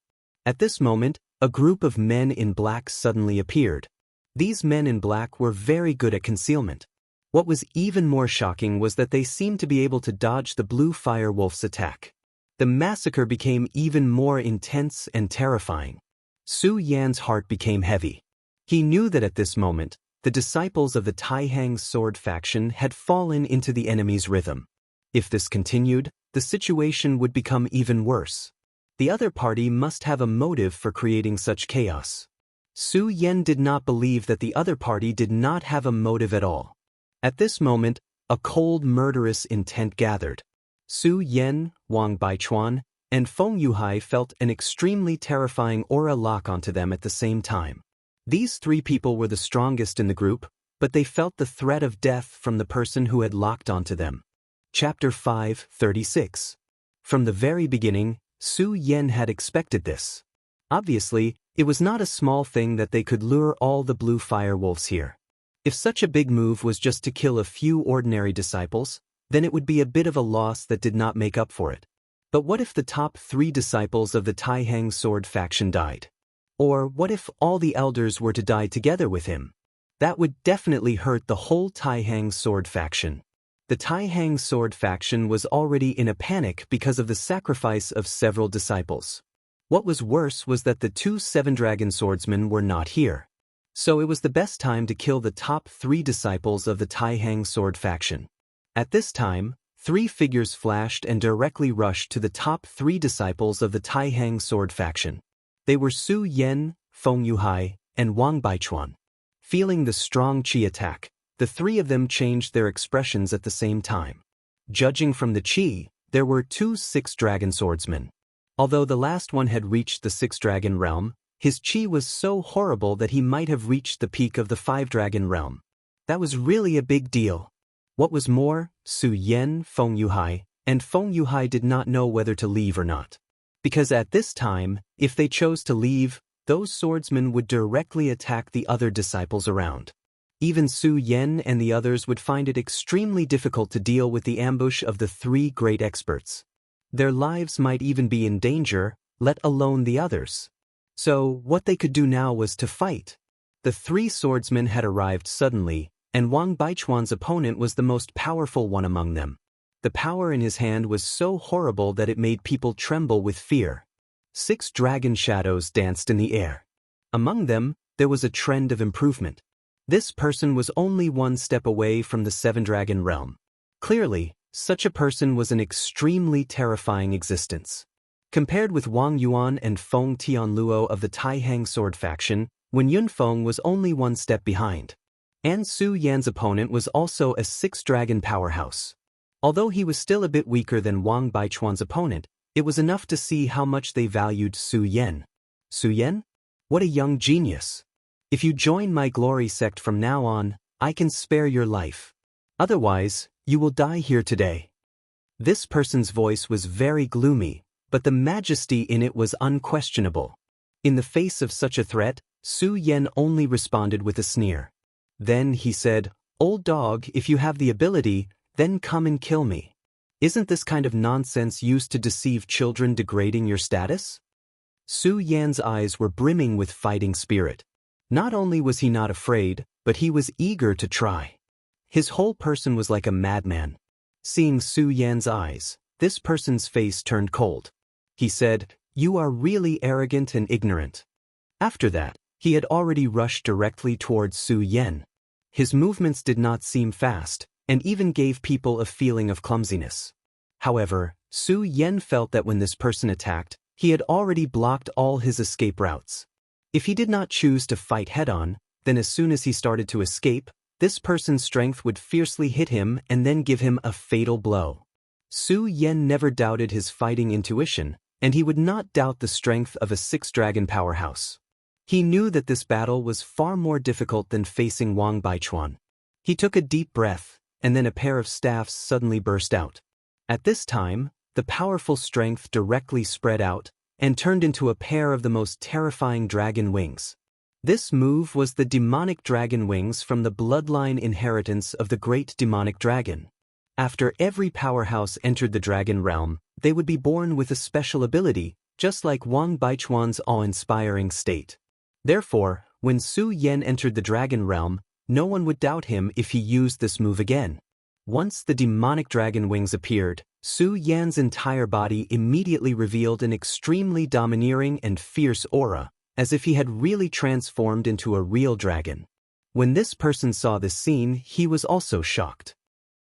At this moment, a group of men in black suddenly appeared. These men in black were very good at concealment. What was even more shocking was that they seemed to be able to dodge the blue fire wolf's attack. The massacre became even more intense and terrifying. Su Yan's heart became heavy. He knew that at this moment, the disciples of the Taihang sword faction had fallen into the enemy's rhythm. If this continued, the situation would become even worse. The other party must have a motive for creating such chaos. Su Yan did not believe that the other party did not have a motive at all. At this moment, a cold, murderous intent gathered. Su Yan, Wang Baichuan, and Feng Yuhai felt an extremely terrifying aura lock onto them at the same time. These 3 people were the strongest in the group, but they felt the threat of death from the person who had locked onto them. Chapter 5:36. From the very beginning, Su Yan had expected this. Obviously, it was not a small thing that they could lure all the blue fire wolves here. If such a big move was just to kill a few ordinary disciples, then it would be a bit of a loss that did not make up for it. But what if the top 3 disciples of the Taihang sword faction died? Or what if all the elders were to die together with him? That would definitely hurt the whole Taihang sword faction. The Taihang sword faction was already in a panic because of the sacrifice of several disciples. What was worse was that the 2 7-dragon swordsmen were not here. So it was the best time to kill the top 3 disciples of the Taihang sword faction. At this time, 3 figures flashed and directly rushed to the top 3 disciples of the Taihang sword faction. They were Su Yan, Feng Yuhai, and Wang Baichuan. Feeling the strong qi attack, the 3 of them changed their expressions at the same time. Judging from the qi, there were 2 6-dragon swordsmen. Although the last one had reached the 6-dragon realm, his qi was so horrible that he might have reached the peak of the 5-dragon realm. That was really a big deal. What was more, Su Yan, Feng Yuhai, and Feng Yuhai did not know whether to leave or not. Because at this time, if they chose to leave, those swordsmen would directly attack the other disciples around. Even Su Yan and the others would find it extremely difficult to deal with the ambush of the 3 great experts. Their lives might even be in danger, let alone the others. So, what they could do now was to fight. The 3 swordsmen had arrived suddenly, and Wang Baichuan's opponent was the most powerful one among them. The power in his hand was so horrible that it made people tremble with fear. 6 dragon shadows danced in the air. Among them, there was a trend of improvement. This person was only 1 step away from the 7-dragon realm. Clearly, such a person was an extremely terrifying existence. Compared with Wang Yuan and Feng Tianluo of the Taihang sword faction, Wen Yunfeng was only 1 step behind. And Su Yan's opponent was also a 6-dragon powerhouse. Although he was still a bit weaker than Wang Baichuan's opponent, it was enough to see how much they valued Su Yan. Su Yan? What a young genius! If you join my glory sect from now on, I can spare your life. Otherwise, you will die here today. This person's voice was very gloomy, but the majesty in it was unquestionable. In the face of such a threat, Su Yan only responded with a sneer. Then he said, "Old dog, if you have the ability, then come and kill me. Isn't this kind of nonsense used to deceive children degrading your status?" Su Yan's eyes were brimming with fighting spirit. Not only was he not afraid, but he was eager to try. His whole person was like a madman. Seeing Su Yan's eyes, this person's face turned cold. He said, "You are really arrogant and ignorant." After that, he had already rushed directly towards Su Yan. His movements did not seem fast, and even gave people a feeling of clumsiness. However, Su Yan felt that when this person attacked, he had already blocked all his escape routes. If he did not choose to fight head-on, then as soon as he started to escape, this person's strength would fiercely hit him and then give him a fatal blow. Su Yan never doubted his fighting intuition, and he would not doubt the strength of a six-dragon powerhouse. He knew that this battle was far more difficult than facing Wang Baichuan. He took a deep breath, and then a pair of staffs suddenly burst out. At this time, the powerful strength directly spread out and turned into a pair of the most terrifying dragon wings. This move was the demonic dragon wings from the bloodline inheritance of the great demonic dragon. After every powerhouse entered the dragon realm, they would be born with a special ability, just like Wang Baichuan's awe-inspiring state. Therefore, when Su Yan entered the dragon realm, no one would doubt him if he used this move again. Once the demonic dragon wings appeared, Su Yan's entire body immediately revealed an extremely domineering and fierce aura, as if he had really transformed into a real dragon. When this person saw this scene, he was also shocked.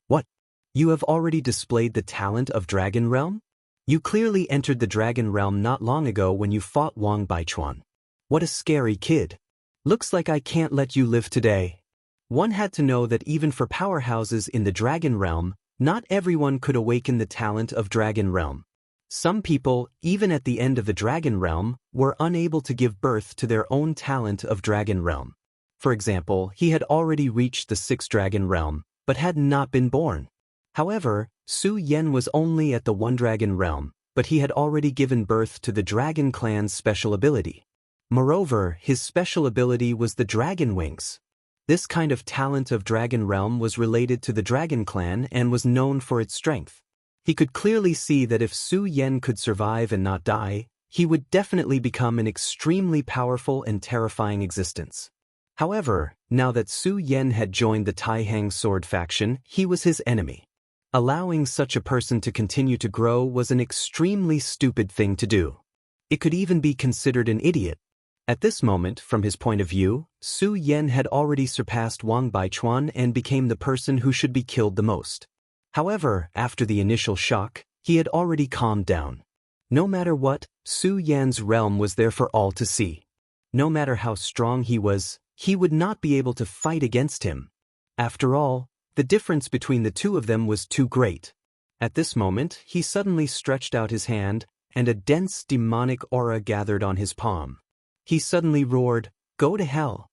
What? You have already displayed the talent of Dragon Realm? You clearly entered the Dragon Realm not long ago when you fought Wang Baichuan. What a scary kid. Looks like I can't let you live today. One had to know that even for powerhouses in the Dragon Realm, not everyone could awaken the talent of Dragon Realm. Some people, even at the end of the Dragon Realm, were unable to give birth to their own talent of Dragon Realm. For example, he had already reached the sixth Dragon Realm, but had not been born. However, Su Yan was only at the one Dragon Realm, but he had already given birth to the Dragon Clan's special ability. Moreover, his special ability was the Dragon Wings. This kind of talent of Dragon Realm was related to the Dragon Clan and was known for its strength. He could clearly see that if Su Yan could survive and not die, he would definitely become an extremely powerful and terrifying existence. However, now that Su Yan had joined the Taihang sword faction, he was his enemy. Allowing such a person to continue to grow was an extremely stupid thing to do. It could even be considered an idiot. At this moment, from his point of view, Su Yan had already surpassed Wang Baichuan and became the person who should be killed the most. However, after the initial shock, he had already calmed down. No matter what, Su Yan's realm was there for all to see. No matter how strong he was, he would not be able to fight against him. After all, the difference between the two of them was too great. At this moment, he suddenly stretched out his hand, and a dense demonic aura gathered on his palm. He suddenly roared, "Go to hell!"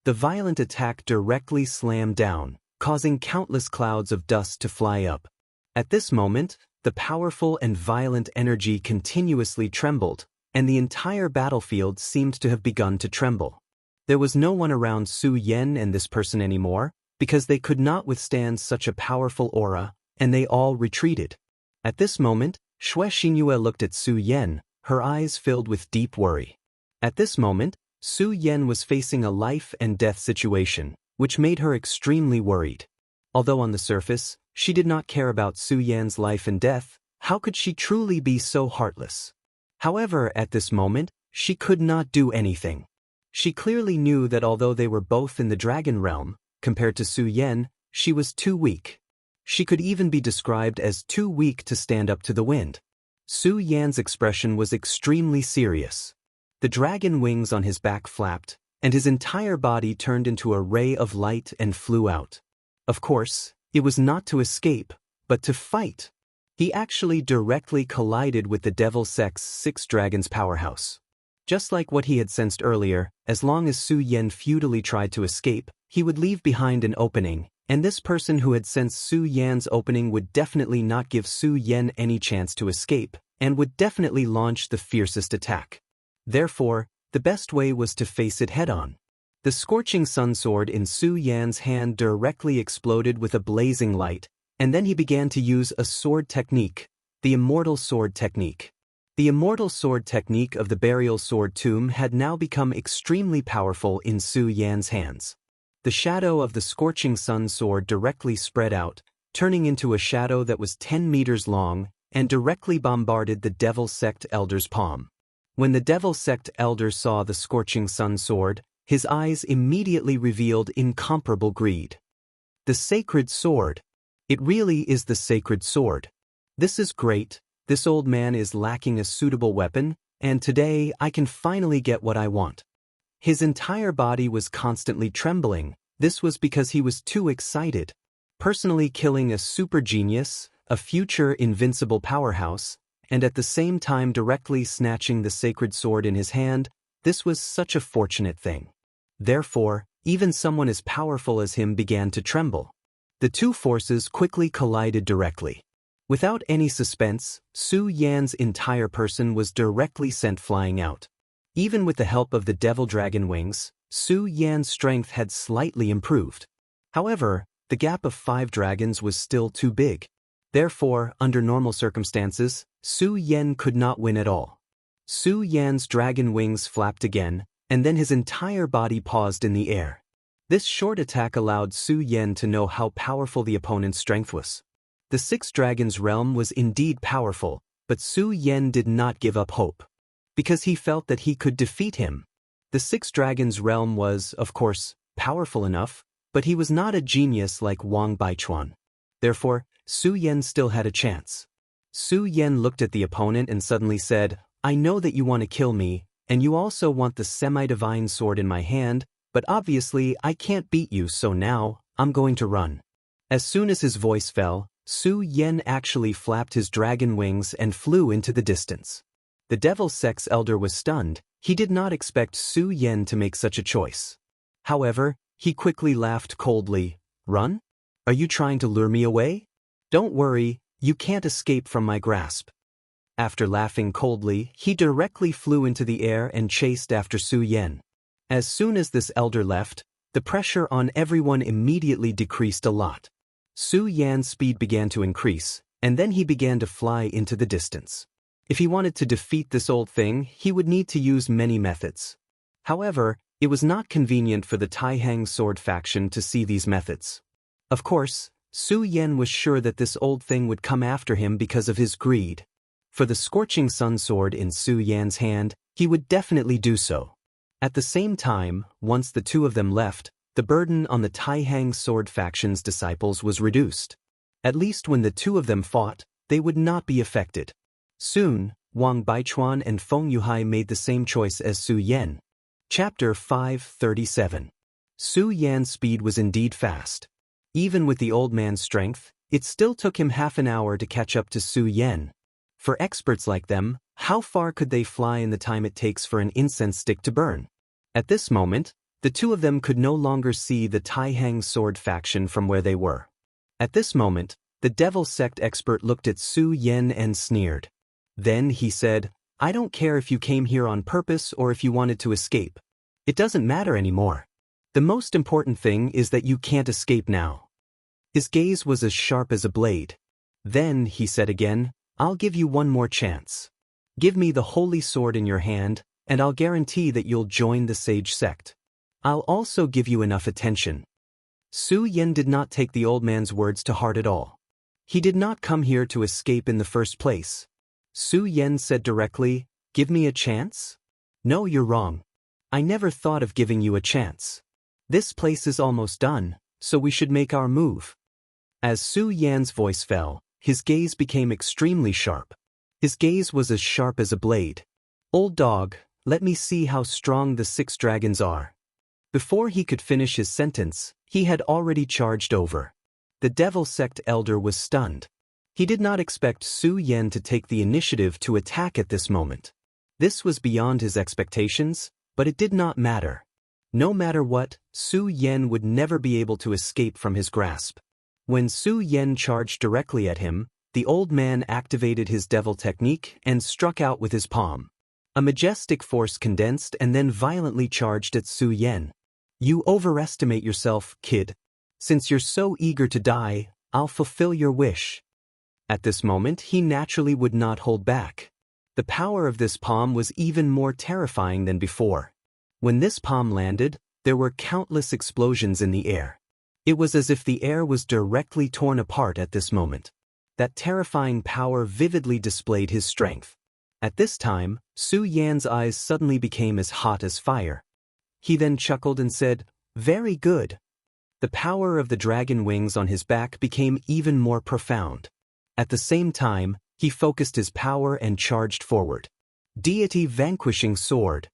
The violent attack directly slammed down, causing countless clouds of dust to fly up. At this moment, the powerful and violent energy continuously trembled, and the entire battlefield seemed to have begun to tremble. There was no one around Su Yan and this person anymore, because they could not withstand such a powerful aura, and they all retreated. At this moment, Xianxia looked at Su Yan, her eyes filled with deep worry. At this moment, Su Yan was facing a life and death situation, which made her extremely worried. Although on the surface, she did not care about Su Yan's life and death, how could she truly be so heartless? However, at this moment, she could not do anything. She clearly knew that although they were both in the Dragon Realm, compared to Su Yan, she was too weak. She could even be described as too weak to stand up to the wind. Su Yan's expression was extremely serious. The dragon wings on his back flapped, and his entire body turned into a ray of light and flew out. Of course, it was not to escape, but to fight. He actually directly collided with the Devil Sect's six dragons powerhouse. Just like what he had sensed earlier, as long as Su Yan futilely tried to escape, he would leave behind an opening, and this person who had sensed Su Yan's opening would definitely not give Su Yan any chance to escape, and would definitely launch the fiercest attack. Therefore, the best way was to face it head-on. The scorching sun sword in Su Yan's hand directly exploded with a blazing light, and then he began to use a sword technique, the Immortal Sword Technique. The Immortal Sword Technique of the Burial Sword Tomb had now become extremely powerful in Su Yan's hands. The shadow of the scorching sun sword directly spread out, turning into a shadow that was 10 meters long, and directly bombarded the Devil Sect Elder's palm. When the Devil Sect Elder saw the scorching sun sword, his eyes immediately revealed incomparable greed. The sacred sword. It really is the sacred sword. This is great. This old man is lacking a suitable weapon, and today I can finally get what I want. His entire body was constantly trembling. This was because he was too excited. Personally killing a super genius, a future invincible powerhouse, and at the same time directly snatching the sacred sword in his hand, this was such a fortunate thing. Therefore, even someone as powerful as him began to tremble. The two forces quickly collided directly. Without any suspense, Su Yan's entire person was directly sent flying out. Even with the help of the devil dragon wings, Su Yan's strength had slightly improved. However, the gap of 5 dragons was still too big. Therefore, under normal circumstances, Su Yan could not win at all. Su Yan's dragon wings flapped again, and then his entire body paused in the air. This short attack allowed Su Yan to know how powerful the opponent's strength was. The 6 dragons realm was indeed powerful, but Su Yan did not give up hope. Because he felt that he could defeat him. The 6 dragons realm was, of course, powerful enough, but he was not a genius like Wang Baichuan. Therefore, Su Yan still had a chance. Su Yan looked at the opponent and suddenly said, "I know that you want to kill me, and you also want the semi-divine sword in my hand, but obviously I can't beat you, so now, I'm going to run." As soon as his voice fell, Su Yan actually flapped his dragon wings and flew into the distance. The Devil Sect's elder was stunned. He did not expect Su Yan to make such a choice. However, he quickly laughed coldly. "Run? Are you trying to lure me away? Don't worry, you can't escape from my grasp." After laughing coldly, he directly flew into the air and chased after Su Yan. As soon as this elder left, the pressure on everyone immediately decreased a lot. Su Yan's speed began to increase, and then he began to fly into the distance. If he wanted to defeat this old thing, he would need to use many methods. However, it was not convenient for the Taihang sword faction to see these methods. Of course, Su Yan was sure that this old thing would come after him because of his greed. For the scorching sun sword in Su Yan's hand, he would definitely do so. At the same time, once the two of them left, the burden on the Taihang sword faction's disciples was reduced. At least when the two of them fought, they would not be affected. Soon, Wang Baichuan and Feng Yuhai made the same choice as Su Yan. Chapter 537. Su Yan's speed was indeed fast. Even with the old man's strength, it still took him half an hour to catch up to Su Yan. For experts like them, how far could they fly in the time it takes for an incense stick to burn? At this moment, the two of them could no longer see the Taihang sword faction from where they were. At this moment, the Devil Sect expert looked at Su Yan and sneered. Then he said, "I don't care if you came here on purpose or if you wanted to escape. It doesn't matter anymore. The most important thing is that you can't escape now." His gaze was as sharp as a blade. Then he said again, "I'll give you one more chance. Give me the holy sword in your hand, and I'll guarantee that you'll join the sage sect. I'll also give you enough attention." Su Yan did not take the old man's words to heart at all. He did not come here to escape in the first place. Su Yan said directly, "Give me a chance? No, you're wrong. I never thought of giving you a chance. This place is almost done, so we should make our move." As Su Yan's voice fell, his gaze became extremely sharp. His gaze was as sharp as a blade. "Old dog, let me see how strong the 6 dragons are." Before he could finish his sentence, he had already charged over. The Devil Sect elder was stunned. He did not expect Su Yan to take the initiative to attack at this moment. This was beyond his expectations, but it did not matter. No matter what, Su Yan would never be able to escape from his grasp. When Su Yan charged directly at him, the old man activated his devil technique and struck out with his palm. A majestic force condensed and then violently charged at Su Yan. "You overestimate yourself, kid. Since you're so eager to die, I'll fulfill your wish." At this moment, he naturally would not hold back. The power of this palm was even more terrifying than before. When this palm landed, there were countless explosions in the air. It was as if the air was directly torn apart at this moment. That terrifying power vividly displayed his strength. At this time, Su Yan's eyes suddenly became as hot as fire. He then chuckled and said, "Very good." The power of the dragon wings on his back became even more profound. At the same time, he focused his power and charged forward. Deity Vanquishing Sword.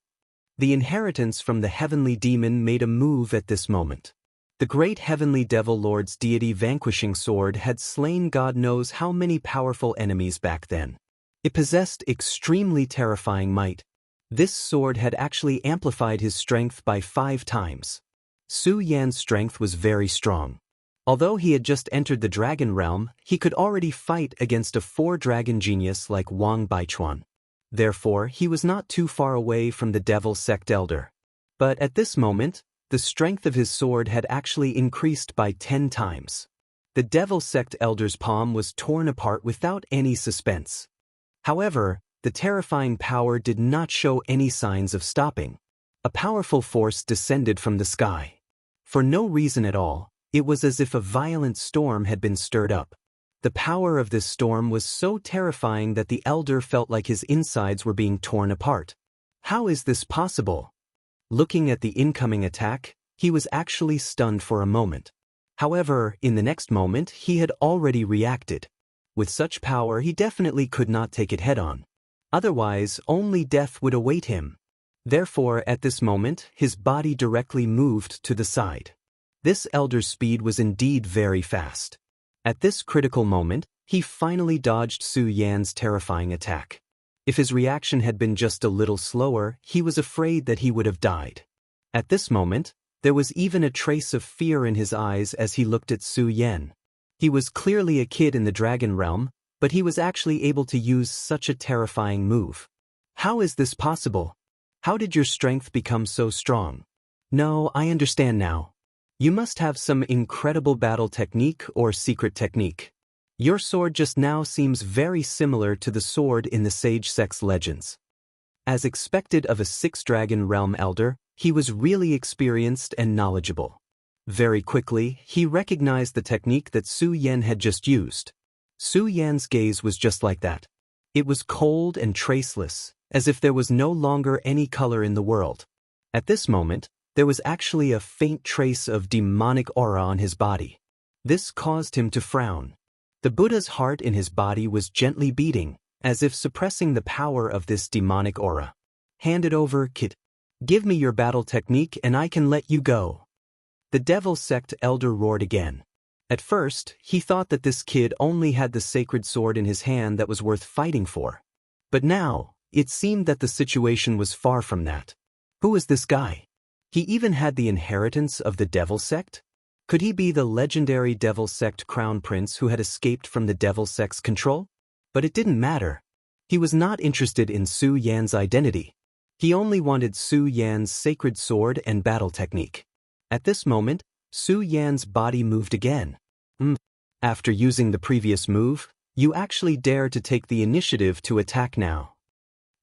The inheritance from the heavenly demon made a move at this moment. The great heavenly devil lord's deity vanquishing sword had slain God knows how many powerful enemies back then. It possessed extremely terrifying might. This sword had actually amplified his strength by 5 times. Su Yan's strength was very strong. Although he had just entered the dragon realm, he could already fight against a 4-dragon genius like Wang Baichuan. Therefore, he was not too far away from the devil sect elder. But at this moment, the strength of his sword had actually increased by 10 times. The devil sect elder's palm was torn apart without any suspense. However, the terrifying power did not show any signs of stopping. A powerful force descended from the sky. For no reason at all, it was as if a violent storm had been stirred up. The power of this storm was so terrifying that the elder felt like his insides were being torn apart. How is this possible? Looking at the incoming attack, he was actually stunned for a moment. However, in the next moment, he had already reacted. With such power, he definitely could not take it head-on. Otherwise, only death would await him. Therefore, at this moment, his body directly moved to the side. This elder's speed was indeed very fast. At this critical moment, he finally dodged Su Yan's terrifying attack. If his reaction had been just a little slower, he was afraid that he would have died. At this moment, there was even a trace of fear in his eyes as he looked at Su Yan. He was clearly a kid in the dragon realm, but he was actually able to use such a terrifying move. How is this possible? How did your strength become so strong? No, I understand now. You must have some incredible battle technique or secret technique. Your sword just now seems very similar to the sword in the Sage Sects legends. As expected of a 6-dragon realm elder, he was really experienced and knowledgeable. Very quickly, he recognized the technique that Su Yan had just used. Su Yan's gaze was just like that. It was cold and traceless, as if there was no longer any color in the world. At this moment, there was actually a faint trace of demonic aura on his body. This caused him to frown. The Buddha's heart in his body was gently beating, as if suppressing the power of this demonic aura. Hand it over, kid. Give me your battle technique and I can let you go. The devil sect elder roared again. At first, he thought that this kid only had the sacred sword in his hand that was worth fighting for. But now, it seemed that the situation was far from that. Who is this guy? He even had the inheritance of the devil sect? Could he be the legendary devil sect crown prince who had escaped from the devil sect's control? But it didn't matter. He was not interested in Su Yan's identity. He only wanted Su Yan's sacred sword and battle technique. At this moment, Su Yan's body moved again. After using the previous move, you actually dare to take the initiative to attack now.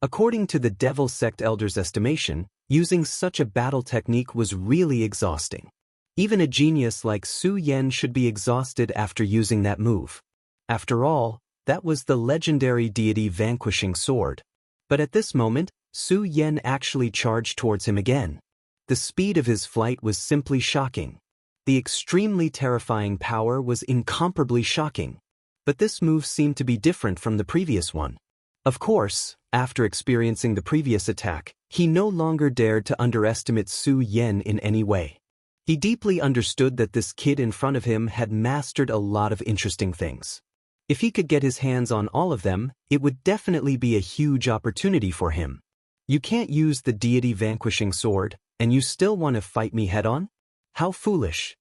According to the devil sect elder's estimation, using such a battle technique was really exhausting. Even a genius like Su Yan should be exhausted after using that move. After all, that was the legendary deity vanquishing sword. But at this moment, Su Yan actually charged towards him again. The speed of his flight was simply shocking. The extremely terrifying power was incomparably shocking. But this move seemed to be different from the previous one. Of course, after experiencing the previous attack, he no longer dared to underestimate Su Yan in any way. He deeply understood that this kid in front of him had mastered a lot of interesting things. If he could get his hands on all of them, it would definitely be a huge opportunity for him. You can't use the deity vanquishing sword, and you still want to fight me head-on? How foolish.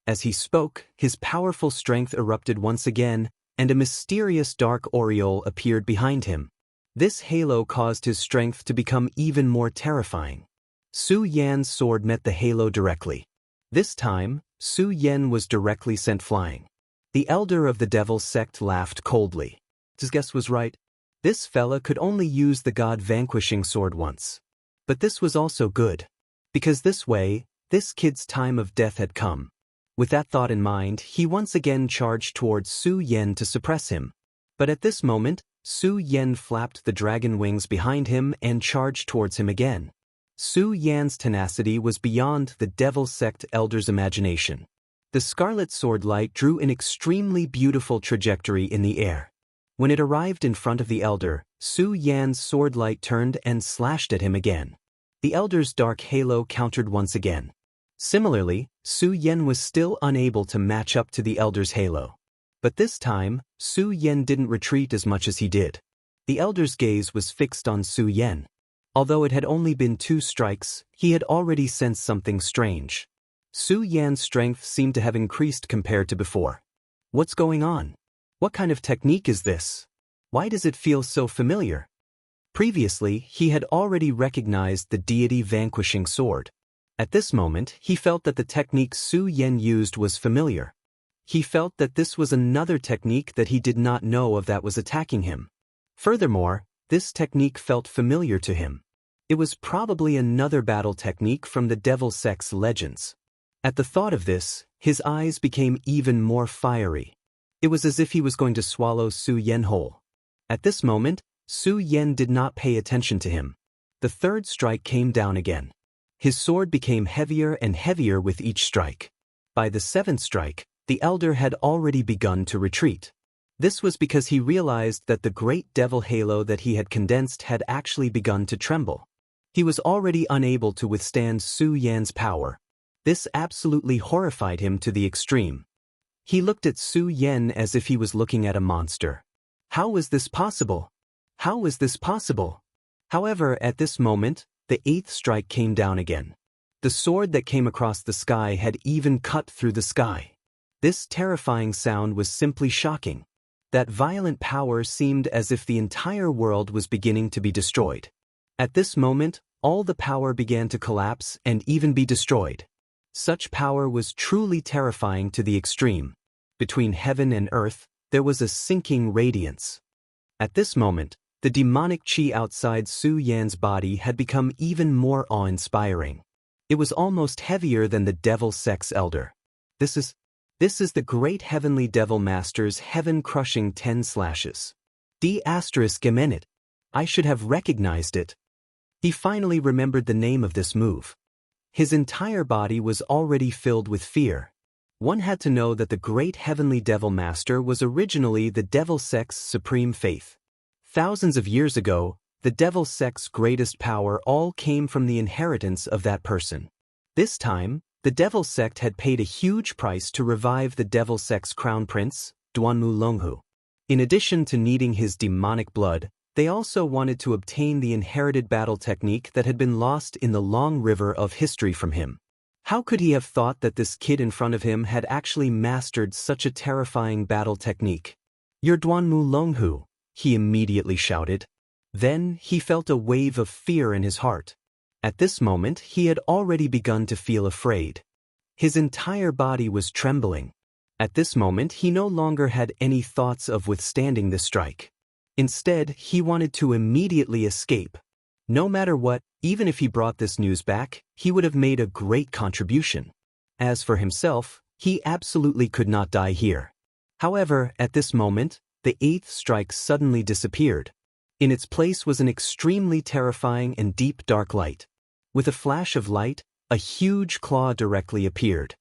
As he spoke, his powerful strength erupted once again, and a mysterious dark aureole appeared behind him. This halo caused his strength to become even more terrifying. Su Yan's sword met the halo directly. This time, Su Yan was directly sent flying. The elder of the devil sect laughed coldly. His guess was right. This fella could only use the god-vanquishing sword once. But this was also good. Because this way, this kid's time of death had come. With that thought in mind, he once again charged towards Su Yan to suppress him. But at this moment, Su Yan flapped the dragon wings behind him and charged towards him again. Su Yan's tenacity was beyond the devil sect elder's imagination. The scarlet sword light drew an extremely beautiful trajectory in the air. When it arrived in front of the elder, Su Yan's sword light turned and slashed at him again. The elder's dark halo countered once again. Similarly, Su Yan was still unable to match up to the elder's halo. But this time, Su Yan didn't retreat as much as he did. The elder's gaze was fixed on Su Yan. Although it had only been 2 strikes, he had already sensed something strange. Su Yan's strength seemed to have increased compared to before. What's going on? What kind of technique is this? Why does it feel so familiar? Previously, he had already recognized the deity vanquishing sword. At this moment, he felt that the technique Su Yan used was familiar. He felt that this was another technique that he did not know of that was attacking him. Furthermore, this technique felt familiar to him. It was probably another battle technique from the Devil Sects legends. At the thought of this, his eyes became even more fiery. It was as if he was going to swallow Su Yan whole. At this moment, Su Yan did not pay attention to him. The 3rd strike came down again. His sword became heavier and heavier with each strike. By the 7th strike, the elder had already begun to retreat. This was because he realized that the great devil halo that he had condensed had actually begun to tremble. He was already unable to withstand Su Yan's power. This absolutely horrified him to the extreme. He looked at Su Yan as if he was looking at a monster. How was this possible? How was this possible? However, at this moment, the 8th strike came down again. The sword that came across the sky had even cut through the sky. This terrifying sound was simply shocking. That violent power seemed as if the entire world was beginning to be destroyed. At this moment, all the power began to collapse and even be destroyed. Such power was truly terrifying to the extreme. Between heaven and earth, there was a sinking radiance. At this moment, the demonic chi outside Su Yan's body had become even more awe-inspiring. It was almost heavier than the Devil Sects elder. This is the great heavenly devil master's heaven-crushing 10 slashes. D****. I should have recognized it. He finally remembered the name of this move. His entire body was already filled with fear. One had to know that the great heavenly devil master was originally the Devil Sect's supreme faith. Thousands of years ago, the Devil Sect's greatest power all came from the inheritance of that person. This time, the Devil Sect had paid a huge price to revive the Devil Sect's crown prince, Duanmu Longhu. In addition to needing his demonic blood, they also wanted to obtain the inherited battle technique that had been lost in the long river of history from him. How could he have thought that this kid in front of him had actually mastered such a terrifying battle technique? "You're Duanmu Longhu," he immediately shouted. Then he felt a wave of fear in his heart. At this moment, he had already begun to feel afraid. His entire body was trembling. At this moment, he no longer had any thoughts of withstanding this strike. Instead, he wanted to immediately escape. No matter what, even if he brought this news back, he would have made a great contribution. As for himself, he absolutely could not die here. However, at this moment, the 8th strike suddenly disappeared. In its place was an extremely terrifying and deep dark light. With a flash of light, a huge claw directly appeared.